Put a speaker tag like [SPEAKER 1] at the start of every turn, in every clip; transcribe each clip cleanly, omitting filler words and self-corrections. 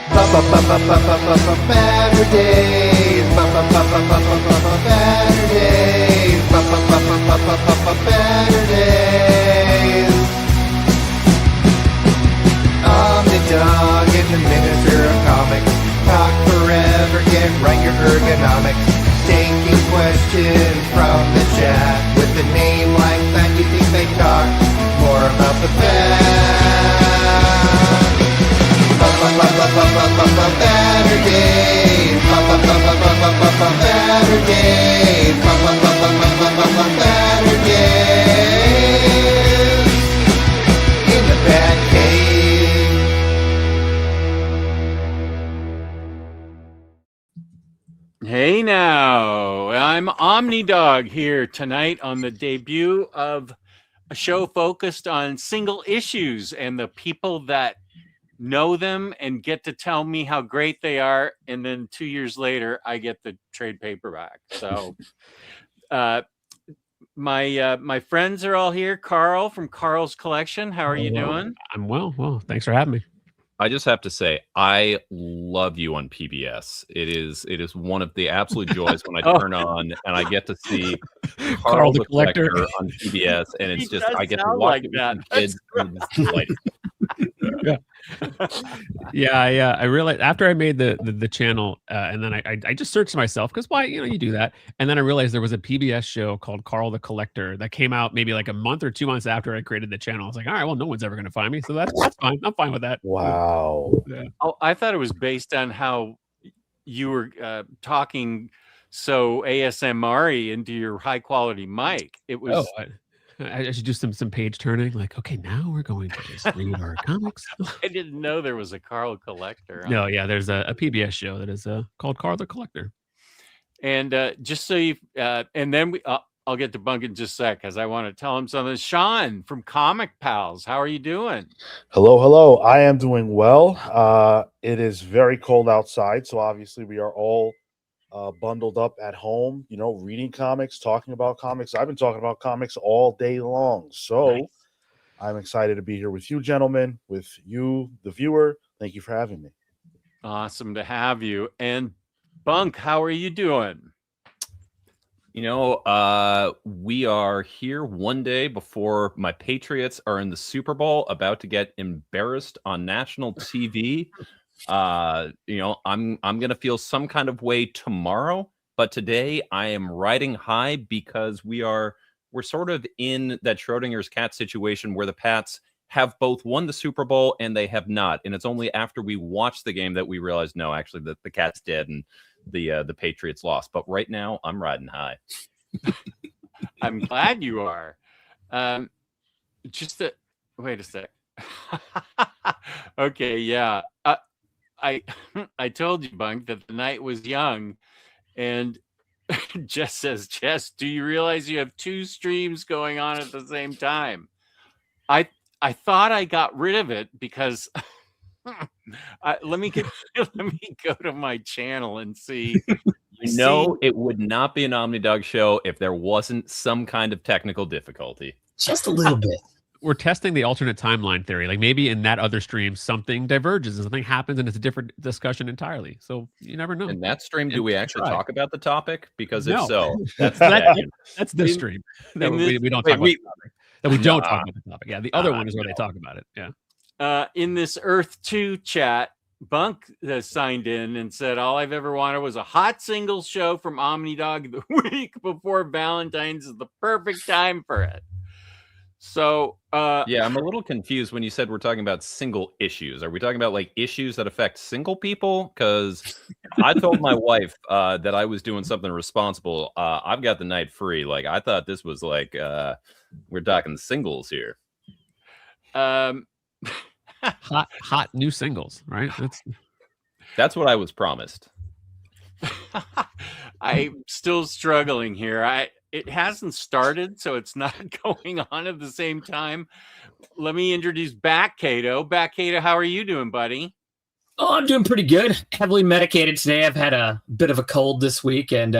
[SPEAKER 1] Baturdays. Baturdays. Omnidog in the miniature of comics. Talk forever, get right your ergonomics. Taking questions from the chat. With a name like that, you think they talk more about the fact. Baturdays. Baturdays. Baturdays. In the BatCave.
[SPEAKER 2] Hey now, I'm Omnidog here tonight on the debut of a show focused on single issues and the people that know them and get to tell me how great they are. And then 2 years later, I get the trade paperback. So my friends are all here. Carl from Carl's Collection. How are you doing?
[SPEAKER 3] I'm well. Well, thanks for having me.
[SPEAKER 4] I just have to say, I love you on PBS. It is one of the absolute joys when I turn on and I get to see Carl the Collector on PBS, and it's just I get to watch
[SPEAKER 2] like
[SPEAKER 4] it
[SPEAKER 2] that.
[SPEAKER 4] with kids. And it's delighted.
[SPEAKER 3] Yeah. I realized after I made the channel, and then I just searched myself because why you do that, and then I realized there was a PBS show called Carl the Collector that came out maybe like a month or 2 months after I created the channel. I was like, all right, well, no one's ever going to find me, so that's fine. I'm fine with that.
[SPEAKER 1] Wow.
[SPEAKER 3] Yeah.
[SPEAKER 2] Oh, I thought it was based on how you were talking so ASMR-y into your high quality mic. It was.
[SPEAKER 3] I should do some page turning. Like, okay, now we're going to just read our comics.
[SPEAKER 2] I didn't know there was a Carl Collector.
[SPEAKER 3] No, yeah, there's a PBS show that is called Carl the Collector.
[SPEAKER 2] And just so you, and then I'll get to Bunk in just a sec because I want to tell him something. Sean from Comic Pals, how are you doing?
[SPEAKER 5] Hello. I am doing well. It is very cold outside, so obviously we are all bundled up at home, reading comics, talking about comics. I've been talking about comics all day long, so
[SPEAKER 2] Nice.
[SPEAKER 5] I'm excited to be here with you, gentlemen, with you, the viewer. Thank you for having me.
[SPEAKER 2] Awesome to have you. And Bunk, how are you doing?
[SPEAKER 4] We are here one day before my Patriots are in the Super Bowl, about to get embarrassed on national TV. I'm gonna feel some kind of way tomorrow, but today I am riding high because we're sort of in that Schrodinger's cat situation where the Pats have both won the Super Bowl and they have not, and it's only after we watch the game that we realize no, actually the cat's dead and the Patriots lost. But right now I'm riding high.
[SPEAKER 2] I'm glad you are. Wait a sec. Okay, yeah. I told you, Bunk, that the night was young, and Jess says, Jess, do you realize you have 2 streams going on at the same time? I thought I got rid of it because let me go to my channel and see.
[SPEAKER 4] It would not be an Omnidog show if there wasn't some kind of technical difficulty.
[SPEAKER 6] Just a little bit.
[SPEAKER 3] We're testing the alternate timeline theory. Like maybe in that other stream, something diverges and something happens and it's a different discussion entirely. So you never know.
[SPEAKER 4] In that stream, do we actually talk about the topic? Because if
[SPEAKER 3] No.
[SPEAKER 4] so,
[SPEAKER 3] that's this stream.
[SPEAKER 4] No,
[SPEAKER 3] we don't talk about the topic. That we don't talk about the topic. Yeah, the other one is where they talk about it. Yeah.
[SPEAKER 2] In this Earth 2 chat, Bunk signed in and said, all I've ever wanted was a hot singles show from Omnidog the week before Valentine's is the perfect time for it. So
[SPEAKER 4] yeah, I'm a little confused when you said we're talking about single issues. Are we talking about like issues that affect single people? Because I told my wife that I was doing something responsible. I've got the night free. Like I thought this was like we're talking singles here.
[SPEAKER 3] Hot new singles, right?
[SPEAKER 4] That's what I was promised.
[SPEAKER 2] I'm still struggling here. It hasn't started, so it's not going on at the same time. Let me introduce BatCave. BatCave, how are you doing, buddy?
[SPEAKER 6] Oh, I'm doing pretty good. Heavily medicated today. I've had a bit of a cold this week and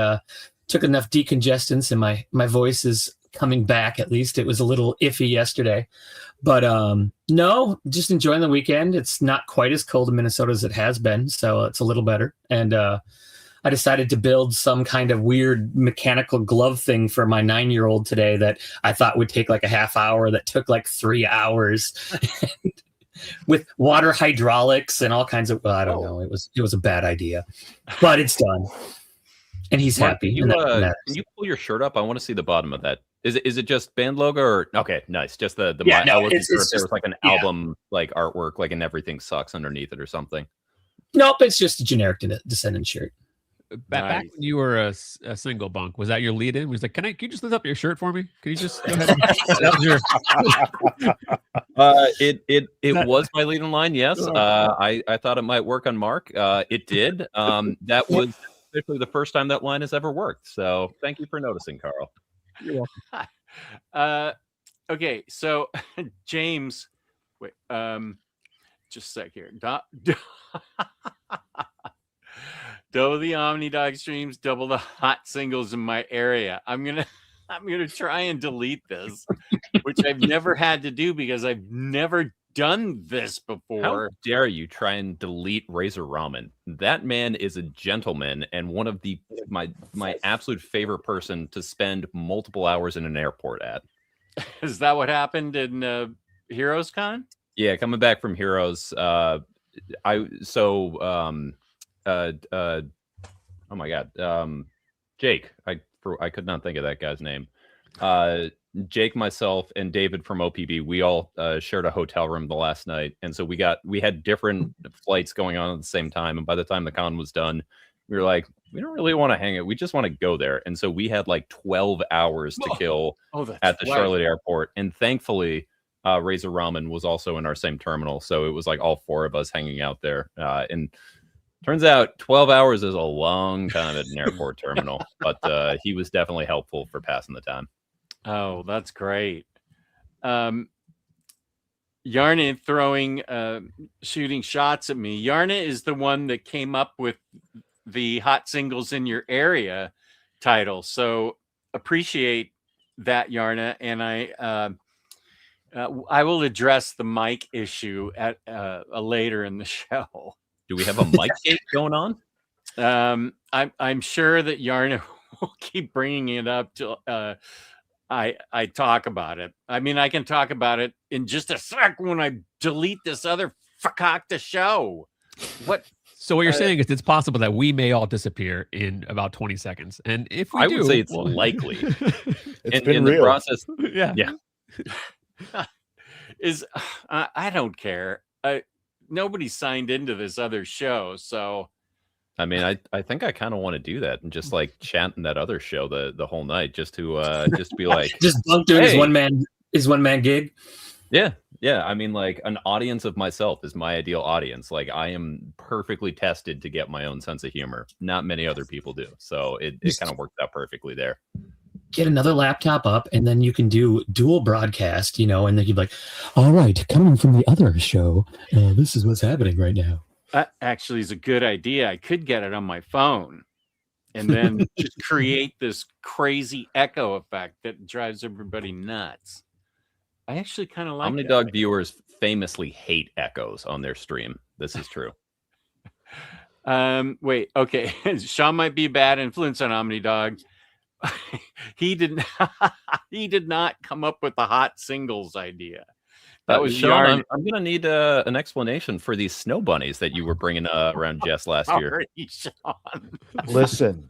[SPEAKER 6] took enough decongestants, and my voice is coming back. At least it was a little iffy yesterday. But no, just enjoying the weekend. It's not quite as cold in Minnesota as it has been, so it's a little better. And I decided to build some kind of weird mechanical glove thing for my 9-year-old today that I thought would take like a half hour, that took like 3 hours with water hydraulics and all kinds of, well, I don't know. It was a bad idea, but it's done. And he's
[SPEAKER 4] Mark,
[SPEAKER 6] happy.
[SPEAKER 4] Can you pull your shirt up? I want to see the bottom of that. Is it just band logo or okay, nice. Just the
[SPEAKER 6] yeah,
[SPEAKER 4] I wasn't
[SPEAKER 6] it's
[SPEAKER 4] sure if there
[SPEAKER 6] just,
[SPEAKER 4] was like an album like artwork, like and everything sucks underneath it or something.
[SPEAKER 6] Nope, it's just a generic Descendant shirt.
[SPEAKER 3] Back when you were a single, Bunk, was that your lead in? Was like, can you just lift up your shirt for me? Can you just go ahead? That was your
[SPEAKER 4] It was my lead in line, yes. I thought it might work on Mark. It did. That was officially the first time that line has ever worked. So thank you for noticing, Carl.
[SPEAKER 6] You're welcome.
[SPEAKER 2] Okay, so James, wait, just a sec here. Double the Omnidog streams, double the hot singles in my area. I'm gonna try and delete this, which I've never had to do because I've never done this before.
[SPEAKER 4] How dare you try and delete Razor Ramen? That man is a gentleman and one of my absolute favorite person to spend multiple hours in an airport at.
[SPEAKER 2] Is that what happened in Heroes Con?
[SPEAKER 4] Yeah, coming back from Heroes, oh my god, Jake. I could not think of that guy's name. Jake, myself, and David from OPB, we all shared a hotel room the last night, and so we had different flights going on at the same time. And by the time the con was done, we were like, we don't really want to hang it. We just want to go there. And so we had like 12 hours to kill at the Charlotte airport. And thankfully, Razor Ramen was also in our same terminal, so it was like all 4 of us hanging out there. And turns out 12 hours is a long time at an airport terminal, but he was definitely helpful for passing the time.
[SPEAKER 2] Oh, that's great. Yarna shooting shots at me. Yarna is the one that came up with the hot singles in your area title. So appreciate that, Yarna. And I will address the mic issue at later in the show.
[SPEAKER 4] Do we have a mic gate going on?
[SPEAKER 2] I'm sure that Yarna will keep bringing it up till I talk about it. I mean, I can talk about it in just a sec when I delete this other fakakta show. What?
[SPEAKER 3] So what you're saying is it's possible that we may all disappear in about 20 seconds, and if we
[SPEAKER 4] I
[SPEAKER 3] do,
[SPEAKER 4] would say it's likely.
[SPEAKER 5] It's been
[SPEAKER 4] in
[SPEAKER 5] real.
[SPEAKER 4] the process.
[SPEAKER 3] yeah.
[SPEAKER 2] I don't care. Nobody signed into this other show, so
[SPEAKER 4] I mean, I think I kind of want to do that and just like chant in that other show the whole night, just to be like,
[SPEAKER 6] just Bunk doing his one man gig.
[SPEAKER 4] Yeah. I mean, like an audience of myself is my ideal audience. Like I am perfectly tested to get my own sense of humor. Not many other people do, so it kind of worked out perfectly there.
[SPEAKER 6] Get another laptop up, and then you can do dual broadcast, and then you'd be like, all right, coming from the other show, this is what's happening right now.
[SPEAKER 2] That actually is a good idea. I could get it on my phone and then just create this crazy echo effect that drives everybody nuts. I actually kind of like
[SPEAKER 4] Omnidog viewers famously hate echoes on their stream. This is true.
[SPEAKER 2] Wait, okay. Sean might be a bad influence on Omnidog. He did not come up with the hot singles idea. That was
[SPEAKER 4] Sean. I'm gonna need an explanation for these snow bunnies that you were bringing around Jess last year.
[SPEAKER 2] Sean.
[SPEAKER 5] Listen,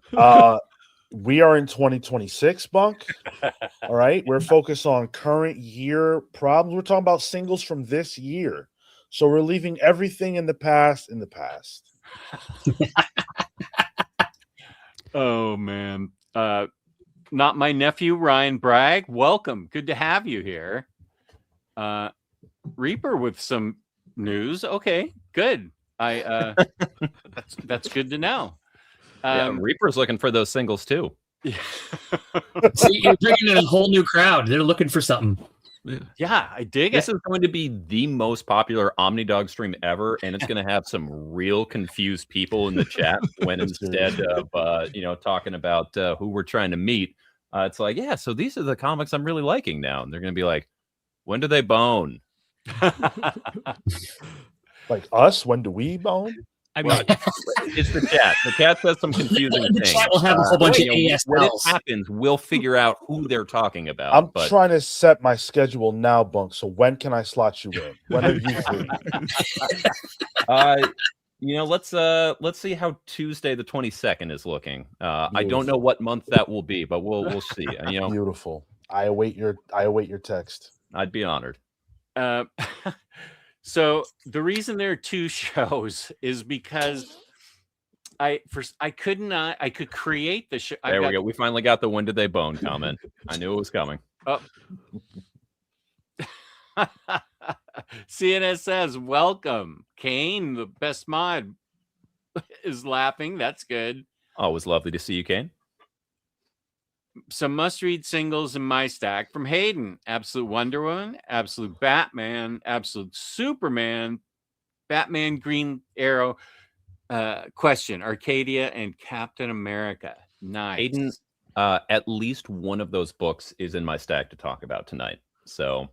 [SPEAKER 5] we are in 2026, Bunk. All right, we're focused on current year problems. We're talking about singles from this year, so we're leaving everything in the past.
[SPEAKER 2] Oh man. Not my nephew, Ryan Bragg. Welcome. Good to have you here. Reaper with some news. Okay, good. That's good to know.
[SPEAKER 4] Reaper's looking for those singles too.
[SPEAKER 6] See, you're bringing in a whole new crowd. They're looking for something.
[SPEAKER 2] Yeah, I dig
[SPEAKER 4] This
[SPEAKER 2] it.
[SPEAKER 4] is going to be the most popular Omnidog stream ever, and it's going to have some real confused people in the chat when instead of talking about who we're trying to meet, It's like, yeah, so these are the comics I'm really liking now. And they're going to be like, when do they bone?
[SPEAKER 5] Like us, when do we bone?
[SPEAKER 3] I mean,
[SPEAKER 4] It's the chat. The chat says some confusing
[SPEAKER 6] The
[SPEAKER 4] things.
[SPEAKER 6] chat will have a whole bunch of
[SPEAKER 4] When it
[SPEAKER 6] ASLs.
[SPEAKER 4] happens, we'll figure out who they're talking about.
[SPEAKER 5] I'm
[SPEAKER 4] but
[SPEAKER 5] trying to set my schedule now, Bunk. So when can I slot you in? When are you free?
[SPEAKER 4] let's see how Tuesday the 22nd is looking. I don't know what month that will be, but we'll see.
[SPEAKER 5] Beautiful. I await your text.
[SPEAKER 4] I'd be honored.
[SPEAKER 2] So the reason there are 2 shows is because I could create the show.
[SPEAKER 4] There we go. We finally got the when did they bone comment. I knew it was coming.
[SPEAKER 2] Oh. CNS says, welcome. Kane, the best mod, is laughing. That's good.
[SPEAKER 4] Always lovely to see you, Kane.
[SPEAKER 2] Some must-read singles in my stack from Hayden. Absolute Wonder Woman, Absolute Batman, Absolute Superman, Batman Green Arrow, Question, Arcadia, and Captain America. Nice.
[SPEAKER 4] Hayden, at least one of those books is in my stack to talk about tonight. So,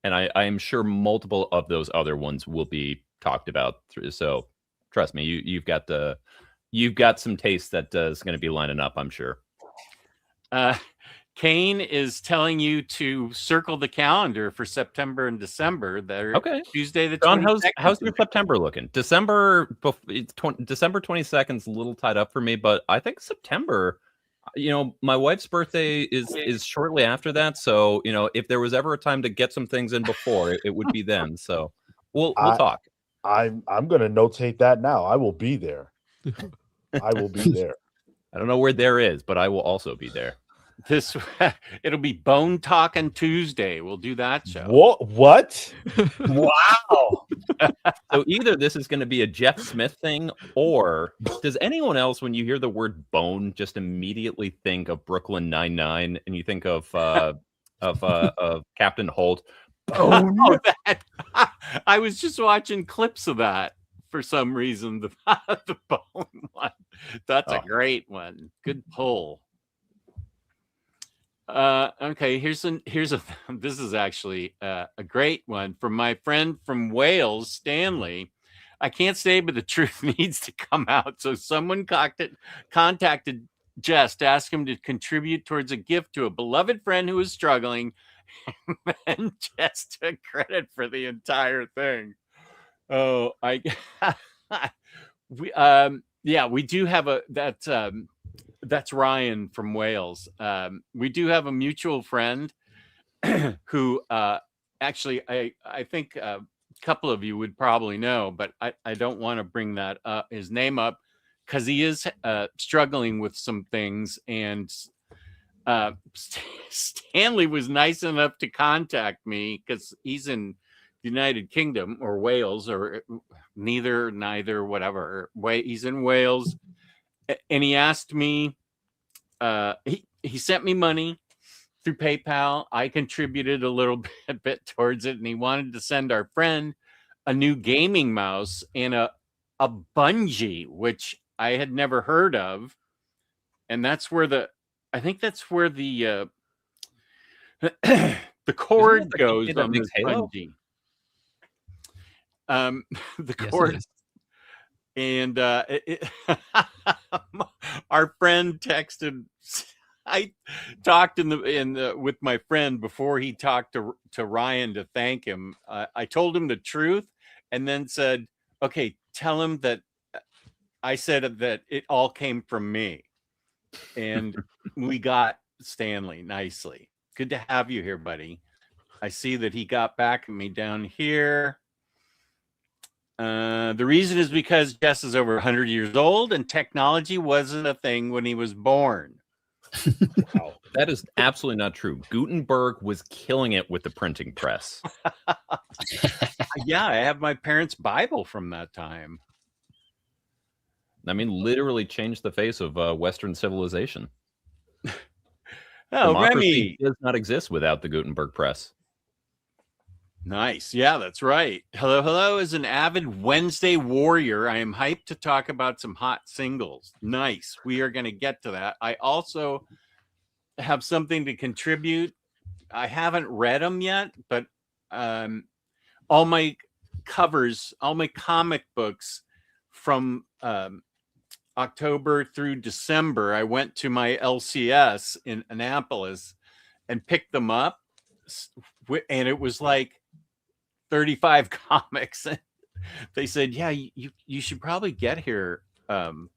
[SPEAKER 4] and I am sure multiple of those other ones will be talked about. So, trust me, you've got some taste that is going to be lining up, I'm sure.
[SPEAKER 2] Kane is telling you to circle the calendar for September and December. They're
[SPEAKER 4] okay.
[SPEAKER 2] Tuesday the 22nd.
[SPEAKER 4] John, how's your September looking? December 22nd is a little tied up for me, but I think September. My wife's birthday is shortly after that, so if there was ever a time to get some things in before, it would be then. So we'll talk.
[SPEAKER 5] I'm going to notate that now. I will be there. I will be there.
[SPEAKER 4] I don't know where there is, but I will also be there.
[SPEAKER 2] It'll be Bone Talking Tuesday. We'll do that show.
[SPEAKER 5] What?
[SPEAKER 6] Wow.
[SPEAKER 4] So either this is going to be a Jeff Smith thing, or does anyone else, when you hear the word bone, just immediately think of Brooklyn Nine-Nine, and you think of Captain Holt?
[SPEAKER 2] Oh, that. I was just watching clips of that for some reason. The bone one. That's a great one. Good pull. Okay, here's a this is actually a great one from my friend from Wales, Stanley. I can't say, but the truth needs to come out. So someone contacted Jess to ask him to contribute towards a gift to a beloved friend who was struggling, and Jess took credit for the entire thing. Oh, we do have that's Ryan from Wales. We do have a mutual friend who actually I think a couple of you would probably know, but I don't want to bring that his name up because he is struggling with some things, and Stanley was nice enough to contact me because he's in the United Kingdom or Wales or neither, whatever. He's in Wales. And he asked me, he sent me money through PayPal. I contributed a little bit towards it, and he wanted to send our friend a new gaming mouse and a bungee, which I had never heard of. And that's where I think that's where the cord goes on this bungee. The cord.
[SPEAKER 3] Yes,
[SPEAKER 2] and our friend texted. I talked with my friend before he talked to Ryan to thank him. I told him the truth and then said, "Okay, tell him that I said that it all came from me." And we got Stanley nicely. Good to have you here, buddy. I see that he got back at me down here. The reason is because Jess is over 100 years old and technology wasn't a thing when he was born.
[SPEAKER 4] Wow. That is absolutely not true. Gutenberg was killing it with the printing press.
[SPEAKER 2] Yeah, I have my parents' Bible from that time.
[SPEAKER 4] I mean, literally changed the face of Western civilization.
[SPEAKER 2] Oh,
[SPEAKER 4] Democracy
[SPEAKER 2] Remy
[SPEAKER 4] does not exist without the Gutenberg press.
[SPEAKER 2] Nice. Yeah, that's right. Hello is an avid Wednesday warrior. I am hyped to talk about some hot singles. Nice. We are going to get to that. I also have something to contribute. I haven't read them yet, but all my covers, all my comic books from October through December, I went to my LCS in Annapolis and picked them up, and it was like 35 comics. They said, yeah, you should probably get here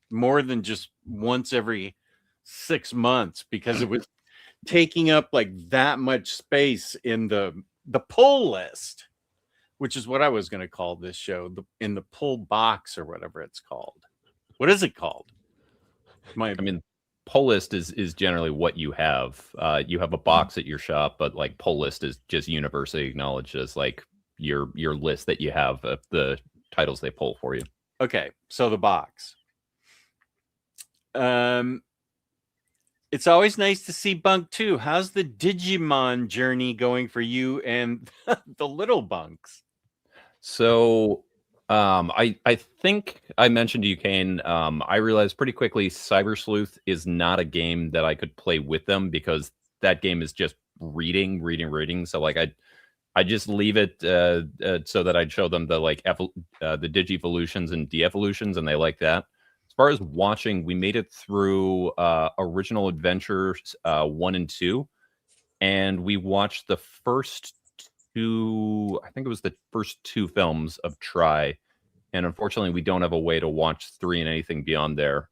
[SPEAKER 2] more than just once every 6 months, because it was taking up like that much space in the pull list, which is what I was going to call this show, in the pull box or whatever it's called. What is it called?
[SPEAKER 4] I mean, pull list is generally what you have. You have a box at your shop, but like pull list is just universally acknowledged as like your list that you have of the titles they pull for you.
[SPEAKER 2] Okay, so the box. It's always nice to see Bunk too. How's the Digimon journey going for you and the little bunks?
[SPEAKER 4] So I think I mentioned to you, Kane, I realized pretty quickly Cyber Sleuth is not a game that I could play with them, because that game is just reading. So like I just leave it so that I'd show them the like the Digivolutions and De-evolutions, and they like that. As far as watching, we made it through Original Adventures 1 and 2, and we watched the first two, I think it was the first 2 films of Try, and unfortunately we don't have a way to watch 3 and anything beyond there.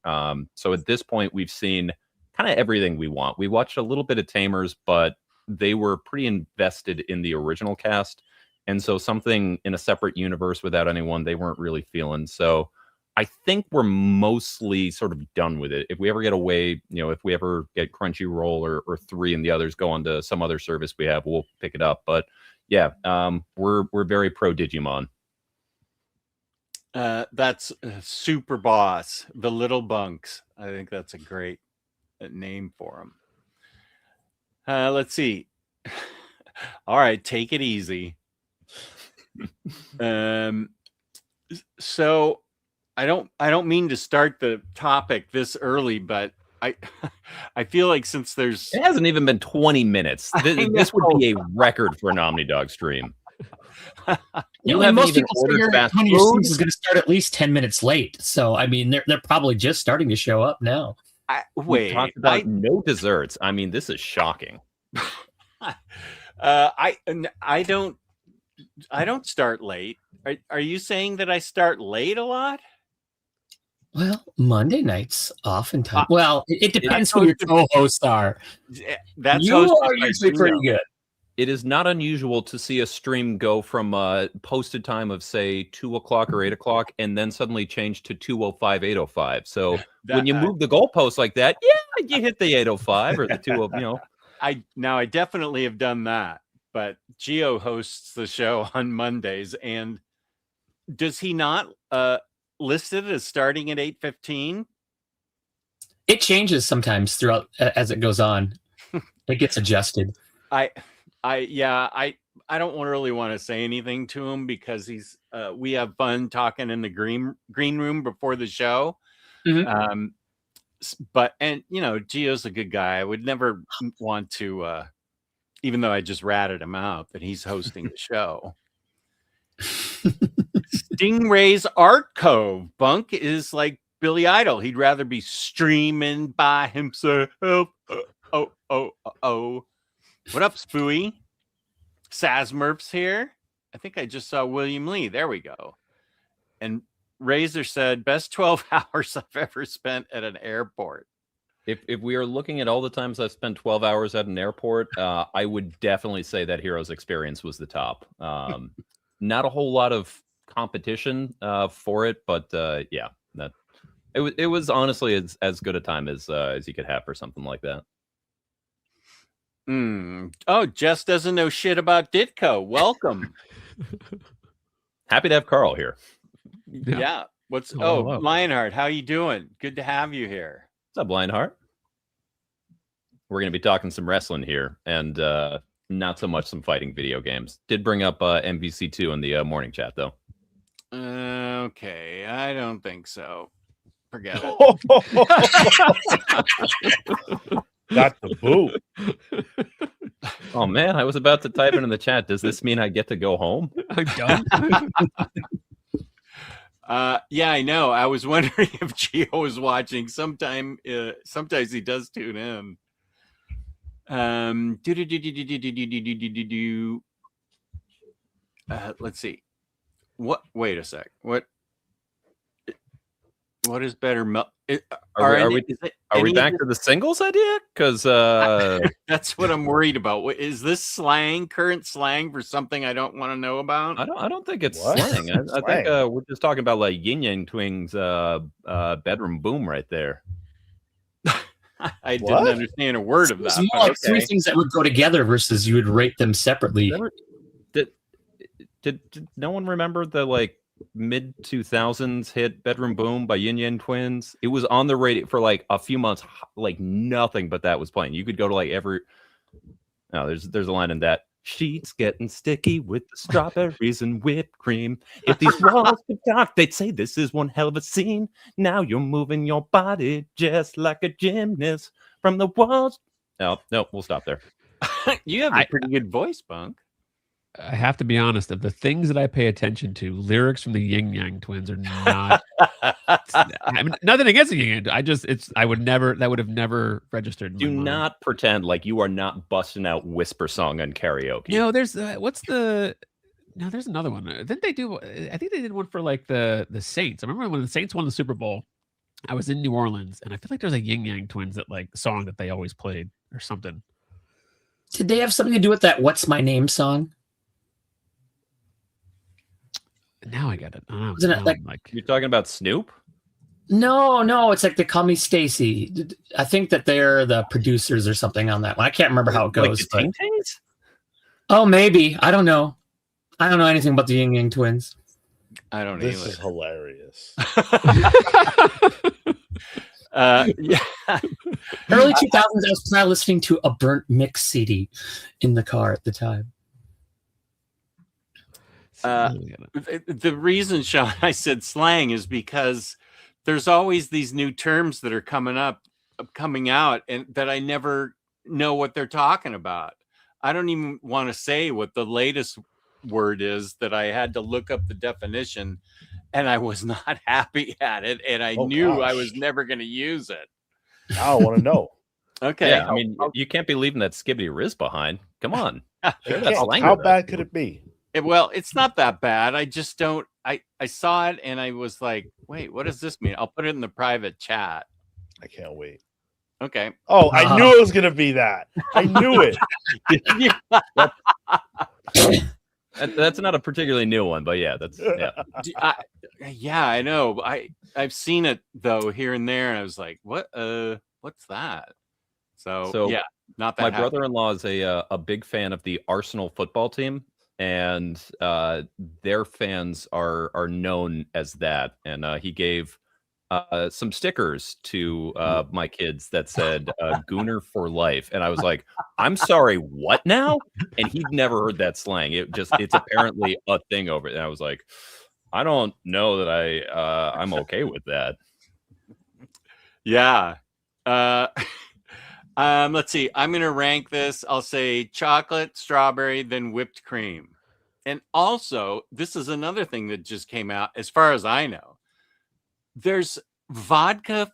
[SPEAKER 4] So at this point we've seen kind of everything we want. We watched a little bit of Tamers, but they were pretty invested in the original cast, and so something in a separate universe without anyone they weren't really feeling. So I think we're mostly sort of done with it. If we ever get away, if we ever get Crunchyroll or 3 and the others go on to some other service we have, we'll pick it up. But yeah, we're very pro Digimon.
[SPEAKER 2] That's Super Boss, the little bunks. I think that's a great name for them. Let's see. All right, take it easy. So I don't mean to start the topic this early, but I feel like since there's
[SPEAKER 4] it hasn't even been 20 minutes. This would be a record for an Omnidog stream.
[SPEAKER 6] Most people figure one of your streams is going to start at least 10 minutes late. So I mean, they're probably just starting to show up now.
[SPEAKER 4] We talked about no desserts. I mean, this is shocking.
[SPEAKER 2] I don't start late. Are you saying that I start late a lot?
[SPEAKER 6] Well, Monday nights oftentimes. Well, it depends who your co-hosts are.
[SPEAKER 2] You
[SPEAKER 6] are usually pretty good.
[SPEAKER 4] It is not unusual to see a stream go from a posted time of say 2 o'clock or 8 o'clock, and then suddenly change to 2:05, 8:05. So when you move the goalposts like that, yeah, you hit the 8:05 or the 2:00.
[SPEAKER 2] I definitely have done that. But Geo hosts the show on Mondays, and does he not list it as starting at 8:15?
[SPEAKER 6] It changes sometimes throughout as it goes on. It gets adjusted.
[SPEAKER 2] I don't really want to say anything to him, because we have fun talking in the green room before the show.
[SPEAKER 6] Mm-hmm.
[SPEAKER 2] But Gio's a good guy. I would never want to, even though I just ratted him out, that he's hosting the show. Stingray's Art Cove. Bunk is like Billy Idol. He'd rather be streaming by himself. Oh. What up, Spooey? Sazmurf's here. I think I just saw William Lee. There we go. And Razor said, best 12 hours I've ever spent at an airport.
[SPEAKER 4] If we are looking at all the times I've spent 12 hours at an airport, I would definitely say that Heroes Experience was the top. Not a whole lot of competition for it, but yeah, that it was honestly as good a time as you could have for something like that.
[SPEAKER 2] Oh, Jess doesn't know shit about Ditko. Welcome.
[SPEAKER 4] Happy to have Carl here.
[SPEAKER 2] Yeah. Hello. Lionheart, how you doing? Good to have you here.
[SPEAKER 4] What's up, Lionheart? We're going to be talking some wrestling here, and not so much some fighting video games. Did bring up MVC2 in the morning chat, though.
[SPEAKER 2] Okay, I don't think so. Forget it.
[SPEAKER 5] Got the boot.
[SPEAKER 4] Oh man, I was about to type it in the chat. Does this mean I get to go home?
[SPEAKER 3] I'm done.
[SPEAKER 2] Yeah, I know. I was wondering if Gio was watching. Sometimes he does tune in. Let's see. What? Wait a sec. What is better?
[SPEAKER 4] Are we back to the singles idea? Because
[SPEAKER 2] that's what I'm worried about. Is this slang, current slang for something I don't want to know about?
[SPEAKER 4] I don't think it's
[SPEAKER 5] What?
[SPEAKER 4] slang. I think
[SPEAKER 5] Slang.
[SPEAKER 4] we're just talking about like Yin Yang Twins bedroom boom right there.
[SPEAKER 2] I didn't
[SPEAKER 5] What?
[SPEAKER 2] understand a word of
[SPEAKER 6] It's
[SPEAKER 2] that.
[SPEAKER 6] more
[SPEAKER 2] But
[SPEAKER 6] like three
[SPEAKER 2] okay.
[SPEAKER 6] things that would go together versus you would rate them separately.
[SPEAKER 4] Did no one remember the like mid 2000s hit Bedroom Boom by Yin Yang Twins? It was on the radio for like a few months, like nothing but that was playing. You could go to like every. No, there's a line in that. Sheets getting sticky with the strawberries and whipped cream. If these walls could talk, they'd say this is one hell of a scene. Now you're moving your body just like a gymnast from the walls. No, we'll stop there.
[SPEAKER 2] You have a pretty good voice, Bunk.
[SPEAKER 3] I have to be honest. Of the things that I pay attention to, lyrics from the Yin Yang Twins are not. I mean, nothing against the Yin Yang. I would never. That would have never registered. In
[SPEAKER 4] Do
[SPEAKER 3] my mind.
[SPEAKER 4] not pretend like you are not busting out Whisper Song on karaoke.
[SPEAKER 3] No, there's what's the? No, there's another one. Didn't they do? I think they did one for like the Saints. I remember when the Saints won the Super Bowl. I was in New Orleans, and I feel like there's a Yin Yang Twins that like song that they always played or something.
[SPEAKER 6] Did they have something to do with that "What's My Name" song?
[SPEAKER 3] Now I got it.
[SPEAKER 6] Wasn't it like
[SPEAKER 4] You're talking about Snoop?
[SPEAKER 6] No, it's like They Call Me Stacy. I think that they're the producers or something on that one. I can't remember how it
[SPEAKER 4] Like
[SPEAKER 6] goes.
[SPEAKER 4] the
[SPEAKER 6] But...
[SPEAKER 4] Ting-Tings?
[SPEAKER 6] Oh, maybe. I don't know. I don't know anything about the Yin Yang Twins.
[SPEAKER 2] I don't
[SPEAKER 5] This
[SPEAKER 2] either.
[SPEAKER 5] is hilarious.
[SPEAKER 2] Yeah.
[SPEAKER 6] Early 2000s, I was probably listening to a burnt mix CD in the car at the time.
[SPEAKER 2] The reason, Sean, I said slang is because there's always these new terms that are coming out, and that I never know what they're talking about. I don't even want to say what the latest word is that I had to look up the definition, and I was not happy at it, and I knew I was never going to use it.
[SPEAKER 5] I don't want to know.
[SPEAKER 2] Okay.
[SPEAKER 4] Yeah, I mean, you can't be leaving that skibbity Riz behind. Come on. Share that slang
[SPEAKER 5] How
[SPEAKER 4] with us.
[SPEAKER 5] bad could it be?
[SPEAKER 2] Well, it's not that bad. I just don't. I saw it and I was like, wait, what does this mean? I'll put it in the private chat.
[SPEAKER 5] I can't wait.
[SPEAKER 2] Okay.
[SPEAKER 5] Oh, I knew it was going to be that. I knew it.
[SPEAKER 4] That's not a particularly new one, but yeah, that's yeah.
[SPEAKER 2] Yeah, I know. I've seen it though here and there, and I was like, what? What's that? So yeah, not that.
[SPEAKER 4] My brother-in-law is a big fan of the Arsenal football team, and their fans are known as that. And he gave some stickers to my kids that said "Gooner for life," and I was like, "I'm sorry, what now?" And he'd never heard that slang. It's apparently a thing over it. And I was like, I don't know that I'm okay with that.
[SPEAKER 2] Yeah. Let's see. I'm going to rank this. I'll say chocolate, strawberry, then whipped cream. And also, this is another thing that just came out, as far as I know. There's vodka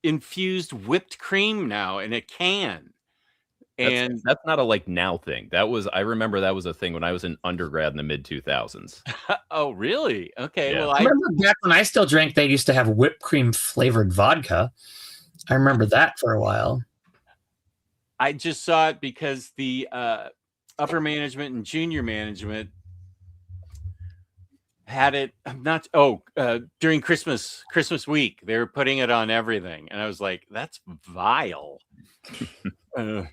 [SPEAKER 2] infused whipped cream now in a can. And
[SPEAKER 4] that's not a like now thing. I remember that was a thing when I was in undergrad in the mid 2000s.
[SPEAKER 2] Oh, really? Okay.
[SPEAKER 4] Yeah.
[SPEAKER 2] Well,
[SPEAKER 6] I remember back when I still drank, they used to have whipped cream flavored vodka. I remember that for a while.
[SPEAKER 2] I just saw it because the upper management and junior management had it. During Christmas week, they were putting it on everything, and I was like, "That's vile." In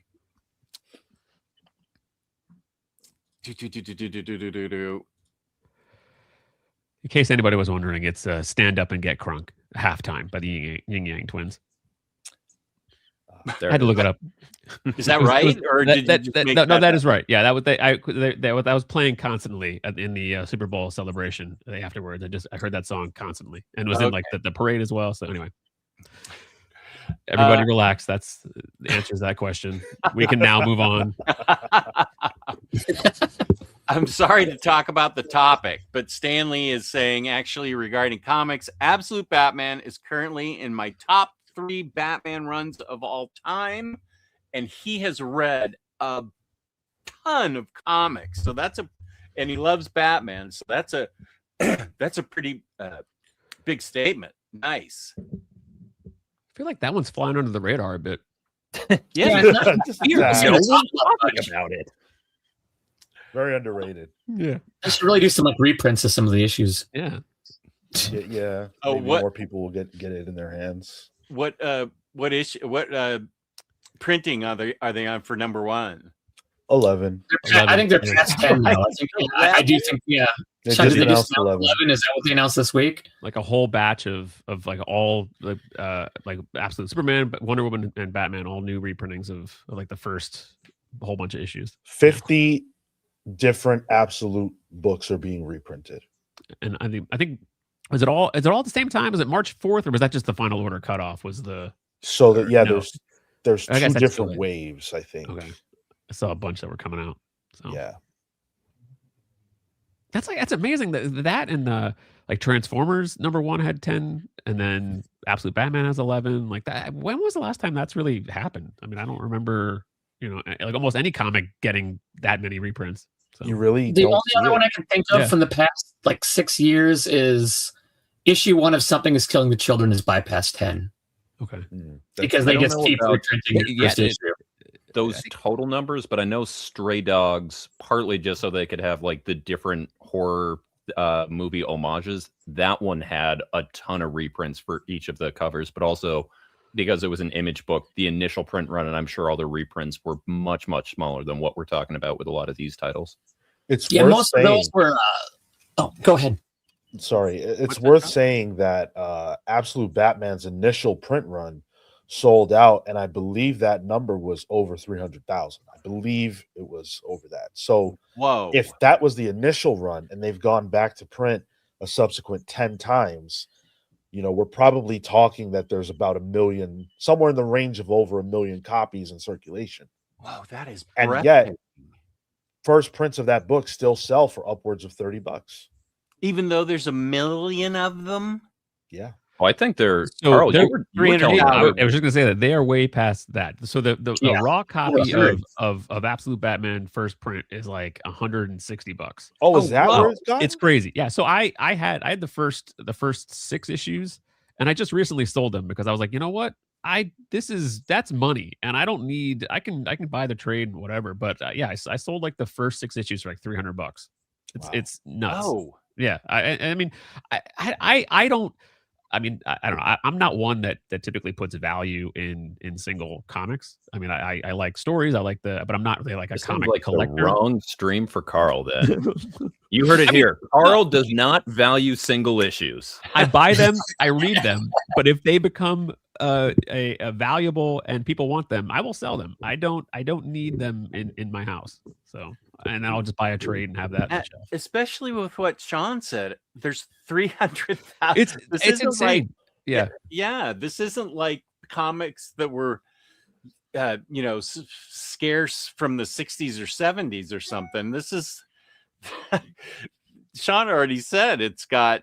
[SPEAKER 3] case anybody was wondering, it's Stand Up and Get Crunk, Halftime by the Yin Yang Twins. I had to look it up.
[SPEAKER 2] Is that right? Or did you just make that
[SPEAKER 3] is right. Yeah, that was playing constantly in the Super Bowl celebration afterwards. I heard that song constantly, and was in like the parade as well. So anyway, Everybody relax. That's answers that question. We can now move on.
[SPEAKER 2] I'm sorry to talk about the topic, but Stanley is saying actually regarding comics, Absolute Batman is currently in my top 3 Batman runs of all time, and he has read a ton of comics. So and he loves Batman. So that's a pretty big statement. Nice.
[SPEAKER 3] I feel like that one's flying under the radar a bit.
[SPEAKER 2] Yeah,
[SPEAKER 5] Just a tad.
[SPEAKER 4] about it.
[SPEAKER 5] Very underrated.
[SPEAKER 3] Yeah.
[SPEAKER 6] I should really do some like reprints of some of the issues.
[SPEAKER 3] Yeah.
[SPEAKER 5] Yeah.
[SPEAKER 2] Oh,
[SPEAKER 5] maybe
[SPEAKER 2] what-
[SPEAKER 5] more people will get it in their hands.
[SPEAKER 2] What printing are they on for number 1?
[SPEAKER 5] 11.
[SPEAKER 6] I think they're past 10 now. I do think, yeah.
[SPEAKER 5] They
[SPEAKER 6] Sean,
[SPEAKER 5] just
[SPEAKER 6] did they just
[SPEAKER 5] announced
[SPEAKER 6] announce 11? Is that what they announced this week?
[SPEAKER 3] Like a whole batch of like all the like Absolute Superman, but Wonder Woman and Batman, all new reprintings of like the first whole bunch of issues.
[SPEAKER 5] 50 different Absolute books are being reprinted.
[SPEAKER 3] And I think is it all at the same time? Is it March 4th, or was that just the final order cutoff? Was the
[SPEAKER 5] So that
[SPEAKER 3] no.
[SPEAKER 5] there's
[SPEAKER 3] I guess
[SPEAKER 5] two
[SPEAKER 3] that's
[SPEAKER 5] different
[SPEAKER 3] still-
[SPEAKER 5] waves, I think.
[SPEAKER 3] okay? I saw a bunch that were coming out. So
[SPEAKER 5] Yeah.
[SPEAKER 3] that's amazing that and like Transformers number 1 had 10, and then Absolute Batman has 11. Like that. When was the last time that's really happened? I mean, I don't remember. Like almost any comic getting that many reprints. So.
[SPEAKER 5] You really
[SPEAKER 6] The
[SPEAKER 5] don't
[SPEAKER 6] only
[SPEAKER 5] see
[SPEAKER 6] other
[SPEAKER 5] it.
[SPEAKER 6] one I can think of
[SPEAKER 3] Yeah.
[SPEAKER 6] from the past like 6 years is issue 1 of Something is Killing the Children is bypass 10
[SPEAKER 3] Okay.
[SPEAKER 6] because
[SPEAKER 4] I
[SPEAKER 6] they
[SPEAKER 4] don't
[SPEAKER 6] just
[SPEAKER 4] know
[SPEAKER 6] keep
[SPEAKER 4] about-
[SPEAKER 6] reprinting the
[SPEAKER 3] Yeah,
[SPEAKER 6] first
[SPEAKER 3] it-
[SPEAKER 6] issue.
[SPEAKER 4] Those total numbers, but I know Stray Dogs, partly just so they could have like the different horror movie homages. That one had a ton of reprints for each of the covers, but also because it was an image book, the initial print run, and I'm sure all the reprints were much, much smaller than what we're talking about with a lot of these titles.
[SPEAKER 5] It's
[SPEAKER 6] Yeah,
[SPEAKER 5] worth
[SPEAKER 6] most
[SPEAKER 5] saying,
[SPEAKER 6] of those were. Go ahead.
[SPEAKER 5] sorry, it's
[SPEAKER 2] What's that
[SPEAKER 5] worth
[SPEAKER 2] about?
[SPEAKER 5] saying that Absolute Batman's initial print run sold out, and I believe that number was over 300,000. I believe it was over that. So
[SPEAKER 2] Whoa.
[SPEAKER 5] if that was the initial run and they've gone back to print a subsequent 10 times, we're probably talking that there's about 1 million, somewhere in the range of over 1 million copies in circulation.
[SPEAKER 2] Whoa, that is
[SPEAKER 5] And
[SPEAKER 2] breathtaking.
[SPEAKER 5] yet, first prints of that book still sell for upwards of $30.
[SPEAKER 2] Even though there's 1 million of them.
[SPEAKER 5] Yeah.
[SPEAKER 4] Oh, I think they're
[SPEAKER 3] So
[SPEAKER 4] Carl.
[SPEAKER 3] they're
[SPEAKER 4] You were telling me
[SPEAKER 2] 300,000.
[SPEAKER 3] I was just gonna say that they are way past that. So the
[SPEAKER 6] Yeah.
[SPEAKER 3] raw copy
[SPEAKER 6] sure.
[SPEAKER 3] of Absolute Batman first print is like $160.
[SPEAKER 5] Oh, is that
[SPEAKER 2] wow.
[SPEAKER 5] where it's gone?
[SPEAKER 3] It's crazy. Yeah. So I had the first 6 issues, and I just recently sold them because I was like, you know what? That's money, and I don't need. I can buy the trade and whatever. But yeah, I sold like the first 6 issues for like $300.
[SPEAKER 5] Wow.
[SPEAKER 3] It's nuts.
[SPEAKER 2] Oh,
[SPEAKER 3] Yeah. I mean, I don't. I mean, I don't know. I'm not one that typically puts value in single comics. I mean, I like stories. I like but I'm not really like a
[SPEAKER 4] This
[SPEAKER 3] comic
[SPEAKER 4] seems like
[SPEAKER 3] collector.
[SPEAKER 4] the wrong stream for Carl. Then you heard it here. Carl does not value single issues.
[SPEAKER 3] I buy them, I read them, but if they become a valuable and people want them, I will sell them. I don't need them in my house. So, and then I'll just buy a trade and have that. on the shelf.
[SPEAKER 2] especially with what Sean said. There's 300,000.
[SPEAKER 3] It's
[SPEAKER 2] This
[SPEAKER 3] it's
[SPEAKER 2] isn't
[SPEAKER 3] insane.
[SPEAKER 2] like-
[SPEAKER 3] Yeah.
[SPEAKER 2] Yeah, this isn't like comics that were, scarce from the 60s or 70s or something. This is, Sean already said it's got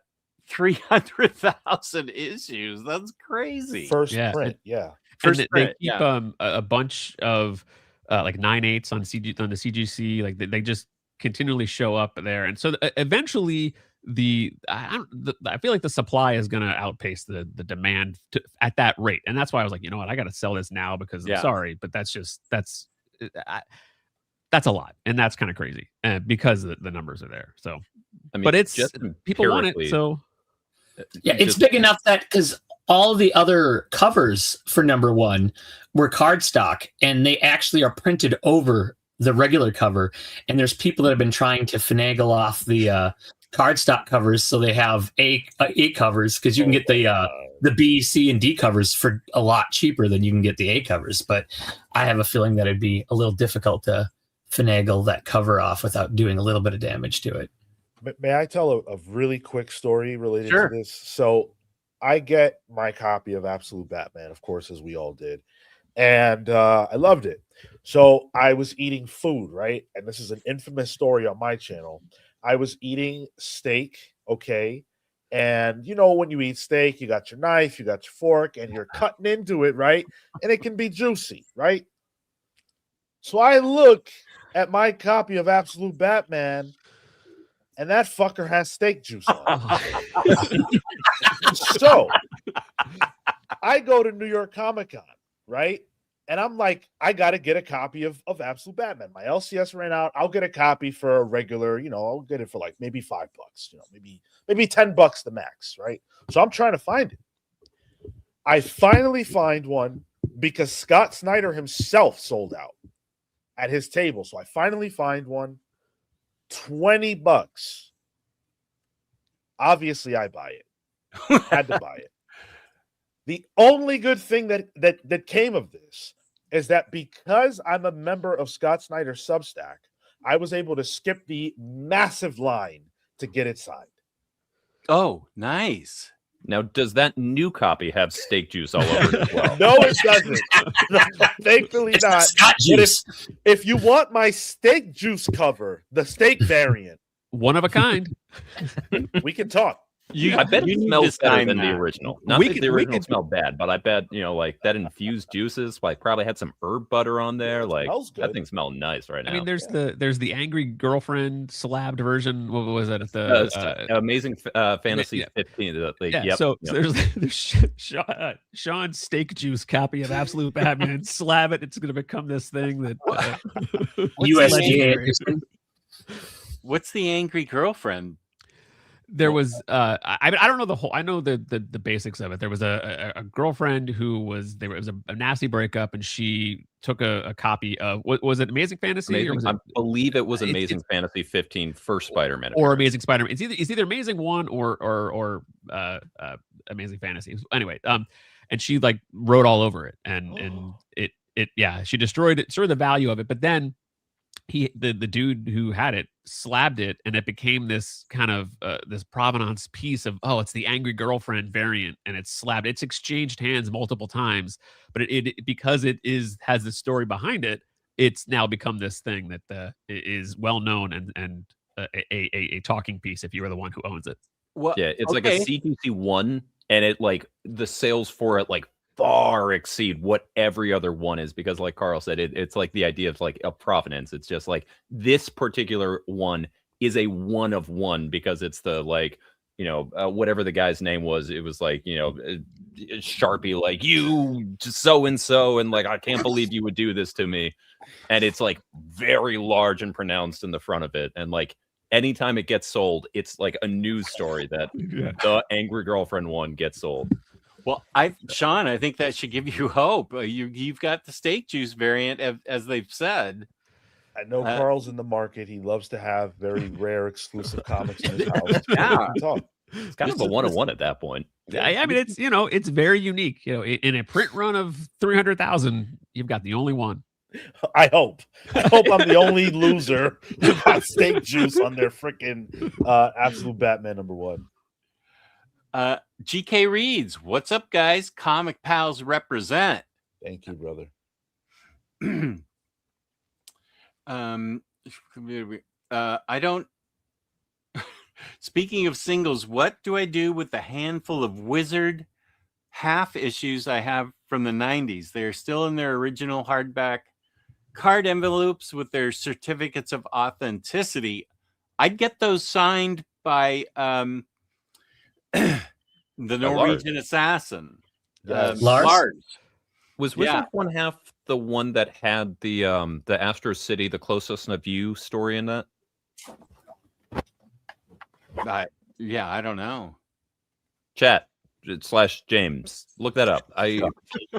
[SPEAKER 2] 300,000 issues. That's crazy.
[SPEAKER 5] First
[SPEAKER 3] Yeah.
[SPEAKER 5] print. Yeah.
[SPEAKER 3] And
[SPEAKER 2] First
[SPEAKER 3] they
[SPEAKER 2] print,
[SPEAKER 3] keep a bunch of like 9/8 on the CGC. Like they just continually show up there, and so eventually I feel like the supply is going to outpace the demand at that rate, and that's why I was like, you know what, I got to sell this now because I'm sorry, but that's a lot, and that's kind of crazy because the numbers are there. So,
[SPEAKER 4] I mean,
[SPEAKER 3] but it's
[SPEAKER 4] just
[SPEAKER 3] people want it,
[SPEAKER 4] empirically,
[SPEAKER 3] so
[SPEAKER 6] Yeah, it's
[SPEAKER 4] just-
[SPEAKER 6] big enough that because all the other covers for number 1 were cardstock, and they actually are printed over the regular cover. And there's people that have been trying to finagle off the cardstock covers, so they have A covers, because you can get the B, C, and D covers for a lot cheaper than you can get the A covers. But I have a feeling that it'd be a little difficult to finagle that cover off without doing a little bit of damage to it.
[SPEAKER 5] May I tell a really quick story related
[SPEAKER 2] Sure.
[SPEAKER 5] to this? So I get my copy of Absolute Batman, of course, as we all did. And I loved it. So I was eating food, right? And this is an infamous story on my channel. I was eating steak, okay? And you know, when you eat steak, you got your knife, you got your fork, and you're cutting into it, right? And it can be juicy, right? So I look at my copy of Absolute Batman, and that fucker has steak juice on it. So I go to New York Comic Con, right? And I'm like, I got to get a copy of Absolute Batman. My LCS ran out. I'll get a copy for a regular, you know, I'll get it for like maybe $5, you know, maybe $10 the max, right? So I'm trying to find it. I finally find one because Scott Snyder himself sold out at his table. So I finally find one, $20. Obviously, I buy it. Had to buy it. The only good thing that came of this is that because I'm a member of Scott Snyder's Substack, I was able to skip the massive line to get it signed.
[SPEAKER 2] Oh, nice.
[SPEAKER 4] Now, does that new copy have steak juice all over it as well?
[SPEAKER 5] No, it doesn't. Thankfully
[SPEAKER 6] It's
[SPEAKER 5] not.
[SPEAKER 6] Scott
[SPEAKER 5] But
[SPEAKER 6] juice.
[SPEAKER 5] if you want my steak juice cover, the steak variant,
[SPEAKER 3] One of a kind.
[SPEAKER 5] we can talk.
[SPEAKER 4] I bet
[SPEAKER 2] you
[SPEAKER 4] it
[SPEAKER 2] need
[SPEAKER 4] smells
[SPEAKER 2] to
[SPEAKER 4] better
[SPEAKER 2] sign
[SPEAKER 4] than the
[SPEAKER 2] that.
[SPEAKER 4] original. Not
[SPEAKER 3] We
[SPEAKER 4] that
[SPEAKER 3] could-
[SPEAKER 4] the
[SPEAKER 3] we
[SPEAKER 4] original
[SPEAKER 3] could-
[SPEAKER 4] smelled bad, but I bet, you know, like that infused juices, like probably had some herb butter on there. Like
[SPEAKER 5] smells
[SPEAKER 4] that
[SPEAKER 5] good.
[SPEAKER 4] thing smells nice right now.
[SPEAKER 3] I mean, there's the angry girlfriend slabbed version. What was it? At the
[SPEAKER 4] Amazing Fantasy
[SPEAKER 3] yeah.
[SPEAKER 4] 15.
[SPEAKER 3] yeah.
[SPEAKER 4] Yep,
[SPEAKER 3] So
[SPEAKER 4] yep.
[SPEAKER 3] there's Sean's steak juice copy of Absolute Batman. Slab it. It's going to become this thing that
[SPEAKER 6] USGA.
[SPEAKER 3] legendary.
[SPEAKER 2] What's the angry girlfriend?
[SPEAKER 3] There was I don't know the whole. I know the basics of it. There was a girlfriend who was there was a nasty breakup, and she took a copy of was it Amazing Fantasy or was
[SPEAKER 4] I
[SPEAKER 3] it,
[SPEAKER 4] believe it was
[SPEAKER 3] it's-
[SPEAKER 4] Amazing Fantasy 15 first Spider-Man
[SPEAKER 3] or
[SPEAKER 4] appearance.
[SPEAKER 3] Amazing Spider-Man? It's either Amazing One or Amazing Fantasy. Anyway, and she like wrote all over it, and it yeah, she destroyed the value of it, but then the dude who had it slabbed it, and it became this kind of this provenance piece of, oh, it's the angry girlfriend variant, and it's slabbed. It's exchanged hands multiple times, but it because it has the story behind it, it's now become this thing that is well known and a talking piece if you are the one who owns it.
[SPEAKER 2] Well,
[SPEAKER 4] Yeah, it's like a CTC 1, and it like the sales for it like far exceed what every other one is, because like Carl said, it's like the idea of like a provenance. It's just like this particular one is a one of one because it's the like, you know, whatever the guy's name was, it was like, you know, Sharpie, like you so and so, and like I can't believe you would do this to me, and it's like very large and pronounced in the front of it, and like anytime it gets sold, it's like a news story that the angry girlfriend one gets sold.
[SPEAKER 2] Well, Sean, I think that should give you hope. You've got the steak juice variant, as they've said.
[SPEAKER 5] I know Carl's in the market. He loves to have very rare exclusive comics in his house.
[SPEAKER 2] Yeah.
[SPEAKER 4] It's kind of a one-on-one at that point.
[SPEAKER 3] I mean, it's, you know, it's very unique. You know, in a print run of 300,000, you've got the only one.
[SPEAKER 5] I hope I'm the only loser who got steak juice on their freaking Absolute Batman #1.
[SPEAKER 2] GK Reads, what's up, guys? Comic Pals represent.
[SPEAKER 5] Thank you, brother.
[SPEAKER 2] I don't. Speaking of singles, what do I do with the handful of Wizard half issues I have from the 90s? They're still in their original hardback card envelopes with their certificates of authenticity. I'd get those signed by the Norwegian assassin.
[SPEAKER 5] Yes.
[SPEAKER 6] Lars?
[SPEAKER 4] Was Wizard one half the one that had the Astro City, the closest of you story in that?
[SPEAKER 2] Yeah, I don't know.
[SPEAKER 4] Chat / James, look that up.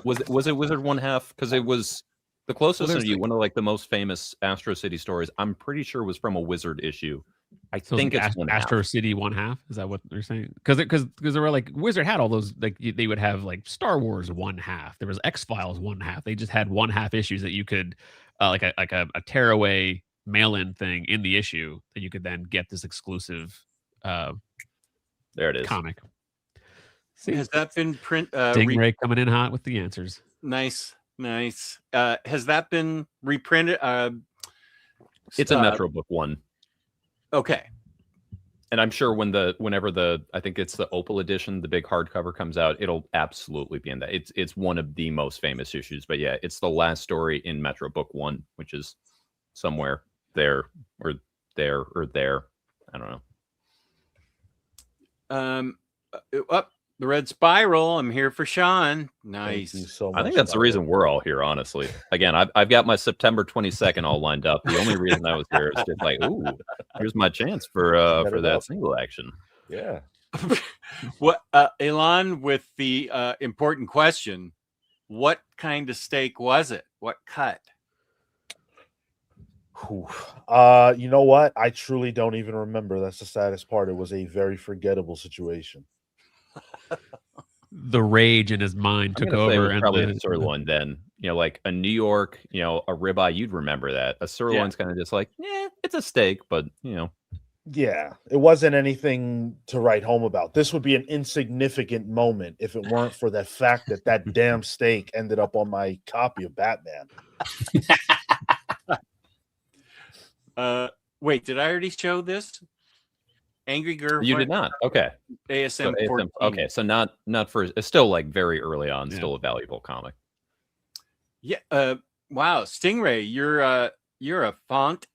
[SPEAKER 4] Was it Wizard one half, because it was the closest of you, one of like the most famous Astro City stories. I'm pretty sure was from a Wizard issue. I think it's one
[SPEAKER 3] Astro
[SPEAKER 4] half.
[SPEAKER 3] City 1/2. Is that what they're saying? Because there were like Wizard had all those, like they would have like Star Wars 1/2. There was X-Files 1/2. They just had 1/2 issues that you could like a tearaway mail-in thing in the issue that you could then get this exclusive
[SPEAKER 4] There it is.
[SPEAKER 3] comic. See,
[SPEAKER 2] Has that been
[SPEAKER 3] Stingray coming in hot with the answers.
[SPEAKER 2] Nice. Has that been reprinted?
[SPEAKER 4] It's a Metro Book 1.
[SPEAKER 2] Okay.
[SPEAKER 4] And I'm sure whenever I think it's the Opal edition, the big hardcover comes out, it'll absolutely be in that. It's one of the most famous issues. But yeah, it's the last story in Metro Book 1, which is somewhere there or there or there. I don't know.
[SPEAKER 2] The Red Spiral. I'm here for Sean. Nice.
[SPEAKER 5] Thank you so much.
[SPEAKER 4] I think that's the reason we're all here, honestly. Again, I've got my September 22nd all lined up. The only reason I was here is just like, ooh, here's my chance for that single action.
[SPEAKER 5] Yeah.
[SPEAKER 2] What, Elon, with the important question, what kind of steak was it? What cut?
[SPEAKER 5] You know what? I truly don't even remember. That's the saddest part. It was a very forgettable situation.
[SPEAKER 3] The rage in his mind took over, and
[SPEAKER 4] probably a sirloin. Then like a New York, a ribeye, you'd remember that. A sirloin's kind of just like, it's a steak, but
[SPEAKER 5] Yeah, it wasn't anything to write home about. This would be an insignificant moment if it weren't for the fact that damn steak ended up on my copy of Batman.
[SPEAKER 2] Wait, did I already show this? Angry Girlfriend.
[SPEAKER 4] You did not. Okay.
[SPEAKER 2] ASM 14.
[SPEAKER 4] Okay, so not for. It's still like very early on. Yeah. Still a valuable comic.
[SPEAKER 2] Yeah. Wow, Stingray, you're a fount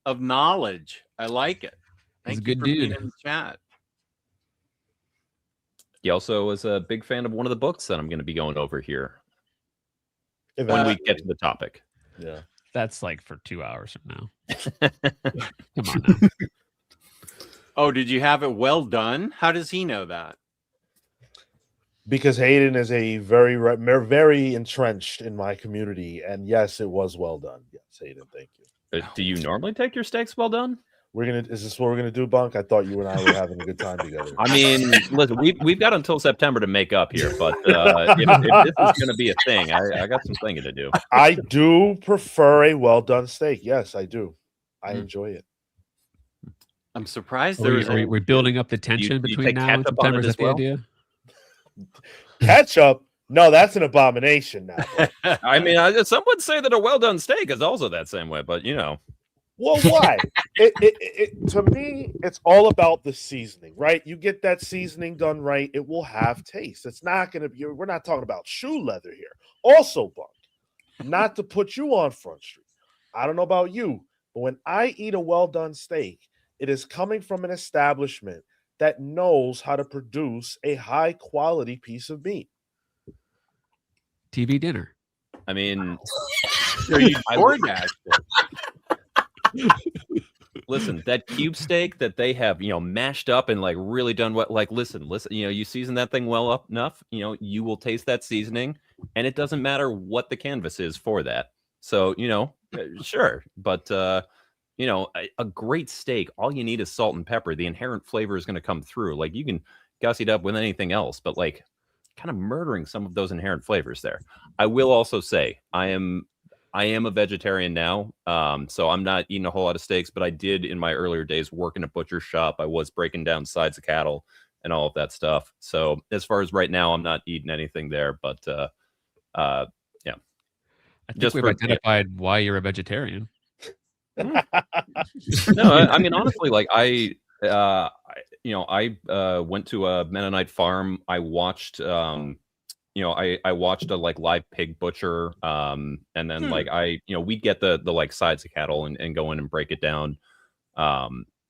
[SPEAKER 2] of knowledge. I like it.
[SPEAKER 3] He's a good dude.
[SPEAKER 2] In the chat.
[SPEAKER 4] He also is a big fan of one of the books that I'm going to be going over here when we get to the topic.
[SPEAKER 5] Yeah,
[SPEAKER 3] that's like for 2 hours from now. Come on now.
[SPEAKER 2] Oh, did you have it well done? How does he know that?
[SPEAKER 5] Because Hayden is a very entrenched in my community, and yes, it was well done. Yes, Hayden, thank you.
[SPEAKER 4] Do you normally take your steaks well done?
[SPEAKER 5] Is this what we're gonna do, Bunk? I thought you and I were having a good time together.
[SPEAKER 4] I mean, listen, we've got until September to make up here, but if this is gonna be a thing, I got some thinking to do.
[SPEAKER 5] I do prefer a well done steak. Yes, I do. I enjoy it.
[SPEAKER 2] I'm surprised
[SPEAKER 3] we're building up the tension between now and September. Is that the idea?
[SPEAKER 5] Ketchup? No, that's an abomination now.
[SPEAKER 4] I mean, some would say that a well done steak is also that same way, but
[SPEAKER 5] Well, why? To me, it's all about the seasoning, right? You get that seasoning done right, it will have taste. It's not going to be. We're not talking about shoe leather here. Also, Bunk, not to put you on Front Street. I don't know about you, but when I eat a well done steak, it is coming from an establishment that knows how to produce a high quality piece of meat.
[SPEAKER 3] TV dinner.
[SPEAKER 4] I mean, listen, that cube steak that they have, mashed up and like really done what, like, listen, you season that thing well enough, you will taste that seasoning, and it doesn't matter what the canvas is for that. So, sure. But, a great steak, all you need is salt and pepper. The inherent flavor is going to come through. Like, you can gussy it up with anything else, but like kind of murdering some of those inherent flavors there. I will also say I am a vegetarian now, so I'm not eating a whole lot of steaks, but I did in my earlier days work in a butcher shop. I was breaking down sides of cattle and all of that stuff. So as far as right now, I'm not eating anything there, but yeah.
[SPEAKER 3] I think we've identified why you're a vegetarian.
[SPEAKER 4] No, I mean, honestly, like I went to a Mennonite farm. I watched, I watched a like live pig butcher, and then like we'd get the like sides of cattle and go in and break it down.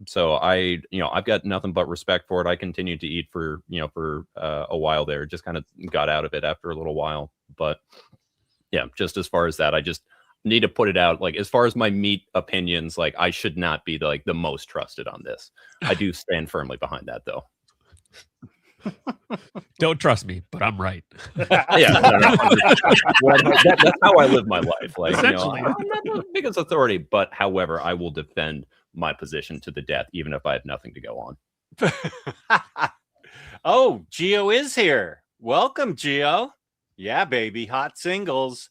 [SPEAKER 4] So I've got nothing but respect for it. I continued to eat for a while there. Just kind of got out of it after a little while, but yeah, just as far as that, I just need to put it out. Like, as far as my meat opinions, like, I should not be the most trusted on this. I do stand firmly behind that, though.
[SPEAKER 3] Don't trust me, but I'm right.
[SPEAKER 4] Yeah, that's how I live my life. Like, I'm not the biggest authority, but however, I will defend my position to the death, even if I have nothing to go on.
[SPEAKER 2] Oh, Gio is here. Welcome, Gio. Yeah, baby, hot singles.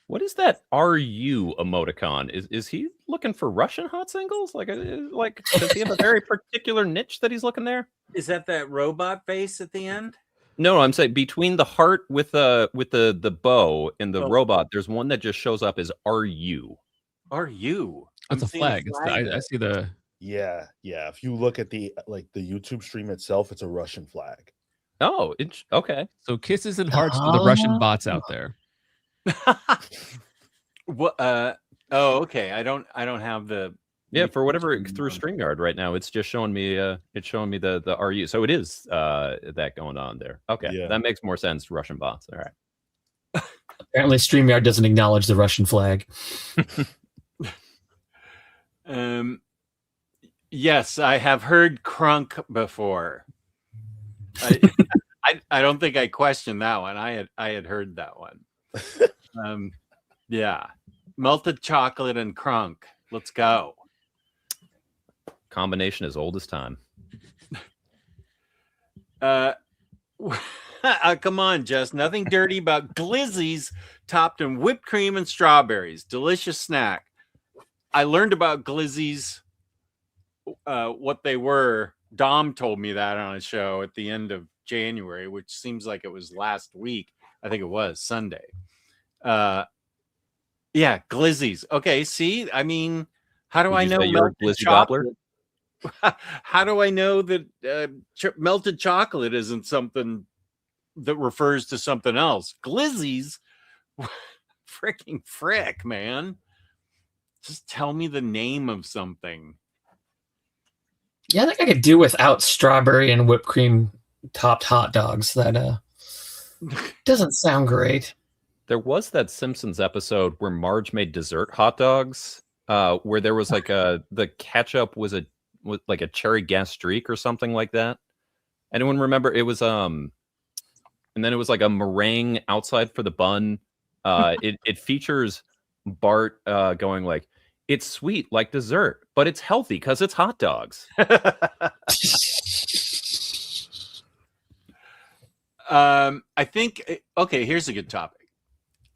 [SPEAKER 4] What is that RU emoticon? Is he looking for Russian hot singles? Like does he have a very particular niche that he's looking there?
[SPEAKER 2] Is that robot face at the end?
[SPEAKER 4] No, I'm saying between the heart with the bow and the
[SPEAKER 2] Oh.
[SPEAKER 4] robot, there's one that just shows up as RU.
[SPEAKER 2] RU.
[SPEAKER 3] It's a flag. I see the.
[SPEAKER 5] Yeah. If you look at the YouTube stream itself, it's a Russian flag.
[SPEAKER 4] Oh, okay.
[SPEAKER 3] So kisses and hearts to the Russian bots out there.
[SPEAKER 2] What? Oh, okay. I don't have the.
[SPEAKER 4] Yeah, for whatever through StreamYard right now, it's just showing me it's showing me the RU. So it is that going on there. Okay,
[SPEAKER 5] Yeah.
[SPEAKER 4] that makes more sense. Russian bots. All right.
[SPEAKER 6] Apparently, StreamYard doesn't acknowledge the Russian flag.
[SPEAKER 2] Yes, I have heard crunk before. I don't think I questioned that one. I had heard that one. Yeah, melted chocolate and crunk. Let's go.
[SPEAKER 4] Combination as old as time.
[SPEAKER 2] Come on, Jess. Nothing dirty about glizzies topped in whipped cream and strawberries. Delicious snack. I learned about glizzies, what they were. Dom told me that on a show at the end of January, which seems like it was last week. I think it was Sunday. Yeah, glizzies. Okay, see, I mean, how do I know
[SPEAKER 4] you're a glizzy gobbler?
[SPEAKER 2] How do I know that melted chocolate isn't something that refers to something else? Glizzies, freaking frick, man. Just tell me the name of something.
[SPEAKER 6] Yeah, I think I could do without strawberry and whipped cream topped hot dogs. That doesn't sound great.
[SPEAKER 4] There was that Simpsons episode where Marge made dessert hot dogs, where there was like the ketchup was like a cherry gastrique or something like that. Anyone remember? It was and then it was like a meringue outside for the bun. It features Bart going like, "It's sweet like dessert, but it's healthy because it's hot dogs."
[SPEAKER 2] I think, okay, here's a good topic.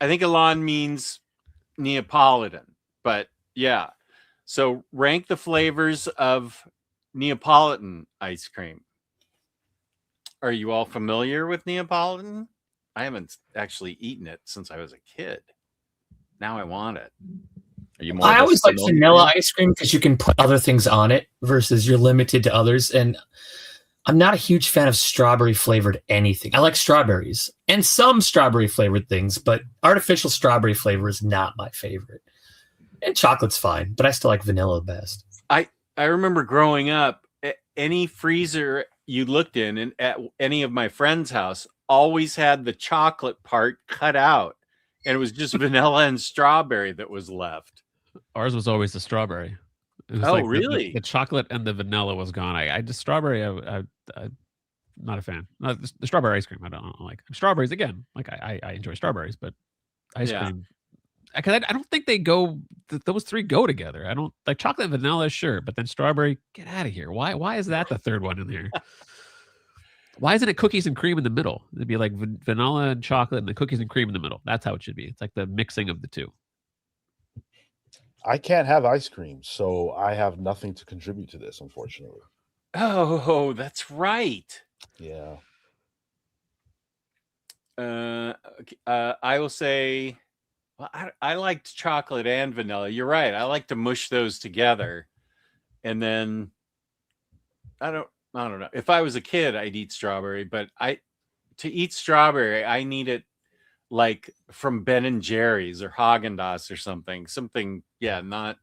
[SPEAKER 2] I think Elon means Neapolitan, but yeah. So rank the flavors of Neapolitan ice cream. Are you all familiar with Neapolitan? I haven't actually eaten it since I was a kid. Now I want it.
[SPEAKER 4] Are you more
[SPEAKER 6] I
[SPEAKER 4] of a
[SPEAKER 6] always like
[SPEAKER 4] Sonoma
[SPEAKER 6] vanilla
[SPEAKER 4] fan?
[SPEAKER 6] ice cream because you can put other things on it versus you're limited to others. And I'm not a huge fan of strawberry flavored anything. I like strawberries and some strawberry flavored things, but artificial strawberry flavor is not my favorite. And chocolate's fine, but I still like vanilla the best.
[SPEAKER 2] I remember growing up, any freezer you looked in and at any of my friends' house always had the chocolate part cut out, and it was just vanilla and strawberry that was left.
[SPEAKER 3] Ours was always the strawberry. It was
[SPEAKER 2] Oh,
[SPEAKER 3] like
[SPEAKER 2] really?
[SPEAKER 3] The chocolate and the vanilla was gone. I just strawberry. I'm not a fan. Not the strawberry ice cream. I don't like strawberries again. Like I enjoy strawberries, but ice cream. Because I don't think they go. Those three go together. I don't like chocolate and vanilla, sure, but then strawberry. Get out of here. Why is that the third one in there? Why isn't it cookies and cream in the middle? It'd be like vanilla and chocolate and the cookies and cream in the middle. That's how it should be. It's like the mixing of the two.
[SPEAKER 5] I can't have ice cream, so I have nothing to contribute to this, unfortunately.
[SPEAKER 2] Oh, that's right.
[SPEAKER 5] Yeah.
[SPEAKER 2] I will say, well, I liked chocolate and vanilla. You're right. I like to mush those together, and then I don't know. If I was a kid, I'd eat strawberry, but to eat strawberry, I need it like from Ben and Jerry's or Haagen-Dazs or something. Yeah, not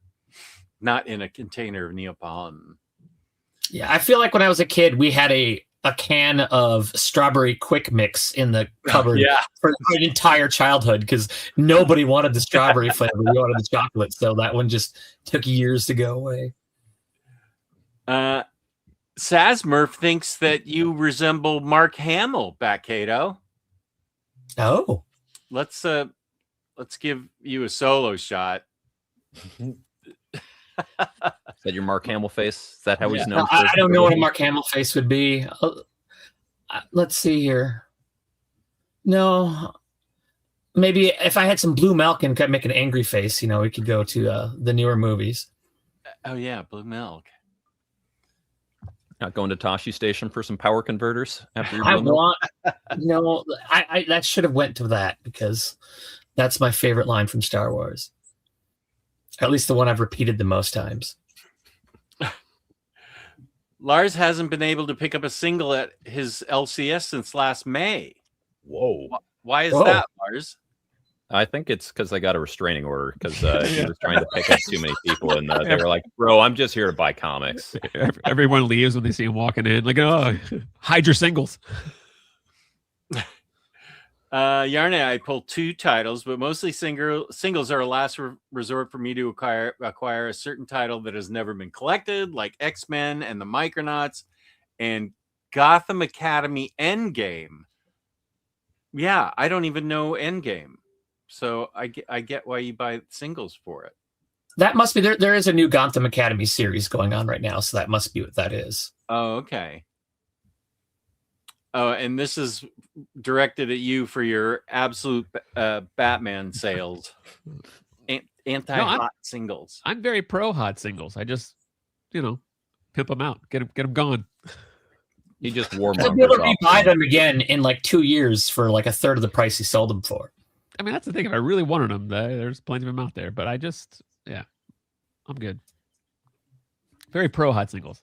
[SPEAKER 2] in a container of Neapolitan.
[SPEAKER 6] Yeah, I feel like when I was a kid, we had a can of strawberry quick mix in the cupboard for an entire childhood because nobody wanted the strawberry flavor. We wanted the chocolate. So that one just took years to go away.
[SPEAKER 2] Sazmurph thinks that you resemble Mark Hamill, BatCave.
[SPEAKER 6] Oh.
[SPEAKER 2] Let's give you a solo shot.
[SPEAKER 4] Is that your Mark Hamill face? Is that how he's known?
[SPEAKER 6] I don't know what a Mark Hamill face would be. Let's see here. No, Maybe if I had some blue milk and could make an angry face, we could go to the newer movies.
[SPEAKER 2] Oh yeah, blue milk.
[SPEAKER 4] Not going to Tashi Station for some power converters after your
[SPEAKER 6] I
[SPEAKER 4] blue milk?
[SPEAKER 6] want, I that should have went to that because that's my favorite line from Star Wars. At least the one I've repeated the most times.
[SPEAKER 2] Lars hasn't been able to pick up a single at his LCS since last May.
[SPEAKER 5] Whoa.
[SPEAKER 2] Why is
[SPEAKER 6] Whoa.
[SPEAKER 2] that, Lars?
[SPEAKER 4] I think it's because I got a restraining order because he was trying to pick up too many people, and they were like, "Bro, I'm just here to buy comics."
[SPEAKER 3] Everyone leaves when they see him walking in. Like, oh, hide your singles.
[SPEAKER 2] Yarne, I pulled 2 titles, but mostly singles are a last resort for me to acquire a certain title that has never been collected, like X-Men and the Micronauts and Gotham Academy Endgame. Yeah, I don't even know Endgame. So I get why you buy singles for it.
[SPEAKER 6] That must be there is a new Gotham Academy series going on right now, so that must be what that is.
[SPEAKER 2] Oh, okay. Oh, and this is directed at you for your absolute Batman sales. Anti-hot singles.
[SPEAKER 3] I'm very pro hot singles. I just, pimp them out, get them gone.
[SPEAKER 4] He just wore
[SPEAKER 6] You'll be able to buy them again in like 2 years for like a third of the price he sold them for.
[SPEAKER 3] I mean, that's the thing. If I really wanted them, there's plenty of them out there. But I just, I'm good. Very pro hot singles.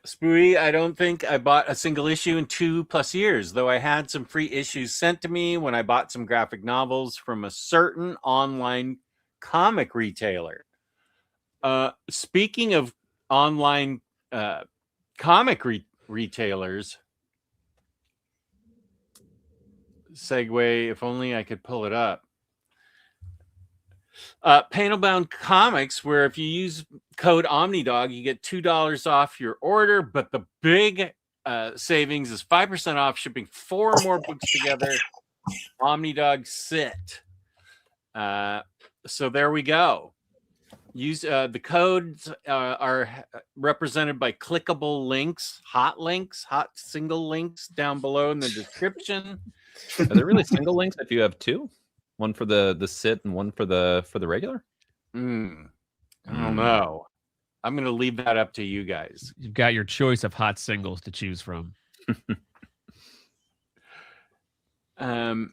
[SPEAKER 2] Spooey, I don't think I bought a single issue in 2+ years, though I had some free issues sent to me when I bought some graphic novels from a certain online comic retailer. Speaking of online comic retailers, segue, if only I could pull it up. Panel-bound comics, where if you use code Omnidog, you get $2 off your order, but the big savings is 5% off shipping 4 or more books together. Omnidog Sit. So there we go. Use the codes are represented by clickable links, hot single links down below in the description.
[SPEAKER 4] Are there really single links if you have 2? One for the sit and one for the regular?
[SPEAKER 2] I don't know. I'm going to leave that up to you guys.
[SPEAKER 3] You've got your choice of hot singles to choose from.
[SPEAKER 2] Nearness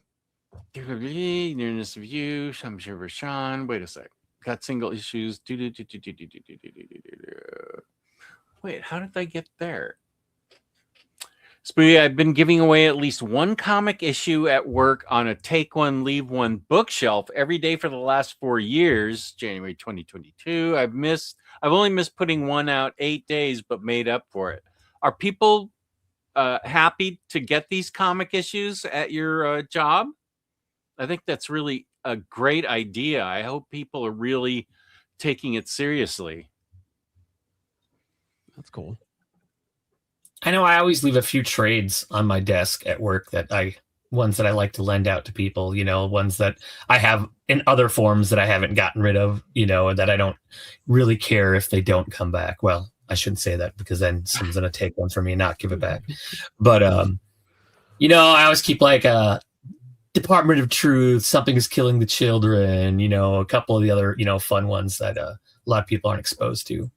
[SPEAKER 2] of you, I'm sure Sean. Wait a sec. Got single issues. Wait, how did I get there? Spooky, I've been giving away at least 1 comic issue at work on a take one, leave one bookshelf every day for the last 4 years. January 2022. I've only missed putting one out 8 days, but made up for it. Are people happy to get these comic issues at your job? I think that's really a great idea. I hope people are really taking it seriously.
[SPEAKER 3] That's cool.
[SPEAKER 6] I know I always leave a few trades on my desk at work ones that I like to lend out to people, ones that I have in other forms that I haven't gotten rid of, and that I don't really care if they don't come back. Well, I shouldn't say that because then someone's going to take one from me and not give it back. But, I always keep like Department of Truth, Something is Killing the Children, a couple of the other, fun ones that a lot of people aren't exposed to.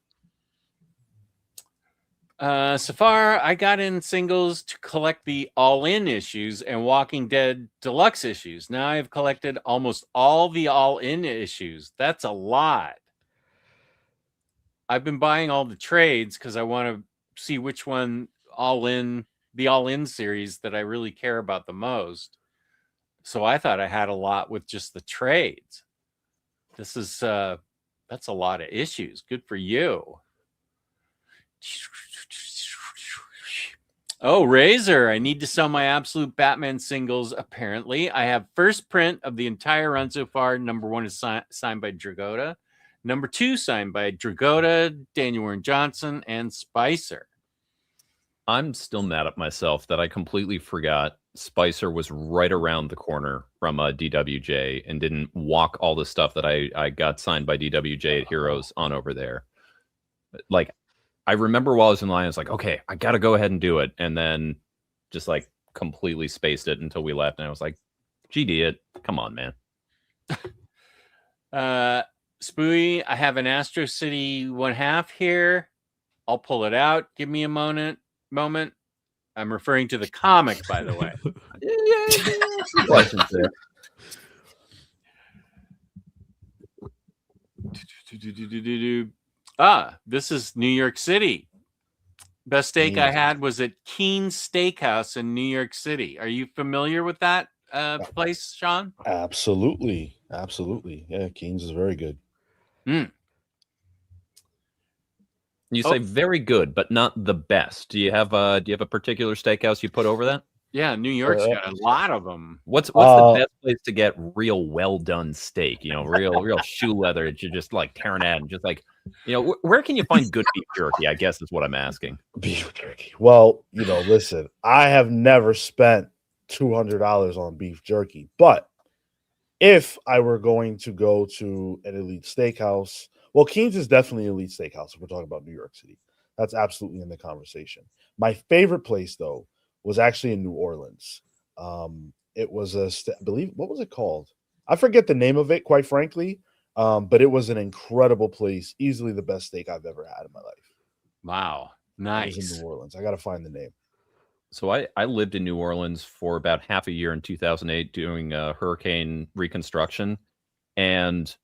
[SPEAKER 2] So far, I got in singles to collect the all-in issues and Walking Dead deluxe issues. Now I've collected almost all the all-in issues. That's a lot. I've been buying all the trades because I want to see which one the all-in series that I really care about the most. So I thought I had a lot with just the trades. This is that's a lot of issues. Good for you. Oh, Razor, I need to sell my absolute Batman singles, apparently. I have first print of the entire run so far. Number 1 is signed by Dragotta. Number 2 signed by Dragotta, Daniel Warren Johnson, and Spicer.
[SPEAKER 4] I'm still mad at myself that I completely forgot Spicer was right around the corner from DWJ and didn't walk all the stuff that I got signed by DWJ at Heroes on over there. Like, I remember while I was in line, I was like, okay, I got to go ahead and do it. And then just like completely spaced it until we left. And I was like, GD it. Come on, man.
[SPEAKER 2] Spooey, I have an Astro City 1/2 here. I'll pull it out. Give me a moment. I'm referring to the comic, by the way.
[SPEAKER 4] Some questions there.
[SPEAKER 2] This is New York City. Best steak I had was at Keen's Steakhouse in New York City. Are you familiar with that place, Sean?
[SPEAKER 5] Absolutely. Yeah, Keen's is very good.
[SPEAKER 4] You say very good, but not the best. Do you have a particular steakhouse you put over that?
[SPEAKER 2] Yeah, New York's got a lot of them.
[SPEAKER 4] What's the best place to get real well done steak? Real shoe leather that you're just like tearing at, and just like, where can you find good beef jerky? I guess is what I'm asking.
[SPEAKER 5] Beef jerky. Well, listen, I have never spent $200 on beef jerky, but if I were going to go to an elite steakhouse, well, Keen's is definitely an elite steakhouse if we're talking about New York City. That's absolutely in the conversation. My favorite place, though, was actually in New Orleans. It was I believe, what was it called? I forget the name of it, quite frankly, but it was an incredible place. Easily the best steak I've ever had in my life.
[SPEAKER 2] Wow. Nice.
[SPEAKER 5] It was in New Orleans. I got to find the name.
[SPEAKER 4] So I lived in New Orleans for about half a year in 2008 doing hurricane reconstruction. And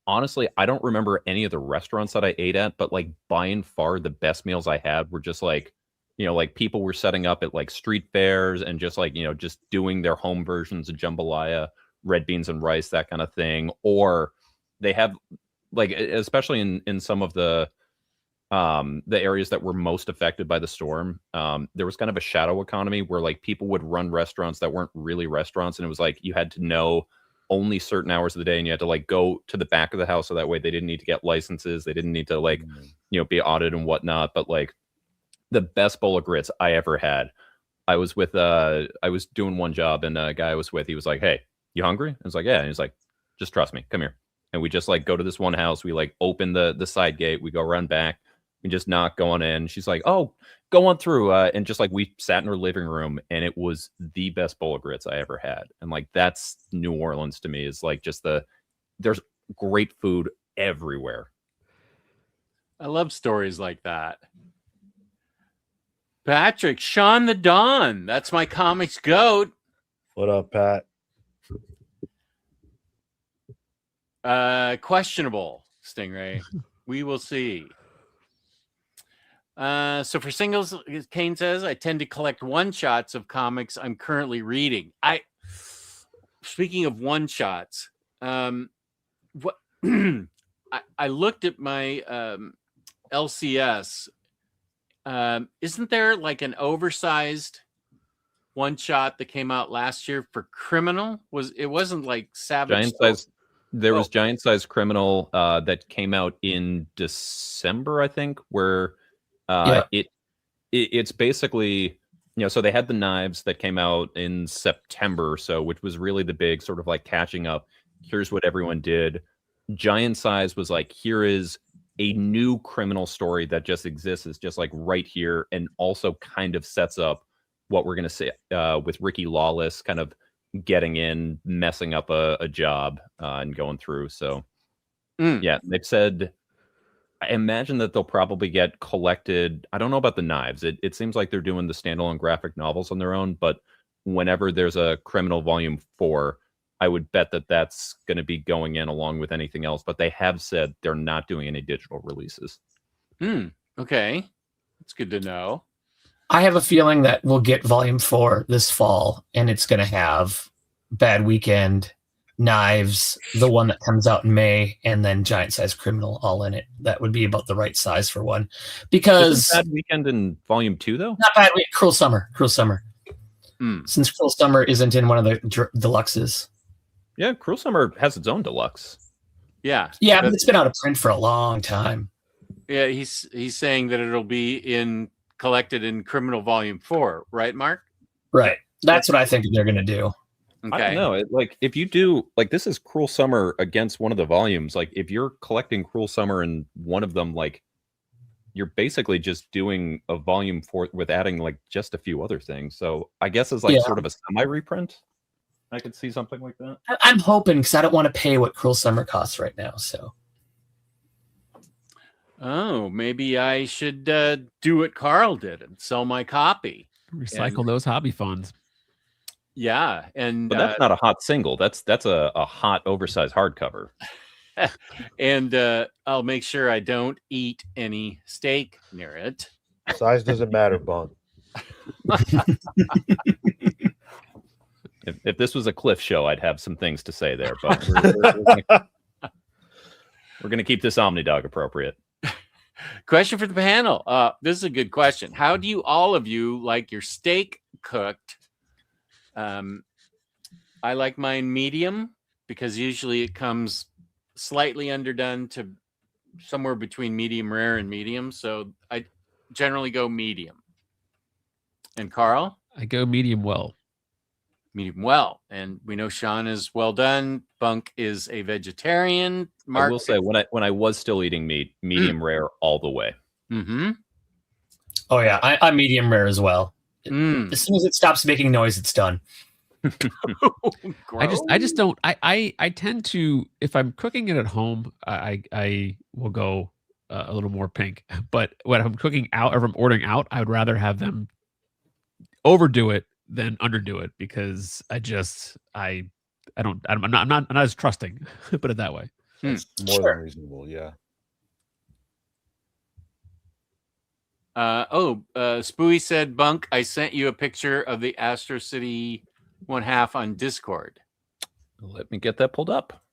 [SPEAKER 4] honestly, I don't remember any of the restaurants that I ate at, but like by and far the best meals I had were just like, like people were setting up at like street fairs and just like, just doing their home versions of jambalaya, red beans and rice, that kind of thing. Or they have like, especially in some of the areas that were most affected by the storm, there was kind of a shadow economy where like people would run restaurants that weren't really restaurants. And it was like, you had to know only certain hours of the day, and you had to like go to the back of the house so that way they didn't need to get licenses. They didn't need to like, be audited and whatnot. But like the best bowl of grits I ever had, I was doing one job, and a guy I was with, he was like, "Hey, you hungry?" I was like, "Yeah." And he's like, "Just trust me, come here." And we just like go to this one house. We like open the side gate. We go run back. We just knock going in. She's like, "Oh, go on through." And just like we sat in her living room, and it was the best bowl of grits I ever had. And like that's New Orleans to me, is like just there's great food everywhere.
[SPEAKER 2] I love stories like that. Patrick, Sean the Don. That's my comics goat.
[SPEAKER 5] What up, Pat?
[SPEAKER 2] Questionable, Stingray. We will see. So for singles, Kane says, I tend to collect one-shots of comics I'm currently reading. Speaking of one-shots, what I looked at my LCS. Isn't there like an oversized one-shot that came out last year for Criminal? It wasn't like Savage.
[SPEAKER 4] There was Giant Size Criminal that came out in December, I think, where it's basically, so they had the knives that came out in September, so which was really the big sort of like catching up. Here's what everyone did. Giant Size was like, here is a new criminal story that just exists, is just like right here, and also kind of sets up what we're going to see with Ricky Lawless kind of getting in, messing up a job and going through. So yeah, they've said, I imagine that they'll probably get collected. I don't know about the knives. It seems like they're doing the standalone graphic novels on their own, but whenever there's a Criminal Volume 4, I would bet that that's going to be going in along with anything else. But they have said they're not doing any digital releases.
[SPEAKER 2] Okay. It's good to know.
[SPEAKER 6] I have a feeling that we'll get Volume 4 this fall, and it's going to have Bad Weekend, Knives, the one that comes out in May, and then Giant Size Criminal all in it. That would be about the right size for one. Because
[SPEAKER 4] Isn't Bad Weekend in Volume 2, though?
[SPEAKER 6] Not Bad Weekend, Cruel Summer. Since Cruel Summer isn't in one of the deluxes.
[SPEAKER 4] Yeah, Cruel Summer has its own deluxe.
[SPEAKER 2] Yeah.
[SPEAKER 6] Yeah, but it's been out of print for a long time.
[SPEAKER 2] Yeah, he's saying that it'll be collected in Criminal Volume 4, right, Mark?
[SPEAKER 6] Right. That's what I think they're going to do.
[SPEAKER 2] Okay.
[SPEAKER 4] I don't know. Like, if you do, like, this is Cruel Summer against one of the volumes. Like, if you're collecting Cruel Summer in one of them, like, you're basically just doing a Volume 4 with adding, like, just a few other things. So I guess it's like sort of a semi-reprint. I could see something like that.
[SPEAKER 6] I'm hoping, because I don't want to pay what Cruel Summer costs right now. So
[SPEAKER 2] Oh, maybe I should do what Carl did and sell my copy.
[SPEAKER 3] Recycle those hobby funds.
[SPEAKER 2] Yeah, and
[SPEAKER 4] But that's not a hot single. That's a hot oversized hardcover.
[SPEAKER 2] and I'll make sure I don't eat any steak near it.
[SPEAKER 5] Size doesn't matter, Bunk.
[SPEAKER 4] If this was a Cliff show, I'd have some things to say there, but we're going to keep this Omnidog appropriate.
[SPEAKER 2] Question for the panel. This is a good question. How do you all of you like your steak cooked? I like mine medium because usually it comes slightly underdone to somewhere between medium rare and medium. So I generally go medium. And Carl?
[SPEAKER 3] I go medium well.
[SPEAKER 2] Medium well. And we know Sean is well done. Bunk is a vegetarian. Mark,
[SPEAKER 4] I will say when I was still eating meat, medium rare all the way.
[SPEAKER 2] Mm-hmm.
[SPEAKER 6] oh yeah, I'm medium rare as well. As soon as it stops making noise, it's done.
[SPEAKER 3] I just don't. I tend to, if I'm cooking it at home, I will go a little more pink. But when I'm cooking out or if I'm ordering out, I would rather have them overdo it than underdo it because I'm not as trusting. Put it that way.
[SPEAKER 5] That's more than reasonable, yeah.
[SPEAKER 2] Spooey said, Bunk, I sent you a picture of the Astro City 1/2 on Discord.
[SPEAKER 4] Let me get that pulled up.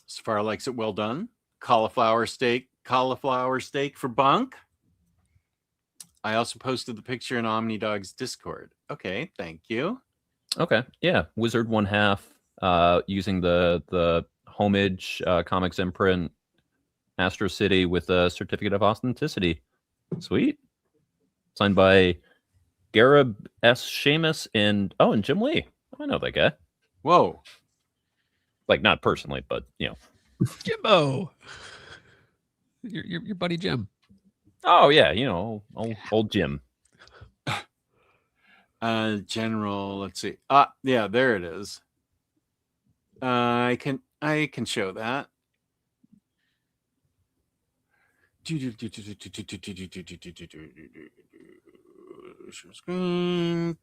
[SPEAKER 2] Safar likes it well done. Cauliflower steak for Bunk. I also posted the picture in Omnidog's Discord. Okay, thank you.
[SPEAKER 4] Okay, yeah, Wizard 1/2, using the homage comics imprint, Astro City with a certificate of authenticity. Sweet. Signed by Garib S. Seamus and Jim Lee. I know that guy.
[SPEAKER 2] Whoa.
[SPEAKER 4] Like, not personally, but you know.
[SPEAKER 3] Jimbo, your buddy Jim.
[SPEAKER 4] Oh yeah, you know, old Jim.
[SPEAKER 2] General, let's see. Yeah, there it is. I can show that. Share screen.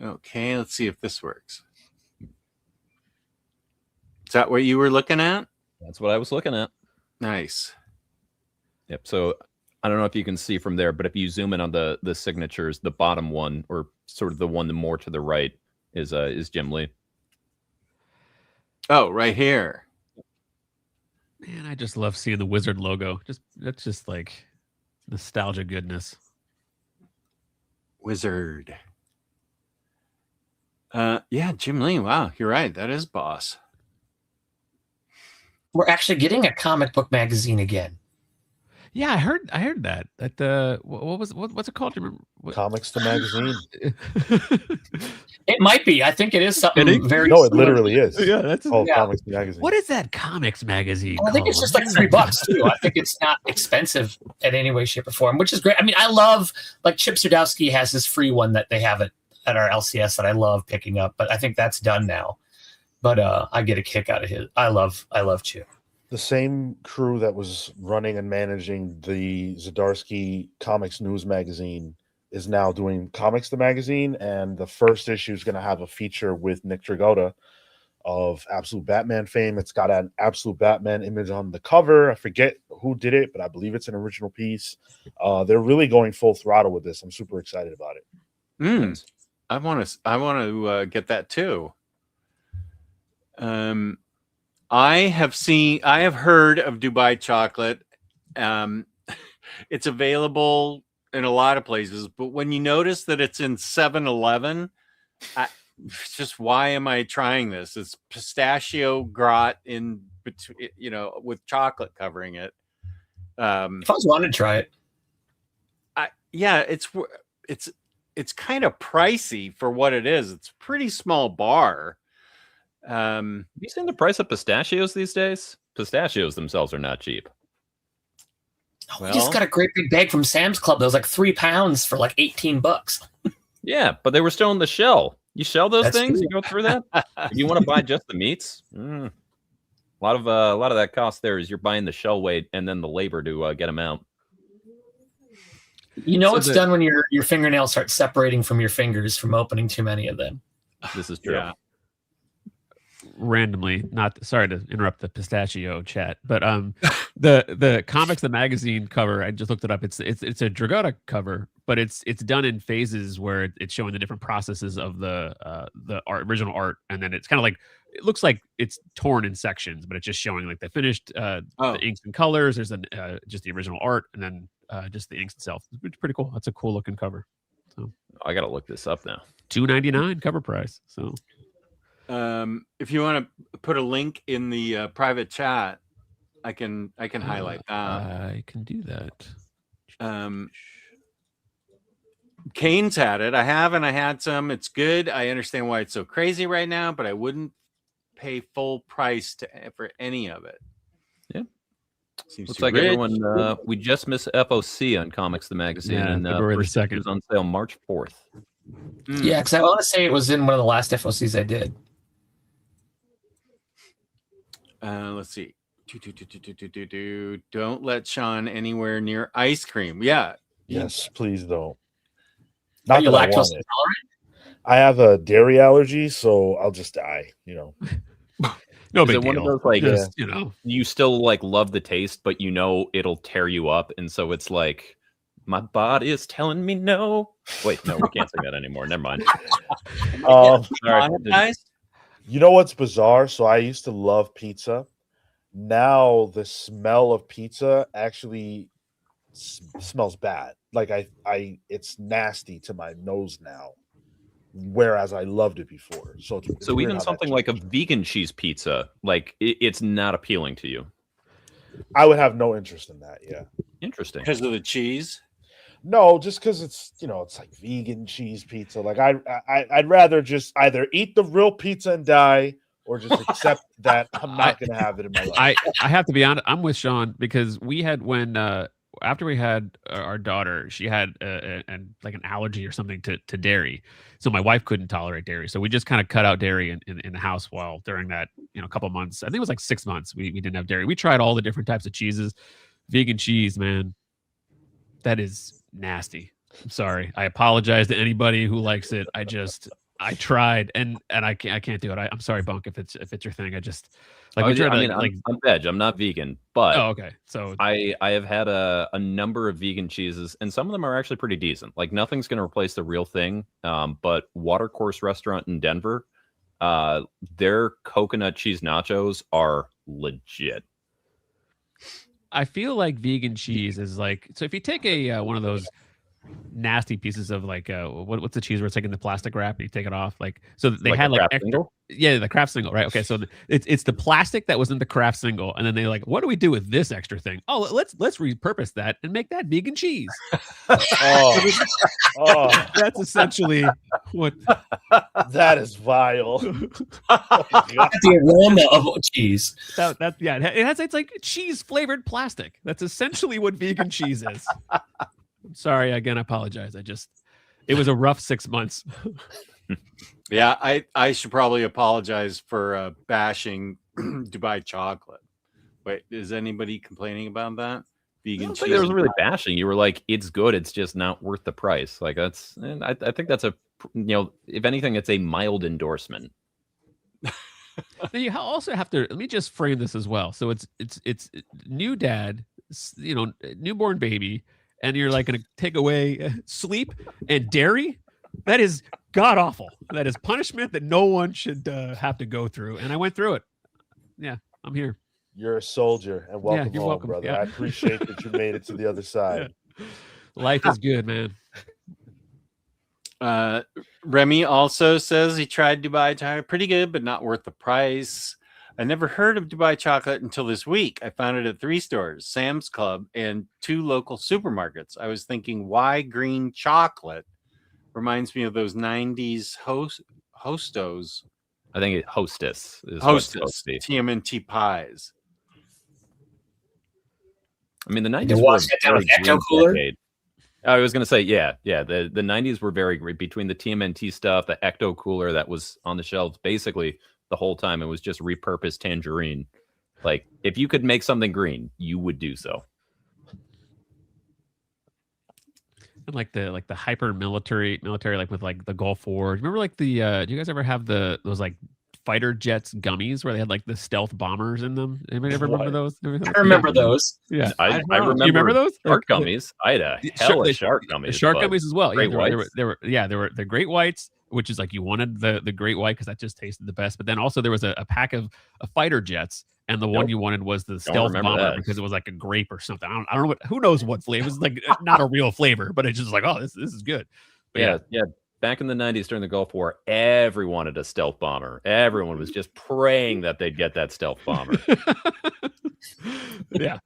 [SPEAKER 2] Okay, let's see if this works. Is that what you were looking at?
[SPEAKER 4] That's what I was looking at.
[SPEAKER 2] Nice.
[SPEAKER 4] Yep. So I don't know if you can see from there, but if you zoom in on the signatures, the bottom one, or sort of the one more to the right, is Jim Lee.
[SPEAKER 2] Oh, right here.
[SPEAKER 3] Man, I just love seeing the Wizard logo. That's just like nostalgia goodness.
[SPEAKER 2] Wizard. Yeah, Jim Lee. Wow, you're right. That is boss.
[SPEAKER 6] We're actually getting a comic book magazine again.
[SPEAKER 3] Yeah, I heard that. That what's it called? Do you remember?
[SPEAKER 5] Comics the magazine.
[SPEAKER 6] It might be. I think it is something very.
[SPEAKER 5] No, it literally is.
[SPEAKER 3] Yeah, that's
[SPEAKER 5] called Comics the magazine.
[SPEAKER 3] What is that comics magazine?
[SPEAKER 6] I think it's just like $3 too. I think it's not expensive in any way, shape, or form, which is great. I mean, I love, like, Chip Zdarsky has this free one that they have at our LCS that I love picking up, but I think that's done now. But I get a kick out of his. I love Chip.
[SPEAKER 5] The same crew that was running and managing the Zdarsky Comics News magazine is now doing Comics the magazine, and the first issue is going to have a feature with Nick Dragotta of Absolute Batman fame. It's got an Absolute Batman image on the cover. I forget who did it, but I believe it's an original piece. They're really going full throttle with this. I'm super excited about it.
[SPEAKER 2] I want to get that too. I have heard of Dubai chocolate. It's available in a lot of places, but when you notice that it's in 7-Eleven, just why am I trying this? It's pistachio gratin in between, with chocolate covering it.
[SPEAKER 6] If I was wanting to try it,
[SPEAKER 2] it's kind of pricey for what it is. It's a pretty small bar.
[SPEAKER 4] Have you seen the price of pistachios these days? Pistachios themselves are not cheap.
[SPEAKER 6] We just got a great big bag from Sam's Club that was like 3 pounds for like $18.
[SPEAKER 4] Yeah, but they were still in the shell. You shell those
[SPEAKER 6] That's
[SPEAKER 4] things?
[SPEAKER 6] true.
[SPEAKER 4] You go through that? If you want to buy just the meats, a lot of that cost there is you're buying the shell weight and then the labor to get them out.
[SPEAKER 6] You know it's done when your fingernails start separating from your fingers from opening too many of them.
[SPEAKER 4] This is true.
[SPEAKER 2] Yeah.
[SPEAKER 3] Randomly, not sorry to interrupt the pistachio chat, but the comics, the magazine cover, I just looked it up. It's a Dragotta cover, but it's done in phases where it's showing the different processes of the original art, and then it's kind of like it looks like it's torn in sections, but it's just showing like the finished the inks and colors. There's just the original art, and then just the inks itself. It's pretty cool. That's a cool looking cover. So
[SPEAKER 4] I gotta look this up now.
[SPEAKER 3] $2.99 cover price. So.
[SPEAKER 2] If you want to put a link in the private chat, I can highlight that.
[SPEAKER 3] I can do that.
[SPEAKER 2] Kane's had it. I have, and I had some. It's good. I understand why it's so crazy right now, but I wouldn't pay full price for any of it.
[SPEAKER 4] Yeah.
[SPEAKER 2] Seems
[SPEAKER 4] Looks
[SPEAKER 2] too
[SPEAKER 4] like
[SPEAKER 2] rich.
[SPEAKER 4] everyone we just missed FOC on Comics the Magazine,
[SPEAKER 3] Yeah,
[SPEAKER 4] and
[SPEAKER 3] February the
[SPEAKER 4] first issue
[SPEAKER 3] 2nd.
[SPEAKER 4] was on sale March 4th.
[SPEAKER 6] Yeah, because I want to say it was in one of the last FOCs I did.
[SPEAKER 2] Let's see. Don't let Sean anywhere near ice cream. Yeah.
[SPEAKER 5] Yes, please don't.
[SPEAKER 6] Are
[SPEAKER 5] Not
[SPEAKER 6] you
[SPEAKER 5] that I
[SPEAKER 6] lactose
[SPEAKER 5] want it.
[SPEAKER 6] intolerant?
[SPEAKER 5] I have a dairy allergy, so I'll just die.
[SPEAKER 3] No
[SPEAKER 4] Is
[SPEAKER 3] big
[SPEAKER 4] it one
[SPEAKER 3] deal.
[SPEAKER 4] of those like
[SPEAKER 3] Just, you know,
[SPEAKER 4] you still like love the taste, but you know it'll tear you up, and so it's like my body is telling me no. Wait, no, we can't say that anymore. Never mind. Sorry.
[SPEAKER 2] Guys?
[SPEAKER 5] You know what's bizarre? So I used to love pizza. Now the smell of pizza actually smells bad. Like it's nasty to my nose now, whereas I loved it before. So
[SPEAKER 4] So even something like a vegan cheese pizza, like it's not appealing to you.
[SPEAKER 5] I would have no interest in that. Yeah.
[SPEAKER 4] Interesting.
[SPEAKER 2] Because of the cheese?
[SPEAKER 5] No, just because it's it's like vegan cheese pizza. Like I'd rather just either eat the real pizza and die, or just accept that I'm not going to have it in my life.
[SPEAKER 3] I have to be honest. I'm with Sean because we had after we had our daughter, she had like an allergy or something to dairy. So my wife couldn't tolerate dairy. So we just kind of cut out dairy in the house while during that couple months. I think it was like 6 months. We didn't have dairy. We tried all the different types of cheeses. Vegan cheese, man, that is nasty. I'm sorry. I apologize to anybody who likes it. I tried and I can't do it. I'm sorry, Bunk, if it's your thing. I just like
[SPEAKER 4] I'm veg. I'm not vegan, but
[SPEAKER 3] okay. So
[SPEAKER 4] I have had a number of vegan cheeses, and some of them are actually pretty decent. Like nothing's going to replace the real thing. But Watercourse Restaurant in Denver, their coconut cheese nachos are legit.
[SPEAKER 3] I feel like vegan cheese is like, so if you take a one of those nasty pieces of like what's the cheese where it's like in the plastic wrap and you take it off, like so they
[SPEAKER 4] Like
[SPEAKER 3] had
[SPEAKER 4] a
[SPEAKER 3] like
[SPEAKER 4] Kraft
[SPEAKER 3] extra,
[SPEAKER 4] single?
[SPEAKER 3] yeah, the Kraft single, right? Okay, so it's the plastic that was in the Kraft single, and then they like, what do we do with this extra thing? Oh, let's repurpose that and make that vegan cheese. That's essentially what
[SPEAKER 5] that is vile.
[SPEAKER 6] The aroma of cheese.
[SPEAKER 3] that yeah, it's like cheese flavored plastic. That's essentially what vegan cheese is. I'm sorry again. I apologize. It was a rough 6 months.
[SPEAKER 2] Yeah, I should probably apologize for bashing Dubai chocolate. Wait, is anybody complaining about that? Vegan
[SPEAKER 4] I don't
[SPEAKER 2] cheese.
[SPEAKER 4] think there was really bashing. You were like, it's good. It's just not worth the price. Like that's, and I think that's if anything, it's a mild endorsement.
[SPEAKER 3] Then you also have to, let me just frame this as well. So it's new dad, newborn baby, and you're like going to take away sleep and dairy. That is god awful. That is punishment that no one should have to go through. And I went through it. Yeah, I'm here.
[SPEAKER 5] You're a soldier, and welcome
[SPEAKER 3] you're
[SPEAKER 5] home,
[SPEAKER 3] welcome.
[SPEAKER 5] brother.
[SPEAKER 3] Yeah.
[SPEAKER 5] I appreciate that you made it to the other side.
[SPEAKER 3] Yeah. Life is good, man.
[SPEAKER 2] Remy also says he tried Dubai chocolate, pretty good, but not worth the price. I never heard of Dubai chocolate until this week. I found it at 3 stores, Sam's Club, and 2 local supermarkets. I was thinking, why green chocolate? Reminds me of those 90s Hostos.
[SPEAKER 4] I think it Hostess is
[SPEAKER 2] Hostess TMNT pies.
[SPEAKER 4] I mean, the
[SPEAKER 6] You
[SPEAKER 4] 90s were
[SPEAKER 6] watch
[SPEAKER 4] a
[SPEAKER 6] that down
[SPEAKER 4] very
[SPEAKER 6] with Ecto
[SPEAKER 4] green
[SPEAKER 6] Cooler?
[SPEAKER 4] decade. I was going to say, yeah. The 90s were very great between the TMNT stuff, the Ecto Cooler that was on the shelves basically the whole time. It was just repurposed Tangerine. Like, if you could make something green, you would do so.
[SPEAKER 3] And like the hyper military like with like the Gulf War. Remember like the do you guys ever have those like fighter jets gummies where they had like the stealth bombers in them? Anybody ever remember
[SPEAKER 5] What?
[SPEAKER 3] those?
[SPEAKER 6] I remember those.
[SPEAKER 3] Yeah.
[SPEAKER 4] I
[SPEAKER 2] don't know.
[SPEAKER 4] remember.
[SPEAKER 3] You remember those?
[SPEAKER 4] Shark gummies? I had a hell of shark
[SPEAKER 3] The
[SPEAKER 4] gummies.
[SPEAKER 3] shark
[SPEAKER 4] but
[SPEAKER 3] gummies as well. Yeah,
[SPEAKER 4] Great
[SPEAKER 3] they were the great whites, which is like you wanted the great white because that just tasted the best. But then also there was a pack of fighter jets, and the one
[SPEAKER 4] Nope.
[SPEAKER 3] you wanted was the stealth
[SPEAKER 4] remember
[SPEAKER 3] bomber
[SPEAKER 4] that.
[SPEAKER 3] because it was like a grape or something. I don't know what, who knows what flavor. It's like not a real flavor, but it's just like, oh, this is good. But
[SPEAKER 4] yeah. Back in the 90s during the Gulf War, everyone wanted a stealth bomber. Everyone was just praying that they'd get that stealth bomber.
[SPEAKER 3] Yeah.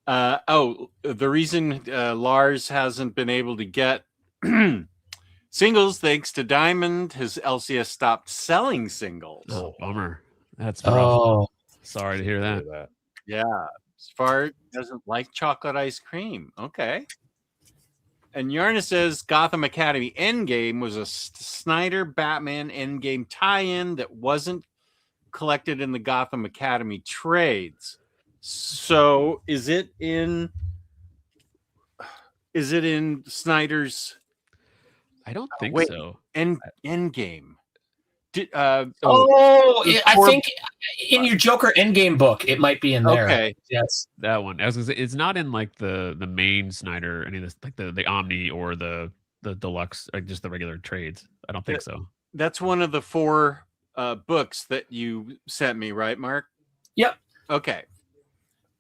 [SPEAKER 2] The reason Lars hasn't been able to get singles thanks to Diamond, his LCS stopped selling singles.
[SPEAKER 3] Oh, bummer. That's rough.
[SPEAKER 6] Oh,
[SPEAKER 3] Sorry to hear that.
[SPEAKER 2] Yeah, Spark doesn't like chocolate ice cream. Okay. And Yarna says Gotham Academy Endgame was a Snyder Batman Endgame tie-in that wasn't collected in the Gotham Academy trades. So is it in Snyder's
[SPEAKER 3] I don't think
[SPEAKER 2] wait.
[SPEAKER 3] so.
[SPEAKER 2] Endgame?
[SPEAKER 6] I
[SPEAKER 2] Or-
[SPEAKER 6] think in your Joker Endgame book, it might be in there.
[SPEAKER 2] Okay.
[SPEAKER 6] Yes.
[SPEAKER 3] That one. I was gonna say, it's not in like the main Snyder, any of this, like the Omni or the deluxe, like just the regular trades. I don't think so.
[SPEAKER 2] That's one of the 4 books that you sent me, right, Mark?
[SPEAKER 6] Yep.
[SPEAKER 2] Okay.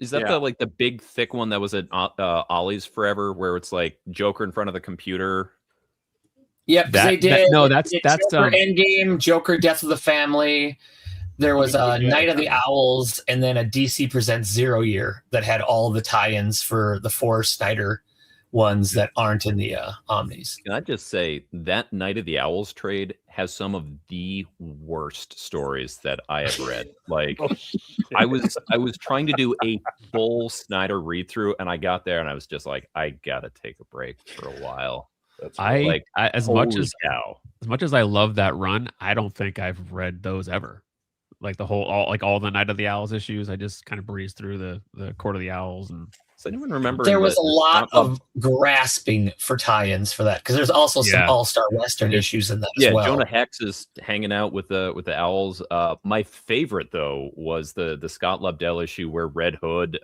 [SPEAKER 4] Is that the big thick one that was at Ollie's Forever, where it's like Joker in front of the computer?
[SPEAKER 6] Yep. They did.
[SPEAKER 3] That's
[SPEAKER 6] Joker Endgame, Joker Death of the Family. There was a Night of the Owls, and then a DC Presents 0 year that had all the tie-ins for the 4 Snyder ones that aren't in the Omnis.
[SPEAKER 4] Can I just say that Night of the Owls trade has some of the worst stories that I have read. Like, I was trying to do a full Snyder read through, and I got there, and I was just like, I gotta take a break for a while.
[SPEAKER 5] That's
[SPEAKER 3] As much
[SPEAKER 4] Cow.
[SPEAKER 3] as I love that run, I don't think I've read those ever. Like all the Night of the Owls issues, I just kind of breezed through the Court of the Owls. And
[SPEAKER 4] Does anyone remember?
[SPEAKER 6] There was a lot of grasping for tie-ins for that because there's also some All-Star Western issues in that as well.
[SPEAKER 4] Jonah Hex is hanging out with the Owls. My favorite though was the Scott Lobdell issue where Red Hood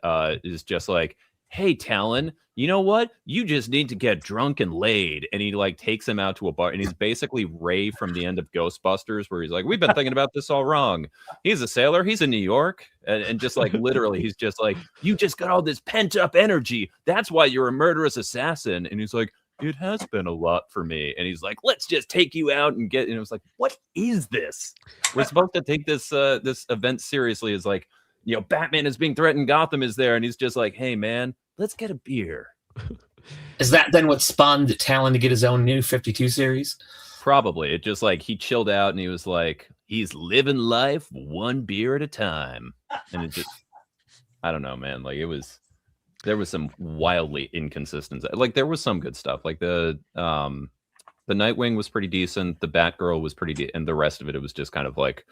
[SPEAKER 4] is just like, hey, Talon, you know what? You just need to get drunk and laid. And he like takes him out to a bar, and he's basically Ray from the end of Ghostbusters, where he's like, we've been thinking about this all wrong. He's a sailor. He's in New York. And just like literally, he's just like, you just got all this pent up energy. That's why you're a murderous assassin. And he's like, it has been a lot for me. And he's like, let's just take you out and get. And it was like, what is this? We're supposed to take this event seriously. It's like, you know, Batman is being threatened. Gotham is there. And he's just like, hey, man, let's get a beer.
[SPEAKER 6] Is that then what spawned Talon to get his own new 52 series?
[SPEAKER 4] Probably. It just like he chilled out and he was like, he's living life one beer at a time. And it just, I don't know, man. Like there was some wildly inconsistent. Like there was some good stuff. Like the Nightwing was pretty decent. The Batgirl was pretty and the rest of it was just kind of like,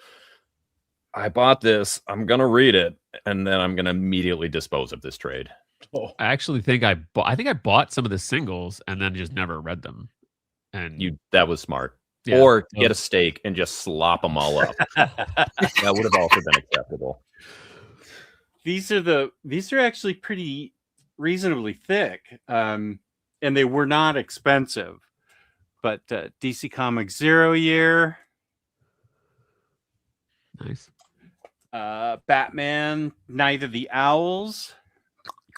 [SPEAKER 4] I bought this. I'm gonna read it, and then I'm gonna immediately dispose of this trade.
[SPEAKER 5] Oh.
[SPEAKER 3] I actually think I bought some of the singles and then just never read them. And
[SPEAKER 4] That was smart.
[SPEAKER 3] Yeah,
[SPEAKER 4] or get a steak and just slop them all up. That would have also been acceptable.
[SPEAKER 2] These are actually pretty reasonably thick, and they were not expensive. But DC Comics 0 year,
[SPEAKER 3] nice.
[SPEAKER 2] Batman Night of the Owls.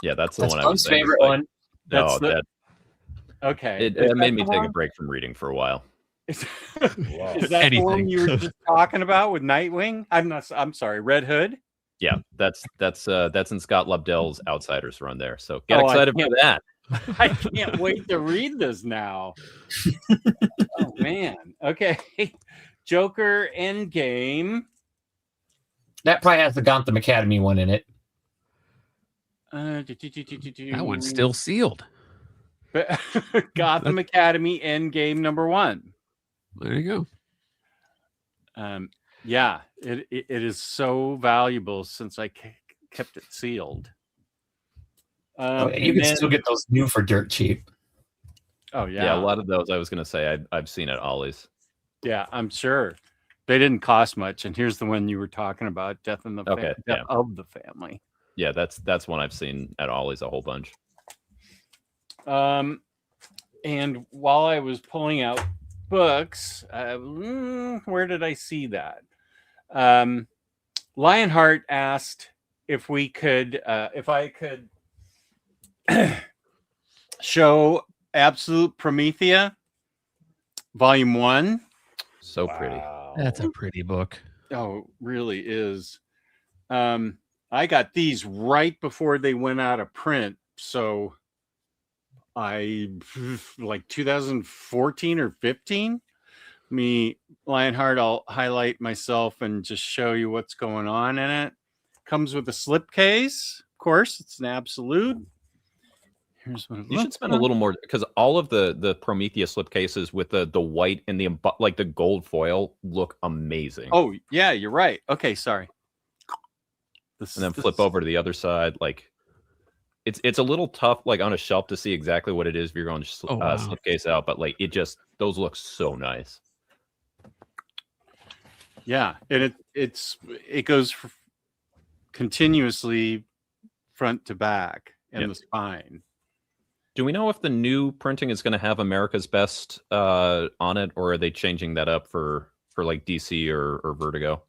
[SPEAKER 4] Yeah, that's the
[SPEAKER 6] That's
[SPEAKER 4] one I was saying.
[SPEAKER 6] favorite
[SPEAKER 4] Like,
[SPEAKER 6] one.
[SPEAKER 4] No,
[SPEAKER 2] That's okay.
[SPEAKER 4] it made me take a break from reading for a while.
[SPEAKER 2] Is,
[SPEAKER 5] Wow.
[SPEAKER 2] is that the one
[SPEAKER 3] Anything.
[SPEAKER 2] you were just talking about with Nightwing? I'm sorry, Red Hood.
[SPEAKER 4] Yeah, that's in Scott Lobdell's Outsiders run there. So get
[SPEAKER 2] Oh, I
[SPEAKER 4] excited for
[SPEAKER 2] can't-
[SPEAKER 4] that.
[SPEAKER 2] I can't wait to read this now. Oh man. Okay. Joker Endgame.
[SPEAKER 6] That probably has the Gotham Academy one in it.
[SPEAKER 3] That one's still sealed.
[SPEAKER 2] Gotham Academy Endgame #1.
[SPEAKER 3] There you
[SPEAKER 2] go. Yeah, it is so valuable since I kept it sealed.
[SPEAKER 6] You can still get those new for dirt cheap.
[SPEAKER 2] Oh
[SPEAKER 4] Yeah, a lot of those I was going to say I've seen at Ollie's.
[SPEAKER 2] Yeah, I'm sure they didn't cost much. And here's the one you were talking about, Death of the Family.
[SPEAKER 4] Yeah, that's one I've seen at Ollie's a whole bunch.
[SPEAKER 2] And while I was pulling out books, where did I see that? Lionheart asked if I could show Absolute Promethea, Volume 1.
[SPEAKER 4] So pretty.
[SPEAKER 5] Wow.
[SPEAKER 3] That's a pretty book.
[SPEAKER 2] Oh, really is. I got these right before they went out of print. So like 2014 or 15. Lionheart, I'll highlight myself and just show you what's going on in it. Comes with a slipcase. Of course, it's an absolute. Here's what it
[SPEAKER 4] you should spend a little more, because all of the Promethea slipcases with the white and the gold foil look amazing.
[SPEAKER 2] Oh yeah, you're right. Okay, sorry.
[SPEAKER 4] And then flip over to the other side. Like it's a little tough, like on a shelf, to see exactly what it is if you're going slipcase out. But like those look so nice.
[SPEAKER 2] Yeah, and it goes continuously front to back and the spine.
[SPEAKER 4] Do we know if the new printing is going to have America's Best on it, or are they changing that up for like DC or Vertigo?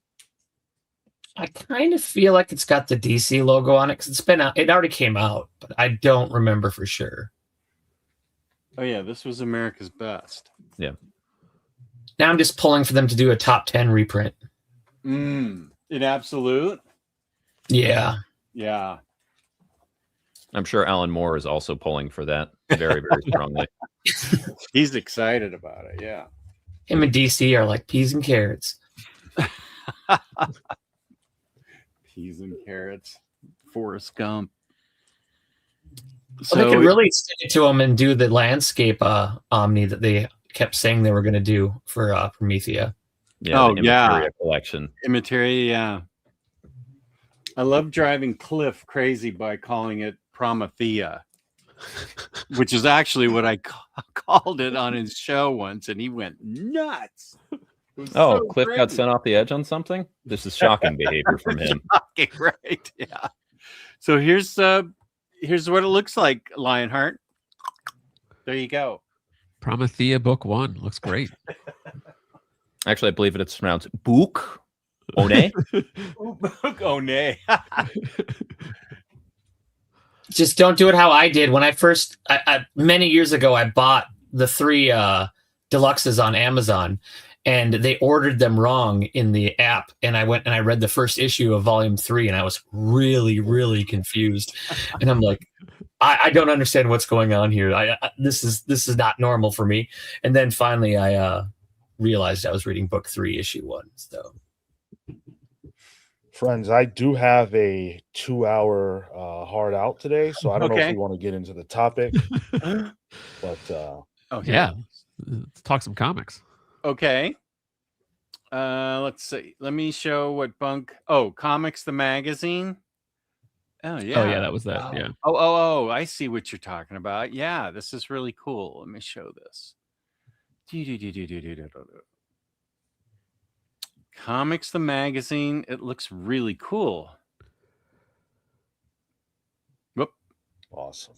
[SPEAKER 6] I kind of feel like it's got the DC logo on it because it's been out. It already came out, but I don't remember for sure.
[SPEAKER 2] Oh yeah, this was America's Best.
[SPEAKER 4] Yeah.
[SPEAKER 6] Now I'm just pulling for them to do a top 10 reprint.
[SPEAKER 2] In Absolute?
[SPEAKER 6] Yeah.
[SPEAKER 2] Yeah.
[SPEAKER 4] I'm sure Alan Moore is also pulling for that very, very strongly.
[SPEAKER 2] He's excited about it, yeah.
[SPEAKER 6] Him and DC are like peas and carrots.
[SPEAKER 2] Peas and carrots. Forrest Gump.
[SPEAKER 6] So they could really stick it to them and do the landscape Omni that they kept saying they were going to do for Promethea.
[SPEAKER 4] Yeah, Immateria collection.
[SPEAKER 2] Immateria, yeah. I love driving Cliff crazy by calling it Promethea, which is actually what I called it on his show once, and he went nuts.
[SPEAKER 4] So Cliff got sent off the edge on something? This is shocking behavior from him.
[SPEAKER 2] Shocking, right? Yeah. So here's what it looks like, Lionheart. There you go.
[SPEAKER 3] Promethea Book 1 looks great.
[SPEAKER 4] Actually, I believe it's pronounced Book One.
[SPEAKER 2] Book One.
[SPEAKER 6] Just don't do it how I did when I first. Many years ago, I bought the 3 deluxes on Amazon, and they ordered them wrong in the app. And I went and I read the first issue of Volume 3, and I was really, really confused. And I'm like, I don't understand what's going on here. This is not normal for me. And then finally, I realized I was reading Book 3, Issue 1. So,
[SPEAKER 5] friends, I do have a 2-hour hard out today, so I don't know if we want to get into the topic. But
[SPEAKER 3] yeah, let's talk some comics.
[SPEAKER 2] Okay. Let's see. Let me show what Bunk. Oh, Comics the Magazine. Oh yeah.
[SPEAKER 3] Oh yeah, that was that. Yeah.
[SPEAKER 2] Oh, I see what you're talking about. Yeah, this is really cool. Let me show this. Comics the Magazine. It looks really cool. Whoop.
[SPEAKER 5] Awesome.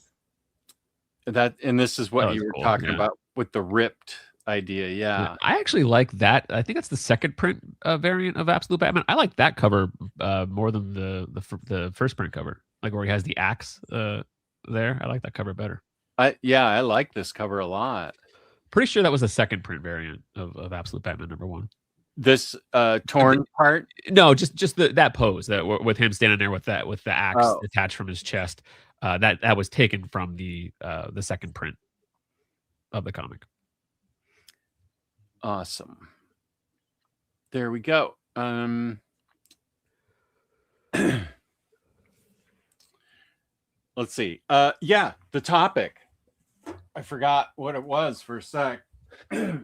[SPEAKER 2] And this is what you were
[SPEAKER 3] cool,
[SPEAKER 2] talking about with the ripped idea. Yeah.
[SPEAKER 3] I actually like that. I think that's the second print variant of Absolute Batman. I like that cover more than the first print cover, like where he has the axe there. I like that cover better.
[SPEAKER 2] I like this cover a lot.
[SPEAKER 3] Pretty sure that was the second print variant of Absolute Batman #1.
[SPEAKER 2] This torn part?
[SPEAKER 3] No, just that pose that with him standing there with the axe attached from his chest. That was taken from the second print of the comic.
[SPEAKER 2] Awesome. There we go. let's see. Yeah, the topic. I forgot what it was for a sec.
[SPEAKER 5] I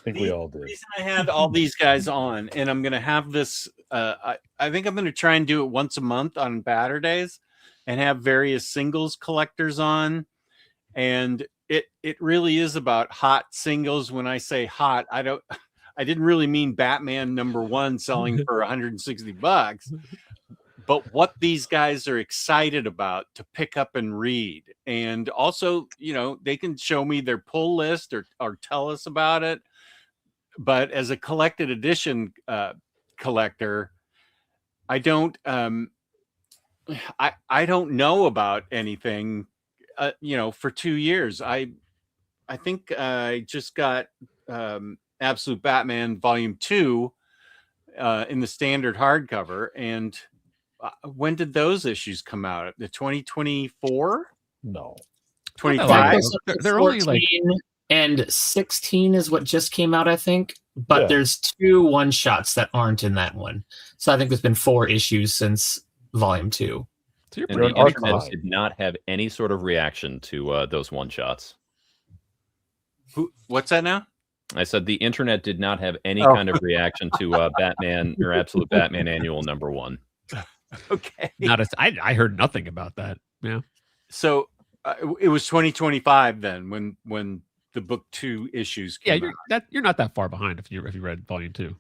[SPEAKER 5] think we all
[SPEAKER 2] The
[SPEAKER 5] did.
[SPEAKER 2] reason I had all these guys on, and I'm gonna have this. I think I'm gonna try and do it once a month on Baturdays, and have various singles collectors on. And it really is about hot singles. When I say hot, I didn't really mean Batman #1 selling for $160, but what these guys are excited about to pick up and read. And also, they can show me their pull list or tell us about it. But as a collected edition collector, I don't I don't know about anything for 2 years. I think I just got Absolute Batman Volume 2 in the standard hardcover. And when did those issues come out? The 2024?
[SPEAKER 5] No.
[SPEAKER 2] 25?
[SPEAKER 3] They're only like,
[SPEAKER 6] and 16 is what just came out, I think. But
[SPEAKER 5] Yeah.
[SPEAKER 6] there's 2 one-shots that aren't in that one. So I think there's been 4 issues since Volume 2.
[SPEAKER 3] so you're
[SPEAKER 4] And
[SPEAKER 3] pretty
[SPEAKER 4] the
[SPEAKER 5] an
[SPEAKER 4] internet
[SPEAKER 5] archive.
[SPEAKER 4] did not have any sort of reaction to those one-shots.
[SPEAKER 2] What's that now?
[SPEAKER 4] I said the internet did not have any
[SPEAKER 5] Oh.
[SPEAKER 4] kind of reaction to Batman or Absolute Batman Annual #1.
[SPEAKER 2] Okay.
[SPEAKER 3] I heard nothing about that. Yeah.
[SPEAKER 2] So it was 2025 then when the book 2 issues
[SPEAKER 3] Yeah,
[SPEAKER 2] came out.
[SPEAKER 3] you're not that far behind if you read Volume 2.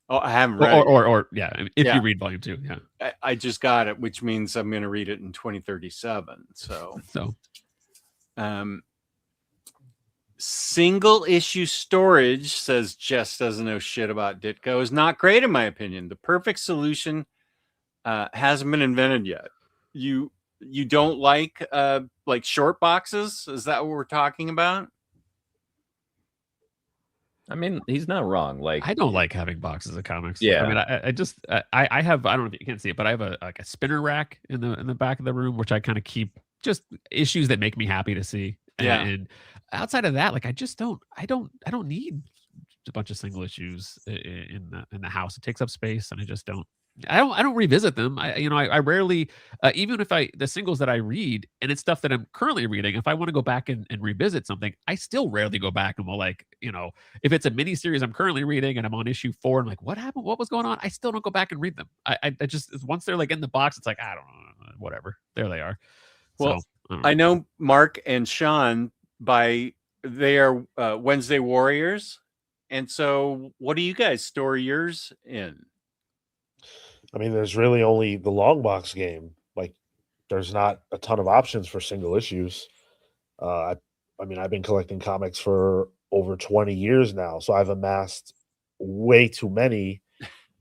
[SPEAKER 2] Oh, I haven't read it.
[SPEAKER 3] Or yeah, if
[SPEAKER 2] Yeah.
[SPEAKER 3] you read Volume 2, yeah.
[SPEAKER 2] I just got it, which means I'm going to read it in 2037. So,
[SPEAKER 3] So
[SPEAKER 2] single issue storage, says Jess doesn't know shit about Ditko, is not great in my opinion. The perfect solution hasn't been invented yet. You don't like short boxes? Is that what we're talking about?
[SPEAKER 4] I mean, he's not wrong. Like,
[SPEAKER 3] I don't like having boxes of comics.
[SPEAKER 4] Yeah.
[SPEAKER 3] I mean, I just I have, I don't know if you can see it, but I have a spinner rack in the back of the room, which I kind of keep just issues that make me happy to see.
[SPEAKER 2] Yeah.
[SPEAKER 3] And outside of that, like I don't need a bunch of single issues in the house. It takes up space, and I don't revisit them. I rarely, even if the singles that I read, and it's stuff that I'm currently reading, if I want to go back and revisit something, I still rarely go back and will, like, if it's a mini series I'm currently reading and I'm on issue 4, I'm like, what happened? What was going on? I still don't go back and read them. I just, once they're like in the box, it's like, I don't know, whatever. There they are.
[SPEAKER 2] Well,
[SPEAKER 3] So,
[SPEAKER 2] I know Mark and Sean they are Wednesday Warriors. And so what do you guys store yours in?
[SPEAKER 5] I mean, there's really only the long box game. Like, there's not a ton of options for single issues. I mean, I've been collecting comics for over 20 years now, so I've amassed way too many,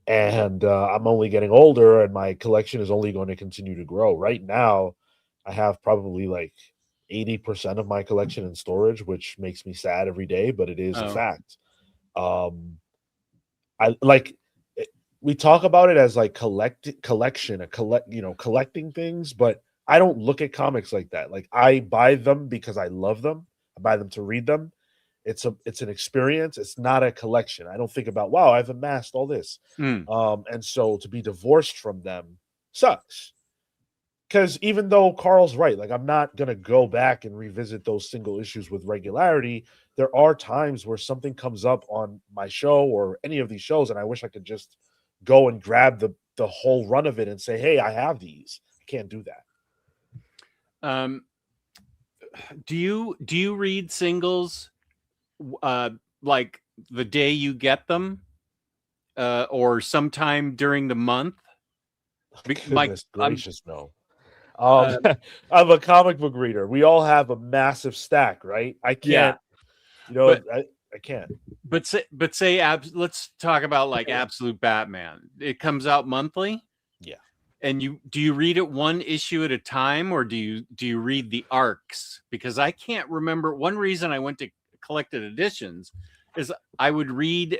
[SPEAKER 5] and I'm only getting older, and my collection is only going to continue to grow. Right now, I have probably like 80% of my collection in storage, which makes me sad every day, but it is a fact. I like. We talk about it as like collecting things, but I don't look at comics like that. Like, I buy them because I love them. I buy them to read them. It's an experience. It's not a collection. I don't think about, wow, I've amassed all this. And so to be divorced from them sucks. Because even though Carl's right, like, I'm not going to go back and revisit those single issues with regularity, there are times where something comes up on my show or any of these shows, and I wish I could just go and grab the whole run of it and say, hey, I have these. I can't do that.
[SPEAKER 2] Do you read singles like the day you get them or sometime during the month?
[SPEAKER 5] Goodness gracious, no. I'm a comic book reader. We all have a massive stack, right? I can't, I can't.
[SPEAKER 2] But say let's talk about like Absolute Batman. It comes out monthly.
[SPEAKER 5] Yeah.
[SPEAKER 2] And do you read it one issue at a time, or do you read the arcs? Because I can't remember. One reason I went to collected editions is I would read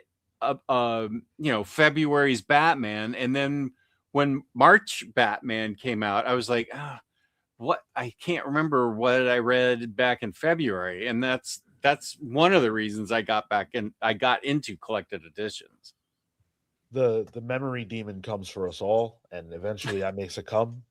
[SPEAKER 2] February's Batman, and then when March Batman came out, I was like, what? I can't remember what I read back in February, and that's one of the reasons I got into collected editions.
[SPEAKER 5] The memory demon comes for us all, and eventually I may succumb.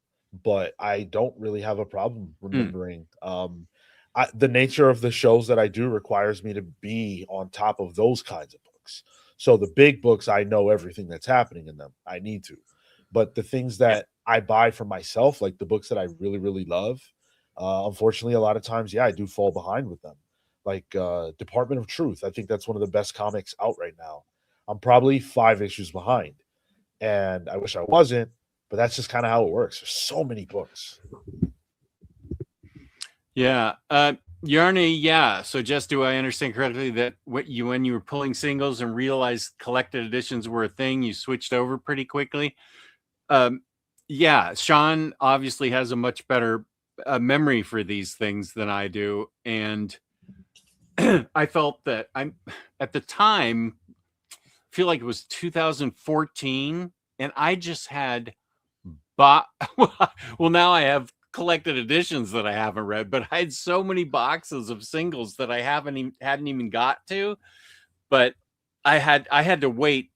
[SPEAKER 5] but I don't really have a problem remembering. The nature of the shows that I do requires me to be on top of those kinds of books. So the big books, I know everything that's happening in them. I need to. But the things that I buy for myself, like the books that I really, really love, unfortunately, a lot of times, yeah, I do fall behind with them. Like Department of Truth. I think that's one of the best comics out right now. I'm probably 5 issues behind. And I wish I wasn't, but that's just kind of how it works. There's so many books.
[SPEAKER 2] Yeah. Yarny, yeah. So just do I understand correctly that when you were pulling singles and realized collected editions were a thing, you switched over pretty quickly? Yeah, Sean obviously has a much better memory for these things than I do. And I felt that I'm at the time, I feel like it was 2014, and I just had well, now I have collected editions that I haven't read, but I had so many boxes of singles that I hadn't even got to. But I had to wait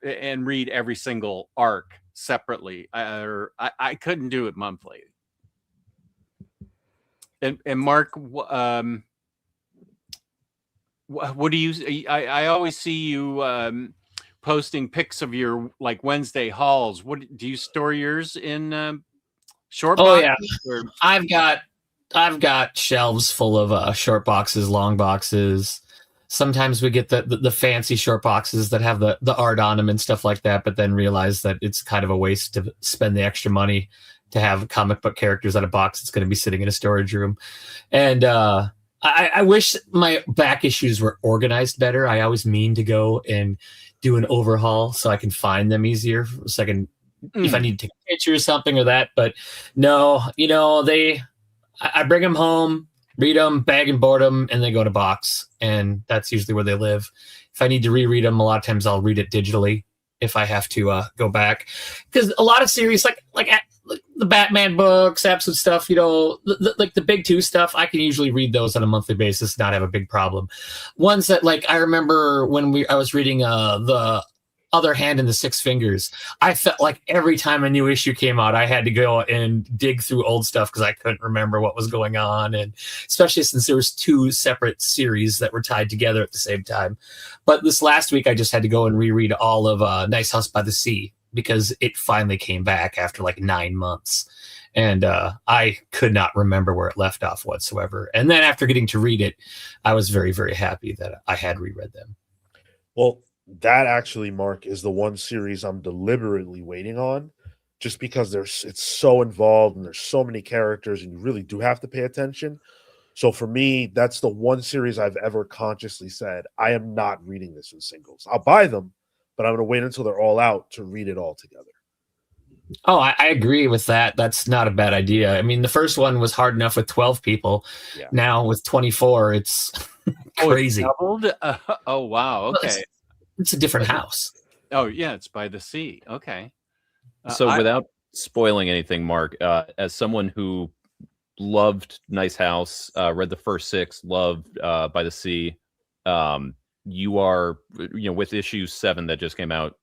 [SPEAKER 2] and read every single arc separately. I couldn't do it monthly. And Mark, what do you? I always see you posting pics of your like Wednesday hauls. What do you store yours in? Short boxes?
[SPEAKER 6] Yeah, I've got shelves full of short boxes, long boxes. Sometimes we get the fancy short boxes that have the art on them and stuff like that, but then realize that it's kind of a waste to spend the extra money to have comic book characters on a box that's going to be sitting in a storage room. And I wish my back issues were organized better. I always mean to go and do an overhaul so I can find them easier, so I can if I need to take a picture or something or that. But no, I bring them home, read them, bag and board them, and they go in a box. And that's usually where they live. If I need to reread them, a lot of times I'll read it digitally if I have to go back. Because a lot of series, like the Batman books, absolute stuff, like the big two stuff, I can usually read those on a monthly basis, not have a big problem. Ones that, like, I remember when I was reading the Other Hand and the Six Fingers, I felt like every time a new issue came out, I had to go and dig through old stuff because I couldn't remember what was going on, and especially since there was 2 separate series that were tied together at the same time. But this last week, I just had to go and reread all of Nice House by the Sea because it finally came back after like 9 months. And I could not remember where it left off whatsoever. And then after getting to read it, I was very, very happy that I had reread them.
[SPEAKER 5] Well, that actually, Mark, is the one series I'm deliberately waiting on, just because it's so involved and there's so many characters and you really do have to pay attention. So for me, that's the one series I've ever consciously said, I am not reading this in singles. I'll buy them, but I'm going to wait until they're all out to read it all together.
[SPEAKER 6] Oh, I agree with that. That's not a bad idea. I mean, the first one was hard enough with 12 people. Yeah. Now with 24, it's crazy.
[SPEAKER 2] Doubled? Oh, wow. Okay.
[SPEAKER 6] Well, it's a different house.
[SPEAKER 2] Oh, yeah. It's by the sea. Okay.
[SPEAKER 4] So without spoiling anything, Mark, as someone who loved Nice House, read the first 6, loved By the Sea, you are, with issue 7 that just came out,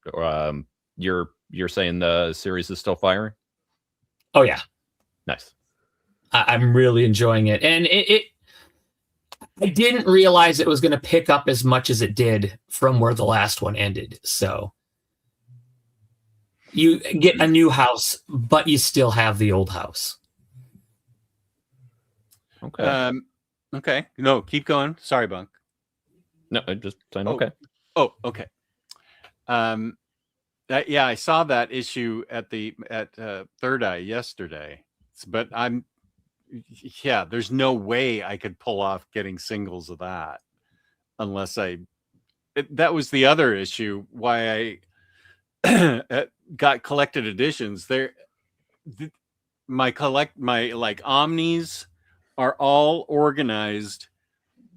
[SPEAKER 4] you're saying the series is still firing?
[SPEAKER 6] Oh, yeah.
[SPEAKER 4] Nice.
[SPEAKER 6] I'm really enjoying it. And I didn't realize it was going to pick up as much as it did from where the last one ended. So you get a new house, but you still have the old house.
[SPEAKER 2] Okay. Okay. No, keep going. Sorry, Bunk.
[SPEAKER 4] No, I just saying okay.
[SPEAKER 2] Oh, okay. Yeah, I saw that issue at Third Eye yesterday, but there's no way I could pull off getting singles of that unless that was the other issue why I got collected editions. My like Omnis are all organized,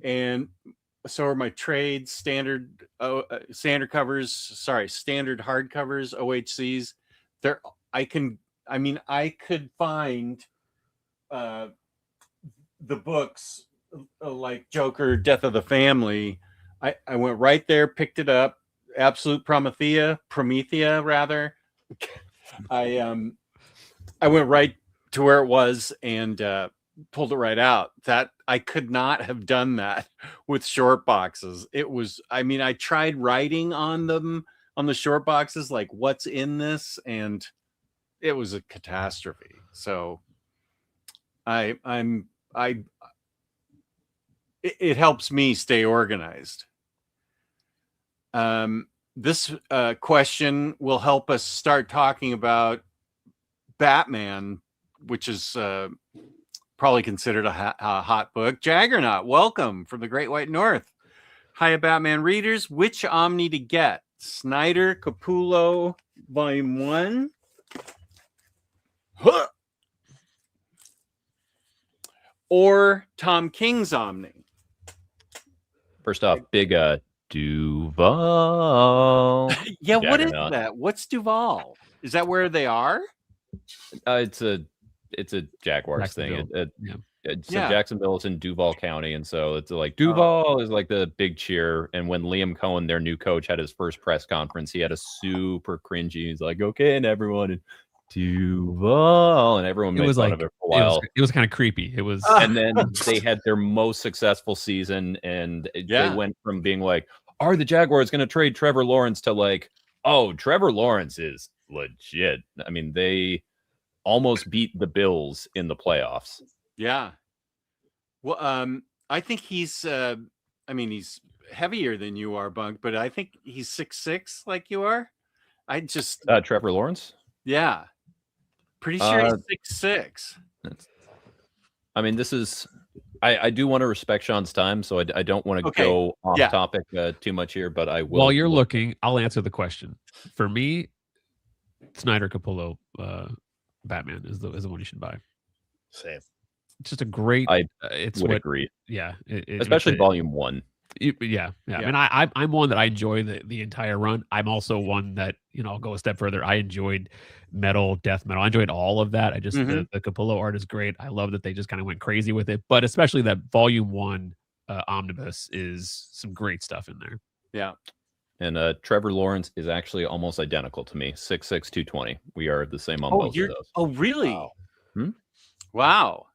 [SPEAKER 2] and so are my trades, standard hardcovers, OHCs. I could find the books like Joker, Death of the Family. I went right there, picked it up. Absolute Promethea rather. I went right to where it was and pulled it right out. That I could not have done that with short boxes. It was, I mean, I tried writing on them on the short boxes, like what's in this, and it was a catastrophe. So it helps me stay organized. This question will help us start talking about Batman, which is probably considered a hot book. Jaggernaut, welcome from the Great White North. Hiya, Batman readers. Which Omni to get? Snyder, Capullo, Volume 1? Huh. Or Tom King's Omni?
[SPEAKER 4] First off, big Duval.
[SPEAKER 2] Yeah, what is
[SPEAKER 4] Jaggernaut.
[SPEAKER 2] that? What's Duval? Is that where they are?
[SPEAKER 4] It's a Jaguars thing. Jacksonville is in Duval County, and so it's like Duval is like the big cheer. And when Liam Cohen, their new coach, had his first press conference, he had a super cringy. He's like, "Okay, and everyone, Duval," and everyone made fun of it for a while.
[SPEAKER 3] It was kind of creepy. It was,
[SPEAKER 4] and then they had their most successful season, and they went from being like, "Are the Jaguars going to trade Trevor Lawrence?" to like, "Oh, Trevor Lawrence is legit." I mean, they almost beat the Bills in the playoffs.
[SPEAKER 2] Yeah. Well, I think he's he's heavier than you are, Bunk, but I think he's 6'6" like you are. I just
[SPEAKER 4] Trevor Lawrence?
[SPEAKER 2] Yeah. Pretty sure he's 6'6".
[SPEAKER 4] I mean, this is I do want to respect Sean's time, so I don't want to go off topic too much here, but I will.
[SPEAKER 3] While you're looking, I'll answer the question. For me, Snyder Capullo Batman is the one you should buy.
[SPEAKER 5] Same.
[SPEAKER 3] It's just a great.
[SPEAKER 4] I would agree.
[SPEAKER 3] Yeah,
[SPEAKER 4] especially Volume 1.
[SPEAKER 3] Yeah. I mean, I'm one that I enjoy the entire run. I'm also one that, I'll go a step further. I enjoyed death metal. I enjoyed all of that. I just the Capullo art is great. I love that they just kind of went crazy with it. But especially that Volume 1 omnibus is some great stuff in there.
[SPEAKER 2] Yeah.
[SPEAKER 4] And Trevor Lawrence is actually almost identical to me. 6'6", 220. We are the same on both of those.
[SPEAKER 2] Oh, really?
[SPEAKER 5] Wow.
[SPEAKER 2] Wow.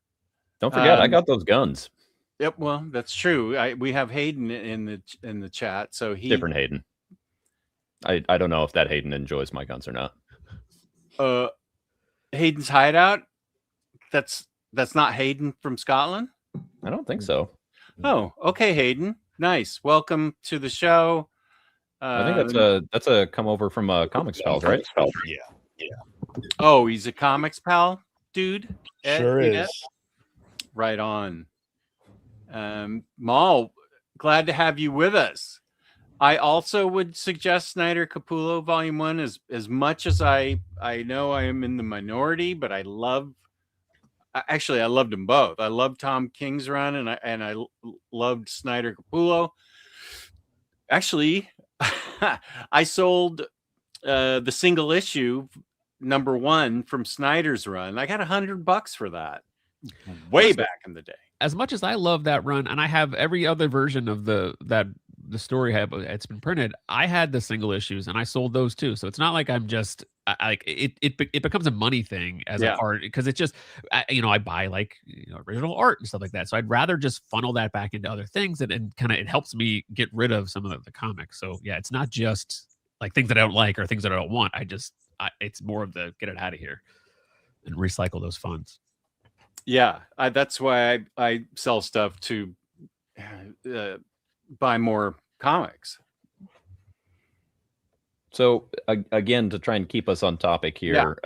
[SPEAKER 4] Don't forget, I got those guns.
[SPEAKER 2] Yep. Well, that's true. We have Hayden in the chat, so he
[SPEAKER 4] different Hayden. I don't know if that Hayden enjoys my guns or not.
[SPEAKER 2] Hayden's Hideout. That's not Hayden from Scotland.
[SPEAKER 4] I don't think so.
[SPEAKER 2] Oh, okay, Hayden. Nice. Welcome to the show.
[SPEAKER 4] I think that's a come over from Comics Pals, right?
[SPEAKER 5] Yeah.
[SPEAKER 2] Oh, he's a Comics Pal dude.
[SPEAKER 5] Sure is.
[SPEAKER 2] Right on. Maul, glad to have you with us. I also would suggest Snyder Capullo Volume 1 as much as I know I am in the minority, but I loved them both. I loved Tom King's run and I loved Snyder Capullo. Actually, I sold the single issue #1 from Snyder's run. I got $100 for that way back in the day.
[SPEAKER 3] As much as I love that run, and I have every other version of the story it's been printed, I had the single issues and I sold those too. So it's not like I'm just like it becomes a money thing as an art, because it's just I buy original art and stuff like that. So I'd rather just funnel that back into other things and kind of it helps me get rid of some of the comics. So yeah, it's not just like things that I don't like or things that I don't want. It's more of the get it out of here and recycle those funds.
[SPEAKER 2] Yeah, that's why I sell stuff to buy more comics.
[SPEAKER 4] So again, to try and keep us on topic here,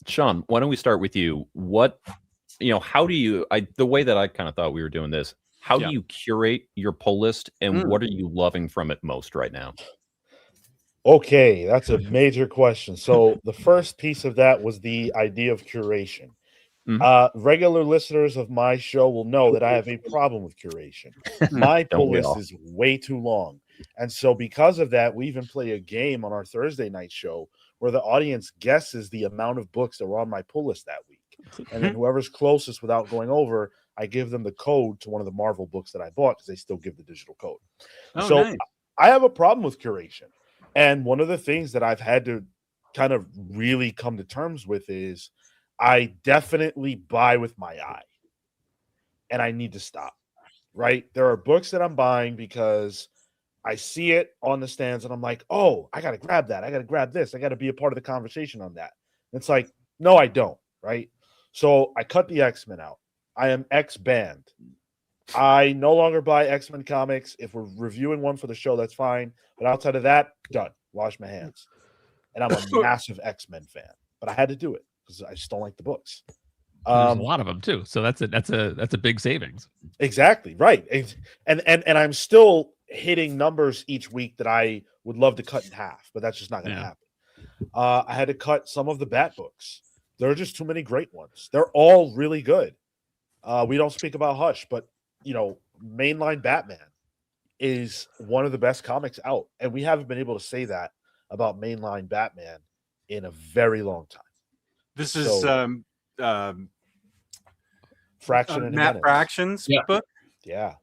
[SPEAKER 4] Sean, why don't we start with you? How do you? The way that I kind of thought we were doing this, how do you curate your pull list, and what are you loving from it most right now?
[SPEAKER 5] Okay, that's a major question. So the first piece of that was the idea of curation. Regular listeners of my show will know that I have a problem with curation. My pull list is way too long. And so because of that, we even play a game on our Thursday night show where the audience guesses the amount of books that were on my pull list that week. And then whoever's closest without going over, I give them the code to one of the Marvel books that I bought because they still give the digital code. Nice. I have a problem with curation. And one of the things that I've had to kind of really come to terms with is I definitely buy with my eye, and I need to stop. Right? There are books that I'm buying because I see it on the stands, and I'm like, oh, I got to grab that. I got to grab this. I got to be a part of the conversation on that. And it's like, no, I don't. Right? So I cut the X-Men out. I am X-banned. I no longer buy X-Men comics. If we're reviewing one for the show, that's fine. But outside of that, done. Wash my hands. And I'm a massive X-Men fan. But I had to do it because I just don't like the books.
[SPEAKER 3] There's a lot of them too, so that's a big savings.
[SPEAKER 5] Exactly right, and I'm still hitting numbers each week that I would love to cut in half, but that's just not going to happen. I had to cut some of the Bat books. There are just too many great ones. They're all really good. We don't speak about Hush, but mainline Batman is one of the best comics out, and we haven't been able to say that about mainline Batman in a very long time.
[SPEAKER 2] This is
[SPEAKER 5] Fraction and
[SPEAKER 2] Matt
[SPEAKER 5] Jimenez.
[SPEAKER 2] Fraction's book.
[SPEAKER 5] Yeah,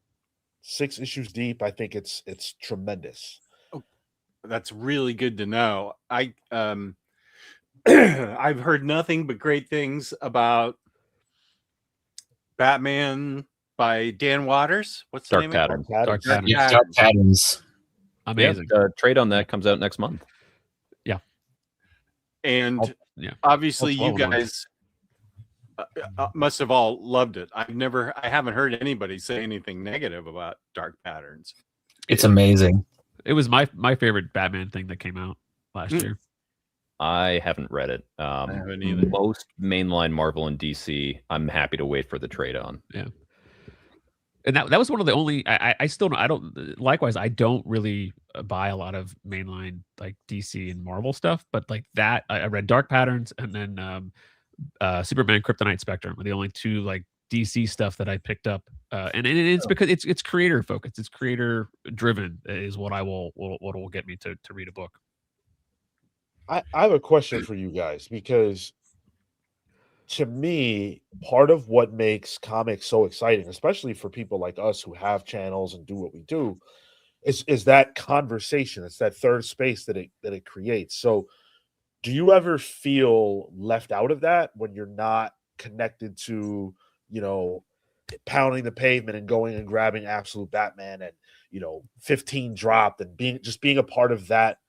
[SPEAKER 5] 6 issues deep. I think it's tremendous.
[SPEAKER 2] Oh, that's really good to know. I've heard nothing but great things about Batman by Dan Waters. What's the
[SPEAKER 4] Dark
[SPEAKER 2] name
[SPEAKER 4] Patterns.
[SPEAKER 3] Dark Patterns.
[SPEAKER 6] Yeah, Dark Patterns.
[SPEAKER 3] Amazing.
[SPEAKER 4] Yeah, trade on that comes out next month.
[SPEAKER 3] Yeah.
[SPEAKER 2] And
[SPEAKER 3] yeah.
[SPEAKER 2] obviously you
[SPEAKER 3] All 12
[SPEAKER 2] guys must have all loved it. I haven't heard anybody say anything negative about Dark Patterns.
[SPEAKER 6] It's amazing.
[SPEAKER 3] It was my favorite Batman thing that came out last year.
[SPEAKER 4] I haven't read it.
[SPEAKER 2] I haven't either.
[SPEAKER 4] Most mainline Marvel and DC, I'm happy to wait for the trade on.
[SPEAKER 3] Yeah. And that was one of the only I still don't likewise I don't really buy a lot of mainline like DC and Marvel stuff, but like that I read Dark Patterns and then Superman Kryptonite Spectrum are the only two like DC stuff that I picked up, and it's because it's creator focused, it's creator driven is what will get me to read a book.
[SPEAKER 5] I have a question for you guys, because to me, part of what makes comics so exciting, especially for people like us who have channels and do what we do, is that conversation. It's that third space that it creates. So do you ever feel left out of that when you're not connected to, pounding the pavement and going and grabbing Absolute Batman and, 15 dropped and being a part of that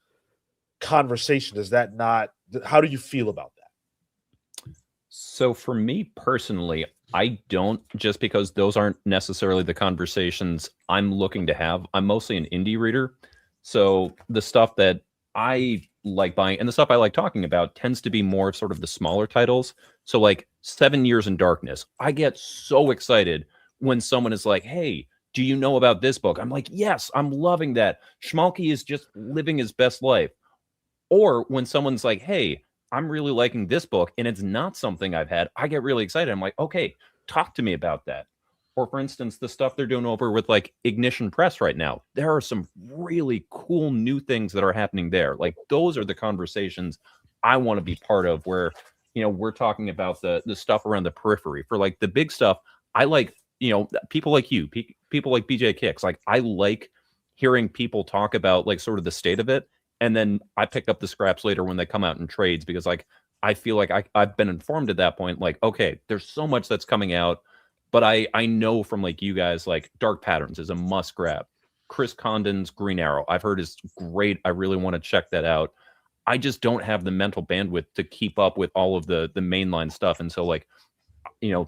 [SPEAKER 5] conversation? Does that not, how do you feel about that?
[SPEAKER 4] So for me personally, I don't, just because those aren't necessarily the conversations I'm looking to have. I'm mostly an indie reader. So the stuff that I like buying and the stuff I like talking about tends to be more sort of the smaller titles. So like 7 Years in Darkness, I get so excited when someone is like, hey, do you know about this book? I'm like, yes, I'm loving that. Schmalky is just living his best life. Or when someone's like, hey, I'm really liking this book and it's not something I've had, I get really excited. I'm like, okay, talk to me about that. Or for instance, the stuff they're doing over with like Ignition Press right now, there are some really cool new things that are happening there. Like those are the conversations I want to be part of, where, we're talking about the stuff around the periphery. For like the big stuff, I like, people like you, people like BJ Kicks. Like I like hearing people talk about like sort of the state of it. And then I pick up the scraps later when they come out in trades, because like I feel like I've been informed at that point, like, okay, there's so much that's coming out. But I know from like you guys, like Dark Patterns is a must grab. Chris Condon's Green Arrow, I've heard is great. I really want to check that out. I just don't have the mental bandwidth to keep up with all of the mainline stuff. And so like,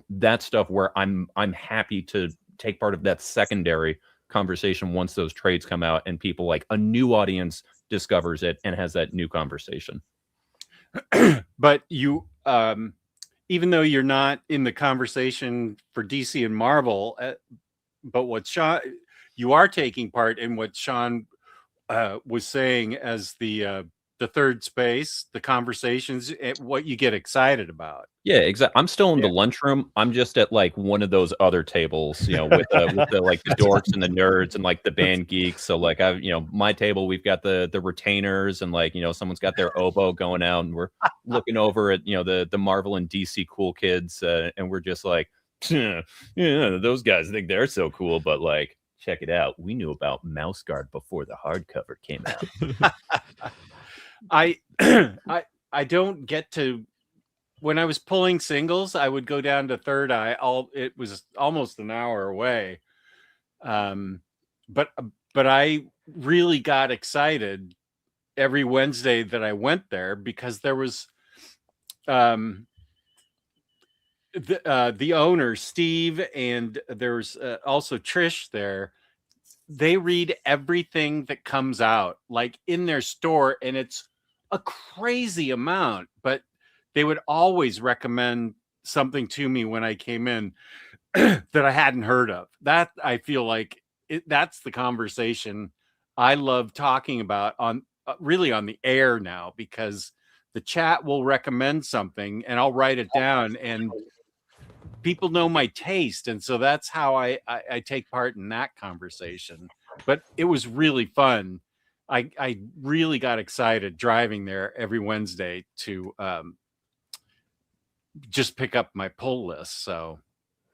[SPEAKER 4] that stuff where I'm happy to take part of that secondary conversation once those trades come out and people like a new audience discovers it and has that new conversation.
[SPEAKER 2] But you, even though you're not in the conversation for DC and Marvel, but what Sean, you are taking part in what Sean was saying as the third space, the conversations, what you get excited about.
[SPEAKER 4] Yeah, exactly. I'm still in the lunchroom. I'm just at like one of those other tables, with the like the dorks and the nerds and like the band geeks. So like I've, my table, we've got the retainers and like, someone's got their oboe going out and we're looking over at, the Marvel and DC cool kids. And we're just like, yeah, those guys think they're so cool, but like, check it out. We knew about Mouse Guard before the hardcover came out.
[SPEAKER 2] I don't get to when I was pulling singles, I would go down to Third Eye. It was almost an hour away. But I really got excited every Wednesday that I went there because there was the owner Steve, and there's also Trish there. They read everything that comes out like in their store, and it's a crazy amount, but they would always recommend something to me when I came in that I hadn't heard of. That I feel like that's the conversation I love talking about on really on the air now, because the chat will recommend something and I'll write it down, and people know my taste, and so that's how I take part in that conversation. But it was really fun. I really got excited driving there every Wednesday to just pick up my pull list. So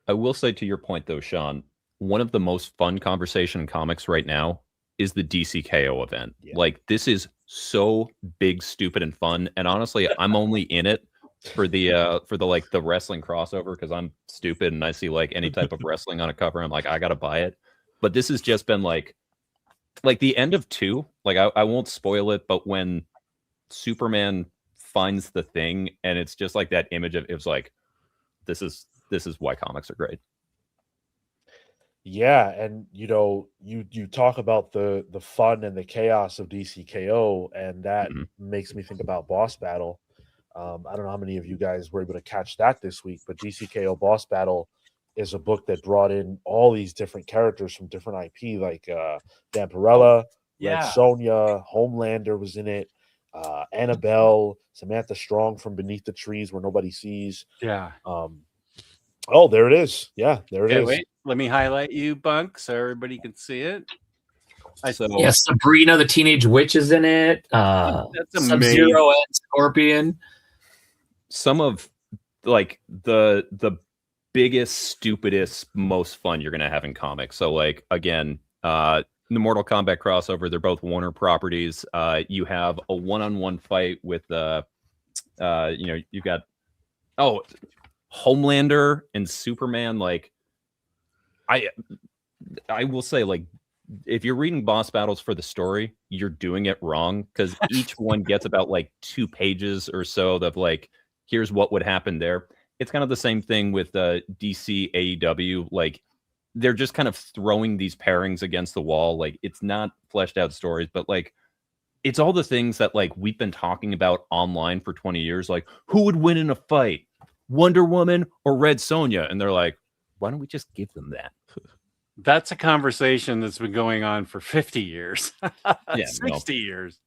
[SPEAKER 4] I will say, to your point though, Sean, one of the most fun conversation in comics right now is the DCKO event.
[SPEAKER 5] Yeah.
[SPEAKER 4] Like, this is so big, stupid, and fun. And honestly, I'm only in it for the like the wrestling crossover, because I'm stupid and I see like any type of wrestling on a cover, I'm like, I gotta buy it. But this has just been like the end of 2. Like, I won't spoil it, but when Superman finds the thing, and it's just like that image of, it was like, this is why comics are great.
[SPEAKER 5] Yeah, and you talk about the fun and the chaos of DCKO, and that makes me think about Boss Battle. I don't know how many of you guys were able to catch that this week, but DCKO Boss Battle is a book that brought in all these different characters from different IP, like Vampirella, Red Sonja, Homelander was in it, Annabelle, Samantha Strong from Beneath the Trees Where Nobody Sees.
[SPEAKER 2] yeah.
[SPEAKER 5] Oh, there it is. Yeah, there it is.
[SPEAKER 2] Wait, let me highlight you, Bunk, so everybody can see it.
[SPEAKER 6] Yeah, Sabrina the Teenage Witch is in it.
[SPEAKER 2] That's amazing.
[SPEAKER 6] Sub-Zero and Scorpion.
[SPEAKER 4] Some of like the biggest, stupidest, most fun you're gonna have in comics. So like, again, the Mortal Kombat crossover, they're both Warner properties. You have a one-on-one fight with you've got Homelander and Superman. Like, I will say, like, if you're reading boss battles for the story, you're doing it wrong, because each one gets about like 2 pages or so of like, here's what would happen there. It's kind of the same thing with DC AEW. Like, they're just kind of throwing these pairings against the wall. Like, it's not fleshed out stories, but like, it's all the things that like we've been talking about online for 20 years. Like, who would win in a fight, Wonder Woman or Red Sonja? And they're like, why don't we just give them that?
[SPEAKER 2] That's a conversation that's been going on for 50 years.
[SPEAKER 4] Yeah,
[SPEAKER 2] 60 years.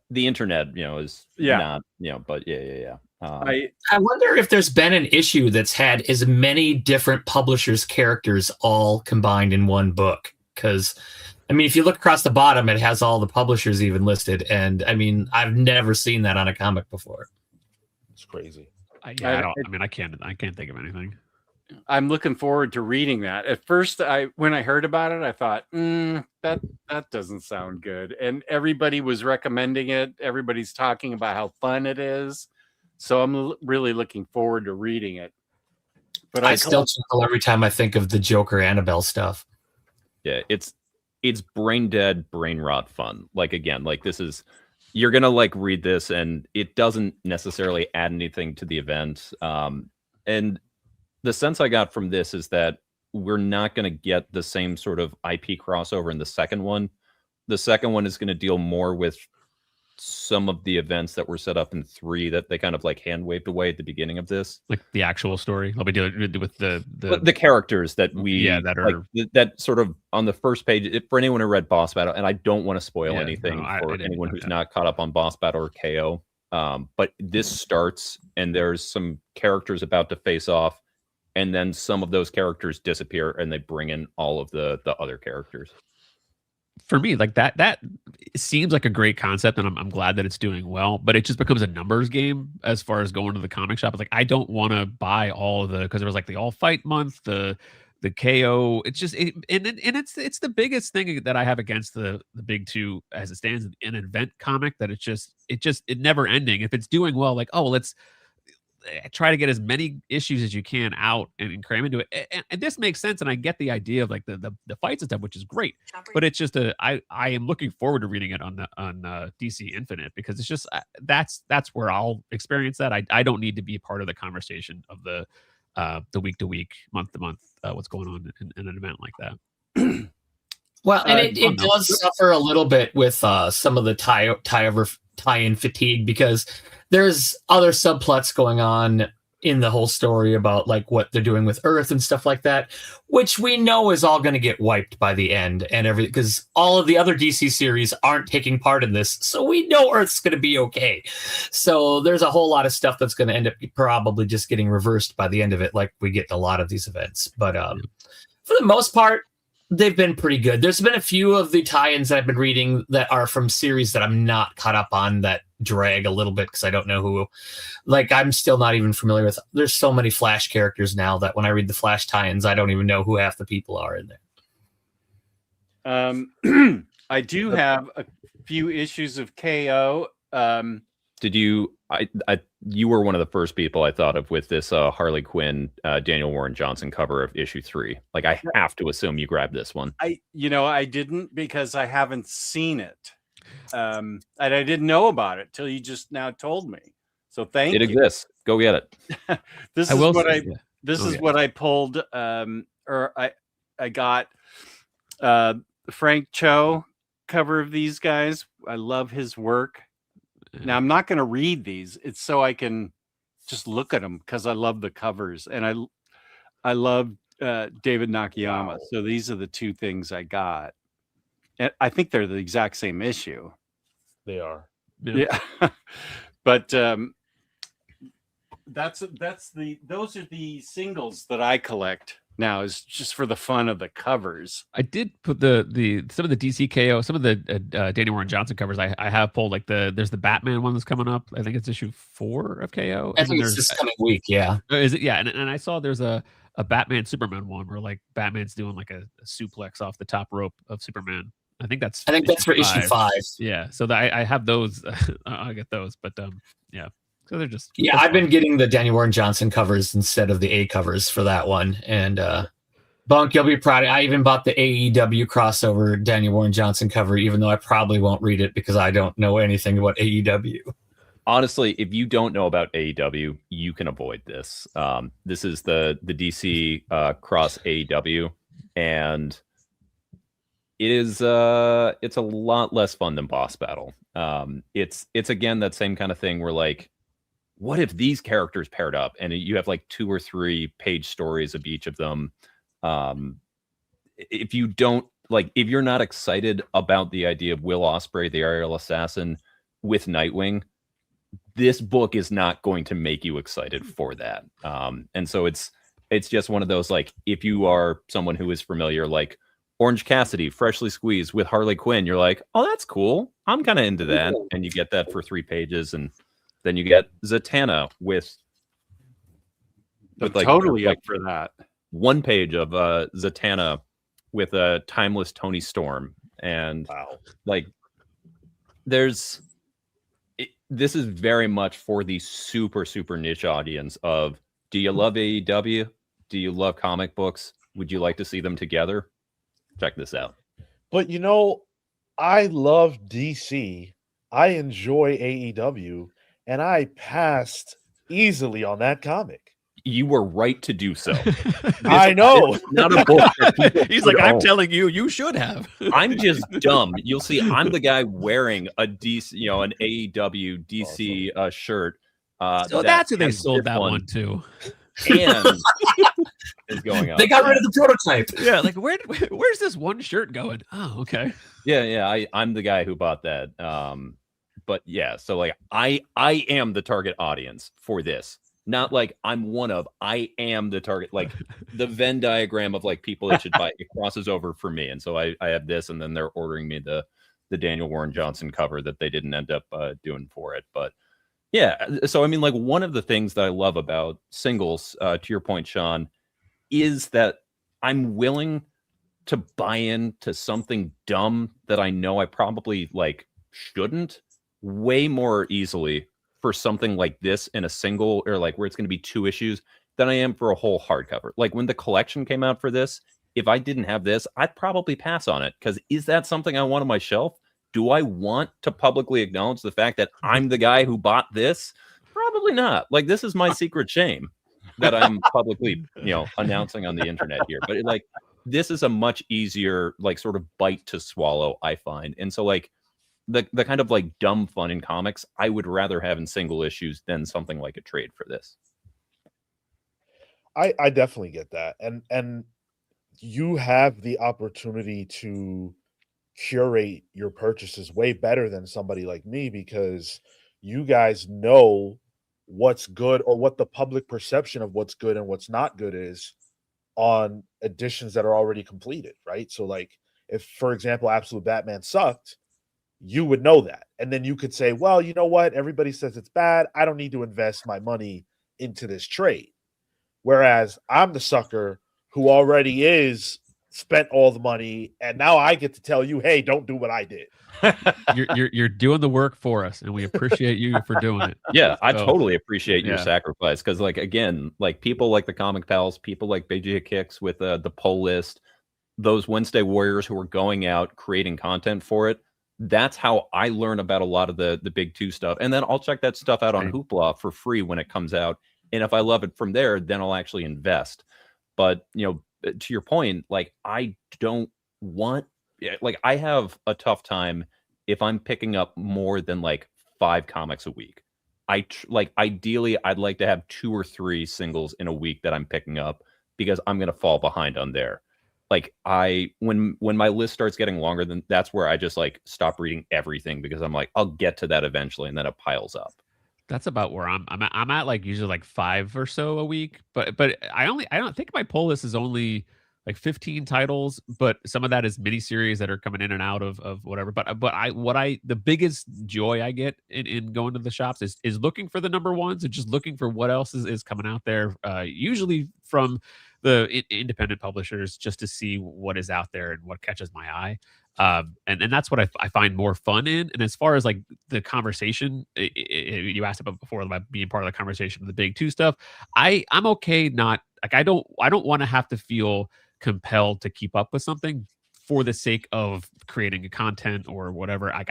[SPEAKER 4] The internet, is not, but yeah.
[SPEAKER 6] I wonder if there's been an issue that's had as many different publishers' characters all combined in one book. Because, I mean, if you look across the bottom, it has all the publishers even listed. And, I mean, I've never seen that on a comic before.
[SPEAKER 5] It's crazy.
[SPEAKER 3] I can't think of anything.
[SPEAKER 2] I'm looking forward to reading that. At first, when I heard about it, I thought, that doesn't sound good. And everybody was recommending it. Everybody's talking about how fun it is. So I'm really looking forward to reading it. But
[SPEAKER 6] I still chuckle every time I think of the Joker Annabelle stuff.
[SPEAKER 4] Yeah, it's brain dead, brain rot fun. Like, again, like, this is, you're gonna like read this, and it doesn't necessarily add anything to the event. And the sense I got from this is that we're not going to get the same sort of IP crossover in the second one. The second one is going to deal more with some of the events that were set up in 3 that they kind of like hand waved away at the beginning of this.
[SPEAKER 3] Like the actual story. I'll be dealing with
[SPEAKER 4] the characters that that are like, that sort of on the first page. For anyone who read Boss Battle, and I don't want to spoil anything for anyone who's not caught up on Boss Battle or KO. But this starts, and there's some characters about to face off, and then some of those characters disappear, and they bring in all of the other characters.
[SPEAKER 3] For me, like that seems like a great concept, and I'm glad that it's doing well, but it just becomes a numbers game as far as going to the comic shop. It's like, I don't want to buy all of the, because there was like the all fight month, the KO. It's just it's the biggest thing that I have against the big 2 as it stands, an event comic, that it never ending. If it's doing well, like, oh, let's try to get as many issues as you can out and cram into it. And this makes sense, and I get the idea of like the fights and stuff, which is great. But it's just I am looking forward to reading it on DC Infinite, because it's just that's where I'll experience that. I don't need to be part of the conversation of the week to week, month to month, what's going on in an event like that.
[SPEAKER 6] Well, and it does suffer a little bit with some of the tie-in fatigue, because there's other subplots going on in the whole story about like what they're doing with Earth and stuff like that, which we know is all going to get wiped by the end and everything, because all of the other DC series aren't taking part in this, so we know Earth's going to be okay. So there's a whole lot of stuff that's going to end up probably just getting reversed by the end of it, like we get in a lot of these events. But for the most part, they've been pretty good. There's been a few of the tie-ins that I've been reading that are from series that I'm not caught up on that drag a little bit because I don't know who. Like, I'm still not even familiar with. There's so many Flash characters now that when I read the Flash tie-ins, I don't even know who half the people are in
[SPEAKER 2] there. I do have a few issues of KO.
[SPEAKER 4] Did you? You were one of the first people I thought of with this Harley Quinn, Daniel Warren Johnson cover of issue 3. Like, I have to assume you grabbed this one.
[SPEAKER 2] I didn't, because I haven't seen it, and I didn't know about it till you just now told me. So thank you.
[SPEAKER 4] It exists. Go get it.
[SPEAKER 2] This is what I pulled, or I got Frank Cho cover of these guys. I love his work. Now, I'm not going to read these. It's so I can just look at them, because I love the covers, and I love David Nakayama. Wow. So these are the two things I got. And I think they're the exact same issue.
[SPEAKER 5] They are.
[SPEAKER 2] Yeah. But those are the singles that I collect now, is just for the fun of the covers.
[SPEAKER 3] I did put some of the DC KO, some of the Daniel Warren Johnson covers. I have pulled, like there's the Batman one that's coming up. I think it's issue 4 of KO.
[SPEAKER 6] I think it's this coming week. Yeah.
[SPEAKER 3] Is it? Yeah. And I saw there's a Batman Superman one where like Batman's doing like a suplex off the top rope of Superman. I think that's
[SPEAKER 6] for issue 5.
[SPEAKER 3] Yeah. So I have those. I'll get those. But yeah. So they're just
[SPEAKER 6] I've been getting the Daniel Warren Johnson covers instead of the A covers for that one. And Bunk, you'll be proud. I even bought the AEW crossover Daniel Warren Johnson cover, even though I probably won't read it because I don't know anything about AEW.
[SPEAKER 4] Honestly, if you don't know about AEW, you can avoid this. This is the DC cross AEW, and it is it's a lot less fun than Boss Battle. It's again that same kind of thing where, like, what if these characters paired up, and you have like 2 or 3 page stories of each of them. If you don't like, if you're not excited about the idea of Will Ospreay, the aerial assassin, with Nightwing, this book is not going to make you excited for that. And so it's just one of those, like, if you are someone who is familiar, like Orange Cassidy, freshly squeezed with Harley Quinn, you're like, oh, that's cool. I'm kind of into that. And you get that for 3 pages, and then you get Zatanna with
[SPEAKER 2] like totally up for that.
[SPEAKER 4] 1 page of Zatanna with a timeless Tony Storm. And like, this is very much for the super, super niche audience of, do you love AEW? Do you love comic books? Would you like to see them together? Check this out.
[SPEAKER 5] But I love DC. I enjoy AEW, and I passed easily on that comic.
[SPEAKER 4] You were right to do so.
[SPEAKER 5] I know.
[SPEAKER 4] Not a book.
[SPEAKER 3] He's like, I'm telling you, you should have.
[SPEAKER 4] I'm just dumb. You'll see, I'm the guy wearing a DC, an AEW DC shirt.
[SPEAKER 3] So that's who they sold that one to.
[SPEAKER 4] And is going on.
[SPEAKER 6] They got rid of the prototype.
[SPEAKER 3] Yeah, like where's this one shirt going? Oh, okay.
[SPEAKER 4] Yeah. I'm the guy who bought that. But yeah, so like I am the target audience for this. Not like I'm one of, I am the target. Like the Venn diagram of like people that should buy it crosses over for me. And so I have this, and then they're ordering me the Daniel Warren Johnson cover that they didn't end up doing for it. But yeah, so I mean, like, one of the things that I love about singles, to your point, Sean, is that I'm willing to buy into something dumb that I know I probably like shouldn't way more easily for something like this in a single, or like where it's going to be 2 issues, than I am for a whole hardcover. Like when the collection came out for this, if I didn't have this, I'd probably pass on it, because is that something I want on my shelf? Do I want to publicly acknowledge the fact that I'm the guy who bought this? Probably not. Like, this is my secret shame that I'm publicly, announcing on the internet here. But like, this is a much easier, like, sort of bite to swallow, I find. And so, like, the kind of like dumb fun in comics, I would rather have in single issues than something like a trade for this.
[SPEAKER 5] I definitely get that. And you have the opportunity to curate your purchases way better than somebody like me, because you guys know what's good, or what the public perception of what's good and what's not good is on editions that are already completed, right? So like, if, for example, Absolute Batman sucked, you would know that. And then you could say, well, you know what? Everybody says it's bad. I don't need to invest my money into this trade. Whereas I'm the sucker who already is spent all the money, and now I get to tell you, hey, don't do what I did.
[SPEAKER 3] You're doing the work for us, and we appreciate you for doing it.
[SPEAKER 4] Yeah, I
[SPEAKER 3] So,
[SPEAKER 4] totally appreciate your
[SPEAKER 3] yeah.
[SPEAKER 4] sacrifice, because, like, again, like people like the Comic Pals, people like BJ Kicks with the poll list, those Wednesday Warriors who are going out creating content for it. That's how I learn about a lot of the big 2 stuff, and then I'll check that stuff out on
[SPEAKER 3] Right.
[SPEAKER 4] Hoopla for free when it comes out. And if I love it from there, then I'll actually invest. But to your point, like, I don't want, like, I have a tough time if I'm picking up more than like 5 comics a week. Like, ideally, I'd like to have 2 or 3 singles in a week that I'm picking up, because I'm going to fall behind on there. Like, when my list starts getting longer, then that's where I just like stop reading everything, because I'm like, I'll get to that eventually, and then it piles up.
[SPEAKER 3] That's about where I'm at like usually like 5 or so a week, but I don't think my poll list is only like 15 titles, but some of that is miniseries that are coming in and out of whatever. But the biggest joy I get in going to the shops is looking for the number ones, and just looking for what else is coming out there, usually from the independent publishers, just to see what is out there and what catches my eye. And that's what I find more fun in. And as far as like the conversation, you asked about before about being part of the conversation of the big 2 stuff, I'm okay. Not like, I don't want to have to feel compelled to keep up with something for the sake of creating content or whatever. Like,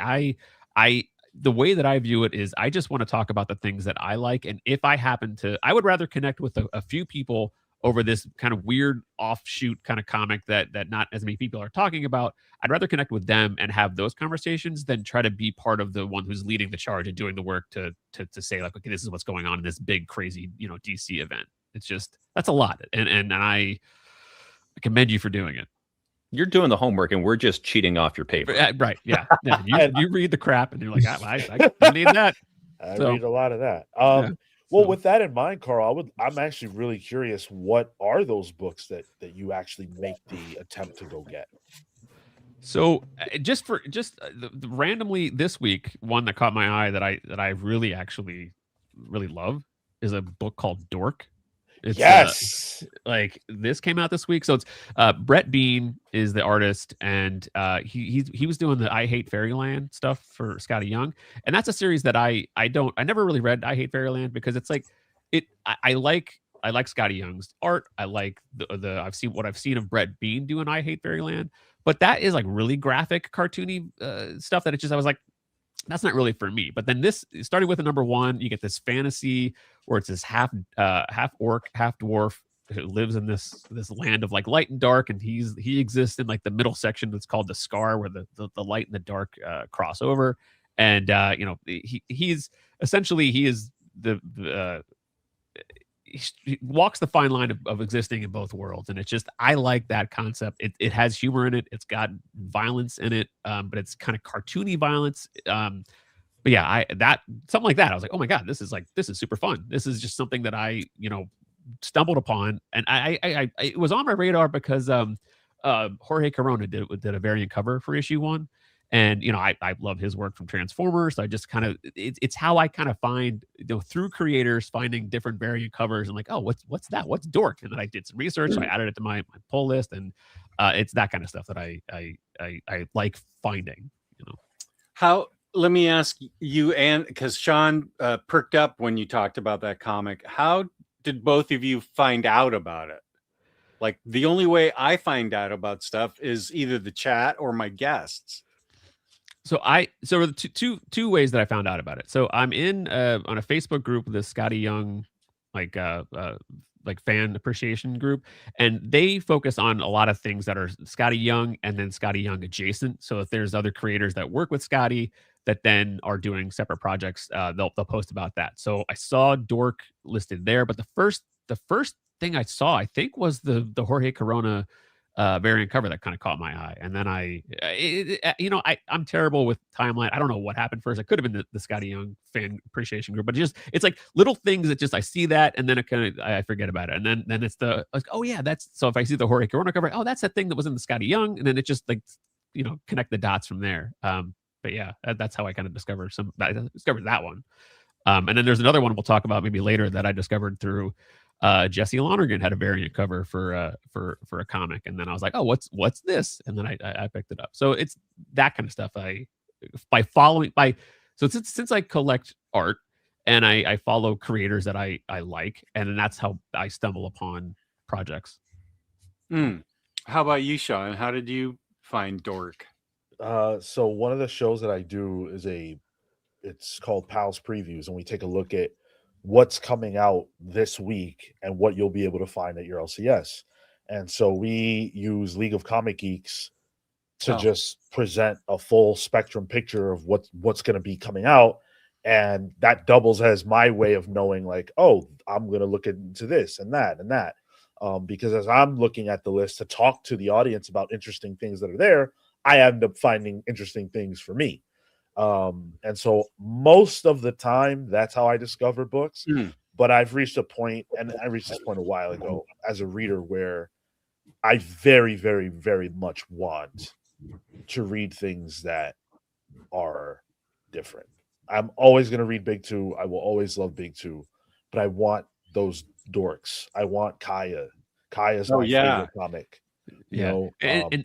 [SPEAKER 3] the way that I view it is, I just want to talk about the things that I like. And if I happen to, I would rather connect with a few people over this kind of weird offshoot kind of comic that not as many people are talking about. I'd rather connect with them and have those conversations than try to be part of the one who's leading the charge and doing the work to say like, okay, this is what's going on in this big, crazy, DC event. It's just, that's a lot. And I commend you for doing it.
[SPEAKER 4] You're doing the homework, and we're just cheating off your paper.
[SPEAKER 3] Right. Yeah. You read the crap and you're like, I need that.
[SPEAKER 5] I
[SPEAKER 3] So,
[SPEAKER 5] read a lot of that.
[SPEAKER 3] yeah.
[SPEAKER 5] Well,
[SPEAKER 3] So-
[SPEAKER 5] with that in mind, Carl, I'm actually really curious, what are those books that you actually make the attempt to go get?
[SPEAKER 3] So randomly this week, one that caught my eye that I really actually really love is a book called Dork. It's,
[SPEAKER 5] Yes.
[SPEAKER 3] like, this came out this week. So it's Brett Bean is the artist, and he was doing the I Hate Fairyland stuff for Scotty Young, and that's a series that I never really read I Hate Fairyland, because it's like I like Scotty Young's art. I like I've seen of Brett Bean doing I Hate Fairyland, but that is like really graphic, cartoony stuff that I was like, that's not really for me. But then this, starting with the number 1, you get this fantasy where it's this half orc, half dwarf who lives in this land of like light and dark, and he exists in like the middle section that's called the Scar, where the light and the dark cross over. And he is the he walks the fine line of existing in both worlds. And it's just, I like that concept. It has humor in it. It's got violence in it, but it's kind of cartoony violence. But yeah, something like that. I was like, oh my God, this is super fun. This is just something that I, stumbled upon. And it was on my radar because Jorge Corona did a variant cover for issue 1. And, I love his work from Transformers. So I just kind of, it's how I kind of find, through creators, finding different variant covers and like, oh, what's that? What's Dork? And then I did some research. So I added it to my pull list, and it's that kind of stuff that I like finding,
[SPEAKER 2] How let me ask you, and because Sean perked up when you talked about that comic, how did both of you find out about it? Like, the only way I find out about stuff is either the chat or my guests.
[SPEAKER 3] So the two ways that I found out about it. So I'm in on a Facebook group with the Scotty Young like fan appreciation group, and they focus on a lot of things that are Scotty Young and then Scotty Young adjacent. So if there's other creators that work with Scotty that then are doing separate projects, they'll post about that. So I saw Dork listed there, but the first thing I saw, I think, was the Jorge Corona variant cover that kind of caught my eye. And then I'm terrible with timeline. I don't know what happened first. It could have been the Scotty Young fan appreciation group, but it's like little things that just I see that and then I forget about it. And then it's like, oh yeah, that's so if I see the Jorge Corona cover, oh, that's that thing that was in the Scotty Young, and then it just like connect the dots from there. But yeah, that's how I kind of discovered that one. And then there's another one we'll talk about maybe later that I discovered through Jesse Lonergan had a variant cover for a comic, and then I was like, oh, what's this? And then I picked it up. So it's that kind of stuff. Since I collect art and I follow creators that I like, and then that's how I stumble upon projects.
[SPEAKER 2] How about you, Sean? How did you find Dork?
[SPEAKER 5] So one of the shows that I do is it's called Pals Previews, and we take a look at what's coming out this week and what you'll be able to find at your LCS. And so we use League of Comic Geeks to just present a full spectrum picture of what's going to be coming out. And that doubles as my way of knowing, like, oh, I'm going to look into this and that and that. Because as I'm looking at the list to talk to the audience about interesting things that are there, I end up finding interesting things for me. And so most of the time, that's how I discover books. But I've reached a point, and I reached this point a while ago as a reader, where I very, very, very much want to read things that are different. I'm always going to read Big Two. I will always love Big Two, but I want those dorks. I want Kaya. Kaya's my favorite comic.
[SPEAKER 3] And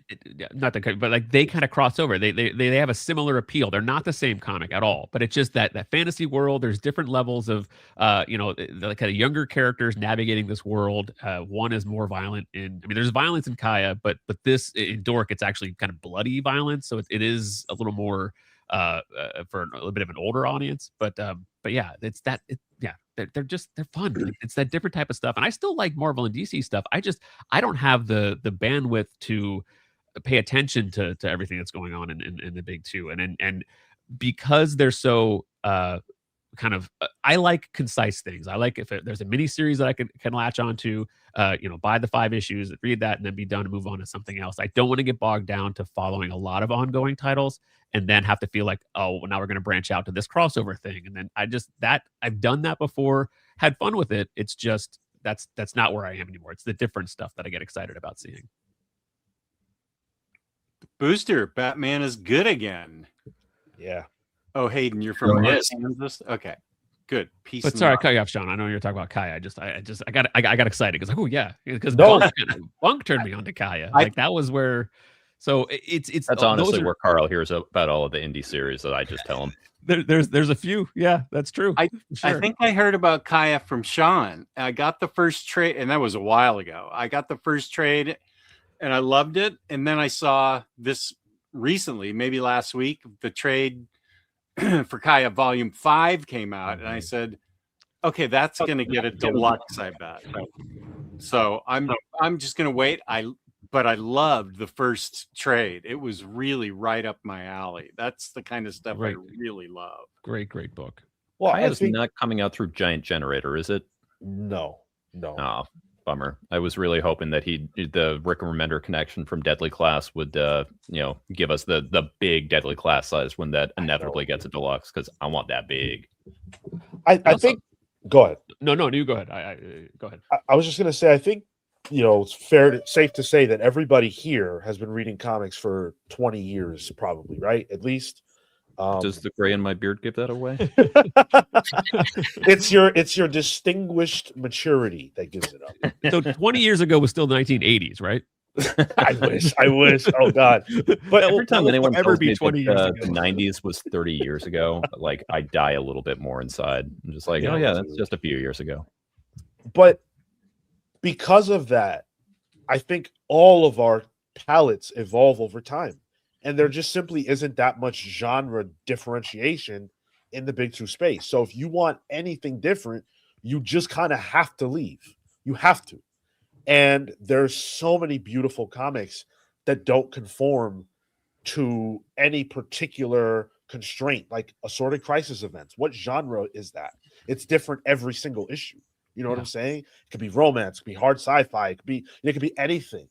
[SPEAKER 3] not the, but like they kind of cross over. They have a similar appeal. They're not the same comic at all, but it's just that fantasy world. There's different levels of like kind of younger characters navigating this world. One is more violent there's violence in Kaya, but this in Dork, it's actually kind of bloody violence. So it is a little more for a little bit of an older audience. But yeah, they're fun. Like, it's that different type of stuff. And I still like Marvel and DC stuff. I don't have the bandwidth to pay attention to everything that's going on in the Big Two. And because they're so I like concise things. I like if there's a mini series that I can latch onto, buy the 5 issues, read that, and then be done and move on to something else. I don't want to get bogged down to following a lot of ongoing titles and then have to feel like, oh, well, now we're going to branch out to this crossover thing. And then I've done that before, had fun with it. It's just that's not where I am anymore. It's the different stuff that I get excited about seeing.
[SPEAKER 2] Booster, Batman is good again.
[SPEAKER 5] Yeah.
[SPEAKER 2] Oh, Hayden, you're from Kansas? Okay, good. Peace.
[SPEAKER 3] But sorry, I cut you off, Sean. I know you're talking about Kaya. I got excited because like, oh yeah, because Bunk turned me on to Kaya. Like that was where. So it's
[SPEAKER 4] that's honestly where Carl hears about all of the indie series that I just tell him.
[SPEAKER 3] There's a few. Yeah, that's true.
[SPEAKER 2] I think I heard about Kaya from Sean. I got the first trade, and that was a while ago. I got the first trade, and I loved it. And then I saw this recently, maybe last week, the trade for Kaya Volume 5 came out, and I said, okay, that's going to get a deluxe, I bet. So I'm just going to wait. But I loved the first trade. It was really right up my alley. That's the kind of stuff I really love.
[SPEAKER 3] Great book.
[SPEAKER 4] Well, it's not coming out through Giant Generator, is it?
[SPEAKER 5] No.
[SPEAKER 4] Oh, bummer. I was really hoping that the Rick Remender connection from Deadly Class would give us the big Deadly Class size when that inevitably gets a deluxe, because I want that big.
[SPEAKER 5] I think go ahead.
[SPEAKER 3] No, you go ahead. Go ahead.
[SPEAKER 5] I was just gonna say, I think it's safe to say that everybody here has been reading comics for 20 years, probably, right? At least.
[SPEAKER 4] Does the gray in my beard give that away?
[SPEAKER 5] It's your distinguished maturity that gives it up.
[SPEAKER 3] So 20 years ago was still 1980s, right?
[SPEAKER 5] I wish. Oh God. But
[SPEAKER 4] Every time anyone
[SPEAKER 3] forever
[SPEAKER 4] tells
[SPEAKER 3] be
[SPEAKER 4] me
[SPEAKER 3] 20
[SPEAKER 4] that
[SPEAKER 3] years
[SPEAKER 4] the
[SPEAKER 3] ago.
[SPEAKER 4] 90s was 30 years ago, like I die a little bit more inside. I'm just like,
[SPEAKER 5] Yeah,
[SPEAKER 4] oh yeah, that's
[SPEAKER 5] dude.
[SPEAKER 4] just a few years ago.
[SPEAKER 5] But because of that, I think all of our palettes evolve over time. And there just simply isn't that much genre differentiation in the big two space. So if you want anything different, you just kind of have to leave. You have to. And there's so many beautiful comics that don't conform to any particular constraint, like assorted crisis events. What genre is that? It's different every single issue. You know what
[SPEAKER 3] Yeah.
[SPEAKER 5] I'm saying? It could be romance, it could be hard sci-fi, it could be anything.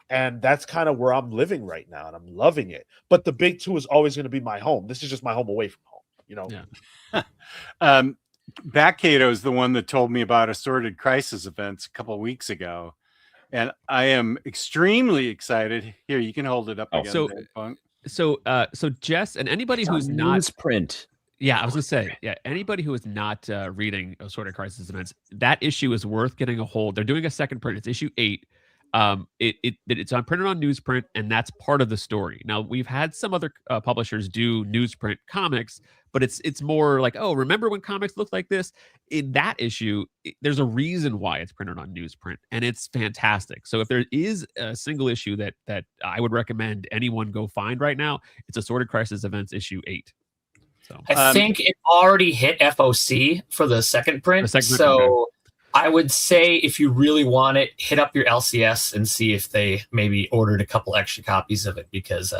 [SPEAKER 5] And that's kind of where I'm living right now, and I'm loving it. But the big two is always going to be my home. This is just my home away from home, you know?
[SPEAKER 3] Yeah.
[SPEAKER 2] BatCave is the one that told me about assorted crisis events a couple of weeks ago, and I am extremely excited. Here, you can hold it up
[SPEAKER 4] Oh,
[SPEAKER 2] again.
[SPEAKER 3] so-
[SPEAKER 2] there, Punk.
[SPEAKER 3] So Jess and anybody
[SPEAKER 4] It's
[SPEAKER 3] who's
[SPEAKER 4] on
[SPEAKER 3] not,
[SPEAKER 4] newsprint.
[SPEAKER 3] yeah, I was gonna say, yeah, anybody who is not reading Assorted Crisis Events, that issue is worth getting a hold. They're doing a second print. It's issue 8. It's on printed on newsprint, and that's part of the story. Now we've had some other publishers do newsprint comics, but it's more like, oh, remember when comics looked like this? In that issue, there's a reason why it's printed on newsprint, and it's fantastic. So if there is a single issue that I would recommend anyone go find right now, it's Assorted Crisis Events issue 8. So
[SPEAKER 6] I think it already hit FOC for the second print.
[SPEAKER 3] The second print,
[SPEAKER 6] So I would say if you really want it, hit up your LCS and see if they maybe ordered a couple extra copies of it, because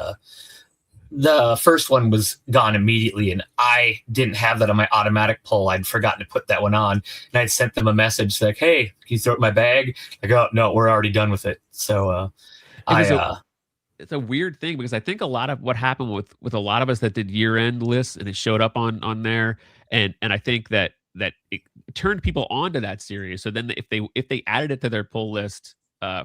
[SPEAKER 6] the first one was gone immediately, and I didn't have that on my automatic pull. I'd forgotten to put that one on, and I'd sent them a message like, "Hey, can you throw it in my bag?" I go, "No, we're already done with it." So
[SPEAKER 3] it's a weird thing, because I think a lot of what happened with a lot of us that did year-end lists, and it showed up on there, and I think that it turned people onto that series. So then if they added it to their pull list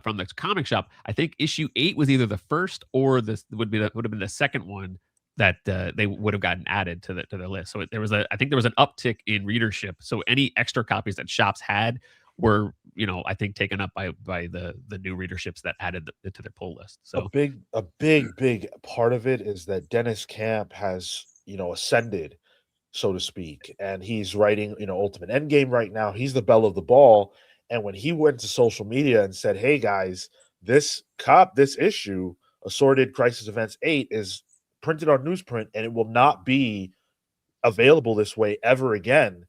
[SPEAKER 3] from the comic shop, I think issue 8 was either the first or this would have been the second one that they would have gotten added to their list. So I think there was an uptick in readership. So any extra copies that shops had were, I think taken up by the new readerships that added it to their pull list. So
[SPEAKER 5] a big part of it is that Dennis Camp has, ascended, so to speak, and he's writing, Ultimate Endgame right now. He's the belle of the ball. And when he went to social media and said, "Hey guys, this issue, Assorted Crisis Events 8, is printed on newsprint, and it will not be available this way ever again,"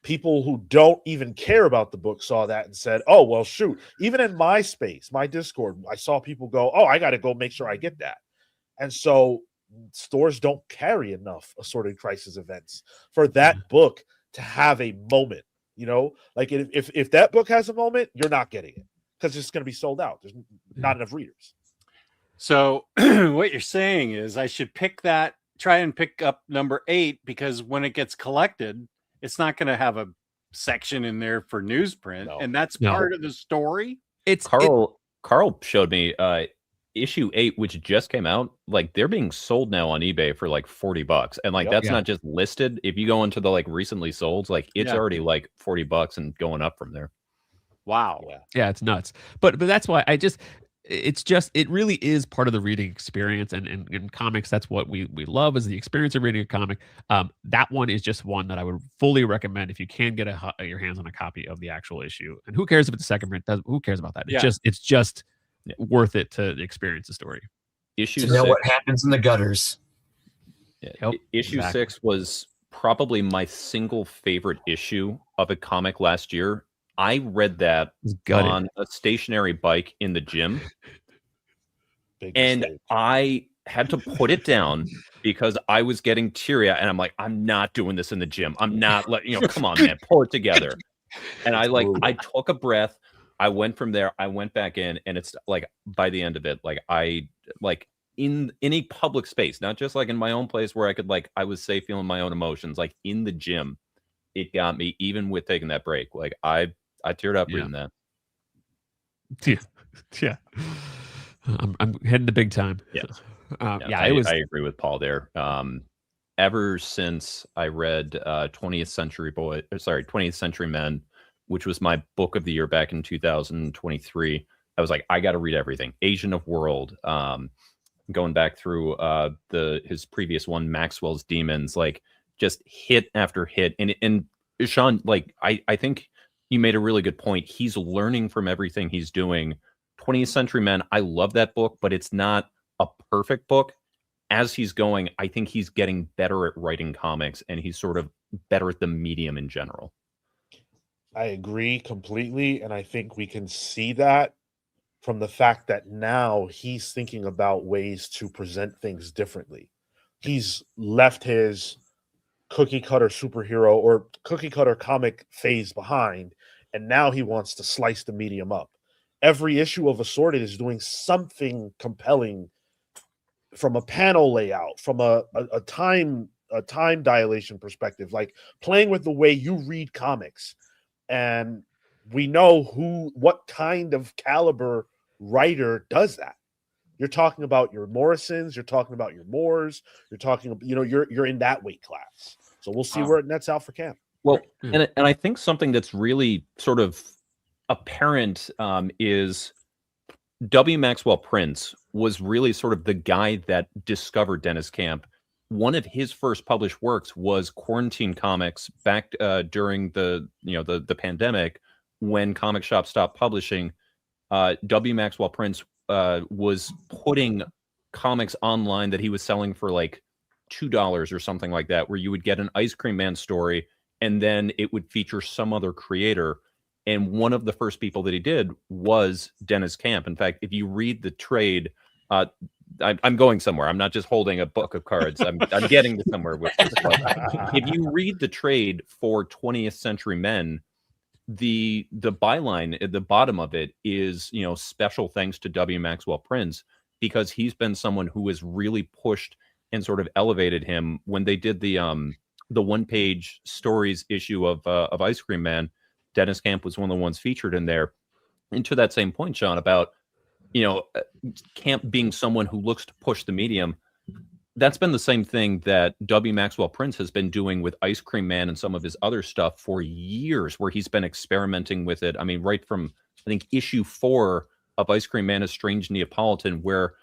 [SPEAKER 5] people who don't even care about the book saw that and said, "Oh, well, shoot." Even in my space, my Discord, I saw people go, "Oh, I got to go make sure I get that." And so stores don't carry enough Assorted Crisis Events for that book to have a moment. Like if that book has a moment, you're not getting it because it's going to be sold out. There's not enough readers.
[SPEAKER 2] So what you're saying is I should try and pick up number 8, because when it gets collected, it's not going to have a section in there for newsprint.
[SPEAKER 5] No.
[SPEAKER 2] And that's
[SPEAKER 3] No.
[SPEAKER 2] part of the story.
[SPEAKER 4] Carl showed me issue 8, which just came out. Like they're being sold now on eBay for like $40, and like
[SPEAKER 5] Yep.
[SPEAKER 4] that's
[SPEAKER 3] Yeah.
[SPEAKER 4] not just listed. If you go into the like recently solds, like it's
[SPEAKER 2] Yeah.
[SPEAKER 4] already like $40 and going up from there.
[SPEAKER 2] Wow.
[SPEAKER 3] Yeah, it's nuts. But that's why it really is part of the reading experience, and in comics, that's what we love, is the experience of reading a comic. That one is just one that I would fully recommend if you can get your hands on a copy of the actual issue. And who cares if it's a second print? Who cares about that?
[SPEAKER 2] Yeah.
[SPEAKER 3] It's just worth it to experience the story.
[SPEAKER 4] Issue
[SPEAKER 6] to know
[SPEAKER 4] 6,
[SPEAKER 6] what happens in the gutters.
[SPEAKER 3] Yep,
[SPEAKER 4] issue
[SPEAKER 3] exactly.
[SPEAKER 4] 6 was probably my single favorite issue of a comic last year. I read that
[SPEAKER 3] It's gutted.
[SPEAKER 4] on a stationary bike in the gym,
[SPEAKER 5] Big
[SPEAKER 4] and
[SPEAKER 5] mistake.
[SPEAKER 4] I had to put it down because I was getting teary-eyed, and I'm like, I'm not doing this in the gym. I'm not come on, man, pull it together. And I took a breath. I went from there. I went back in, and it's like by the end of it, like I in any public space, not just like in my own place where I was safe feeling my own emotions, like in the gym, it got me even with taking that break. Like I teared up reading that.
[SPEAKER 3] Yeah. I'm heading to big time.
[SPEAKER 4] Yeah.
[SPEAKER 3] It was.
[SPEAKER 4] I agree with Paul there. Ever since I read 20th Century Men, which was my book of the year back in 2023, I was like, I got to read everything. Agent of World, going back through his previous one, Maxwell's Demons, like just hit after hit. And Sean, like I think you made a really good point. He's learning from everything he's doing. 20th Century Men, I love that book, but it's not a perfect book. As he's going, I think he's getting better at writing comics, and he's sort of better at the medium in general.
[SPEAKER 5] I agree completely, and I think we can see that from the fact that now he's thinking about ways to present things differently. He's left his cookie cutter superhero or cookie cutter comic phase behind, and now he wants to slice the medium up. Every issue of Assorted is doing something compelling from a panel layout, from a time dilation perspective, like playing with the way you read comics. And we know what kind of caliber writer does that. You're talking about your Morrisons, you're talking about your Moores, you're talking, you're in that weight class. So we'll see where it nets out for Cam.
[SPEAKER 4] Well, and I think something that's really sort of apparent is W. Maxwell Prince was really sort of the guy that discovered Dennis Camp. One of his first published works was Quarantine Comics back during the pandemic, when comic shops stopped publishing. W. Maxwell Prince was putting comics online that he was selling for like $2 or something like that, where you would get an Ice Cream Man story and then it would feature some other creator. And one of the first people that he did was Dennis Camp. In fact, if you read the trade, I'm going somewhere. I'm not just holding a book of cards. I'm getting to somewhere with this. If you read the trade for 20th Century Men, the byline at the bottom of it is, special thanks to W. Maxwell Prince, because he's been someone who has really pushed and sort of elevated him. When they did the one-page stories issue of Ice Cream Man, Dennis Camp was one of the ones featured in there. And to that same point, Sean, about Camp being someone who looks to push the medium, that's been the same thing that W. Maxwell Prince has been doing with Ice Cream Man and some of his other stuff for years, where he's been experimenting with it. I mean, right from, I think, issue 4 of Ice Cream Man, A Strange Neapolitan, where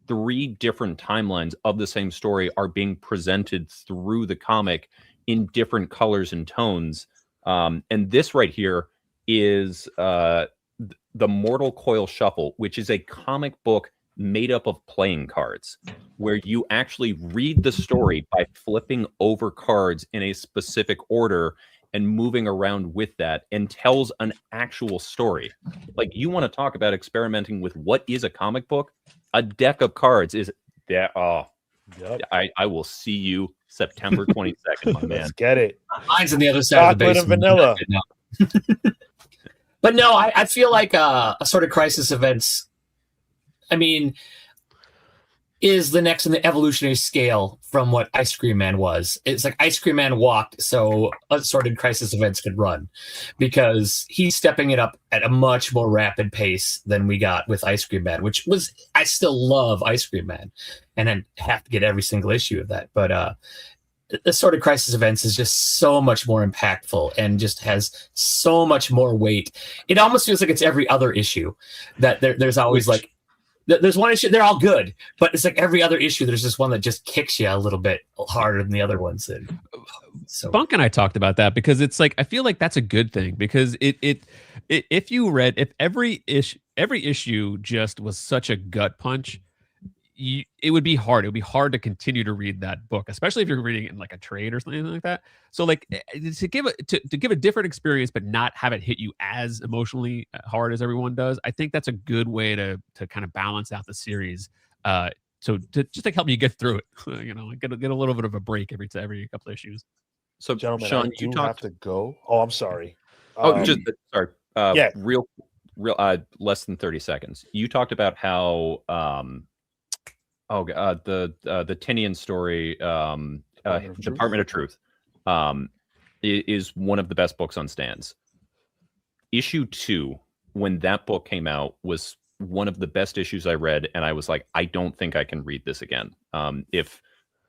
[SPEAKER 4] 3 different timelines of the same story are being presented through the comic in different colors and tones. And this right here is the Mortal Coil Shuffle, which is a comic book made up of playing cards, where you actually read the story by flipping over cards in a specific order and moving around with that, and tells an actual story. Like, you want to talk about experimenting with what is a comic book? A deck of cards is there. Oh, yep. I will see you September 22nd, my man.
[SPEAKER 5] Let's get it.
[SPEAKER 6] Mine's on the other side of the
[SPEAKER 5] Chocolate and vanilla.
[SPEAKER 6] But no, I feel like Assorted Crisis Events, I mean, is the next in the evolutionary scale from what Ice Cream Man was. It's like Ice Cream Man walked so Assorted Crisis Events could run, because he's stepping it up at a much more rapid pace than we got with Ice Cream Man, which was, I still love Ice Cream Man and I have to get every single issue of that. But Assorted Crisis Events is just so much more impactful and just has so much more weight. It almost feels like it's every other issue, that there's always like, there's one issue, they're all good, but it's like every other issue, there's just one that just kicks you a little bit harder than the other ones. And so
[SPEAKER 3] Bunk and I talked about that, because it's like, I feel like that's a good thing, because if every issue just was such a gut punch, it would be hard. It would be hard to continue to read that book, especially if you're reading it in like a trade or something like that. So like, to give a different experience, but not have it hit you as emotionally hard as everyone does, I think that's a good way to kind of balance out the series. So to just like help you get through it, get a little bit of a break every couple issues.
[SPEAKER 4] So,
[SPEAKER 5] Gentlemen,
[SPEAKER 4] Sean,
[SPEAKER 5] you have to go. Oh, I'm sorry.
[SPEAKER 4] Sorry.
[SPEAKER 5] Yeah.
[SPEAKER 4] Real, less than 30 seconds. You talked about how, the Tinian story, Department of Truth, is one of the best books on stands. Issue 2, when that book came out, was one of the best issues I read, and I was like, I don't think I can read this again. If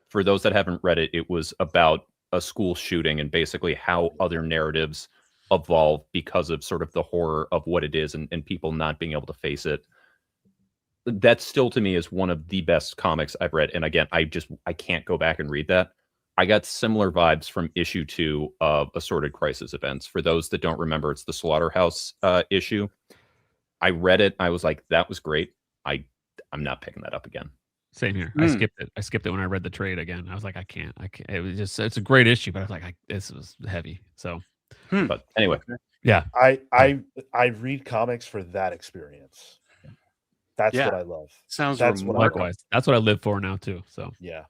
[SPEAKER 4] for those that haven't read it, it was about a school shooting and basically how other narratives evolve because of sort of the horror of what it is and people not being able to face it. That still to me is one of the best comics I've read. And again, I can't go back and read that. I got similar vibes from issue 2 of Assorted Crisis Events. For those that don't remember, it's the Slaughterhouse issue. I read it. I was like, that was great. I'm not picking that up again.
[SPEAKER 3] Same here. I skipped it when I read the trade again. I was like, I can't. It was just, it's a great issue, but I was like, this was heavy. So,
[SPEAKER 4] but anyway,
[SPEAKER 3] yeah.
[SPEAKER 5] I read comics for that experience. That's what I love.
[SPEAKER 2] Sounds
[SPEAKER 5] That's what
[SPEAKER 3] likewise. That's what I live for now too. So
[SPEAKER 5] yeah.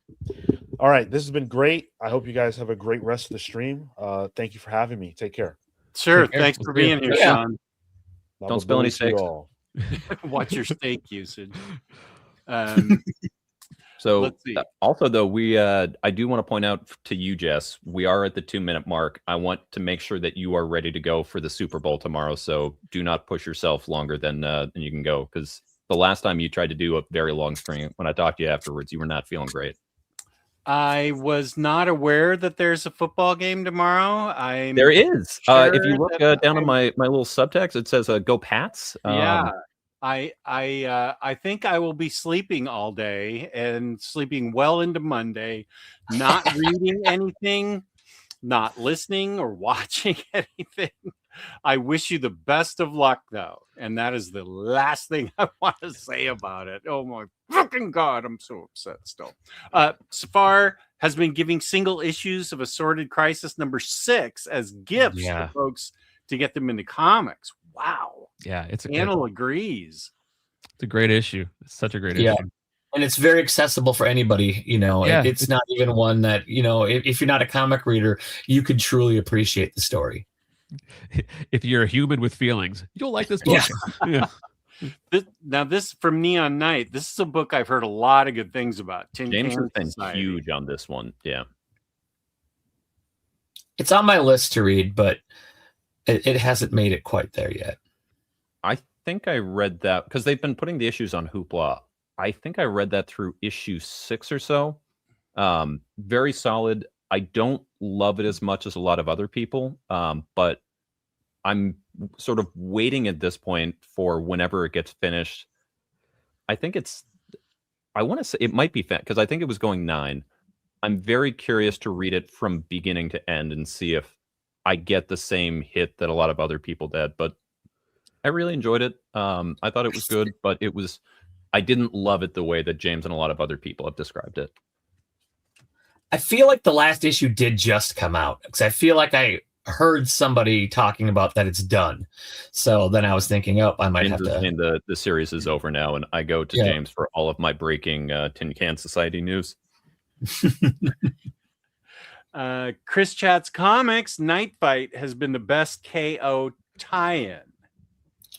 [SPEAKER 5] All right, this has been great. I hope you guys have a great rest of the stream. Thank you for having me. Take care.
[SPEAKER 2] Sure.
[SPEAKER 3] Take care.
[SPEAKER 2] Thanks for being here,
[SPEAKER 6] Yeah.
[SPEAKER 2] Sean.
[SPEAKER 4] Don't spill any steaks.
[SPEAKER 2] Watch your steak usage.
[SPEAKER 4] So
[SPEAKER 2] Let's see.
[SPEAKER 4] Also though, I do want to point out to you, Jess, we are at the 2-minute mark. I want to make sure that you are ready to go for the Super Bowl tomorrow. So do not push yourself longer than you can go, because the last time you tried to do a very long stream, when I talked to you afterwards, you were not feeling great.
[SPEAKER 2] I was not aware that there's a football game tomorrow.
[SPEAKER 4] There is.
[SPEAKER 2] sure
[SPEAKER 4] If you look down on my little subtext, it says "Go Pats."
[SPEAKER 2] Yeah. I think I will be sleeping all day and sleeping well into Monday, not reading anything, not listening or watching anything. I wish you the best of luck, though. And that is the last thing I want to say about it. Oh, my fucking God. I'm so upset still. Safar has been giving single issues of Assorted Crisis number 6 as gifts to folks to get them into comics. Wow.
[SPEAKER 3] Yeah,
[SPEAKER 2] Panel agrees.
[SPEAKER 3] It's a great issue. It's such a great issue.
[SPEAKER 6] And it's very accessible for anybody. It's not even one that, if you're not a comic reader, you could truly appreciate the story.
[SPEAKER 3] If you're a human with feelings, you'll like this book. Yeah.
[SPEAKER 2] This from Neon Knight. This is a book I've heard a lot of good things about.
[SPEAKER 4] James has been huge on this one. Yeah.
[SPEAKER 6] It's on my list to read, but it hasn't made it quite there yet.
[SPEAKER 4] I think I read that because they've been putting the issues on Hoopla. I think I read that through issue 6 or so. Very solid. I don't love it as much as a lot of other people, but I'm sort of waiting at this point for whenever it gets finished. I want to say it might be because I think it was going 9. I'm very curious to read it from beginning to end and see if I get the same hit that a lot of other people did. But I really enjoyed it. I thought it was good, but I didn't love it the way that James and a lot of other people have described it.
[SPEAKER 6] I feel like the last issue did just come out because I feel like I heard somebody talking about that it's done. So then I was thinking, I might have to.
[SPEAKER 4] And the series is over now, and I go to James for all of my breaking Tin Can Society news.
[SPEAKER 2] Chris Chat's Comics Night Fight has been the best KO tie-in.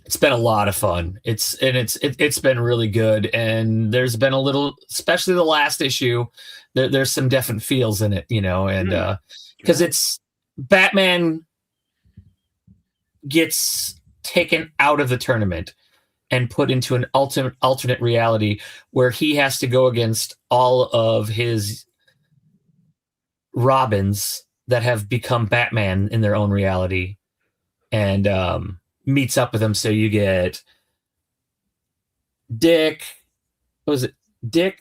[SPEAKER 6] It's been a lot of fun. It's been really good, and there's been a little, especially the last issue. There's some definite feels in it, and because it's Batman gets taken out of the tournament and put into an alternate reality where he has to go against all of his Robins that have become Batman in their own reality, and meets up with them. So you get Dick,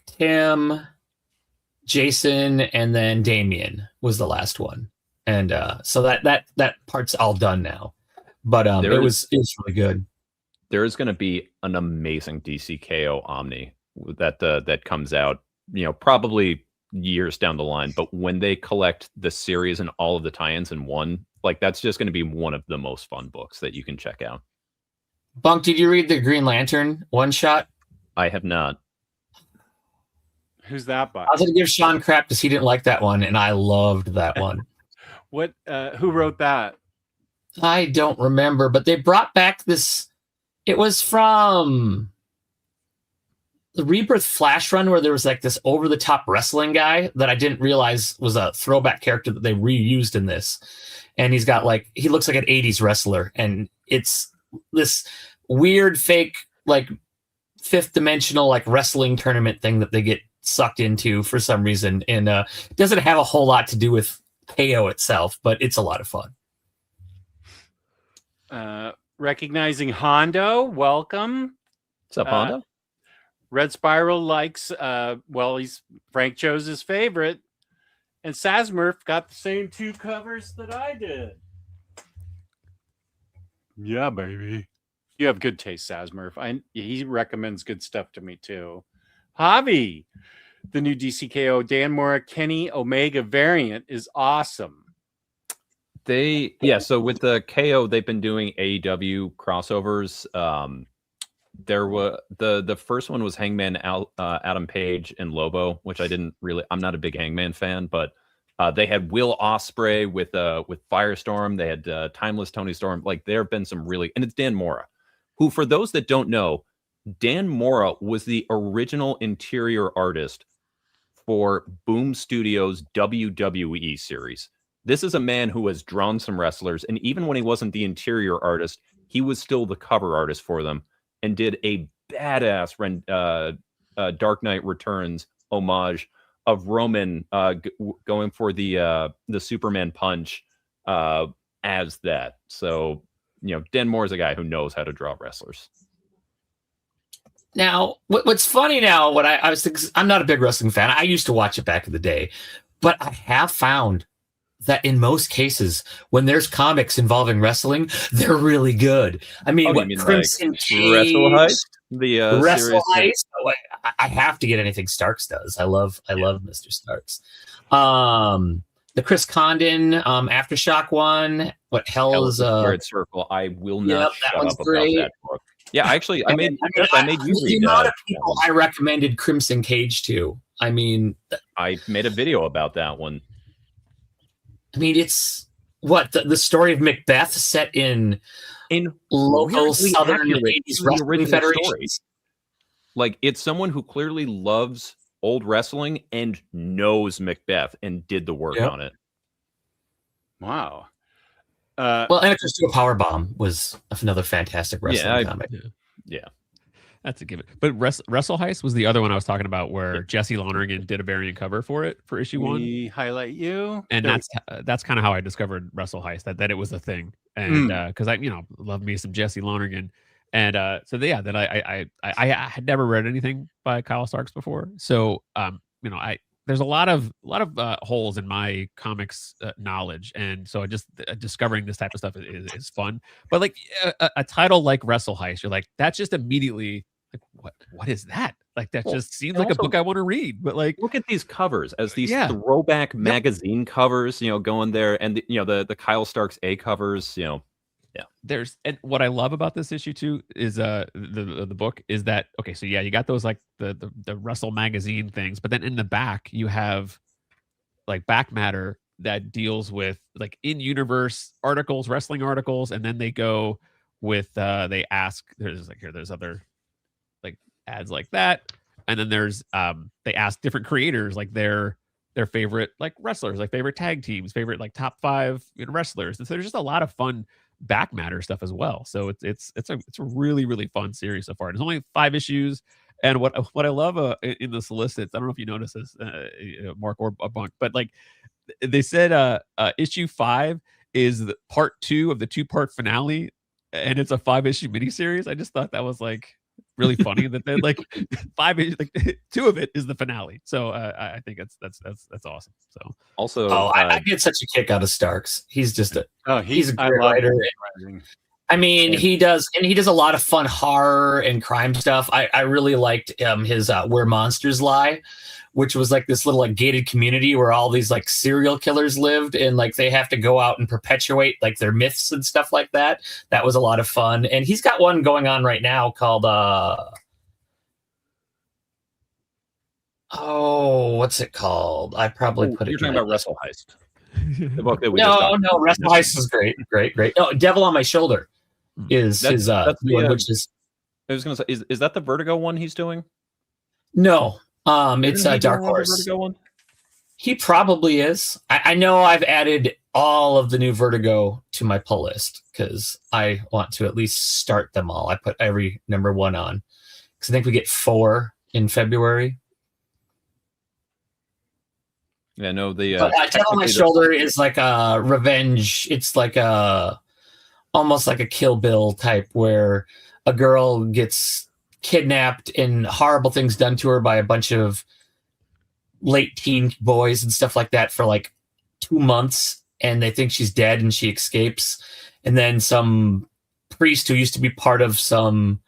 [SPEAKER 6] Tim, Jason, and then Damian was the last one. And so that part's all done now. But it was really good.
[SPEAKER 4] There is going to be an amazing DC KO Omni that comes out, probably years down the line. But when they collect the series and all of the tie-ins in one, that's just going to be one of the most fun books that you can check out.
[SPEAKER 6] Bunk, did you read the Green Lantern one shot?
[SPEAKER 4] I have not.
[SPEAKER 2] Who's that by?
[SPEAKER 6] I was going to give Sean crap because he didn't like that one, and I loved that one.
[SPEAKER 2] What? Who wrote that?
[SPEAKER 6] I don't remember, but they brought back this. It was from the Rebirth Flash run where there was this over-the-top wrestling guy that I didn't realize was a throwback character that they reused in this. And he's got he looks like an 80s wrestler, and it's this weird fake fifth dimensional wrestling tournament thing that they get sucked into for some reason, and it doesn't have a whole lot to do with KO itself, but it's a lot of fun.
[SPEAKER 2] Recognizing Hondo, welcome.
[SPEAKER 4] What's up, Honda?
[SPEAKER 2] Red Spiral likes, Frank chose his favorite. And Sasmurf got the same 2 covers that I did. Yeah, baby. You have good taste, Sasmurf. He recommends good stuff to me, too. Javi, the new DCKO Dan Mora Kenny Omega variant is awesome.
[SPEAKER 4] So with the KO, they've been doing AEW crossovers. There was the first one was Hangman Adam Page and Lobo, which I'm not a big Hangman fan, but they had Will Ospreay with Firestorm. They had Timeless Tony Storm. Like, there have been some really, and it's Dan Mora, who, for those that don't know, Dan Mora was the original interior artist for Boom Studios' WWE series. This is a man who has drawn some wrestlers, and even when he wasn't the interior artist, he was still the cover artist for them, and did a badass Dark Knight Returns homage of Roman going for the Superman punch as that. So, Dan Moore's a guy who knows how to draw wrestlers.
[SPEAKER 6] Now, what's funny now, I was thinking, I'm not a big wrestling fan. I used to watch it back in the day, but I have found that in most cases, when there's comics involving wrestling, they're really good. I mean, Crimson Cage,
[SPEAKER 4] Wrestle Heist? The
[SPEAKER 6] Wrestle
[SPEAKER 4] series?
[SPEAKER 6] Heist. I have to get anything Starks does. I love Mr. Starks. The Chris Condon Aftershock one. What hell is
[SPEAKER 4] Squared Circle? I will not shut up
[SPEAKER 6] great.
[SPEAKER 4] about that book. Yeah, actually, I made you read
[SPEAKER 6] the amount
[SPEAKER 4] that.
[SPEAKER 6] of people I recommended Crimson Cage to. I mean,
[SPEAKER 4] I made a video about that one.
[SPEAKER 6] It's what the story of Macbeth set in local Southern 80s wrestling federations.
[SPEAKER 4] Like, it's someone who clearly loves old wrestling and knows Macbeth and did the work on it.
[SPEAKER 2] Wow.
[SPEAKER 6] Well, and of course, a Powerbomb was another fantastic wrestling comic.
[SPEAKER 4] Yeah.
[SPEAKER 3] That's a given. But Wrestle Heist was the other one I was talking about, where Jesse Lonergan did a variant cover for it for issue 1.
[SPEAKER 2] We highlight you,
[SPEAKER 3] and that's kind of how I discovered Wrestle Heist, that it was a thing, and because I love me some Jesse Lonergan, and I had never read anything by Kyle Starks before, so there's a lot of holes in my comics knowledge, and so just discovering this type of stuff is fun. But like a title like Wrestle Heist, you're like, that's just immediately like, what is that? Like, that just seems like a book I want to read. But like,
[SPEAKER 4] look at these covers as these throwback magazine covers, going there, and the Kyle Starks A covers,
[SPEAKER 3] There's, and what I love about this issue too is the book is that, okay, so you got those like the Wrestle magazine things, but then in the back you have like back matter that deals with like in-universe articles, wrestling articles, and then they go with they ask, there's other like ads like that, and then there's they ask different creators like their favorite like wrestlers, like favorite tag teams, favorite like top 5 wrestlers, and so there's just a lot of fun back matter stuff as well. So it's a really, really fun series so far. There's only 5 issues, and what I love in the solicits, I don't know if you notice this, Mark or Bunk, but like they said issue 5 is the part 2 of the 2-part finale, and it's a 5-issue miniseries. I just thought that was like really funny that they're like 5 issues, like 2 of it is the finale. So I think that's awesome. So
[SPEAKER 4] also,
[SPEAKER 6] I get such a kick out of Starks. He's just he's a great writer. I mean, he does a lot of fun horror and crime stuff. I really liked his Where Monsters Lie, which was like this little like gated community where all these like serial killers lived, and like they have to go out and perpetuate like their myths and stuff like that. That was a lot of fun. And he's got one going on right now called what's it called? I probably put it.
[SPEAKER 4] You're talking about Wrestle Heist.
[SPEAKER 6] The book that we no, Wrestle Heist is great. No, Devil on My Shoulder is his which is.
[SPEAKER 4] I was gonna say, is that the Vertigo one he's doing?
[SPEAKER 6] No. It's a Dark Horse. Vertigo one? He probably is. I know I've added all of the new Vertigo to my pull list because I want to at least start them all. I put every number 1 on because I think we get 4 in February.
[SPEAKER 4] Yeah, no, the
[SPEAKER 6] Devil on My Shoulder is like a revenge. It's like a almost like a Kill Bill type, where a girl gets kidnapped and horrible things done to her by a bunch of late teen boys and stuff like that for like 2 months, and they think she's dead and she escapes, and then some priest who used to be part of some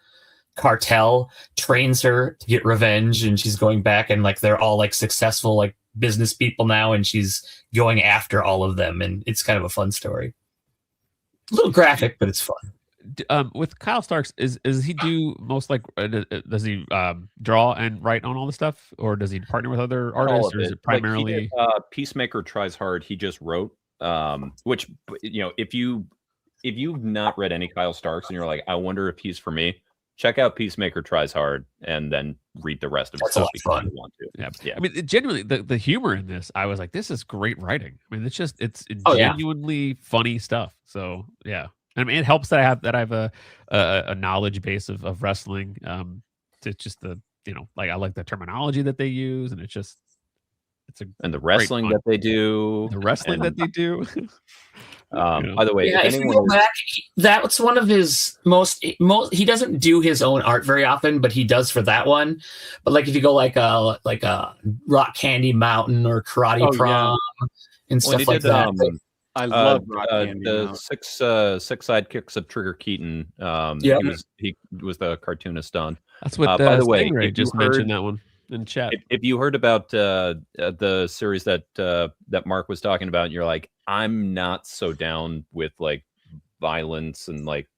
[SPEAKER 6] cartel trains her to get revenge, and she's going back, and like they're all like successful like business people now, and she's going after all of them, and it's kind of a fun story. A little graphic, but it's fun.
[SPEAKER 3] With Kyle Starks, is he do most like does he draw and write on all the stuff, or does he partner with other artists, or is it primarily
[SPEAKER 4] Peacemaker Tries Hard? He just wrote, which, you know, if you've not read any Kyle Starks and you're like, I wonder if he's for me, check out Peacemaker Tries Hard and then read the rest of his stuff because you want to.
[SPEAKER 3] Yeah. I mean, genuinely, the humor in this, I was like, this is great writing. I mean, it's genuinely funny stuff. So yeah. I mean, it helps that I have a knowledge base of wrestling. To just the, you know, like I like the terminology that they use, and and
[SPEAKER 4] the wrestling that they do.
[SPEAKER 3] The wrestling that they do.
[SPEAKER 4] By the way,
[SPEAKER 6] if you go back, that's one of his most. He doesn't do his own art very often, but he does for that one. But like if you go like a Rock Candy Mountain or Karate Prom and stuff like that.
[SPEAKER 2] I love Rock Candy
[SPEAKER 4] the six sidekicks of Trigger Keaton. He was the cartoonist on.
[SPEAKER 3] That's what.
[SPEAKER 4] By the way,
[SPEAKER 3] Stingray just mentioned that one in chat.
[SPEAKER 4] If you heard about the series that Mark was talking about, and you're like, I'm not so down with like violence and like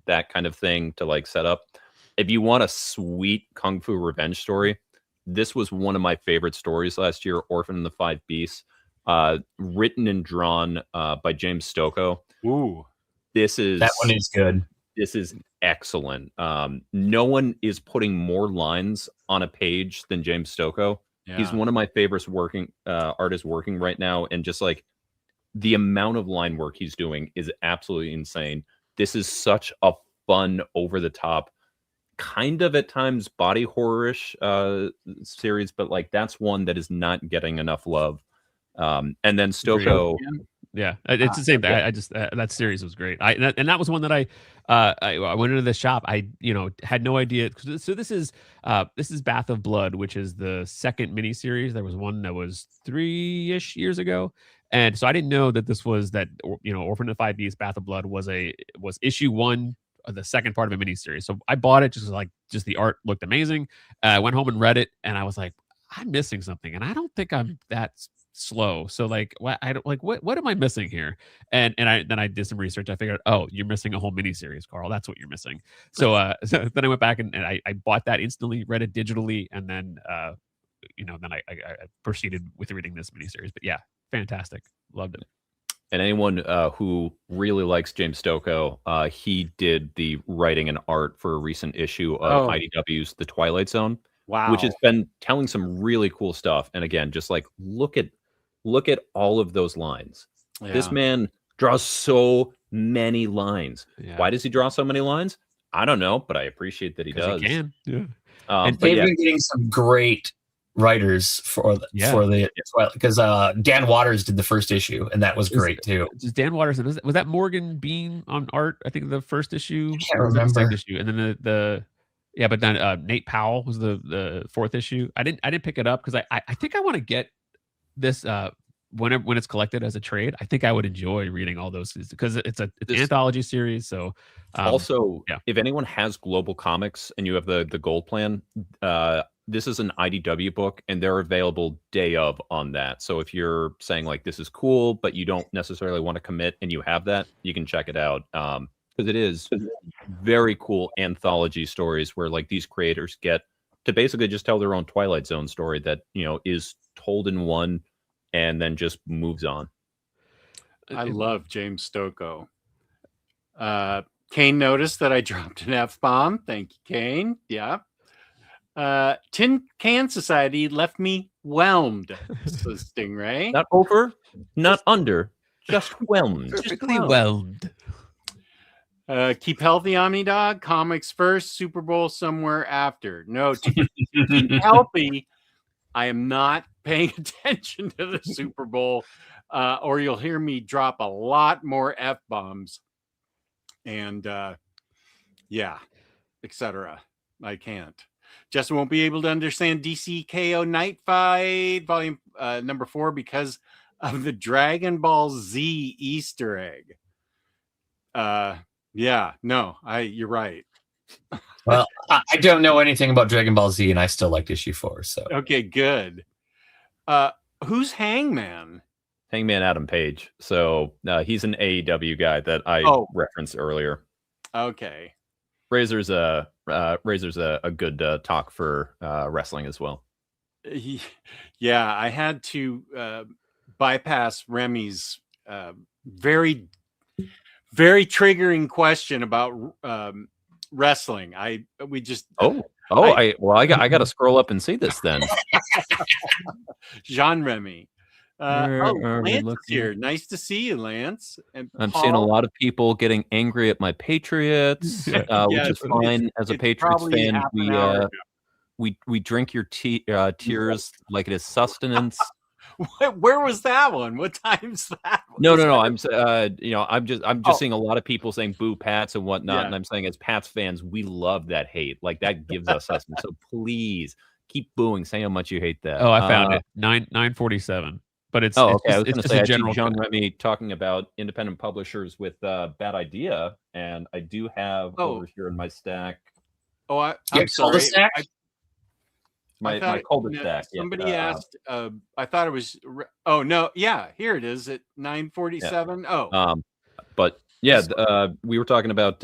[SPEAKER 4] that kind of thing to like set up. If you want a sweet kung fu revenge story, this was one of my favorite stories last year. Orphan and the Five Beasts. Written and drawn by James Stocco.
[SPEAKER 2] Ooh,
[SPEAKER 6] that one is good.
[SPEAKER 4] This is excellent. No one is putting more lines on a page than James Stocco. Yeah. He's one of my favorites artists working right now, and just like the amount of line work he's doing is absolutely insane. This is such a fun, over the top, kind of at times body horror-ish series, but like that's one that is not getting enough love. And then Stocco,
[SPEAKER 3] it's the same thing. I just that series was great. And that was one that I went into the shop. I had no idea. So this is Bath of Blood, which is the second miniseries. There was one that was 3-ish years ago, and so I didn't know that this was that. Orphan of the Five Beasts, Bath of Blood was issue 1. The second part of a miniseries. So I bought it just the art looked amazing. I went home and read it, and I was like, I'm missing something, and I don't think I'm that slow. So like, what am I missing here? And I did some research. I figured, oh, you're missing a whole miniseries, Carl. That's what you're missing. So so then I went back and I bought that instantly, read it digitally, and then I proceeded with reading this miniseries. But yeah, fantastic, loved it.
[SPEAKER 4] And anyone who really likes James Stocco, he did the writing and art for a recent issue of IDW's The Twilight Zone.
[SPEAKER 2] Wow.
[SPEAKER 4] Which has been telling some really cool stuff. And again, just like look at all of those lines. Yeah. This man draws so many lines. Yeah. Why does he draw so many lines? I don't know, but I appreciate that he does.
[SPEAKER 3] He can. Yeah.
[SPEAKER 6] And they've been getting some great writers for the because Dan Waters did the first issue, and that was great too.
[SPEAKER 3] Dan Waters, was that Morgan Bean on art? I think the first issue.
[SPEAKER 6] I can't remember.
[SPEAKER 3] The second issue, and then but then Nate Powell was the fourth issue. I didn't pick it up because I think I want to get this when it's collected as a trade. I think I would enjoy reading all those because it's an anthology series. So
[SPEAKER 4] if anyone has Global Comics and you have the gold plan, this is an IDW book and they're available day of on that. So if you're saying like this is cool, but you don't necessarily want to commit and you have that, you can check it out. Because it is very cool anthology stories where like these creators get to basically just tell their own Twilight Zone story that, is told in one and then just moves on.
[SPEAKER 2] I love James Stocco. Kane noticed that I dropped an F-bomb. Thank you, Kane. Yeah. Tin Can Society left me whelmed, says Stingray.
[SPEAKER 4] Not over, not under, just whelmed.
[SPEAKER 3] Perfectly whelmed.
[SPEAKER 2] Keep healthy, Omnidog. Comics first, Super Bowl somewhere after. No, to keep healthy, I am not paying attention to the Super Bowl, or you'll hear me drop a lot more F-bombs. and yeah, etc. I can't. Justin won't be able to understand DCKO Night Fight Volume number 4 because of the Dragon Ball Z Easter egg. Yeah, no, you're right.
[SPEAKER 6] Well, I don't know anything about Dragon Ball Z, and I still liked issue 4. So
[SPEAKER 2] okay, good. Who's Hangman?
[SPEAKER 4] Hangman Adam Page. So he's an AEW guy that I referenced earlier.
[SPEAKER 2] Okay.
[SPEAKER 4] Razor's a good talk for wrestling as well.
[SPEAKER 2] Yeah, I had to bypass Remy's very, very triggering question about wrestling. I got to scroll up and see this then. Jean Remy. Lance is here. Nice to see you, Lance. And I'm seeing a lot of people getting angry at my Patriots, which is fine. As a Patriots fan, we drink your tears like it is sustenance. Where was that one? What time's that? No. I'm just seeing a lot of people saying boo Pats and whatnot, and I'm saying as Pats fans, we love that hate. Like that gives us sustenance. So please keep booing. Say how much you hate that.
[SPEAKER 3] Oh, I found it. 947. But it's
[SPEAKER 4] okay. I was
[SPEAKER 3] going
[SPEAKER 4] to say, I see John Remy talking about independent publishers with Bad Idea, and I do have over here in my stack. Oh, I'm sorry. My cul-de-sac. Somebody asked. I thought it was. Oh no, yeah, here it is at 947. Yeah. But yeah, we were talking about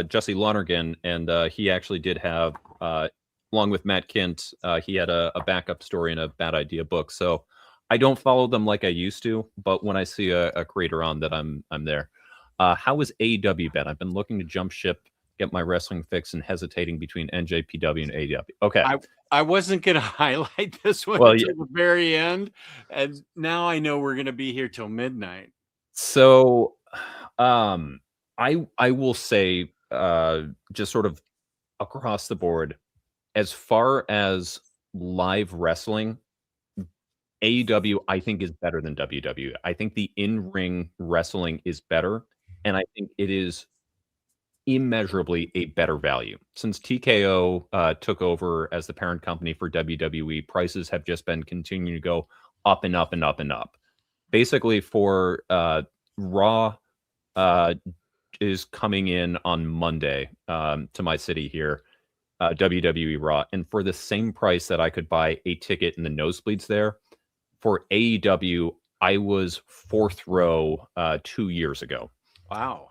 [SPEAKER 4] Jesse Lonergan, and he actually did have, along with Matt Kint, he had a backup story in a Bad Idea book. So I don't follow them like I used to, but when I see a creator on that, I'm there. How is AEW been? I've been looking to jump ship, get my wrestling fix, and hesitating between NJPW and AEW. Okay. I wasn't going to highlight this one until the very end, and now I know we're going to be here till midnight. So I will say just sort of across the board, as far as live wrestling, AEW, I think, is better than WWE. I think the in-ring wrestling is better, and I think it is immeasurably a better value. Since TKO took over as the parent company for WWE, prices have just been continuing to go up and up and up and up. Basically, for Raw is coming in on Monday to my city here, WWE Raw, and for the same price that I could buy a ticket in the nosebleeds there, for AEW, I was 4th row 2 years ago. Wow.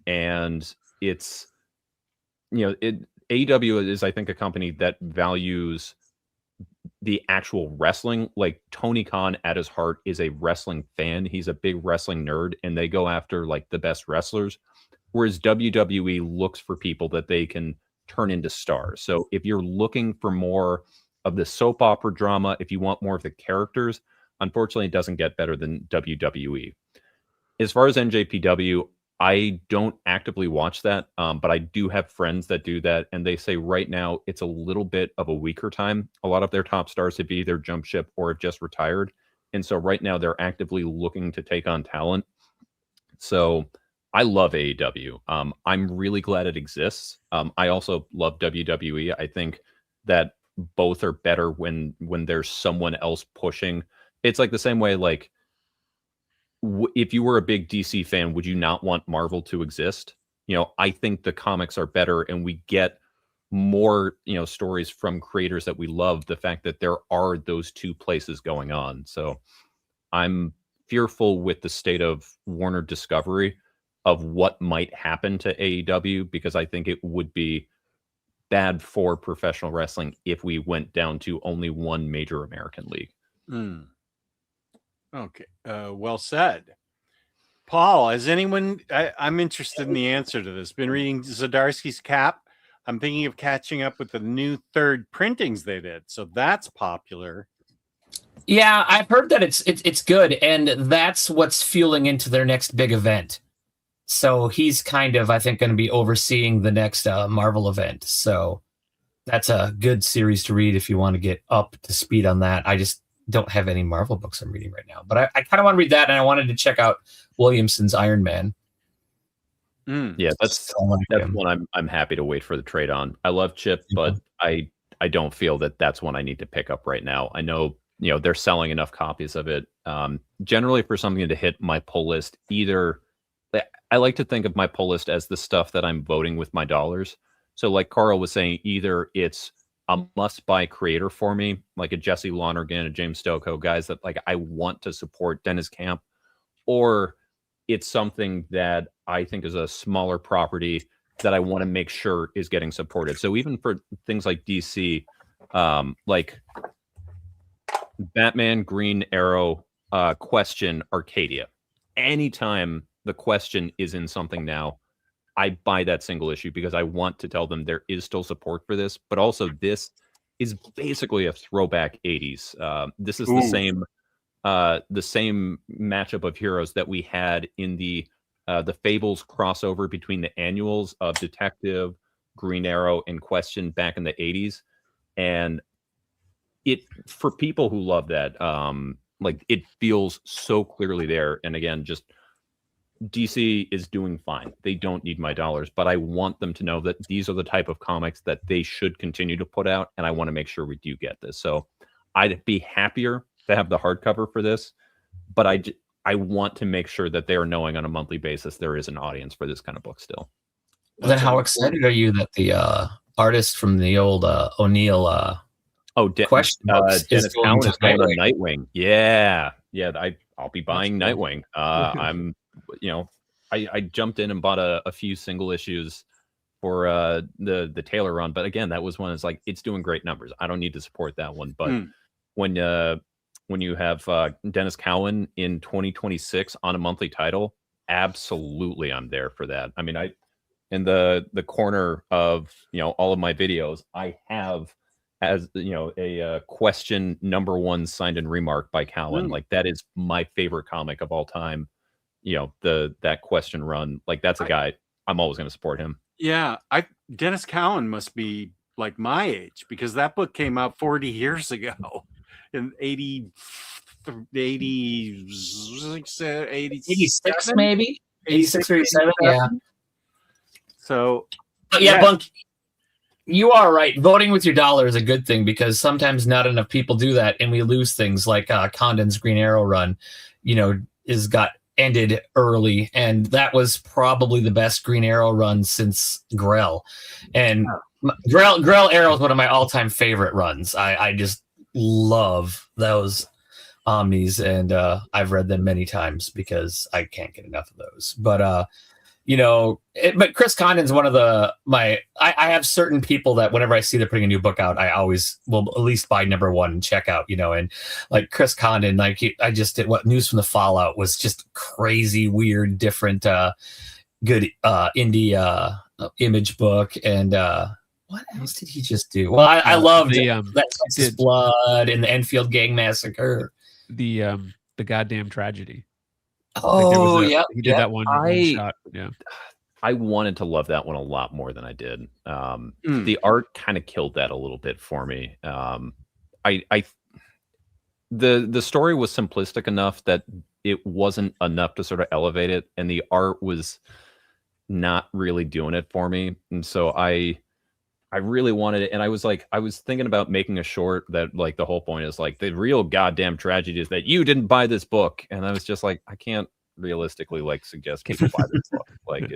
[SPEAKER 4] And it's, AEW is, I think, a company that values the actual wrestling. Like Tony Khan at his heart is a wrestling fan. He's a big wrestling nerd, and they go after like the best wrestlers. Whereas WWE looks for people that they can turn into stars. So if you're looking for more of the soap opera drama, if you want more of the characters, unfortunately, it doesn't get better than WWE. As far as NJPW, I don't actively watch that, but I do have friends that do that, and they say right now it's a little bit of a weaker time. A lot of their top stars have either jump ship or have just retired, and so right now they're actively looking to take on talent. So I love AEW. I'm really glad it exists. I also love WWE. I think that both are better when there's someone else pushing. It's like the same way, like, if you were a big DC fan, would you not want Marvel to exist? I think the comics are better, and we get more, stories from creators that we love. The fact that there are those two places going on. So I'm fearful with the state of Warner Discovery of what might happen to AEW, because I think it would be bad for professional wrestling if we went down to only one major American league. Mm. Okay. Well said. Paul, has anyone, I'm interested in the answer to this, been reading Zdarsky's Cap? I'm thinking of catching up with the new 3rd printings they did. So that's popular.
[SPEAKER 6] Yeah, I've heard that it's good, and that's what's fueling into their next big event. So he's kind of, I think, going to be overseeing the next Marvel event. So that's a good series to read if you want to get up to speed on that. I just don't have any Marvel books I'm reading right now, but I kind of want to read that, and I wanted to check out Williamson's Iron Man.
[SPEAKER 4] Yeah, that's
[SPEAKER 6] So like him.
[SPEAKER 4] one I'm happy to wait for the trade on. I love Chip, but I don't feel that that's one I need to pick up right now. I know, they're selling enough copies of it. Generally, for something to hit my pull list, either I like to think of my pull list as the stuff that I'm voting with my dollars. So, like Carl was saying, either it's a must-buy creator for me, like a Jesse Lonergan, a James Stokoe, guys that like I want to support Dennis Camp, or it's something that I think is a smaller property that I want to make sure is getting supported. So even for things like DC, like Batman, Green Arrow, Question, Arcadia, anytime the Question is in something now, I buy that single issue because I want to tell them there is still support for this, but also this is basically a throwback 80s. This is the same matchup of heroes that we had in the Fables crossover between the annuals of Detective, Green Arrow, and Question back in the 80s. And it, for people who love that, like it feels so clearly there. And again, just DC is doing fine. They don't need my dollars, but I want them to know that these are the type of comics that they should continue to put out, and I want to make sure we do get this. So I'd be happier to have the hardcover for this, but I want to make sure that they are knowing on a monthly basis there is an audience for this kind of book still.
[SPEAKER 6] Then how excited are you that the artist from the old O'Neill Question books
[SPEAKER 4] Dennis Cowan is going on
[SPEAKER 6] Nightwing?
[SPEAKER 4] Nightwing. Yeah, I'll be buying Nightwing. I'm, I jumped in and bought a few single issues for the Taylor run, but again, that was one that's like it's doing great numbers. I don't need to support that one, but when you have Dennis Cowan in 2026 on a monthly title, absolutely I'm there for that. I mean, in the corner of all of my videos, I have, as a Question #1 signed and remarked by Cowan. Like that is my favorite comic of all time. That Question run, like that's a guy I'm always going to support him.
[SPEAKER 2] Yeah, Dennis Cowan must be like my age because that book came out 40 years ago in
[SPEAKER 6] 86 maybe 86 or 87. Yeah.
[SPEAKER 2] So
[SPEAKER 6] yeah, Bunk, you are right. Voting with your dollar is a good thing because sometimes not enough people do that, and we lose things like Condon's Green Arrow run. Got ended early, and that was probably the best Green Arrow run since Grell. And Grell Arrow is one of my all-time favorite runs. I just love those omnis, and I've read them many times because I can't get enough of those. But but Chris Condon's one of I have certain people that whenever I see they're putting a new book out, I always will at least buy #1 and check out, and like Chris Condon, like I just did what News from the Fallout was just crazy, weird, different, good indie image book. And what else did he just do? Well, I loved that Texas Blood and the Enfield Gang Massacre.
[SPEAKER 3] The goddamn tragedy.
[SPEAKER 6] Oh, yeah.
[SPEAKER 3] He did that one shot. Yeah.
[SPEAKER 4] I wanted to love that one a lot more than I did. The art kind of killed that a little bit for me. The story was simplistic enough that it wasn't enough to sort of elevate it, and the art was not really doing it for me. And so I really wanted it, and I was thinking about making a short that like the whole point is like the real goddamn tragedy is that you didn't buy this book, and I was just like, I can't realistically like suggest people buy this book. Like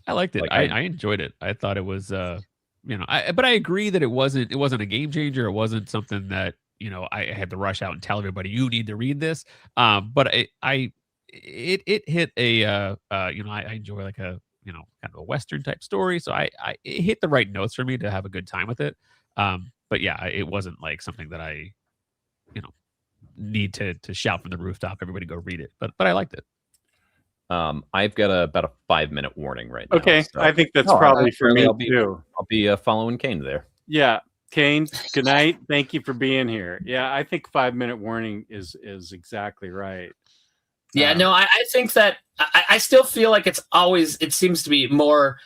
[SPEAKER 3] I liked it. Like, I enjoyed it. I thought it was but I agree that it wasn't a game changer. It wasn't something that I had to rush out and tell everybody you need to read this. But it hit a I enjoy like a kind of a Western type story. So it hit the right notes for me to have a good time with it. But yeah, it wasn't like something that I, need to shout from the rooftop, everybody go read it. But I liked it.
[SPEAKER 4] I've got about a 5-minute warning right now.
[SPEAKER 2] Okay.
[SPEAKER 4] So.
[SPEAKER 2] I think that's probably for me too.
[SPEAKER 4] I'll be following Kane there.
[SPEAKER 2] Yeah. Kane, good night. Thank you for being here. Yeah. I think 5-minute warning is exactly right.
[SPEAKER 6] Yeah, no, I think that I still feel like it seems to be more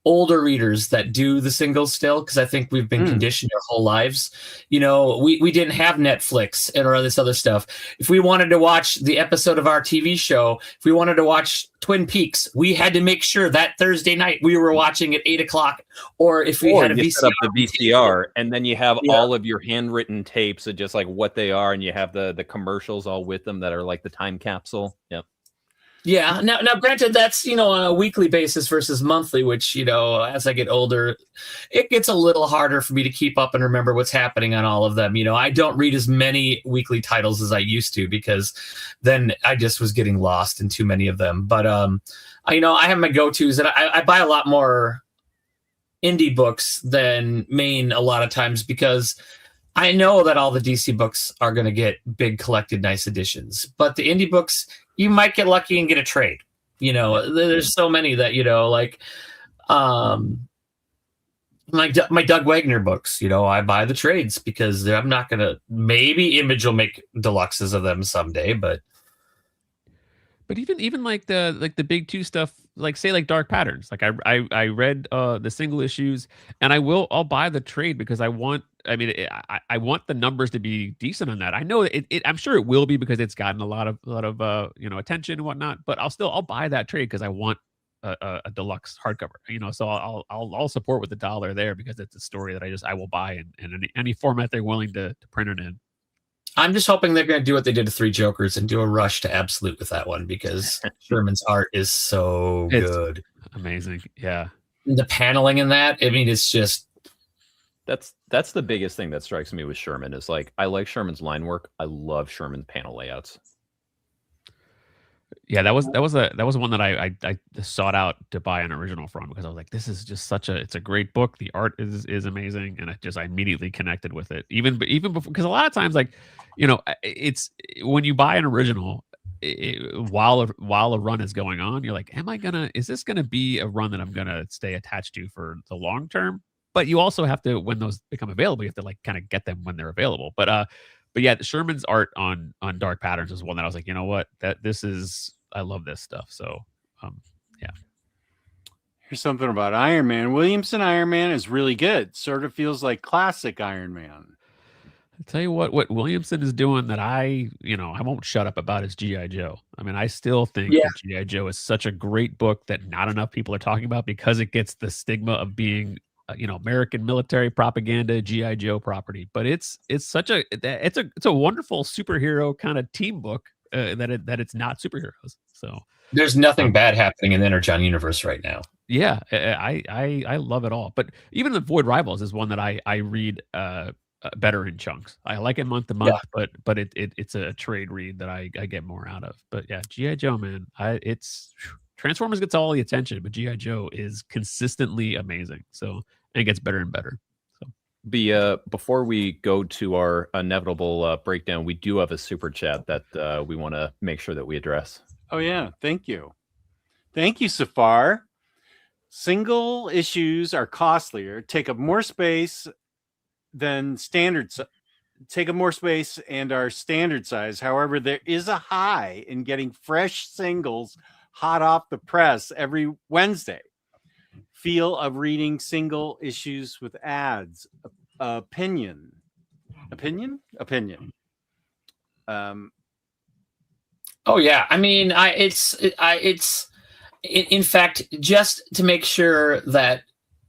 [SPEAKER 6] older readers that do the singles still, because I think we've been conditioned our whole lives. You know, we didn't have Netflix and or this other stuff. If we wanted to watch the episode of our TV show, if we wanted to watch Twin Peaks, we had to make sure that Thursday night we were watching at 8:00. Or if we had a
[SPEAKER 4] you
[SPEAKER 6] VCR,
[SPEAKER 4] set up the VCR, and then you have all of your handwritten tapes of just like what they are, and you have the commercials all with them that are like the time capsule. Yep.
[SPEAKER 6] Yeah. Now, granted, that's, you know, on a weekly basis versus monthly, which, you know, as I get older, it gets a little harder for me to keep up and remember what's happening on all of them. You know, I don't read as many weekly titles as I used to, because then I just was getting lost in too many of them. But, you know, I have my go-tos, and I buy a lot more indie books than main a lot of times, because I know that all the DC books are going to get big collected nice editions, but the indie books, you might get lucky and get a trade. You know, there's so many that, you know, like my Doug Wagner books, you know, I buy the trades because I'm not going to, maybe Image will make deluxes of them someday, but
[SPEAKER 3] even like the big two stuff, like say like Dark Patterns, like I read the single issues, and I'll buy the trade because I want the numbers to be decent on that. I know I'm sure it will be, because it's gotten a lot of you know, attention and whatnot, but I'll buy that trade because I want a deluxe hardcover, you know. So I'll support with $1 there, because it's a story that I will buy in any format they're willing to print it in.
[SPEAKER 6] I'm just hoping they're going to do what they did to Three Jokers and do a rush to Absolute with that one, because Sherman's art is so good.
[SPEAKER 3] Amazing. Yeah.
[SPEAKER 6] The paneling in that, I mean, it's just...
[SPEAKER 4] That's the biggest thing that strikes me with Sherman, is like, I like Sherman's line work. I love Sherman's panel layouts.
[SPEAKER 3] Yeah, that was one that I sought out to buy an original from, because I was like, this is just it's a great book. The art is amazing, and I immediately connected with it. Even before, because a lot of times, like, you know, it's when you buy an original, while a run is going on, you're like, is this gonna be a run that I'm gonna stay attached to for the long term? But you also have to, when those become available, you have to like kind of get them when they're available. But yeah, Sherman's art on Dark Patterns is one that I was like, you know what, I love this stuff. So yeah.
[SPEAKER 2] Here's something about Iron Man. Williamson Iron Man is really good. Sort of feels like classic Iron Man.
[SPEAKER 3] I tell you what Williamson is doing that I won't shut up about is G.I. Joe. I mean, I still think that G.I. Joe is such a great book that not enough people are talking about, because it gets the stigma of being American military propaganda, G.I. Joe property. But it's a wonderful superhero kind of team book that it's not superheroes. So
[SPEAKER 6] there's nothing bad happening in the Energon universe right now.
[SPEAKER 3] Yeah, I love it all. But even the Void Rivals is one that I read better in chunks. I like it month to month, but it's a trade read that I get more out of. But yeah, G.I. Joe, man, Transformers gets all the attention, but G.I. Joe is consistently amazing. So, and it gets better and better. So,
[SPEAKER 4] before we go to our inevitable breakdown, we do have a super chat that we want to make sure that we address.
[SPEAKER 2] Oh yeah, thank you, Safar. Single issues are costlier, take up more space than standard. Take up more space and are standard size. However, there is a high in getting fresh singles hot off the press every Wednesday. Feel of reading single issues with ads. Opinion.
[SPEAKER 6] Oh yeah, I mean, it's in fact, just to make sure that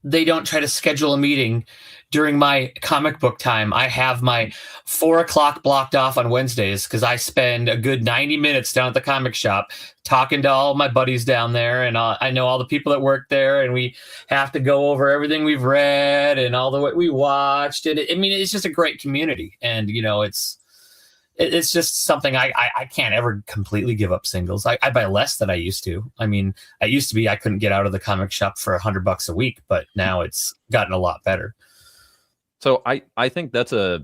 [SPEAKER 6] they don't try to schedule a meeting during my comic book time, I have my 4:00 blocked off on Wednesdays, because I spend a good 90 minutes down at the comic shop talking to all my buddies down there. And I know all the people that work there, and we have to go over everything we've read and all the what we watched. And it's just a great community. And, it's just something I can't ever completely give up singles. I buy less than I used to. I mean, I used to be, I couldn't get out of the comic shop for $100 a week, but now it's gotten a lot better.
[SPEAKER 4] So I think that's a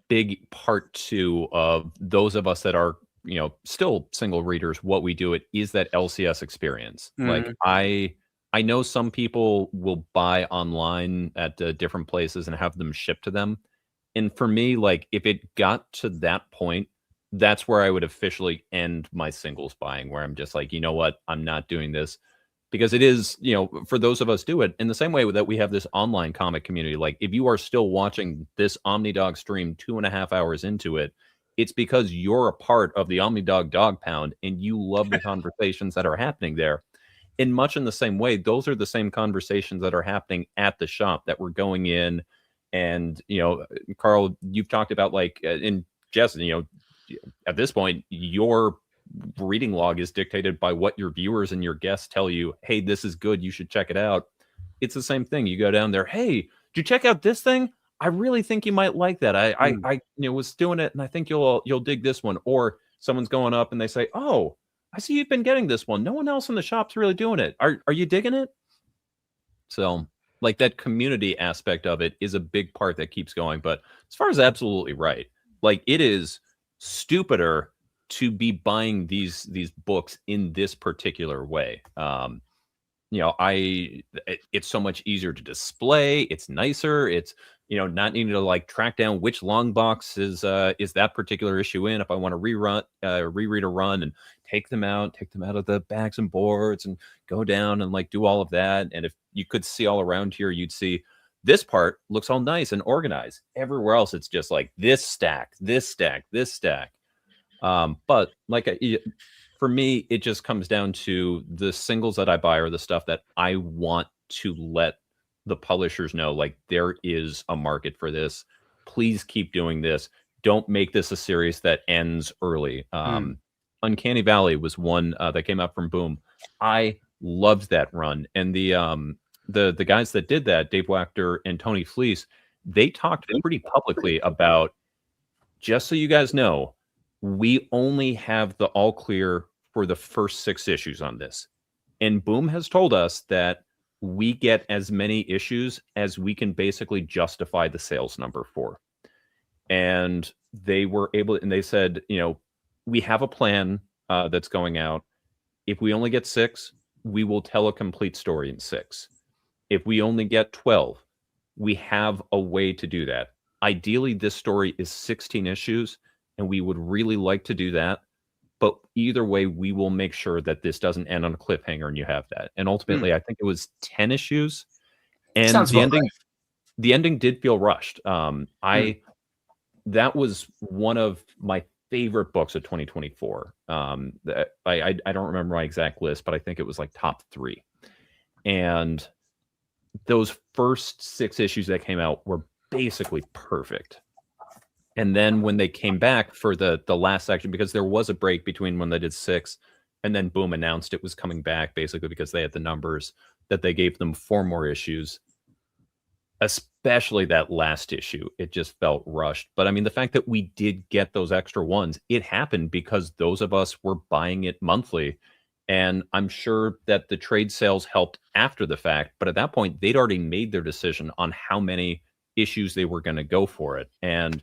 [SPEAKER 4] big part too of those of us that are, still single readers. What we do is that LCS experience. Mm-hmm. Like I know some people will buy online at different places and have them shipped to them. And for me, like if it got to that point, that's where I would officially end my singles buying, where I'm just like, you know what, I'm not doing this. because it is, for those of us do it in the same way that we have this online comic community. Like if you are still watching this Omnidog stream 2.5 hours into it, it's because you're a part of the Omnidog Dog Pound and you love the conversations that are happening there. In much in the same way, those are the same conversations that are happening at the shop that we're going in. And, Carl, you've talked about like, and Jess, at this point, your reading log is dictated by what your viewers and your guests tell you. Hey, this is good. You should check it out. It's the same thing. You go down there. Hey, did you check out this thing? I really think you might like that. I was doing it and I think you'll dig this one. Or someone's going up and they say, oh, I see you've been getting this one. No one else in the shop's really doing it. Are you digging it? So like that community aspect of it is a big part that keeps going. But as far as absolutely right, like it is stupider to be buying these books in this particular way. It's so much easier to display. It's nicer. It's, not needing to like track down which long box is that particular issue in. If I want to reread a run and take them out of the bags and boards and go down and like do all of that. And if you could see all around here, you'd see this part looks all nice and organized. Everywhere else, it's just like this stack, this stack, this stack. But like for me, it just comes down to the singles that I buy are the stuff that I want to let the publishers know, like there is a market for this. Please keep doing this. Don't make this a series that ends early. Uncanny Valley was one that came out from Boom. I loved that run. And the guys that did that, Dave Wachter and Tony Fleece, they talked pretty publicly about, just so you guys know, we only have the all clear for the first 6 issues on this. And Boom has told us that we get as many issues as we can basically justify the sales number for. And they were able, and they said, we have a plan that's going out. If we only get 6, we will tell a complete story in 6. If we only get 12, we have a way to do that. Ideally, this story is 16 issues, and we would really like to do that. But either way, we will make sure that this doesn't end on a cliffhanger and you have that. And ultimately, I think it was 10 issues. And the ending did feel rushed. That was one of my favorite books of 2024. I don't remember my exact list, but I think it was like top 3. And those first 6 issues that came out were basically perfect. And then when they came back for the last section, because there was a break between when they did 6 and then Boom announced it was coming back, basically because they had the numbers, that they gave them 4 more issues, especially that last issue. It just felt rushed. But I mean, the fact that we did get those extra ones, it happened because those of us were buying it monthly. And I'm sure that the trade sales helped after the fact. But at that point, they'd already made their decision on how many issues they were going to go for it. And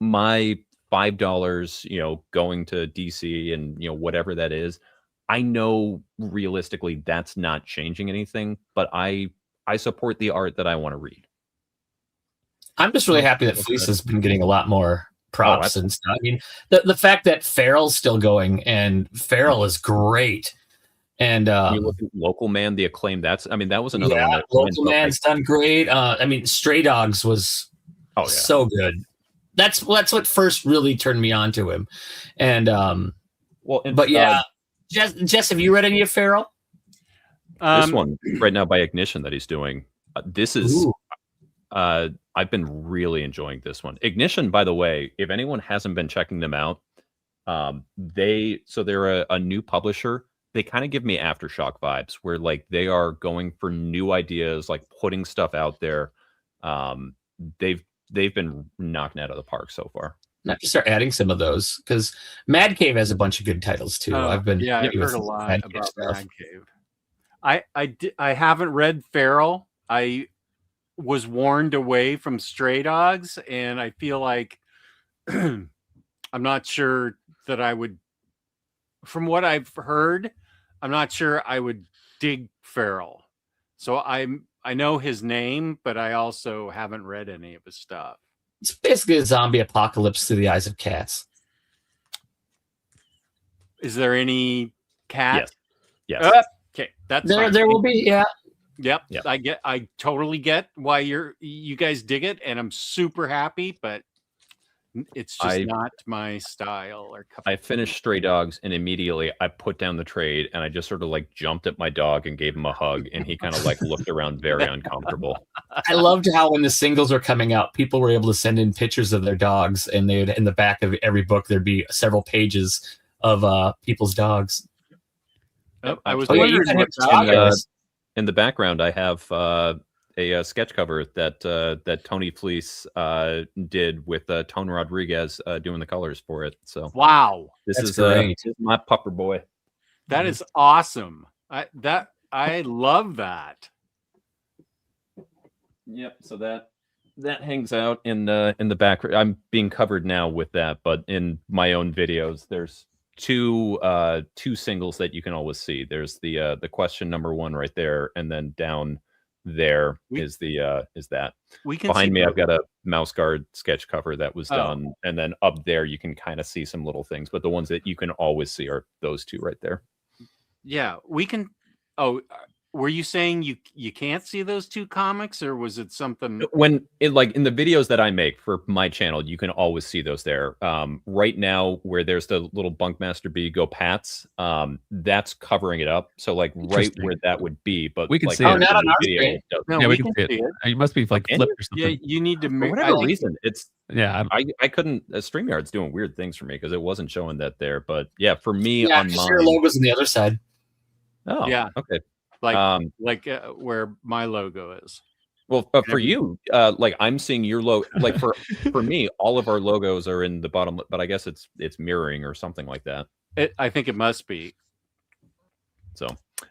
[SPEAKER 4] my $5, going to DC and, whatever that is, I know realistically that's not changing anything, but I support the art that I want to read.
[SPEAKER 6] I'm just really happy that Fleece has been getting a lot more props and stuff. I mean, the fact that Farrell's still going, and Farrell is great. And
[SPEAKER 4] you look at Local Man, the Acclaim, that was another one that
[SPEAKER 6] Local Man's done great. Stray Dogs was so good. That's what first really turned me on to him. And Jess, have you read any of Farrell?
[SPEAKER 4] This one right now by Ignition that he's doing. This is I've been really enjoying this one. Ignition, by the way, if anyone hasn't been checking them out, they're a new publisher. They kind of give me Aftershock vibes, where like they are going for new ideas, like putting stuff out there. They've been knocking out of the park so far.
[SPEAKER 6] Not to start adding some of those, because BatCave has a bunch of good titles too.
[SPEAKER 2] I've heard a lot about BatCave. I haven't read Feral. I was warned away from Stray Dogs, and I feel like I'm not sure that I would. From what I've heard, I'm not sure I would dig Feral. So I know his name, but I also haven't read any of his stuff.
[SPEAKER 6] It's basically a zombie apocalypse through the eyes of cats.
[SPEAKER 2] Is there any cat?
[SPEAKER 4] Yes.
[SPEAKER 2] Okay, that's
[SPEAKER 6] There,
[SPEAKER 2] fine.
[SPEAKER 6] there will be, yeah.
[SPEAKER 2] Yep.
[SPEAKER 4] Yep.
[SPEAKER 2] I totally get why you guys dig it, and I'm super happy, but it's just not my style or cup.
[SPEAKER 4] I finished Stray Dogs, and immediately I put down the trade, and I just sort of like jumped at my dog and gave him a hug, and he kind of like looked around very uncomfortable.
[SPEAKER 6] I loved how when the singles were coming out, people were able to send in pictures of their dogs, and they'd in the back of every book there'd be several pages of people's dogs.
[SPEAKER 2] Oh, I was
[SPEAKER 6] Oh, yeah, you
[SPEAKER 2] wondering
[SPEAKER 6] got
[SPEAKER 2] what
[SPEAKER 6] him stalkers.
[SPEAKER 4] In the background, I have a sketch cover that Tony Fleece did with Tone Rodriguez doing the colors for it. So
[SPEAKER 2] wow,
[SPEAKER 4] this
[SPEAKER 6] That's
[SPEAKER 4] is
[SPEAKER 6] great.
[SPEAKER 4] this is my pupper boy.
[SPEAKER 2] that is awesome. I love that.
[SPEAKER 4] Yep. So that hangs out in the back. I'm being covered now with that, but in my own videos, there's two singles that you can always see. There's the question number 1 right there, and then down there is that.
[SPEAKER 2] We can
[SPEAKER 4] Behind
[SPEAKER 2] see
[SPEAKER 4] me,
[SPEAKER 2] the-
[SPEAKER 4] I've got a mouse guard sketch cover that was
[SPEAKER 2] Oh.
[SPEAKER 4] done, and then up there you can kind of see some little things, but the ones that you can always see are those two right there.
[SPEAKER 2] Yeah, we can. Oh, were you saying you can't see those two comics, or was it something?
[SPEAKER 4] When in the videos that I make for my channel, you can always see those there. Right now, where there's the little Bunkmaster B Go Pats, that's covering it up. So like right
[SPEAKER 3] Interesting.
[SPEAKER 4] where that would be, but
[SPEAKER 3] We can
[SPEAKER 4] like
[SPEAKER 3] see it.
[SPEAKER 6] Oh, not
[SPEAKER 4] in
[SPEAKER 6] on
[SPEAKER 4] the
[SPEAKER 6] our
[SPEAKER 4] video,
[SPEAKER 6] screen.
[SPEAKER 4] it doesn't.
[SPEAKER 2] No,
[SPEAKER 3] Yeah,
[SPEAKER 2] we
[SPEAKER 3] we
[SPEAKER 2] can
[SPEAKER 3] can see
[SPEAKER 2] see
[SPEAKER 3] it.
[SPEAKER 2] it.
[SPEAKER 3] You must be like
[SPEAKER 4] Can
[SPEAKER 3] flipped
[SPEAKER 4] you?
[SPEAKER 3] or something.
[SPEAKER 2] Yeah, you need to.
[SPEAKER 4] For
[SPEAKER 2] I
[SPEAKER 4] whatever
[SPEAKER 2] think-
[SPEAKER 4] reason, it's
[SPEAKER 3] Yeah,
[SPEAKER 4] I couldn't. StreamYard's doing weird things for me because it wasn't showing that there. But yeah, for me
[SPEAKER 6] Yeah,
[SPEAKER 4] on
[SPEAKER 6] 'cause
[SPEAKER 4] mine.
[SPEAKER 6] your logo's on the other side.
[SPEAKER 4] Oh,
[SPEAKER 2] Yeah.
[SPEAKER 4] okay.
[SPEAKER 2] like where my logo is.
[SPEAKER 4] Well, for you, like I'm seeing your logo. Like for me, all of our logos are in the bottom, but I guess it's mirroring or something like that.
[SPEAKER 2] I think it must be.
[SPEAKER 4] So,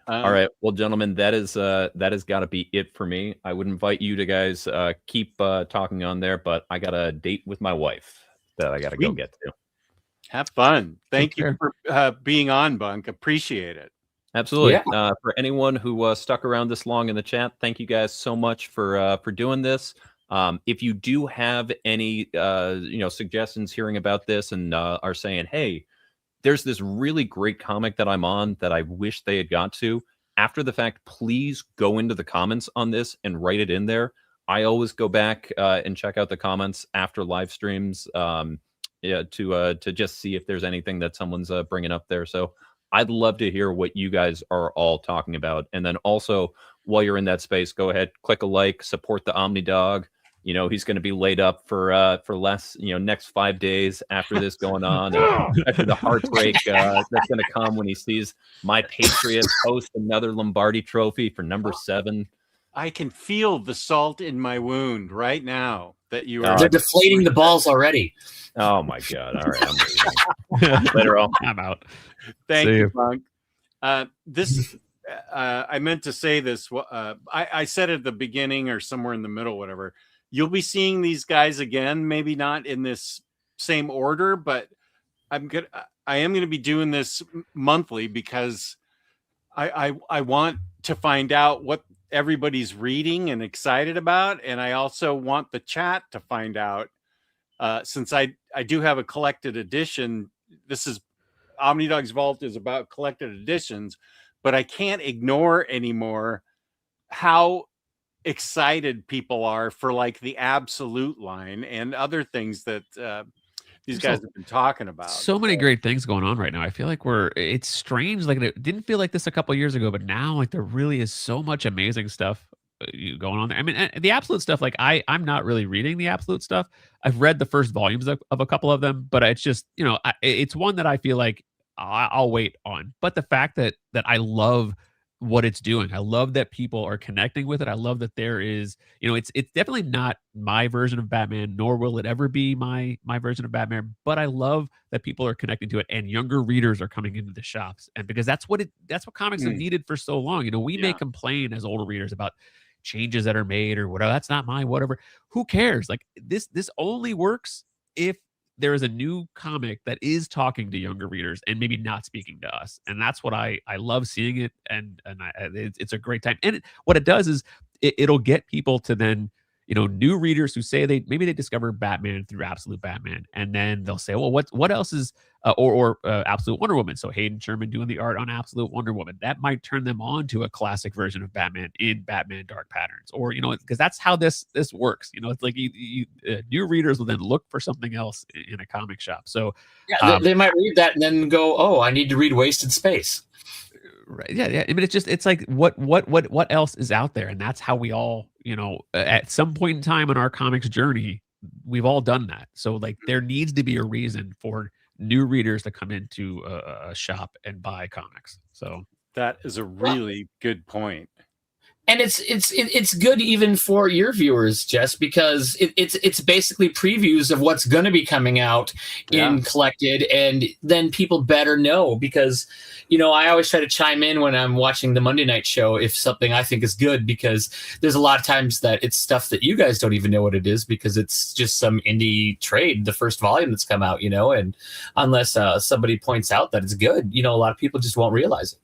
[SPEAKER 4] all right, well, gentlemen, that has got to be it for me. I would invite you to guys keep talking on there, but I got a date with my wife that I got to go
[SPEAKER 2] Sweet.
[SPEAKER 4] get to.
[SPEAKER 2] Have fun. Thank
[SPEAKER 3] Take
[SPEAKER 2] you for being on, Bunk. Appreciate it.
[SPEAKER 4] Absolutely. For anyone who stuck around this long in the chat, thank you guys so much for doing this. If you do have any suggestions hearing about this and are saying, hey, there's this really great comic that I'm on that I wish they had got to, after the fact, please go into the comments on this and write it in there. I always go back and check out the comments after live streams to just see if there's anything that someone's bringing up there. So I'd love to hear what you guys are all talking about. And then also, while you're in that space, go ahead, click a like, support the Omnidog. You know, he's going to be laid up for less, next 5 days after this going on. And after the heartbreak that's going to come when he sees my Patriots host another Lombardi trophy for number 7.
[SPEAKER 2] I can feel the salt in my wound right now that you are.
[SPEAKER 6] They're deflating the balls already.
[SPEAKER 4] Oh my God. All right. I'm leaving. Later on.
[SPEAKER 3] I'm out.
[SPEAKER 2] Thank
[SPEAKER 3] See
[SPEAKER 2] you,
[SPEAKER 3] you.
[SPEAKER 2] Bunk. I meant to say this. I said at the beginning or somewhere in the middle, whatever. You'll be seeing these guys again, maybe not in this same order, but I am gonna be doing this monthly because I want to find out what everybody's reading and excited about, and I also want the chat to find out. Since I do have a collected edition, this is Omnidog's Vault is about collected editions, but I can't ignore anymore how excited people are for like the Absolute line and other things that these guys have been talking about.
[SPEAKER 3] So many great things going on right now. I feel like it's strange. Like it didn't feel like this a couple years ago, but now like there really is so much amazing stuff going on there. I mean, the Absolute stuff, like I'm not really reading the Absolute stuff. I've read the first volumes of a couple of them, but it's just, it's one that I feel like I'll wait on. But the fact that I love what it's doing, I love that people are connecting with it. I love that there is, it's definitely not my version of Batman, nor will it ever be my version of Batman. But I love that people are connecting to it, and younger readers are coming into the shops, and because that's what comics have needed for so long. We may complain as older readers about changes that are made or whatever. That's not my whatever. Who cares? Like this only works if there is a new comic that is talking to younger readers and maybe not speaking to us. And that's what I love seeing it. And it's a great time. And what it does is it'll get people to then new readers who say maybe they discover Batman through Absolute Batman, and then they'll say, well, what else is or Absolute Wonder Woman? So Hayden Sherman doing the art on Absolute Wonder Woman, that might turn them on to a classic version of Batman in Batman Dark Patterns, or because that's how this works. It's like new readers will then look for something else in a comic shop. So
[SPEAKER 6] yeah, they might read that and then go, oh, I need to read Wasted Space.
[SPEAKER 3] Right. Yeah. I mean, it's like what else is out there, and that's how we all, at some point in time in our comics journey, we've all done that. So like, there needs to be a reason for new readers to come into a shop and buy comics. So
[SPEAKER 2] that is a really good point.
[SPEAKER 6] And it's good even for your viewers, Jess, because it's basically previews of what's going to be coming out in Collected, and then people better know, because I always try to chime in when I'm watching the Monday night show if something I think is good, because there's a lot of times that it's stuff that you guys don't even know what it is, because it's just some indie trade, the first volume that's come out, and unless somebody points out that it's good, a lot of people just won't realize it.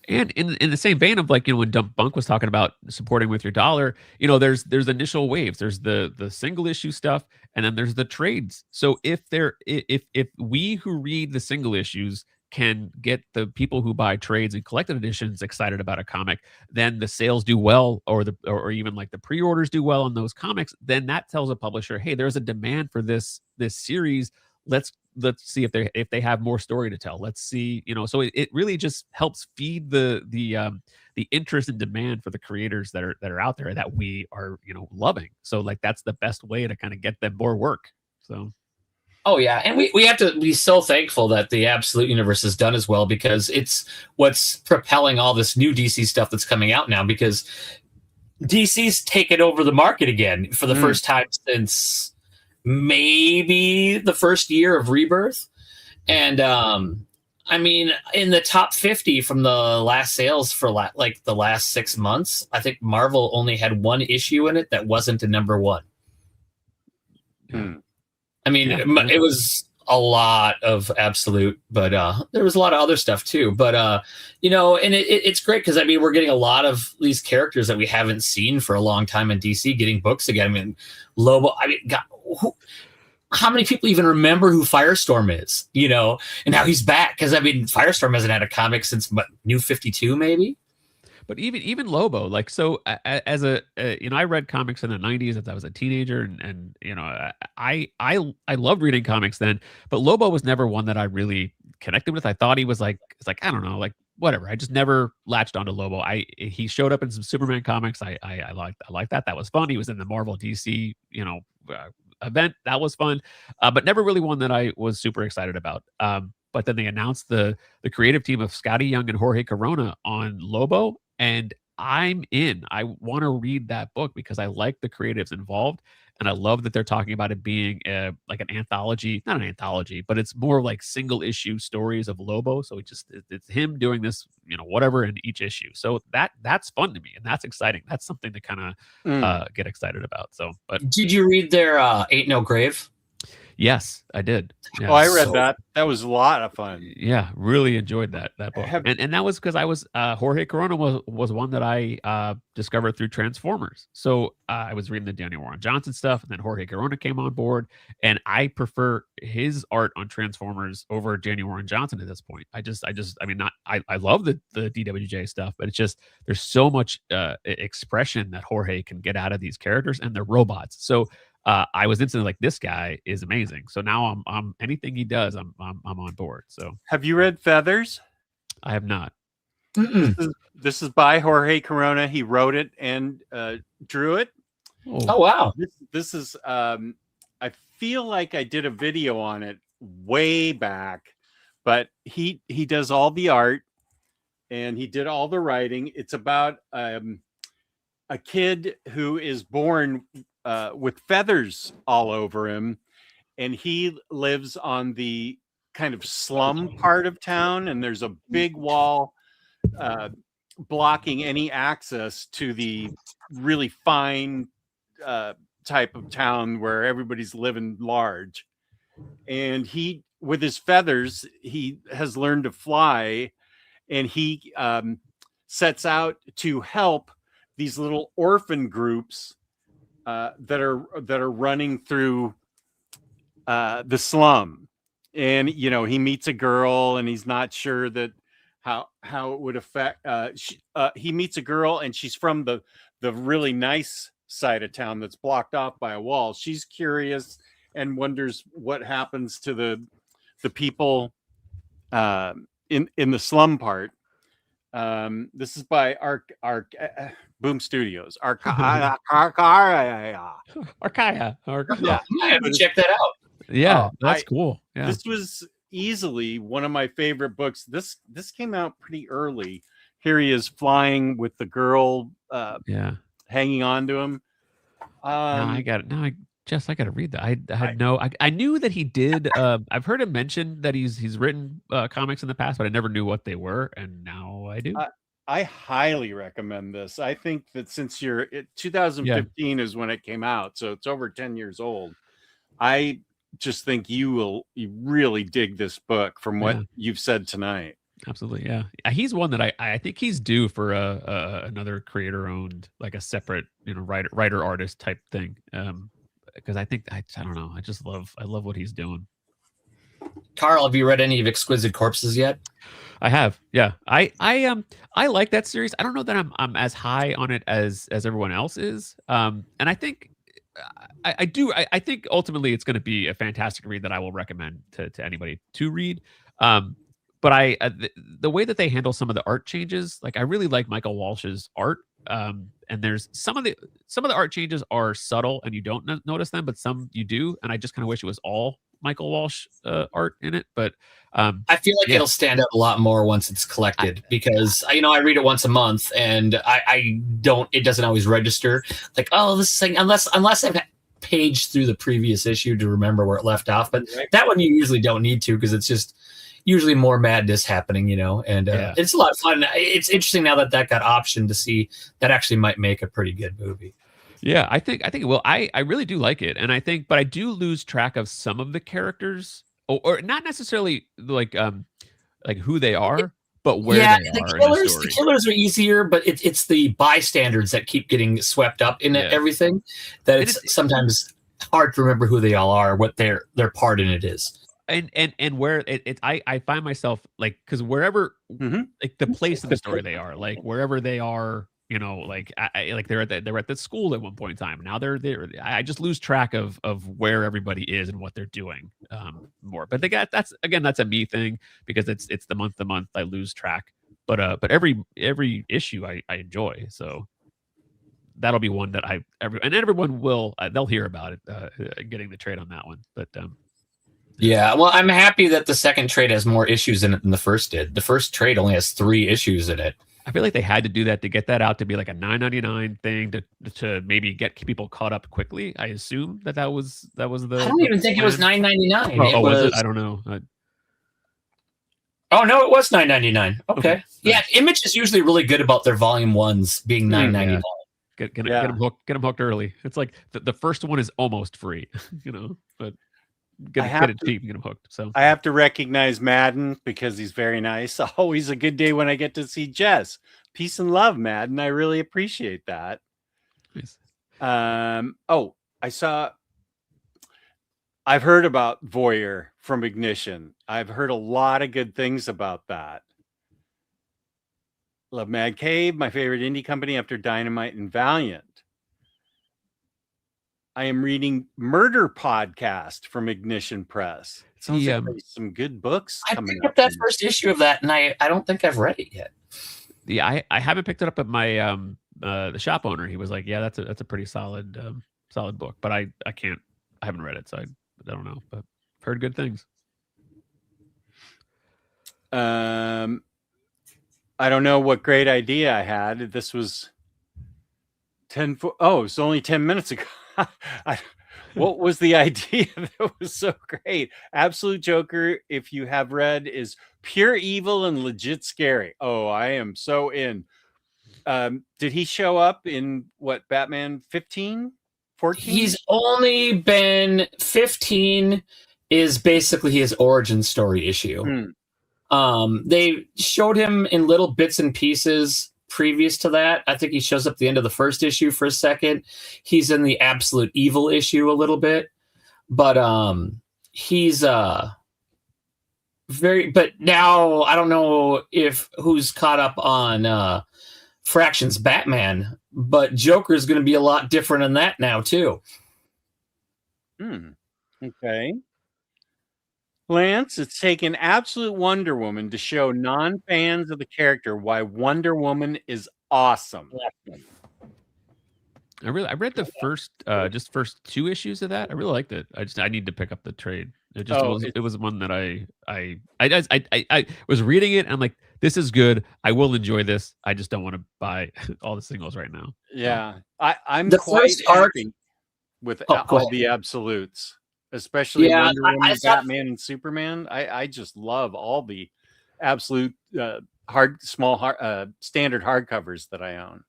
[SPEAKER 3] And in the same vein of like, when Dump Bunk was talking about supporting with your dollar, there's initial waves. There's the single issue stuff, and then there's the trades. So if we who read the single issues can get the people who buy trades and collected editions excited about a comic, then the sales do well, or even like the pre-orders do well on those comics, then that tells a publisher, hey, there's a demand for this series. Let's see if they have more story to tell. Let's see, so it really just helps feed the interest and demand for the creators that are out there that we are, loving. So like, that's the best way to kind of get them more work. So.
[SPEAKER 6] Oh yeah, and we have to be so thankful that the Absolute Universe has done as well, because it's what's propelling all this new DC stuff that's coming out now, because DC's taken over the market again for the first time since maybe the first year of Rebirth. And I mean, in the top 50 from the last sales for like the last 6 months, I think Marvel only had one issue in it that wasn't a number one. I mean, it was a lot of Absolute, but there was a lot of other stuff too. But and it's great, because I mean, we're getting a lot of these characters that we haven't seen for a long time in DC getting books again. I mean, Lobo. I mean, God, how many people even remember who Firestorm is? And how he's back? Because I mean, Firestorm hasn't had a comic since New 52, maybe.
[SPEAKER 3] But even Lobo, like, so as I read comics in the 90s as I was a teenager, and I loved reading comics then, but Lobo was never one that I really connected with. I thought he was like, I don't know, like, whatever. I just never latched onto Lobo. He showed up in some Superman comics. I liked that. That was fun. He was in the Marvel DC, event. That was fun. But never really one that I was super excited about. But then they announced the creative team of Scotty Young and Jorge Corona on Lobo, and I'm in. I want to read that book because I like the creatives involved, and I love that they're talking about it being like an anthology, not an anthology, but it's more like single issue stories of Lobo. So it's him doing this, whatever in each issue. So that's fun to me, and that's exciting. That's something to kind of get excited about. So, but
[SPEAKER 6] did you read their Ain't No Grave?
[SPEAKER 3] Yes, I did. Yeah.
[SPEAKER 2] Oh, I read that. That was a lot of fun.
[SPEAKER 3] Yeah, really enjoyed that book. And that was because I was Jorge Corona was one that I discovered through Transformers. So I was reading the Daniel Warren Johnson stuff, and then Jorge Corona came on board, and I prefer his art on Transformers over Daniel Warren Johnson at this point. I love the DWJ stuff, but it's just there's so much expression that Jorge can get out of these characters, and they're robots. So I was instantly like, this guy is amazing. So now I'm anything he does, I'm on board. So
[SPEAKER 2] have you read Feathers?
[SPEAKER 3] I have not.
[SPEAKER 2] This is by Jorge Corona. He wrote it and drew it.
[SPEAKER 6] Oh wow!
[SPEAKER 2] This is I feel like I did a video on it way back, but he does all the art and he did all the writing. It's about a kid who is born with feathers all over him, and he lives on the kind of slum part of town, and there's a big wall blocking any access to the really fine type of town where everybody's living large. And he, with his feathers, he has learned to fly, and he sets out to help these little orphan groups that are running through the slum, and he meets a girl, and he's not sure that how it would affect. He meets a girl, and she's from the really nice side of town that's blocked off by a wall. She's curious and wonders what happens to the people in the slum part. This is by Boom Studios.
[SPEAKER 3] Archaia.
[SPEAKER 6] Yeah, I have to check that out.
[SPEAKER 3] Yeah, that's cool. Yeah.
[SPEAKER 2] This was easily one of my favorite books. This came out pretty early. Here he is flying with the girl hanging on to him.
[SPEAKER 3] I got it. I got to read that. I knew that he did. I've heard him mention that he's written comics in the past, but I never knew what they were, and now I do.
[SPEAKER 2] I highly recommend this. I think that since 2015 is when it came out, so it's over 10 years old. I just think you really dig this book from what you've said tonight.
[SPEAKER 3] Absolutely, yeah. He's one that I think he's due for another creator-owned, like a separate, writer artist type thing. Because I think I don't know. I love what he's doing.
[SPEAKER 6] Carl, have you read any of Exquisite Corpses yet?
[SPEAKER 3] I have, yeah. I like that series. I don't know that I'm as high on it as everyone else is. And I think I do. I think ultimately it's going to be a fantastic read that I will recommend to anybody to read. But the way that they handle some of the art changes, like I really like Michael Walsh's art. And there's some of the art changes are subtle and you don't notice them, but some you do. And I just kind of wish it was all Michael Walsh art in it. But
[SPEAKER 6] I feel like it'll stand out a lot more once it's collected, because I read it once a month, and it doesn't always register. Like, oh, this thing, unless I've paged through the previous issue to remember where it left off. But that one you usually don't need to, because it's just usually more madness happening, and it's a lot of fun. It's interesting now that got optioned to see that actually might make a pretty good movie.
[SPEAKER 3] Yeah, I think it will. I really do like it, and but I do lose track of some of the characters, or not necessarily like who they are, but where they are.
[SPEAKER 6] The killers are easier, but it's the bystanders that keep getting swept up in everything. That it's sometimes hard to remember who they all are, what their part in it is.
[SPEAKER 3] And where I find myself like, because wherever like the place in the story they are, like wherever they are, like they're at the school at one point in time. Now they're there. I just lose track of where everybody is and what they're doing more. But that's a me thing, because it's the month to month I lose track. But every issue I enjoy. So that'll be one that everyone will they'll hear about it, getting the trade on that one. But
[SPEAKER 6] yeah, well, I'm happy that the second trade has more issues in it than the first did. The first trade only has 3 issues in it.
[SPEAKER 3] I feel like they had to do that to get that out to be like a $9.99 thing to maybe get people caught up quickly. I assume that was the.
[SPEAKER 6] I don't even think it was $9.99.
[SPEAKER 3] Oh, was it? I don't know.
[SPEAKER 6] Oh no, it was $9.99. Okay. Yeah, Image is usually really good about their volume 1s being $9.99.
[SPEAKER 3] Get them hooked early. It's like the first one is almost free, but. Get it cheap and get him hooked. So
[SPEAKER 2] I have to recognize Madden because he's very nice. Always a good day when I get to see Jess. Peace and love, Madden. I really appreciate that.
[SPEAKER 3] Nice.
[SPEAKER 2] I've heard about Voyeur from Ignition. I've heard a lot of good things about that. Love BatCave, my favorite indie company after Dynamite and Valiant. I am reading Murder Podcast from Ignition Press. It sounds like there's some good books coming up.
[SPEAKER 6] I picked up that first issue of that, and I don't think I've read it yet.
[SPEAKER 3] Yeah, I haven't picked it up at my the shop owner. He was like, "Yeah, that's a pretty solid book," but I haven't read it, so I don't know. But I've heard good things.
[SPEAKER 2] I don't know what great idea I had. This was it's only 10 minutes ago. What was the idea that was so great? Absolute Joker, if you have read, is pure evil and legit scary. Oh, I am so in. Did he show up in Batman 15, 14?
[SPEAKER 6] He's only been 15 is basically his origin story issue. They showed him in little bits and pieces previous to that. I think he shows up at the end of the first issue for a second. He's in the Absolute Evil issue a little bit, but he's very. But now I don't know if who's caught up on Fraction's Batman, but Joker is going to be a lot different in that now too.
[SPEAKER 2] Okay. Lance, it's taken Absolute Wonder Woman to show non-fans of the character why Wonder Woman is awesome.
[SPEAKER 3] I read the first 2 issues of that. I really liked it. I need to pick up the trade. It was one that I was reading it and I'm like, this is good. I will enjoy this. I just don't want to buy all the singles right now.
[SPEAKER 2] Yeah. I'm
[SPEAKER 6] The
[SPEAKER 2] quite
[SPEAKER 6] first arc-
[SPEAKER 2] happy with
[SPEAKER 6] Oh, go
[SPEAKER 2] all
[SPEAKER 6] ahead.
[SPEAKER 2] the absolutes, especially
[SPEAKER 6] Yeah,
[SPEAKER 2] Wonder Woman,
[SPEAKER 6] I thought-
[SPEAKER 2] Batman, and Superman. I just love all the absolute standard hardcovers that I own.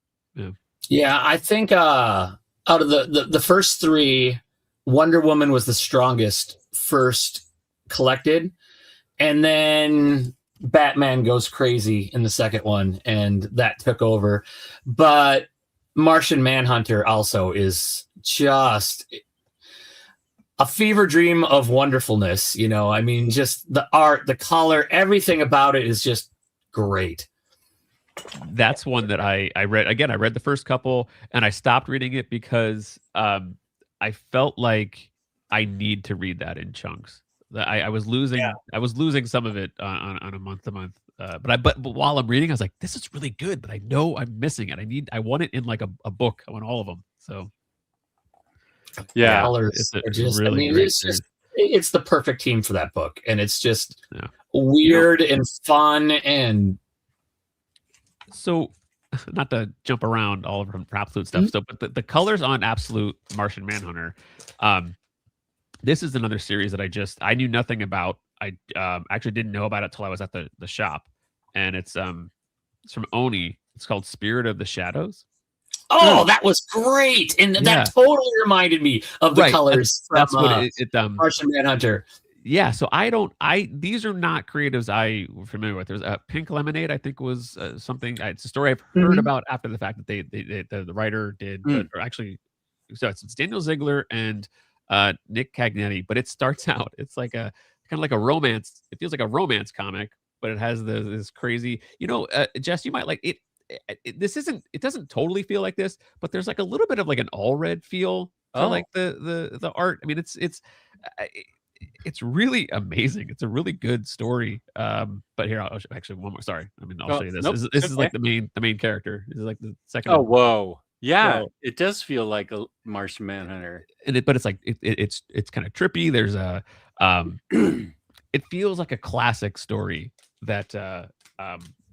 [SPEAKER 6] Yeah, I think out of the first 3, Wonder Woman was the strongest first collected, and then Batman goes crazy in the second one, and that took over. But Martian Manhunter also is just a fever dream of wonderfulness. You know, I mean, just the art, the color, everything about it is just great.
[SPEAKER 3] That's one that I read. Again, I read the first couple and I stopped reading it because I felt like I need to read that in chunks. I was losing some of it on a month to month. But while I'm reading, I was like, this is really good, but I know I'm missing it. I want it in like a book. I want all of them. So
[SPEAKER 2] Yeah.
[SPEAKER 6] Colors
[SPEAKER 3] it's
[SPEAKER 6] are just,
[SPEAKER 3] really
[SPEAKER 6] I mean,
[SPEAKER 3] great
[SPEAKER 6] it's
[SPEAKER 3] series.
[SPEAKER 6] just, it's the perfect team for that book, and it's just weird and fun and.
[SPEAKER 3] So, not to jump around all over for Absolute stuff. So, but the colors on Absolute Martian Manhunter, this is another series that I knew nothing about. I actually didn't know about it till I was at the shop, and it's from Oni. It's called Spirit of the Shadows.
[SPEAKER 6] Oh, that was great, and that totally reminded me of the colors.
[SPEAKER 3] That's
[SPEAKER 6] from,
[SPEAKER 3] what it
[SPEAKER 6] Martian Manhunter.
[SPEAKER 3] Yeah, so these are not creatives I'm familiar with. There's Pink Lemonade, I think was something. It's a story I've heard about after the fact that the writer did, or actually, so it's Daniel Ziegler and Nick Cagnetti. But it starts out, it's like a kind of like a romance. It feels like a romance comic, but it has this crazy. Jess, you might like it. It doesn't totally feel like this, but there's like a little bit of like an all red feel to like the art. I mean, it's really amazing. It's a really good story. But here, I'll actually one more. Sorry, I'll show you this.
[SPEAKER 2] Nope.
[SPEAKER 3] This is like the main character. This is like the second.
[SPEAKER 2] Oh, whoa! Yeah,
[SPEAKER 3] So-
[SPEAKER 2] it does feel like a Martian Manhunter.
[SPEAKER 3] but it's like it's kind of trippy. There's a it feels like a classic story that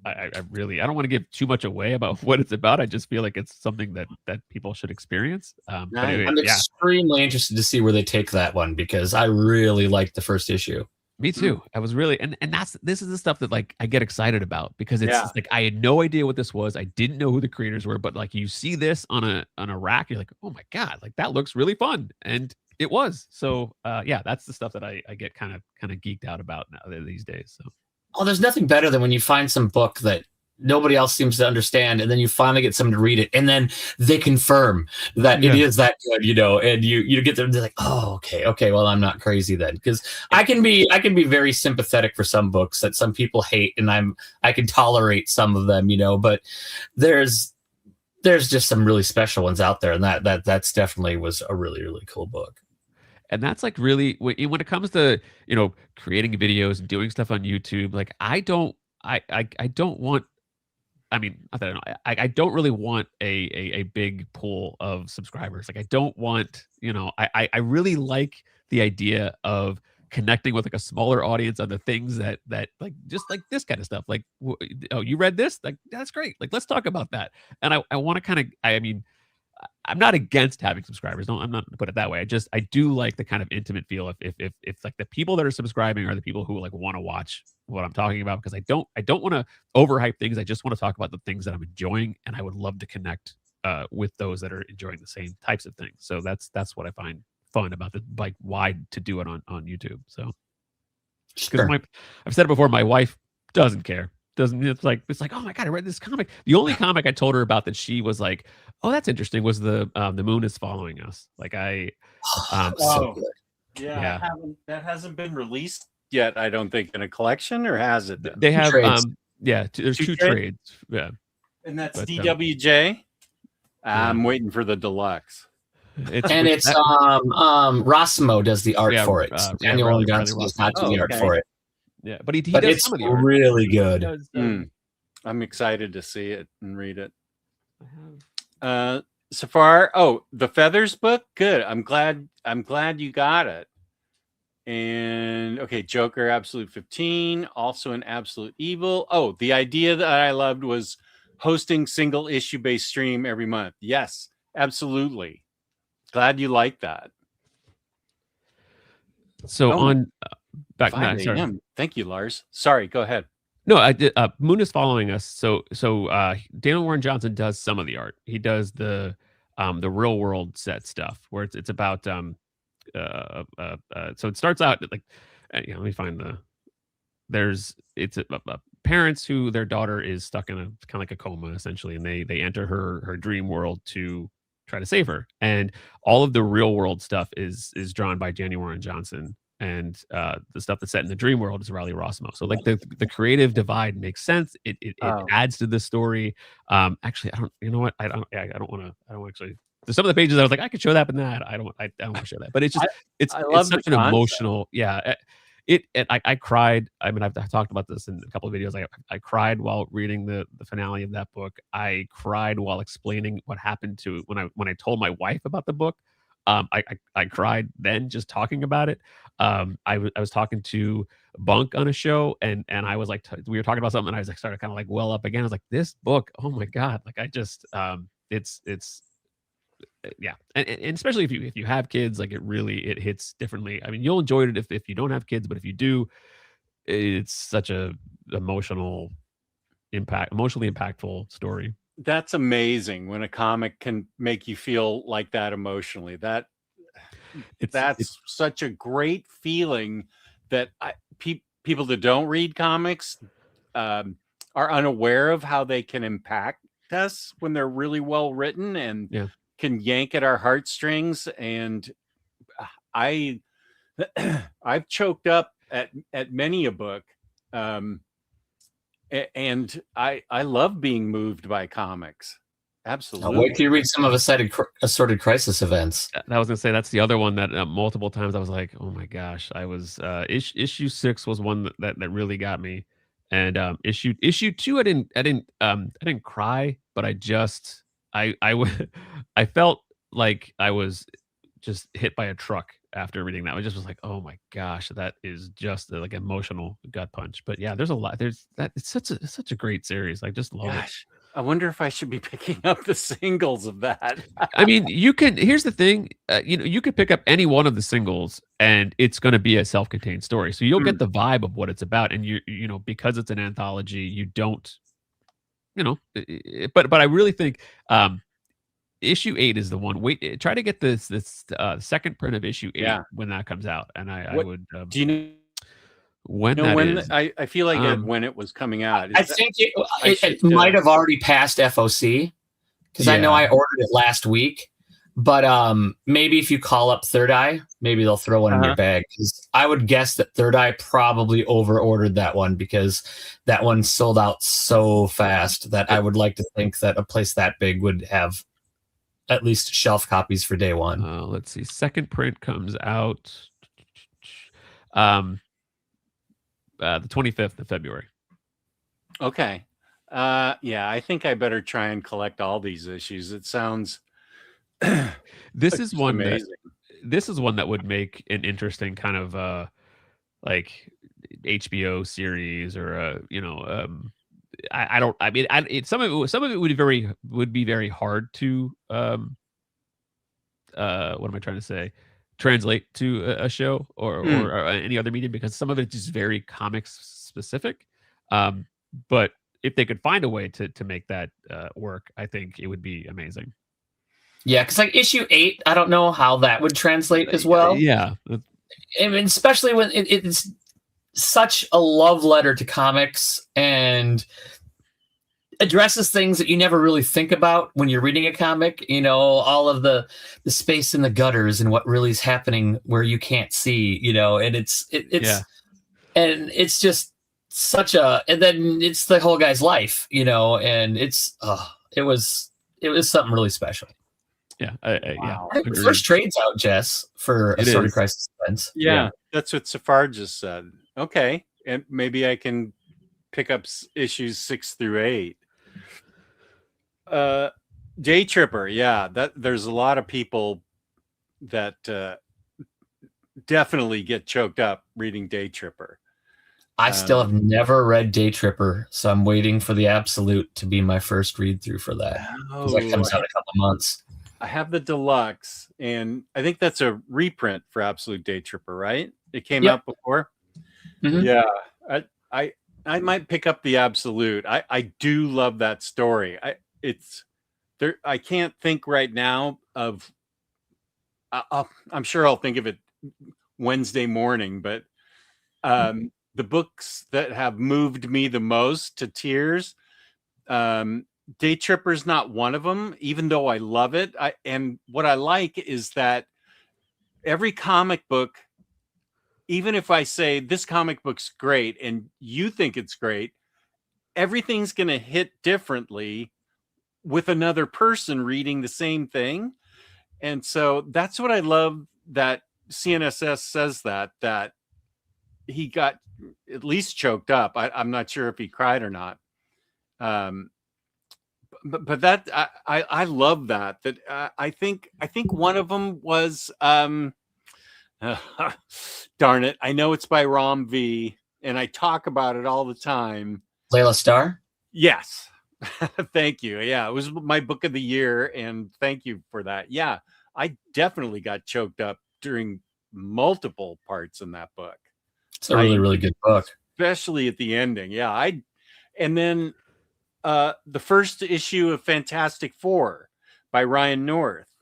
[SPEAKER 3] I don't want to give too much away about what it's about. I just feel like it's something that people should experience. But anyway,
[SPEAKER 6] I'm extremely interested to see where they take that one, because I really liked the first issue.
[SPEAKER 3] Me too. I was really, and this is the stuff that like I get excited about, because it's just like I had no idea what this was. I didn't know who the creators were, but like you see this on a rack, you're like, oh my god, like that looks really fun, and it was. So that's the stuff that I get kind of geeked out about now these days. So.
[SPEAKER 6] Oh, there's nothing better than when you find some book that nobody else seems to understand, and then you finally get someone to read it, and then they confirm that it is that good, and you get them, they're like, oh, okay, well, I'm not crazy then, because I can be very sympathetic for some books that some people hate, and I can tolerate some of them, but there's just some really special ones out there, and that's definitely was a really, really cool book.
[SPEAKER 3] And that's like really when it comes to creating videos and doing stuff on YouTube. Like I don't want. I mean, I don't really want a big pool of subscribers. Like I don't want. I really like the idea of connecting with like a smaller audience on the things that like just like this kind of stuff. Like, oh, you read this? Like that's great. Like let's talk about that. And I want to kind of. I mean. I'm not against having subscribers. I'm not gonna put it that way. I do like the kind of intimate feel if like the people that are subscribing are the people who like want to watch what I'm talking about, because I don't want to overhype things. I just want to talk about the things that I'm enjoying, and I would love to connect with those that are enjoying the same types of things. So that's what I find fun about like why to do it on YouTube. So because I've said it before, my wife doesn't care. doesn't. It's like oh my god, I read this comic. The only comic I told her about that she was like, oh, that's interesting, was the moon is following us. Like
[SPEAKER 6] So good.
[SPEAKER 3] Yeah.
[SPEAKER 2] That hasn't been released yet, I don't think, in a collection, or has it?
[SPEAKER 3] They have
[SPEAKER 6] trades.
[SPEAKER 3] there's two trades. Yeah.
[SPEAKER 2] And that's
[SPEAKER 3] But,
[SPEAKER 2] DWJ. I'm waiting for the deluxe.
[SPEAKER 3] It's
[SPEAKER 6] Rossimo does the art
[SPEAKER 3] Yeah,
[SPEAKER 6] for it. Daniel
[SPEAKER 3] Riley
[SPEAKER 6] Johnson does not do
[SPEAKER 2] Oh,
[SPEAKER 6] the art
[SPEAKER 2] okay.
[SPEAKER 6] for it.
[SPEAKER 3] Yeah, but he
[SPEAKER 6] But
[SPEAKER 3] does
[SPEAKER 6] it's
[SPEAKER 3] some of the art.
[SPEAKER 6] really
[SPEAKER 3] He
[SPEAKER 6] good.
[SPEAKER 3] does,
[SPEAKER 2] I'm excited to see it and read it.
[SPEAKER 3] I have-
[SPEAKER 2] Safar, the Feathers book, good. I'm glad you got it. And okay, Joker Absolute 15, also an Absolute Evil. Oh, the idea that I loved was hosting single issue based stream every month. Yes, absolutely. Glad you like that.
[SPEAKER 3] So
[SPEAKER 2] Oh,
[SPEAKER 3] on back
[SPEAKER 2] 5
[SPEAKER 3] sorry.
[SPEAKER 2] a.m. Thank you, Lars. Sorry, go ahead.
[SPEAKER 3] No, I did. Moon is following us. So Daniel Warren Johnson does some of the art. He does the real world set stuff where it's about so it starts out like let me find it's parents who their daughter is stuck in a kind of like a coma essentially, and they enter her dream world to try to save her, and all of the real world stuff is drawn by Daniel Warren Johnson. And the stuff that's set in the dream world is Riley Rossimo. So like the creative divide makes sense. It adds to the story. Actually, I don't. You know what? I don't want to. I don't actually. There's some of the pages I was like, I could show that, but not. I don't want to show that. But it's just it's such an emotional. Yeah. I cried. I mean, I've talked about this in a couple of videos. I cried while reading the finale of that book. I cried while explaining what happened to when I told my wife about the book. I cried then just talking about it. I was talking to Bunk on a show, and I was like, we were talking about something, and I was like, started kind of like well up again. I was like, this book, oh my god, like I just it's yeah, and especially if you have kids, like it hits differently. I mean, you'll enjoy it if you don't have kids, but if you do, it's such a emotionally impactful story.
[SPEAKER 2] That's amazing when a comic can make you feel like that emotionally. That's such a great feeling that people that don't read comics are unaware of how they can impact us when they're really well written and can yank at our heartstrings. And I've choked up at many a book. And I love being moved by comics. Absolutely.
[SPEAKER 6] Wait till you read some of Assorted Crisis events.
[SPEAKER 3] I was gonna say that's the other one that multiple times I was like, oh my gosh, I was issue 6 was one that really got me, and issue 2 I didn't cry, but I felt like I was just hit by a truck after reading that. I just was like, oh my gosh, that is just like emotional gut punch. But yeah, there's a lot. It's such a great series. I just love it.
[SPEAKER 2] I wonder if I should be picking up the singles of that.
[SPEAKER 3] I mean, you can. Here's the thing. You could pick up any one of the singles, and it's going to be a self-contained story. So you'll get the vibe of what it's about, and you know, because it's an anthology, you don't. But I really think issue 8 is the one. Wait, try to get this second print of issue 8 when that comes out, and I would.
[SPEAKER 2] Do you know
[SPEAKER 3] when is?
[SPEAKER 2] I feel like when it was coming out?
[SPEAKER 6] I think it might have already passed FOC because I know I ordered it last week. But maybe if you call up Third Eye, maybe they'll throw one in your bag. Because I would guess that Third Eye probably over-ordered that one because that one sold out so fast that I would like to think that a place that big would have at least shelf copies for day one.
[SPEAKER 3] Let's see. Second print comes out the 25th of February.
[SPEAKER 2] Okay. I think I better try and collect all these issues. It sounds
[SPEAKER 3] this is one
[SPEAKER 2] amazing.
[SPEAKER 3] This is one that would make an interesting kind of like HBO series or some of it would be very hard to what am I trying to say, translate to a show or any other medium, because some of it's just very comics specific. But if they could find a way to make that work, I think it would be amazing.
[SPEAKER 6] Yeah, because like issue 8, I don't know how that would translate as well.
[SPEAKER 3] Yeah,
[SPEAKER 6] I mean, especially when it's such a love letter to comics and addresses things that you never really think about when you're reading a comic. You know, all of the space in the gutters and what really is happening where you can't see. You know, and it's and it's just such a, and then it's the whole guy's life. You know, and it was something really special.
[SPEAKER 3] Yeah,
[SPEAKER 2] Wow.
[SPEAKER 6] I think the first trade's out, Jess, for
[SPEAKER 3] It
[SPEAKER 6] Assorted
[SPEAKER 3] is.
[SPEAKER 6] Crisis Events.
[SPEAKER 2] Yeah, that's what Safar just said. Okay, and maybe I can pick up issues 6 through 8. Day Tripper, yeah, that there's a lot of people that definitely get choked up reading Day Tripper.
[SPEAKER 6] I still have never read Day Tripper, so I'm waiting for the Absolute to be my first read through for that. Because that comes out in a couple months.
[SPEAKER 2] I have the deluxe, and I think that's a reprint for Absolute Day Tripper, right? It came out before.
[SPEAKER 6] Mhm.
[SPEAKER 2] Yeah, I might pick up the Absolute. I do love that story. It's there. I can't think right now of. I'm sure I'll think of it Wednesday morning, but the books that have moved me the most to tears, Day Tripper's not one of them, even though I love it. And what I like is that every comic book, even if I say this comic book's great and you think it's great, everything's going to hit differently with another person reading the same thing. And so that's what I love, that CNSS says that he got at least choked up. I'm not sure if he cried or not. But that I love that I think one of them was darn it, I know it's by Rom V and I talk about it all the time.
[SPEAKER 6] Layla Starr?
[SPEAKER 2] Yes. Thank you. Yeah, it was my book of the year, and thank you for that. Yeah, I definitely got choked up during multiple parts in that book.
[SPEAKER 6] It's a really, really good book.
[SPEAKER 2] Especially at the ending. Yeah, and then the first issue of Fantastic Four by Ryan North.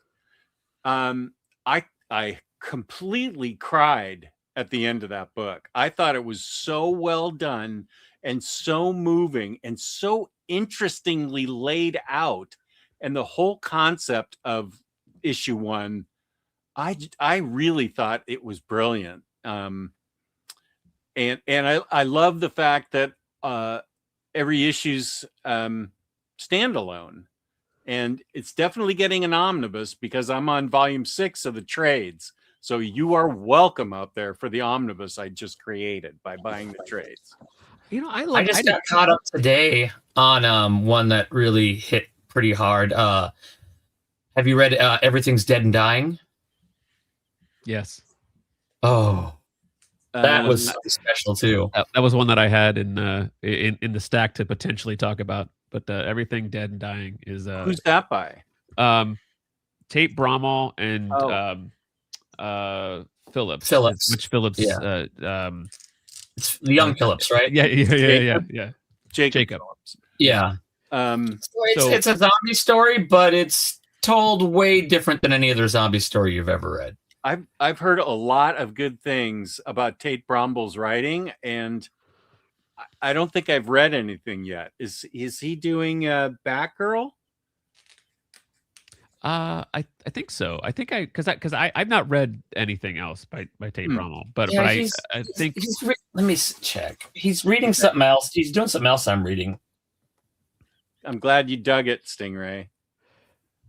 [SPEAKER 2] I completely cried at the end of that book. I thought it was so well done and so moving and so interestingly laid out, and the whole concept of issue 1, I really thought it was brilliant. And I love the fact that every issue's standalone, and it's definitely getting an omnibus because I'm on volume 6 of the trades. So you are welcome out there for the omnibus I just created by buying the trades.
[SPEAKER 3] You know,
[SPEAKER 6] I just got caught up today on one that really hit pretty hard. Have you read Everything's Dead and Dying?
[SPEAKER 3] Yes.
[SPEAKER 6] Oh, that was special too.
[SPEAKER 3] That was one that I had in the stack to potentially talk about. But Everything Dead and Dying is
[SPEAKER 2] who's that by?
[SPEAKER 3] Tate Bromall and Phillips. Which Phillips?
[SPEAKER 6] Yeah. It's the young Phillips, right?
[SPEAKER 3] Yeah. Jacob.
[SPEAKER 2] Phillips.
[SPEAKER 6] Yeah. It's a zombie story, but it's told way different than any other zombie story you've ever read.
[SPEAKER 2] I've heard a lot of good things about Tate Bromball's writing, and I don't think I've read anything yet. Is he doing Batgirl?
[SPEAKER 3] I think so. I think because I've not read anything else by Tate Bromall, but I think
[SPEAKER 6] let me check. He's reading something else. He's doing something else I'm reading.
[SPEAKER 2] I'm glad you dug it, Stingray.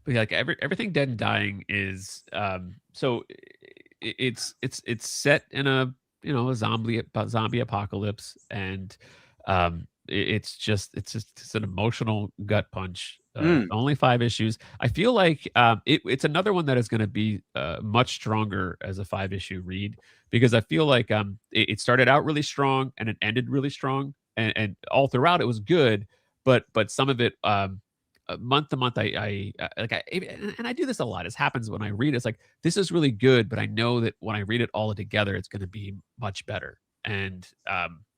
[SPEAKER 3] But like Everything Dead and Dying is so it's set in a a zombie apocalypse, and it's an emotional gut punch. Only 5 issues. I feel like it's another one that is going to be much stronger as a 5-issue read, because I feel like it started out really strong and it ended really strong, and all throughout it was good, but some of it month to month I do this a lot. It happens when I read it. It's like, this is really good, but I know that when I read it all together, it's going to be much better. And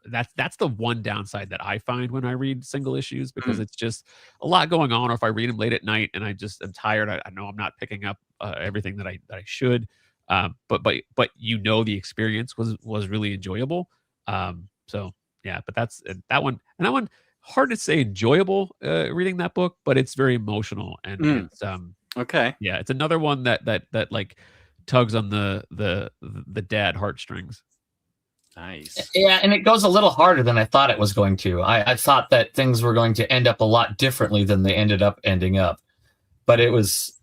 [SPEAKER 3] that's the one downside that I find when I read single issues, because it's just a lot going on. Or if I read them late at night and I'm tired, I know I'm not picking up everything that I should. But the experience was really enjoyable. So yeah, but that's that one, and that one hard to say enjoyable reading that book, but it's very emotional, and it's
[SPEAKER 2] Okay.
[SPEAKER 3] yeah, it's another one that like tugs on the dad heartstrings.
[SPEAKER 2] Nice.
[SPEAKER 6] Yeah, and it goes a little harder than I thought it was going to. I thought that things were going to end up a lot differently than they ended up ending up, but it was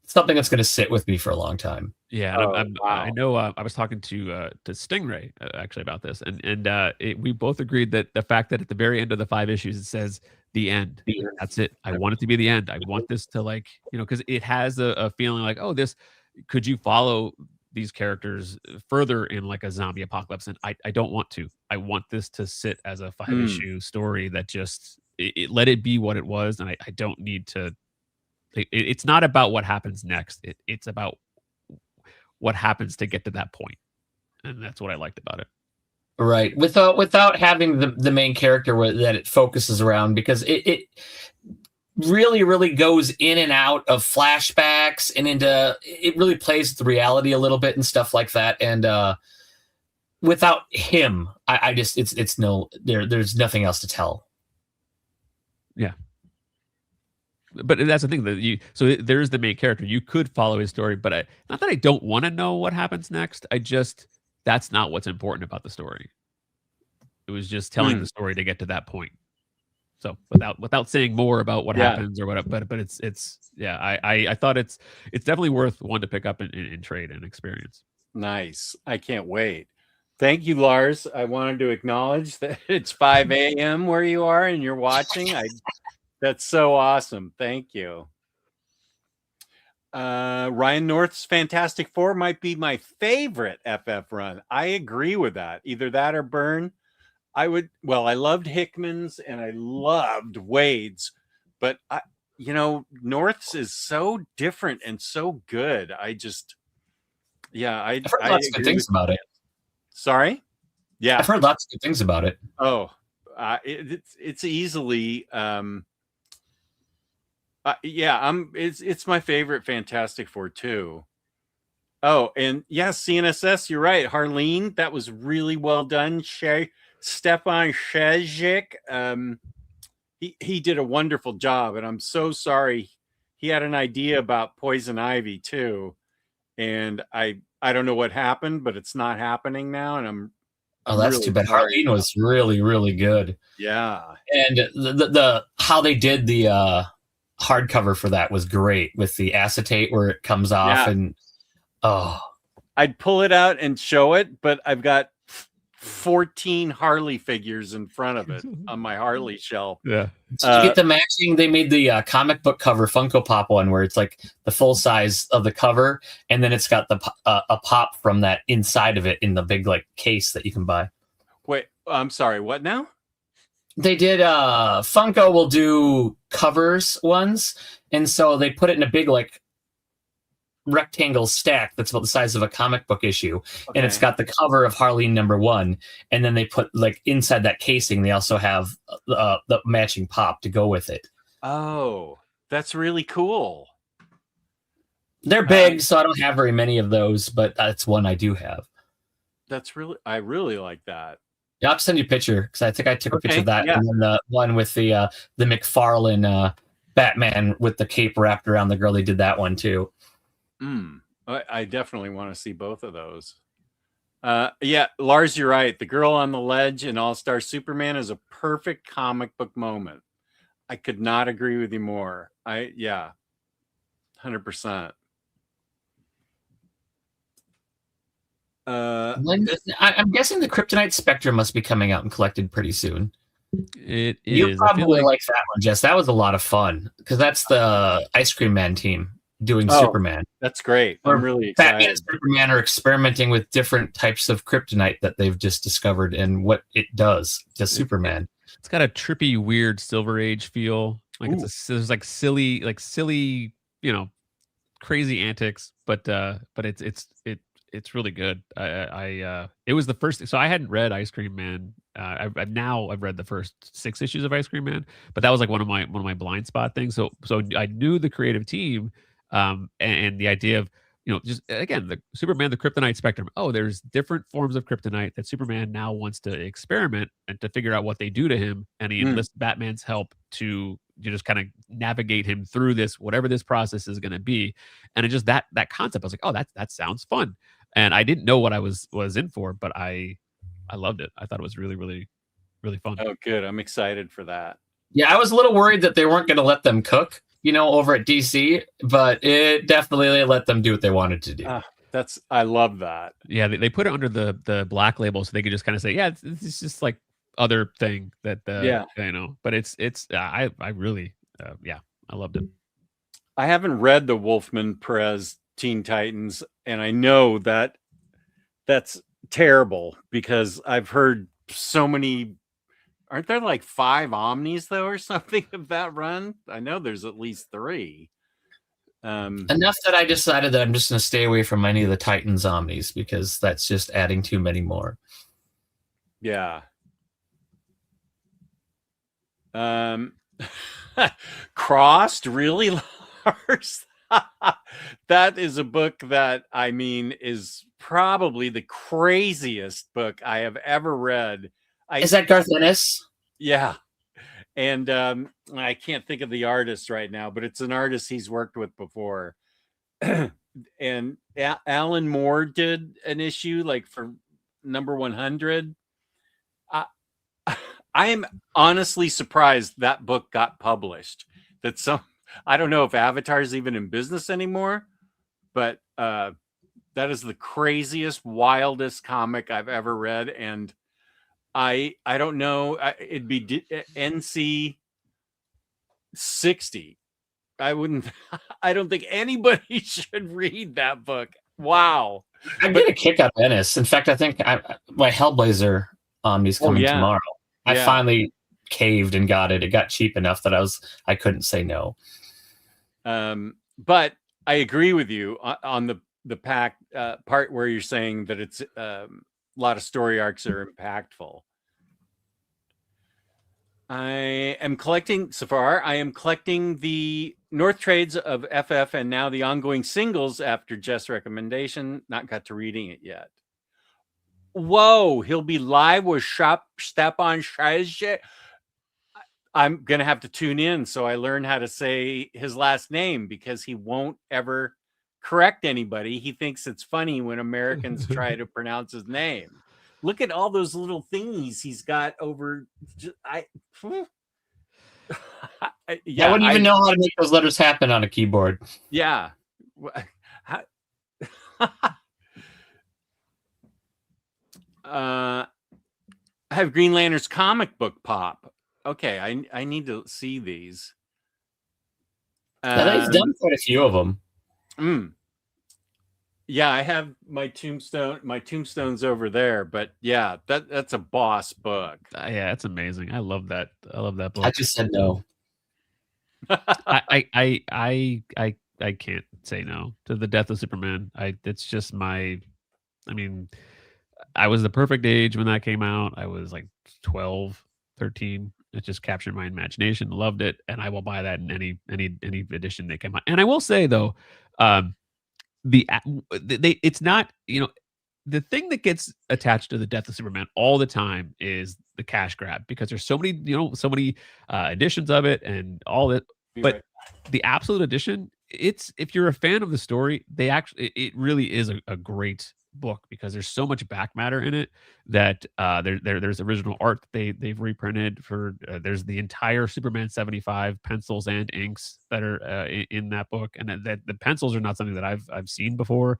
[SPEAKER 6] something that's going to sit with me for a long time.
[SPEAKER 3] Yeah,
[SPEAKER 2] Oh,
[SPEAKER 3] and
[SPEAKER 2] wow.
[SPEAKER 3] I know I was talking to Stingray actually about this, and we both agreed that the fact that at the very end of the 5 issues it says the end. That's it. I want it to be the end. I want this to, like, because it has a feeling like, oh, this could you follow these characters further in like a zombie apocalypse, and I don't want to. I want this to sit as a 5-issue story that just let it be what it was, and I don't need to. It's not about what happens next. It's about what happens to get to that point, and that's what I liked about it.
[SPEAKER 6] Right, without having the main character that it focuses around, because it really goes in and out of flashbacks and into, it really plays with the reality a little bit and stuff like that. And without him, I just it's no there's nothing else to tell.
[SPEAKER 3] Yeah. But that's the thing that there's the main character. You could follow his story, but not that I don't want to know what happens next. That's not what's important about the story. It was just telling the story to get to that point. So without saying more about what happens or what, but it's yeah, I thought it's definitely worth one to pick up in trade and experience.
[SPEAKER 2] Nice. I can't wait. Thank you, Lars. I wanted to acknowledge that it's 5 a.m. where you are and you're watching. That's so awesome. Thank you. Ryan North's Fantastic Four might be my favorite FF run. I agree with that. Either that or Byrne. I loved Hickman's and I loved Wade's, but North's is so different and so good. I've heard
[SPEAKER 6] lots of good things about it.
[SPEAKER 2] Sorry? Yeah.
[SPEAKER 6] I've heard lots of good things about it.
[SPEAKER 2] Oh, it's easily it's my favorite Fantastic Four too. Oh, and yes, CNSS, you're right. Harleen, that was really well done. Stefan Shezik, he did a wonderful job, and I'm so sorry. He had an idea about Poison Ivy too, and I don't know what happened, but it's not happening now, and
[SPEAKER 6] that's really too bad. Harleen was really good.
[SPEAKER 2] Yeah,
[SPEAKER 6] and the how they did the hardcover for that was great, with the acetate where it comes off, and
[SPEAKER 2] I'd pull it out and show it, but I've got 14 Harley figures in front of it on my Harley shelf.
[SPEAKER 3] Yeah.
[SPEAKER 6] Did you get the matching? They made the comic book cover Funko Pop one where it's like the full size of the cover, and then it's got the a pop from that inside of it in the big like case that you can buy.
[SPEAKER 2] Wait, I'm sorry. What now?
[SPEAKER 6] They did Funko will do covers ones, and so they put it in a big like rectangle stack that's about the size of a comic book issue, and it's got the cover of Harleen #1, and then they put like inside that casing they also have the matching pop to go with it.
[SPEAKER 2] Oh, that's really cool.
[SPEAKER 6] They're big, so I don't have very many of those, but that's one I do have.
[SPEAKER 2] I really like that.
[SPEAKER 6] Yeah, I'll send you a picture, because I think I took a picture of that, and then the one with the McFarlane Batman with the cape wrapped around the girl. They did that one too.
[SPEAKER 2] I definitely want to see both of those. Yeah, Lars, you're right. The girl on the ledge in All-Star Superman is a perfect comic book moment. I could not agree with you more. 100%.
[SPEAKER 6] I'm guessing the Kryptonite Spectre must be coming out and collected pretty soon.
[SPEAKER 3] It is.
[SPEAKER 6] You probably like that one, Jess. That was a lot of fun, because that's the Ice Cream Man team doing Superman.
[SPEAKER 2] That's great. I'm really excited.
[SPEAKER 6] Batman and Superman are experimenting with different types of kryptonite that they've just discovered and what it does to Superman.
[SPEAKER 3] It's got a trippy, weird Silver Age feel. Like there's like silly, crazy antics, but it's really good. It was the first, so I hadn't read Ice Cream Man. I've read the first 6 issues of Ice Cream Man, but that was like one of my blind spot things. So I knew the creative team, and the idea of just again, the Superman, the kryptonite spectrum. Oh, there's different forms of kryptonite that Superman now wants to experiment and to figure out what they do to him. And he enlists Batman's help to just kind of navigate him through this, whatever this process is going to be. And it just that concept, I was like, oh, that sounds fun. And I didn't know what I was in for, but I loved it. I thought it was really, really, really fun.
[SPEAKER 2] Oh, good. I'm excited for that.
[SPEAKER 6] Yeah, I was a little worried that they weren't going to let them cook, over at DC, but it definitely let them do what they wanted to do.
[SPEAKER 2] I love that.
[SPEAKER 3] Yeah, they put it under the black label so they could just kind of say, yeah, it's just like other thing that but it's I really I loved it.
[SPEAKER 2] I haven't read the Wolfman Perez Teen Titans, and I know that that's terrible because I've heard so many. Aren't there like 5 Omnis though, or something of that run? I know there's at least 3.
[SPEAKER 6] Enough that I decided that I'm just going to stay away from any of the Titans Omnis because that's just adding too many more.
[SPEAKER 2] Yeah. Crossed, really, Lars? That is a book that is probably the craziest book I have ever read.
[SPEAKER 6] Is that Garth Ennis?
[SPEAKER 2] Yeah. And I can't think of the artist right now, but it's an artist he's worked with before. And Alan Moore did an issue like for number 100. I am honestly surprised that book got published. I don't know if Avatar's even in business anymore, but that is the craziest, wildest comic I've ever read. And I don't know. It'd be NC 60. I don't think anybody should read that book. Wow.
[SPEAKER 6] I get a kick out of Ennis. In fact, I think my Hellblazer Omni's coming tomorrow. I finally caved and got it. It got cheap enough that I couldn't say no.
[SPEAKER 2] But I agree with you on the pack part where you're saying that it's a lot of story arcs are impactful. I am collecting the North Trades of FF and now the ongoing singles after Jess' recommendation. Not got to reading it yet. Whoa, he'll be live with Stepan Shajje. I'm going to have to tune in so I learn how to say his last name because he won't ever correct anybody. He thinks it's funny when Americans try to pronounce his name. Look at all those little thingies he's got over. I wouldn't
[SPEAKER 6] even know how to make those letters happen on a keyboard.
[SPEAKER 2] Yeah. I have Green Lantern's comic book pop. Okay, I need to see these.
[SPEAKER 6] He's done quite a few of them.
[SPEAKER 2] Yeah, I have my tombstone. My tombstone's over there, but yeah, that's a boss book.
[SPEAKER 3] Yeah, it's amazing. I love that. I love that book.
[SPEAKER 6] I just said no.
[SPEAKER 3] I can't say no to the Death of Superman. It's just my. I mean, I was the perfect age when that came out. I was like 12, 13. It just captured my imagination. Loved it, and I will buy that in any edition they come out. And I will say though, it's not, the thing that gets attached to the Death of Superman all the time is the cash grab because there's so many editions of it and all that. But the Absolute Edition, if you're a fan of the story, it really is a great book because there's so much back matter in it that there's original art that they've reprinted for there's the entire Superman 75 pencils and inks that are in that book, and that the pencils are not something that I've seen before.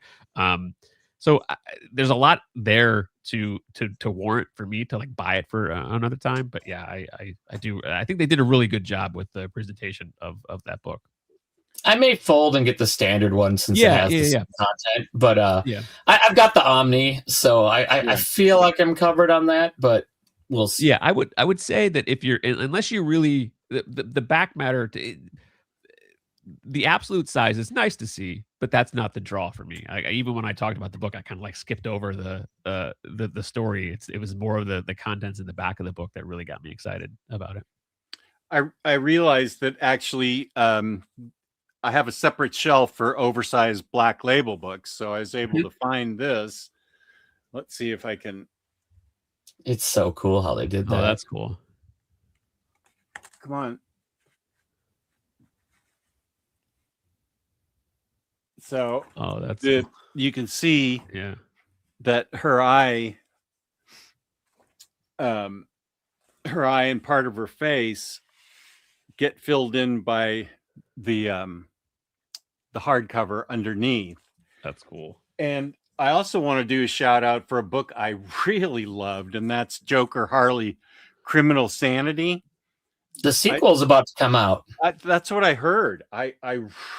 [SPEAKER 3] So there's a lot there to warrant for me to like buy it for another time. But yeah, I think they did a really good job with the presentation of that book.
[SPEAKER 6] I may fold and get the standard one since it has the same content, but I've got the Omni, so I feel like I'm covered on that, but we'll see.
[SPEAKER 3] Yeah, I would say that if you're, unless you really, the back matter, the absolute size is nice to see, but that's not the draw for me. Even when I talked about the book, I kind of like skipped over the story. It was more of the contents in the back of the book that really got me excited about it.
[SPEAKER 2] I realized that actually I have a separate shelf for oversized Black Label books, so I was able to find this. Let's see if I can.
[SPEAKER 6] It's so cool how they did that.
[SPEAKER 3] Oh, that's cool.
[SPEAKER 2] Come on. So,
[SPEAKER 3] Oh, that's
[SPEAKER 2] you can see
[SPEAKER 3] yeah.
[SPEAKER 2] that her eye and part of her face get filled in by the hardcover underneath.
[SPEAKER 3] That's cool.
[SPEAKER 2] And I also want to do a shout out for a book I really loved, and that's Joker Harley Criminal Sanity.
[SPEAKER 6] The sequel's about to come out.
[SPEAKER 2] That's what I heard. I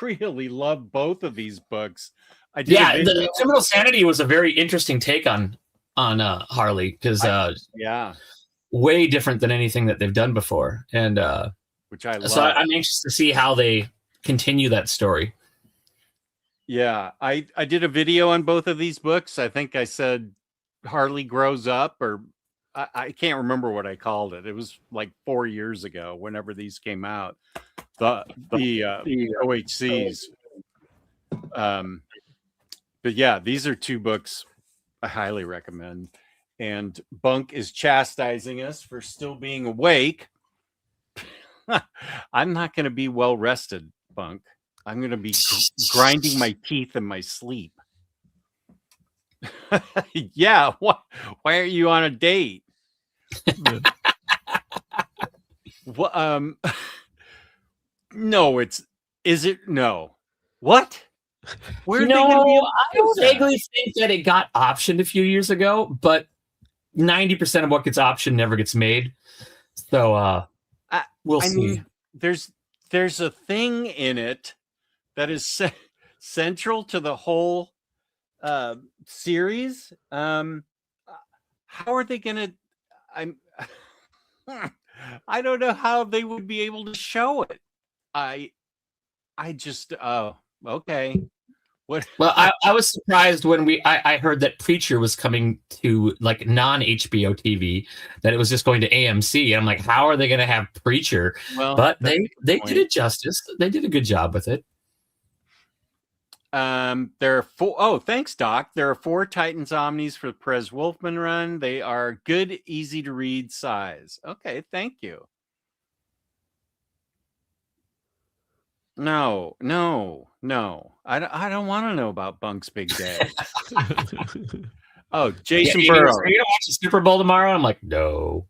[SPEAKER 2] really love both of these books.
[SPEAKER 6] The Criminal Sanity was a very interesting take on Harley, because way different than anything that they've done before, and
[SPEAKER 2] which I love.
[SPEAKER 6] So I'm anxious to see how they continue that story.
[SPEAKER 2] Yeah, I did a video on both of these books. I think I said Harley grows up, or I can't remember what I called it. It was like 4 years ago, whenever these came out. The OHCs. But yeah, these are two books I highly recommend. And Bunk is chastising us for still being awake. I'm not going to be well rested, Bunk. I'm going to be grinding my teeth in my sleep. Yeah. Why are you on a date? Well, no, is it? No. What? Where are they gonna be able to do that?
[SPEAKER 6] vaguely think that it got optioned a few years ago, but 90% of what gets optioned never gets made. So we'll see.
[SPEAKER 2] Mean, there's a thing in it that is central to the whole series. How are they gonna? I don't know how they would be able to show it. I just okay. What?
[SPEAKER 6] Well, I was surprised when I heard that Preacher was coming to like non-HBO TV, that it was just going to AMC. I'm like, how are they going to have Preacher?
[SPEAKER 2] Well,
[SPEAKER 6] but they did it justice. They did a good job with it.
[SPEAKER 2] There are 4. Oh, thanks, Doc. There are 4 Titans Omnis for the Perez Wolfman run. They are good, easy to read size. Okay, thank you. No. I don't want to know about Bunk's big day. Oh, Jason Burrows.
[SPEAKER 6] Are you gonna watch the Super Bowl tomorrow? I'm like, no.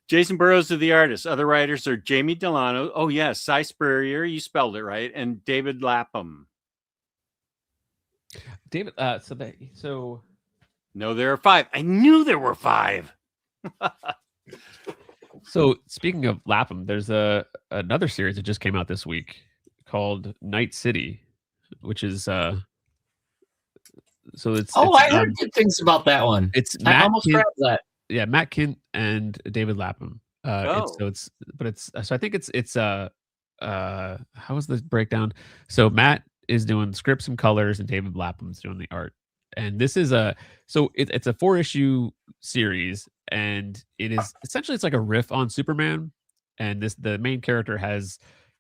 [SPEAKER 2] Jason Burrows is the artist. Other writers are Jamie Delano. Oh, yes. Cy Spurrier. You spelled it right. And David Lapham.
[SPEAKER 3] David, so
[SPEAKER 2] no, there are 5. I knew there were 5.
[SPEAKER 3] So speaking of Lapham, there's another series that just came out this week called Night City, which is so it's.
[SPEAKER 6] I heard good things about that one. I almost grabbed that.
[SPEAKER 3] Yeah, Matt Kint and David Lapham. So I think it's how was the breakdown? So Matt is doing scripts and colors, and David Lapham's doing the art. And this is it's a 4-issue series, and it is essentially it's like a riff on Superman. And the main character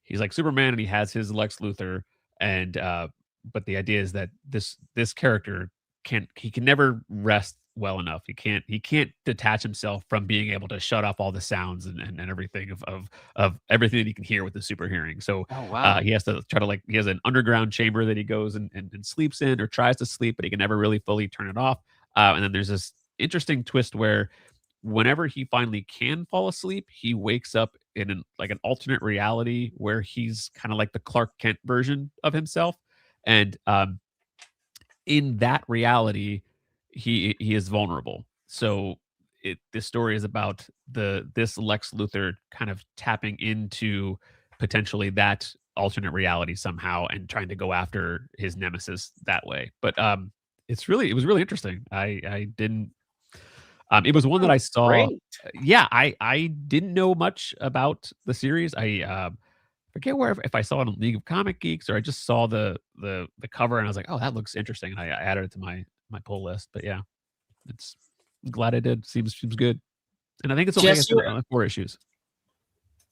[SPEAKER 3] he's like Superman, and he has his Lex Luthor, and but the idea is that this character can never rest well enough. He can't detach himself from being able to shut off all the sounds and everything of everything that he can hear with the super hearing. So he has to try to he has an underground chamber that he goes and sleeps in, or tries to sleep, but he can never really fully turn it off. And then there's this interesting twist where whenever he finally can fall asleep, he wakes up in an alternate reality where he's kind of like the Clark Kent version of himself. And in that reality, he is vulnerable. So this story is about this Lex Luthor kind of tapping into potentially that alternate reality somehow and trying to go after his nemesis that way. But it was really interesting. I didn't. It was one that I saw.
[SPEAKER 2] Great.
[SPEAKER 3] Yeah, I didn't know much about the series. I forget if I saw it on League of Comic Geeks, or I just saw the cover and I was like, oh, that looks interesting, and I added it to my pull list. But yeah, I'm glad I did. Seems good. And I think it's only 4 issues.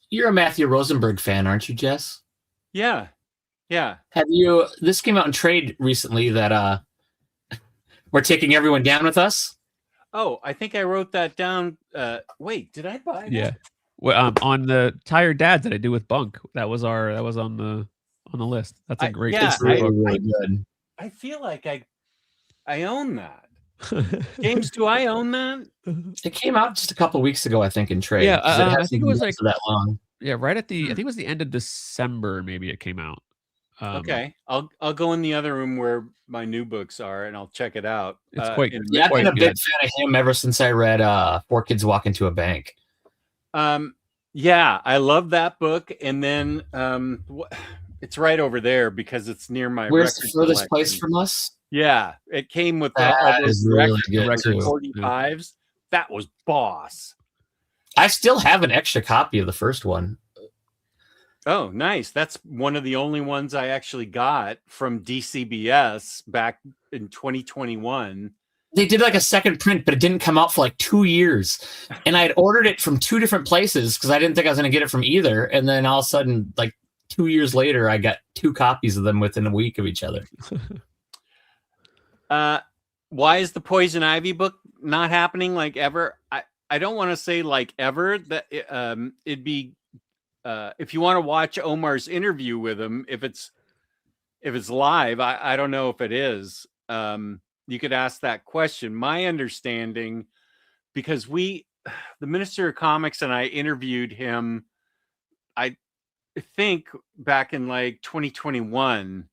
[SPEAKER 6] You're a Matthew Rosenberg fan, aren't you, Jess?
[SPEAKER 2] Yeah. Yeah.
[SPEAKER 6] Have you? This came out in trade recently that we're taking everyone down with us.
[SPEAKER 2] Oh, I think I wrote that down. Wait, did I buy that?
[SPEAKER 3] Yeah. Well, on the Tired Dads that I do with Bunk, that was on the list. That's a great,
[SPEAKER 2] yeah,
[SPEAKER 6] It's
[SPEAKER 3] great
[SPEAKER 6] really,
[SPEAKER 3] book.
[SPEAKER 6] really good.
[SPEAKER 2] I feel like I own that. James, do I own that?
[SPEAKER 6] It came out just a couple weeks ago, I think, in trade.
[SPEAKER 3] Yeah,
[SPEAKER 6] 'cause it
[SPEAKER 3] I
[SPEAKER 6] hasn't
[SPEAKER 3] think it
[SPEAKER 6] been
[SPEAKER 3] was
[SPEAKER 6] out
[SPEAKER 3] like
[SPEAKER 6] for that long.
[SPEAKER 3] yeah, right at the I think it was the end of December. Maybe it came out.
[SPEAKER 2] Okay, I'll go in the other room where my new books are, and I'll check it out.
[SPEAKER 3] It's quite
[SPEAKER 6] Yeah, I've been a
[SPEAKER 3] quite
[SPEAKER 6] big
[SPEAKER 3] good.
[SPEAKER 6] fan of him ever since I read Four Kids Walk Into a Bank.
[SPEAKER 2] Yeah, I love that book, and then it's right over there because it's near my.
[SPEAKER 6] Where's the
[SPEAKER 2] record
[SPEAKER 6] furthest place
[SPEAKER 2] collection.
[SPEAKER 6] from us?
[SPEAKER 2] Yeah, it came with
[SPEAKER 6] That
[SPEAKER 2] all those
[SPEAKER 6] is really good,
[SPEAKER 2] record
[SPEAKER 6] too.
[SPEAKER 2] 45s. That was boss.
[SPEAKER 6] I still have an extra copy of the first one.
[SPEAKER 2] Oh, nice. That's one of the only ones I actually got from DCBS back in 2021.
[SPEAKER 6] They did like a second print, but it didn't come out for like 2 years. And I had ordered it from 2 different places because I didn't think I was going to get it from either. And then all of a sudden, like 2 years later, I got 2 copies of them within a week of each other.
[SPEAKER 2] Why is the Poison Ivy book not happening like ever? I don't want to say like ever. That it'd be if you want to watch Omar's interview with him, if it's live, I don't know if it is. You could ask that question. My understanding, because the Minister of Comics and I interviewed him, I think back in like 2021,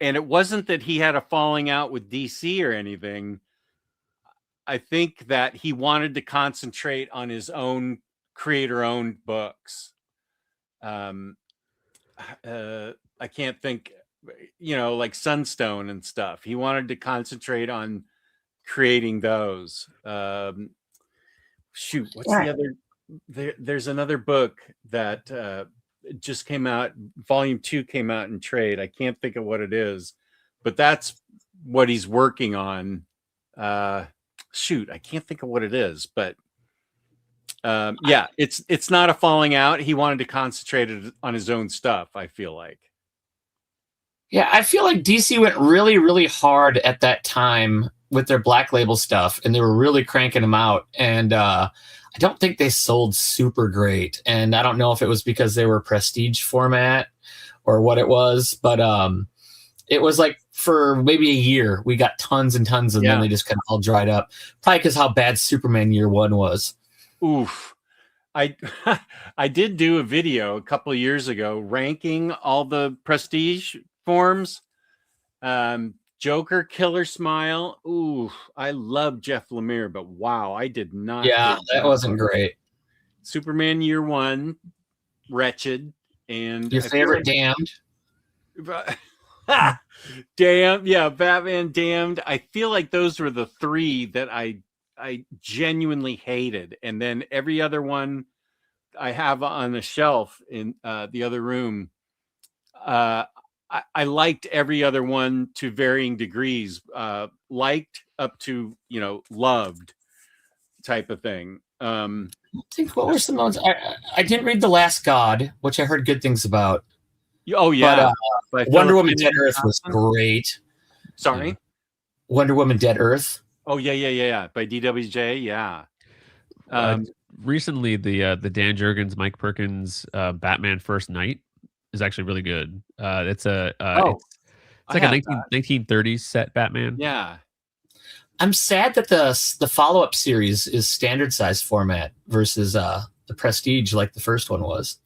[SPEAKER 2] and it wasn't that he had a falling out with DC or anything. I think that he wanted to concentrate on his own creator-owned books. I can't think, like Sunstone and stuff. He wanted to concentrate on creating those. Shoot, what's the other? There's another book that just came out. Volume 2 came out in trade. I can't think of what it is, but that's what he's working on. Shoot, I can't think of what it is, but yeah, it's not a falling out. He wanted to concentrate on his own stuff, I feel like.
[SPEAKER 6] Yeah, I feel like DC went really, really hard at that time with their Black Label stuff, and they were really cranking them out. And I don't think they sold super great. And I don't know if it was because they were prestige format or what it was, but it was like for maybe a year, we got tons and tons, and then they just kind of all dried up. Probably because how bad Superman Year One was.
[SPEAKER 2] Oof. I did do a video a couple of years ago ranking all the prestige forms. Joker, Killer Smile. Ooh, I love Jeff Lemire, but wow, I did not.
[SPEAKER 6] Yeah, that wasn't great.
[SPEAKER 2] Superman Year One, wretched, and
[SPEAKER 6] your favorite Damned.
[SPEAKER 2] Damn, yeah, Batman Damned. I feel like those were the 3 that I genuinely hated, and then every other one I have on the shelf in the other room. I liked every other one to varying degrees. Liked up to loved type of thing.
[SPEAKER 6] I think what were some ones I didn't read The Last God, which I heard good things about.
[SPEAKER 2] Oh yeah,
[SPEAKER 6] but Wonder Woman Dead Earth was great.
[SPEAKER 2] Sorry,
[SPEAKER 6] Wonder Woman Dead Earth.
[SPEAKER 2] Oh yeah. By DWJ, yeah.
[SPEAKER 3] Recently, the Dan Jurgens, Mike Perkins, Batman First Night is actually really good. It's a it's like a 1930s set Batman.
[SPEAKER 2] Yeah.
[SPEAKER 6] I'm sad that the follow-up series is standard size format versus the Prestige like the first one was.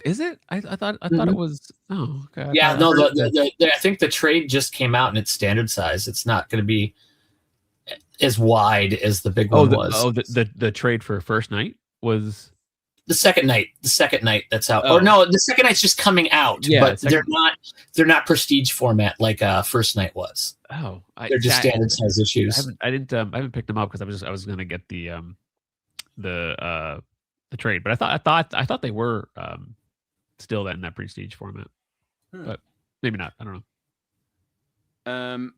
[SPEAKER 3] Is it? I thought it was. Oh, okay.
[SPEAKER 6] Yeah, no. I think the trade just came out and it's standard size. It's not going to be as wide as the big one was.
[SPEAKER 3] Oh, the trade for First Night was
[SPEAKER 6] the second night. The second night that's out. Or no, the second night's just coming out. Yeah, but they're not prestige format like First Night was.
[SPEAKER 3] Oh,
[SPEAKER 6] they're just standard size issues.
[SPEAKER 3] I haven't picked them up because I was going to get the trade, but I thought they were still in that prestige format, but maybe not. I don't know.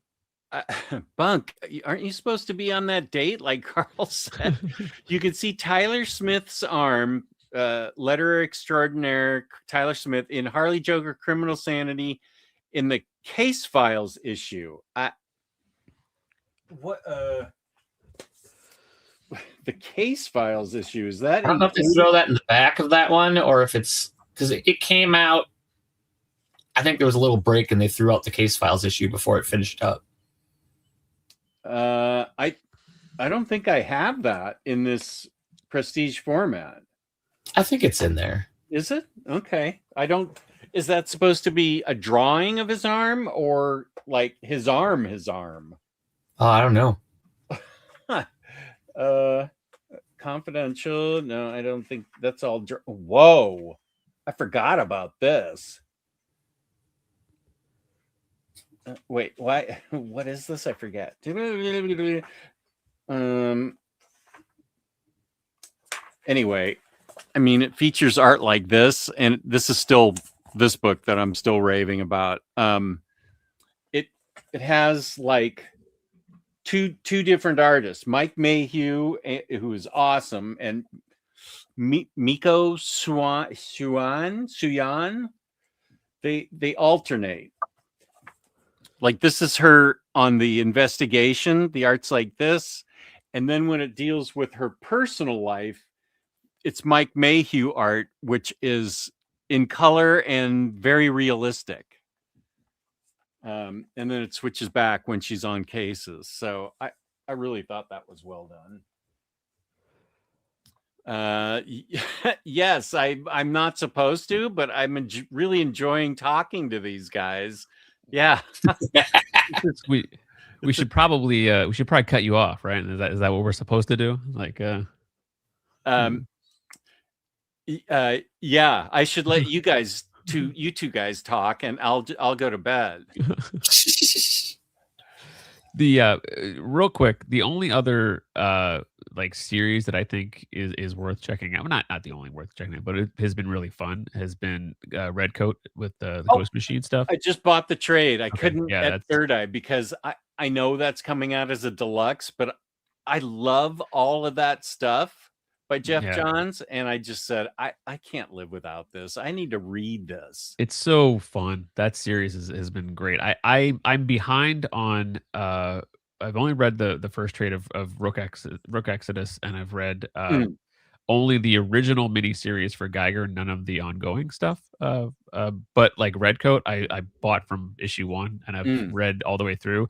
[SPEAKER 2] Bunk, aren't you supposed to be on that date like Carl said? You could see Tyler Smith's arm Letterer Extraordinaire Tyler Smith in Harley Joker Criminal Sanity in the Case Files issue. The Case Files issue, is that
[SPEAKER 6] I don't know if they throw that in the back of that one or if it's because it came out. I think there was a little break and they threw out the Case Files issue before it finished up.
[SPEAKER 2] I don't think I have that in this prestige format.
[SPEAKER 6] I think it's in there.
[SPEAKER 2] Is it? Okay. I don't. Is that supposed to be a drawing of his arm or like his arm?
[SPEAKER 6] Oh, I don't know.
[SPEAKER 2] Confidential. No, I don't think that's all. Whoa. I forgot about this. Wait, why? What is this? I forget. Anyway, I mean, it features art like this, and this is still this book that I'm still raving about. It has like two different artists, Mike Mayhew, who is awesome, and Miko Suyan. They alternate. Like this is her on the investigation. The art's like this, and then when it deals with her personal life, it's Mike Mayhew art, which is in color and very realistic. And then it switches back when she's on cases. So I really thought that was well done. Yes, I'm not supposed to, but I'm really enjoying talking to these guys. Yeah.
[SPEAKER 3] we should probably cut you off, right? Is that what we're supposed to do? Like yeah, I should let you two guys talk, and I'll go to bed. The real quick, the only other like series that I think is worth checking out, not the only worth checking out, but it has been really fun, has been Redcoat with the Ghost Machine stuff.
[SPEAKER 2] I just bought the trade. I couldn't at Third Eye because I know that's coming out as a deluxe, but I love all of that stuff by Jeff Johns, and I just said I can't live without this. I need to read this.
[SPEAKER 3] It's so fun. That series has been great. I'm behind on I've only read the first trade of Rook Exodus, and I've read only the original miniseries for Geiger, none of the ongoing stuff. But like Redcoat, I bought from issue 1 and I've read all the way through.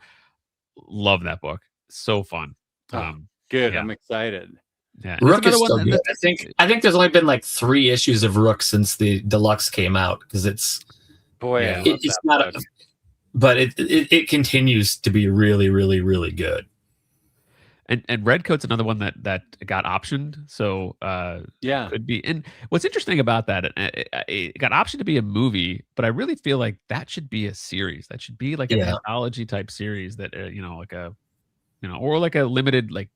[SPEAKER 3] Love that book. So fun.
[SPEAKER 2] Good. Yeah. I'm excited.
[SPEAKER 3] Yeah,
[SPEAKER 6] Rook is so good. I think there's only been like 3 issues of Rook since the deluxe came out because it's it's not but it continues to be really, really, really good.
[SPEAKER 3] And Redcoat's another one that got optioned, so could be. And what's interesting about that, it got optioned to be a movie, but I really feel like that should be a series. That should be like an anthology type series that or like a limited like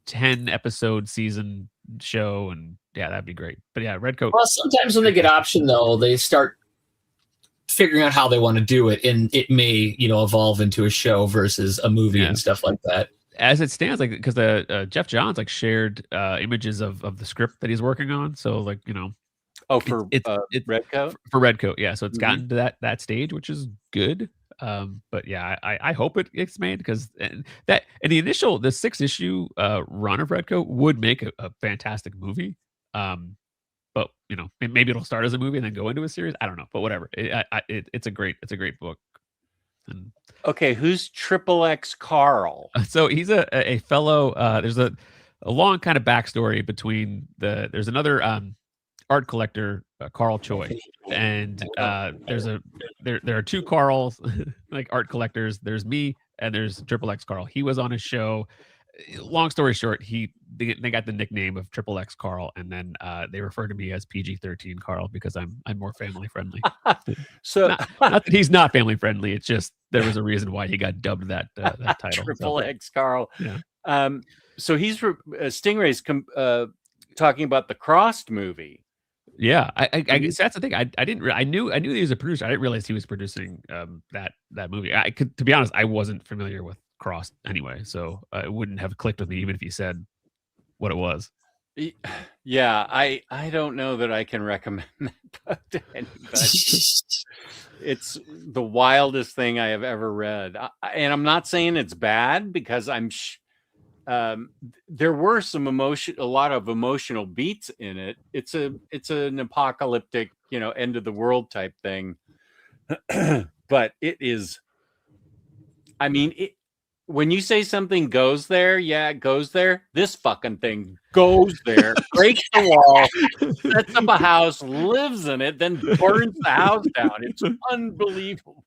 [SPEAKER 3] 10 episode season show, and that'd be great. But Redcoat.
[SPEAKER 6] Well, sometimes when they get optioned though, they start figuring out how they want to do it, and it may evolve into a show versus a movie and stuff like that.
[SPEAKER 3] As it stands, like because Jeff Johns like shared images of the script that he's working on, so like
[SPEAKER 2] for Redcoat,
[SPEAKER 3] for Redcoat, so it's gotten to that stage, which is good. But I hope it gets made because the 6-issue run of Redcoat would make a fantastic movie. But maybe it'll start as a movie and then go into a series. I don't know, but whatever. It's a great book. And,
[SPEAKER 2] okay, who's XXX Carl?
[SPEAKER 3] So he's a fellow. There's a long kind of backstory between there's another art collector, Carl Choi, and there are 2 Carls, like art collectors. There's me and there's XXX Carl. He was on a show. Long story short, they got the nickname of XXX Carl, and then they refer to me as PG-13 Carl because I'm more family friendly.
[SPEAKER 2] So
[SPEAKER 3] not that he's not family friendly. It's just there was a reason why he got dubbed that title.
[SPEAKER 2] XXX Carl.
[SPEAKER 3] Yeah.
[SPEAKER 2] So he's Stingray's talking about the Crossed movie.
[SPEAKER 3] Yeah, I guess that's the thing. I knew he was a producer. I didn't realize he was producing that movie. To be honest, I wasn't familiar with Crossed anyway, so it wouldn't have clicked with me even if he said what it was.
[SPEAKER 2] Yeah, I don't know that I can recommend that book to anybody. It's the wildest thing I have ever read, and I'm not saying it's bad because there were a lot of emotional beats in it. It's an apocalyptic, end of the world type thing, but it is. I mean, when you say something goes there, yeah, it goes there. This fucking thing goes there, breaks the wall, sets up a house, lives in it, then burns the house down. It's unbelievable.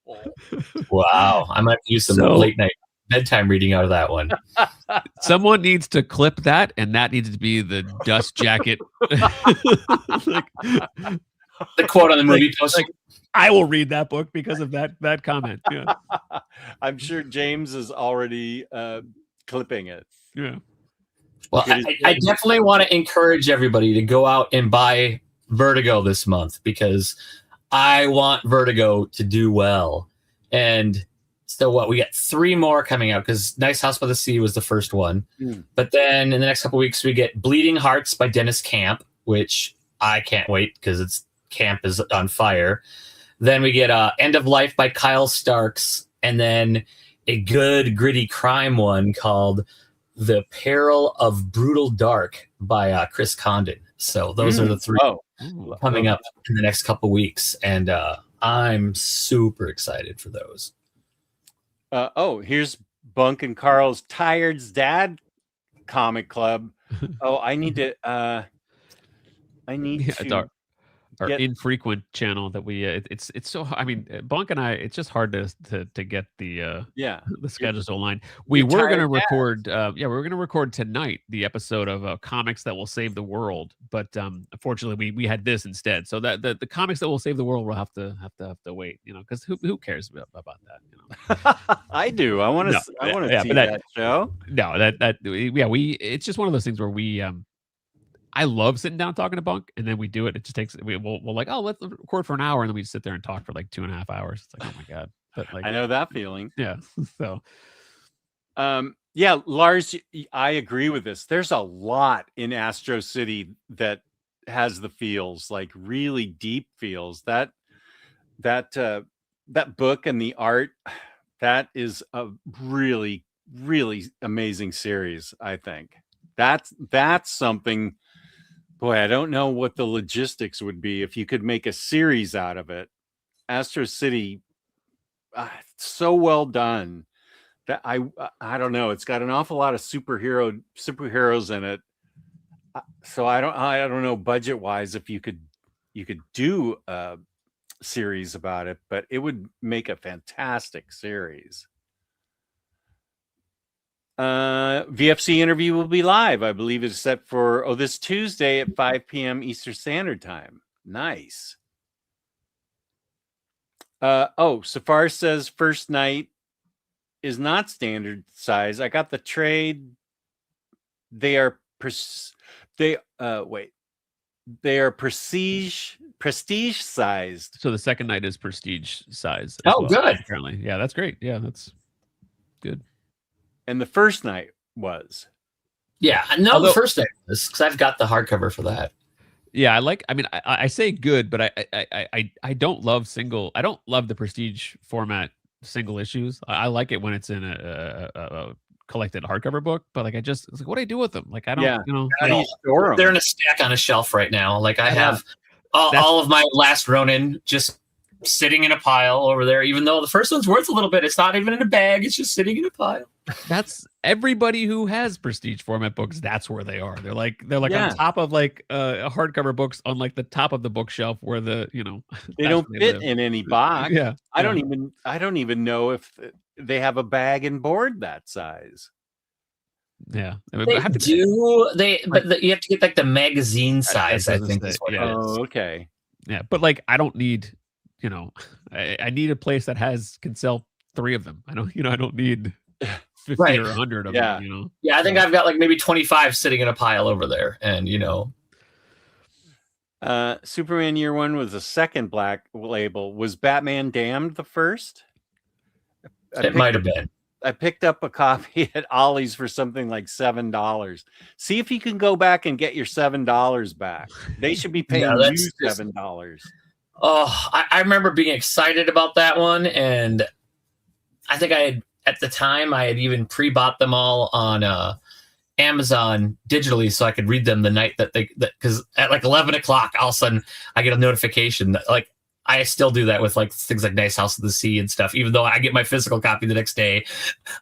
[SPEAKER 6] Wow, I might use some late night bedtime reading out of that one.
[SPEAKER 3] Someone needs to clip that, and that needs to be the dust jacket.
[SPEAKER 6] The quote on the movie poster.
[SPEAKER 3] I will read that book because of that comment. Yeah.
[SPEAKER 2] I'm sure James is already clipping it.
[SPEAKER 3] Yeah.
[SPEAKER 6] Well, I definitely want to encourage everybody to go out and buy Vertigo this month because I want Vertigo to do well. And so we got 3 more coming out because Nice House by the Sea was the first one. But then in the next couple of weeks, we get Bleeding Hearts by Dennis Camp, which I can't wait because Camp is on fire. Then we get End of Life by Kyle Starks, and then a good gritty crime one called The Peril of Brutal Dark by Chris Condon. So those are the 3 coming up in the next couple weeks, and I'm super excited for those.
[SPEAKER 2] Here's Bunk and Carl's Tired's Dad Comic Club. I need to.
[SPEAKER 3] Our infrequent channel that we it's so, I mean, Bonk and I, it's just hard to get the schedules to align. We were going to record we were going to record tonight the episode of Comics That Will Save the World, but unfortunately we had this instead. So that the Comics That Will Save the World will have to wait, because who cares about that,
[SPEAKER 2] I do. I want to see that show.
[SPEAKER 3] No, it's just one of those things where we I love sitting down talking to Bunk, and then we do it. It just takes we'll like, let's record for an hour, and then we just sit there and talk for like 2.5 hours. It's like, oh my god! But like,
[SPEAKER 2] I know that feeling.
[SPEAKER 3] Yeah. So,
[SPEAKER 2] Lars, I agree with this. There's a lot in Astro City that has the feels, like really deep feels. That book and the art, that is a really, really amazing series. I think that's something. Boy, I don't know what the logistics would be if you could make a series out of it. Astro City, so well done that I don't know. It's got an awful lot of superheroes in it. So I don't know budget wise if you could do a series about it, but it would make a fantastic series. VFC interview will be live. I believe it's set for this Tuesday at 5 p.m. Eastern Standard Time. Nice. Safar says First Night is not standard size. I got the trade. They are prestige sized.
[SPEAKER 3] So the second night is prestige size.
[SPEAKER 6] Good.
[SPEAKER 3] Apparently, yeah, that's great. Yeah, that's good.
[SPEAKER 2] And the first night was.
[SPEAKER 6] Yeah, no, the first night was because I've got the hardcover for that.
[SPEAKER 3] Yeah, I say good, but I don't love I don't love the prestige format single issues. I like it when it's in a collected hardcover book, but it's like, what do I do with them? Like, I don't,
[SPEAKER 2] How do you store them?
[SPEAKER 6] They're in a stack on a shelf right now. Like I have all of my Last Ronin just sitting in a pile over there, even though the first one's worth a little bit. It's not even in a bag. It's just sitting in a pile.
[SPEAKER 3] That's everybody who has prestige format books. That's where they are. They're like on top of hardcover books on like the top of the bookshelf where the
[SPEAKER 2] they don't fit in any box.
[SPEAKER 3] Yeah,
[SPEAKER 2] I don't even know if they have a bag and board that size.
[SPEAKER 3] Yeah,
[SPEAKER 6] but you have to get like the magazine size. I think.
[SPEAKER 2] Okay.
[SPEAKER 3] Yeah, but I don't need. I need a place that can sell 3 of them. I don't need 50 or 100 of them.
[SPEAKER 6] Yeah, I think I've got like maybe 25 sitting in a pile over there, and
[SPEAKER 2] Superman Year One was the second Black Label. Was Batman Damned the first?
[SPEAKER 6] It might have been.
[SPEAKER 2] I picked up a copy at Ollie's for something like $7. See if you can go back and get your $7 back. They should be paying you $7.
[SPEAKER 6] Oh, I remember being excited about that one, and I think at the time I had even pre-bought them all on Amazon digitally, so I could read them the night because at like 11 o'clock, all of a sudden I get a notification that, like, I still do that with like things like Nice House of the Sea and stuff. Even though I get my physical copy the next day,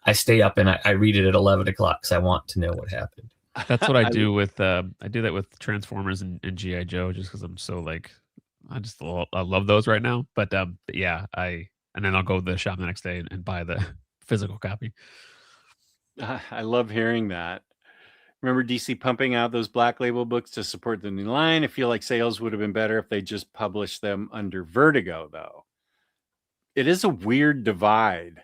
[SPEAKER 6] I stay up and I read it at 11 o'clock because I want to know what happened.
[SPEAKER 3] That's what I do with I do that with Transformers and GI Joe, just because I'm so like I love those right now. But yeah, and then I'll go to the shop the next day and buy the physical copy.
[SPEAKER 2] I love hearing that. Remember DC pumping out those Black Label books to support the new line? I feel like sales would have been better if they just published them under Vertigo, though. It is a weird divide.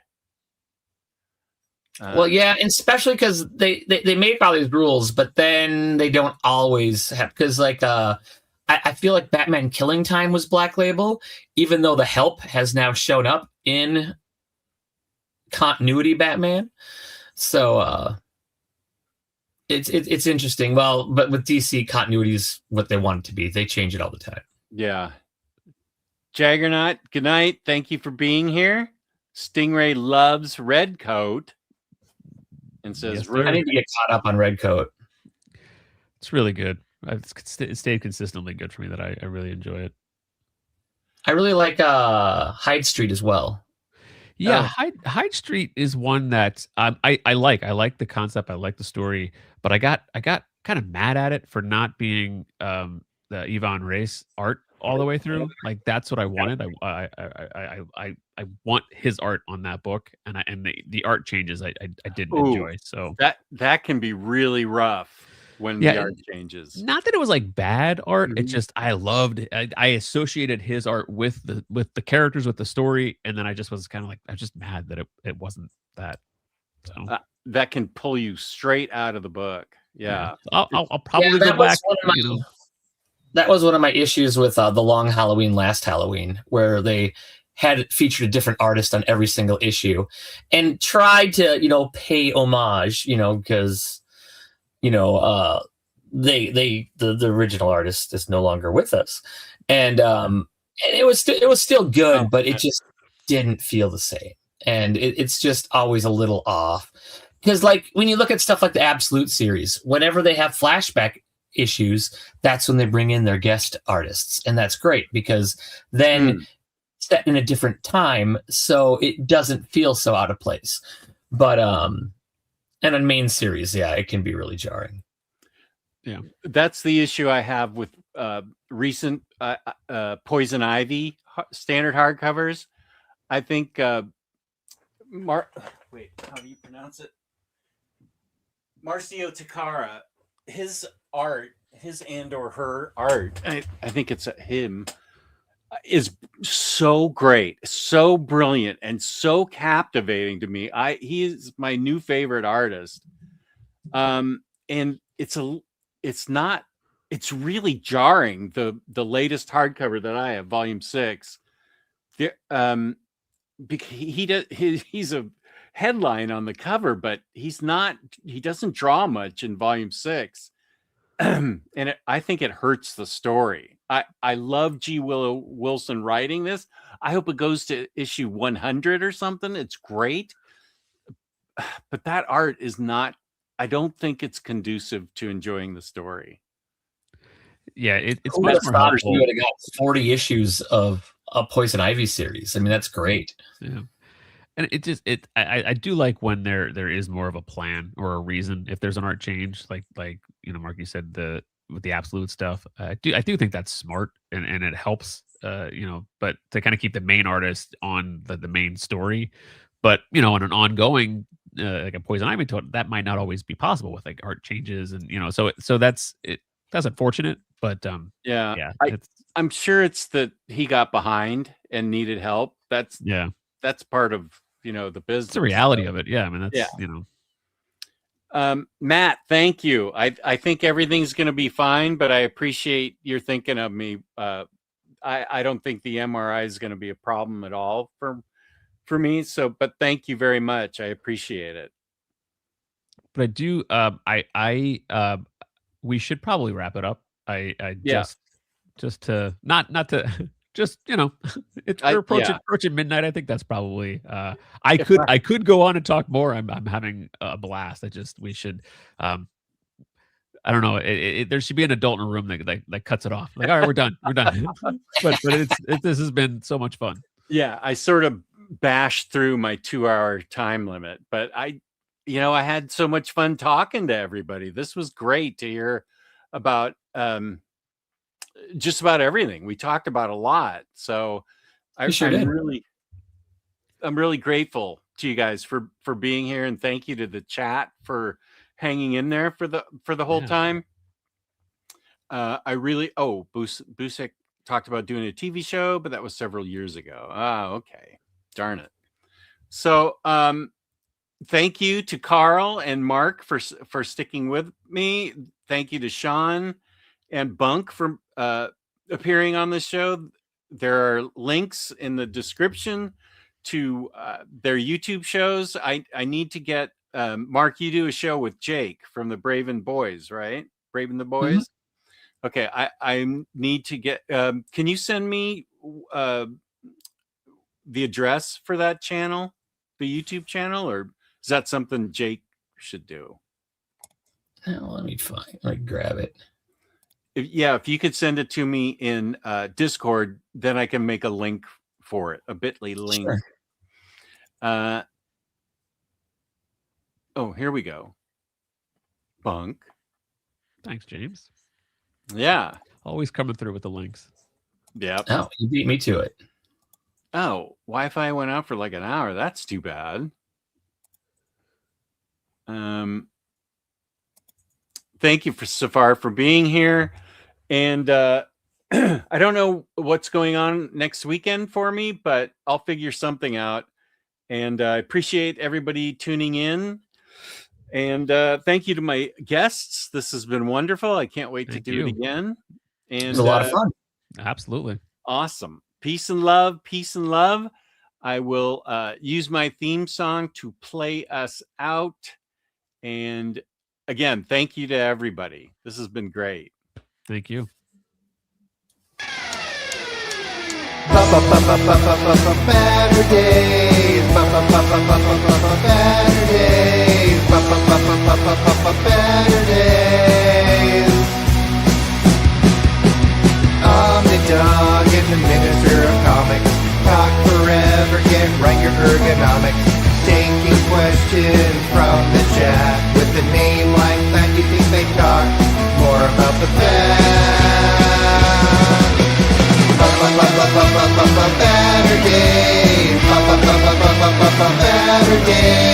[SPEAKER 6] Well, yeah, and especially because they make all these rules, but then they don't always have, because like I feel like Batman Killing Time was Black Label, even though the Help has now shown up in continuity Batman. So it's interesting. Well, but with DC, continuity is what they want it to be. They change it all the time.
[SPEAKER 2] Yeah. Jaggernaut, good night. Thank you for being here. Stingray loves Redcoat and says,
[SPEAKER 3] Yes,
[SPEAKER 6] I need to get caught up on Redcoat.
[SPEAKER 3] It's really good. It stayed consistently good for me. That I really enjoy it.
[SPEAKER 6] I really like Hyde Street as well.
[SPEAKER 3] Yeah, Hyde Street is one that I like. I like the concept. I like the story, but I got kind of mad at it for not being the Yvonne Race art all the way through. Like that's what I wanted. I want his art on that book, and the art changes I didn't enjoy. So
[SPEAKER 2] that can be really rough when the art changes.
[SPEAKER 3] Not that it was like bad art. It just I loved. I associated his art with the characters, with the story, and then I just was kind of like I was just mad that it wasn't that. So
[SPEAKER 2] that can pull you straight out of the book. Yeah,
[SPEAKER 3] I'll probably go back.
[SPEAKER 6] That was one of my issues with the Long Halloween, Last Halloween, where they had featured a different artist on every single issue, and tried to pay homage, because. The original artist is no longer with us, and it was still good, but it just didn't feel the same, and it's just always a little off. Because like when you look at stuff like the Absolute series, whenever they have flashback issues, that's when they bring in their guest artists, and that's great because then set in a different time, so it doesn't feel so out of place. But and on main series, it can be really jarring.
[SPEAKER 2] Yeah, that's the issue I have with recent Poison Ivy standard hardcovers. I think how do you pronounce it? Marcio Takara, his art, or her art, I think it's him, is so great, so brilliant, and so captivating to me. He is my new favorite artist. And it's really jarring. The latest hardcover that I have, volume 6. He's a headline on the cover, but he doesn't draw much in volume 6. And I think it hurts the story. I love G. Willow Wilson writing this. I hope it goes to issue 100 or something. It's great. But that art is not, I don't think it's conducive to enjoying the story.
[SPEAKER 3] Yeah, it's much more helpful.
[SPEAKER 6] You would have got 40 issues of a Poison Ivy series. I mean, that's great.
[SPEAKER 3] Yeah. And I do like when there is more of a plan or a reason if there's an art change, like Mark, you said with the Absolute stuff. I do think that's smart and it helps, but to kind of keep the main artist on the main story, but on an ongoing like a Poison Ivy that might not always be possible with like art changes and so that's unfortunate, but I'm sure it's that he got behind and needed help. That's part of the business. It's the reality of it. Yeah, I mean that's
[SPEAKER 2] Matt, thank you. I think everything's going to be fine, but I appreciate your thinking of me. I don't think the MRI is going to be a problem at all for me. So, but thank you very much. I appreciate it.
[SPEAKER 3] But I do. We should probably wrap it up. I
[SPEAKER 2] Yeah.
[SPEAKER 3] just to not to just we're approaching midnight. I think that's probably. I could go on and talk more. I'm having a blast. We should. I don't know. There should be an adult in a room that cuts it off. Like, all right, we're done. We're done. but this has been so much fun.
[SPEAKER 2] Yeah, I sort of bashed through my 2-hour time limit, but I had so much fun talking to everybody. This was great to hear about just about everything. We talked about a lot. So I'm really grateful to you guys for being here, and thank you to the chat for hanging in there for the whole time. Busek talked about doing a TV show, but that was several years ago. Okay. Darn it. So thank you to Carl and Mark for sticking with me. Thank you to Sean and Bunk for appearing on the show. There are links in the description to their YouTube shows. I need to get Mark, you do a show with Jake from the Braven Boys, right? Braven the Boys. Mm-hmm. Okay, I need to get. Can you send me the address for that channel, the YouTube channel, or is that something Jake should do?
[SPEAKER 6] Let me grab it.
[SPEAKER 2] If you could send it to me in Discord, then I can make a link for it, a bit.ly link. Sure. Here we go. Bunk.
[SPEAKER 3] Thanks, James.
[SPEAKER 2] Yeah.
[SPEAKER 3] Always coming through with the links.
[SPEAKER 2] Yeah.
[SPEAKER 6] Oh, you beat me to it.
[SPEAKER 2] Oh, Wi-Fi went out for like an hour. That's too bad. Thank you Safar for being here. And I don't know what's going on next weekend for me, but I'll figure something out. And I appreciate everybody tuning in. And thank you to my guests. This has been wonderful. I can't wait to do it again. And
[SPEAKER 6] it was a lot of fun.
[SPEAKER 3] Absolutely.
[SPEAKER 2] Awesome. Peace and love. Peace and love. I will use my theme song to play us out. And again, thank you to everybody. This has been great.
[SPEAKER 3] Thank you.
[SPEAKER 1] Baturdays. Baturdays. Omnidog in the miniature of comics. Talk forever, get right your ergonomics. Taking questions from the chat. With a name like that, you think they talk more about the fact. Baturdays. Baturdays.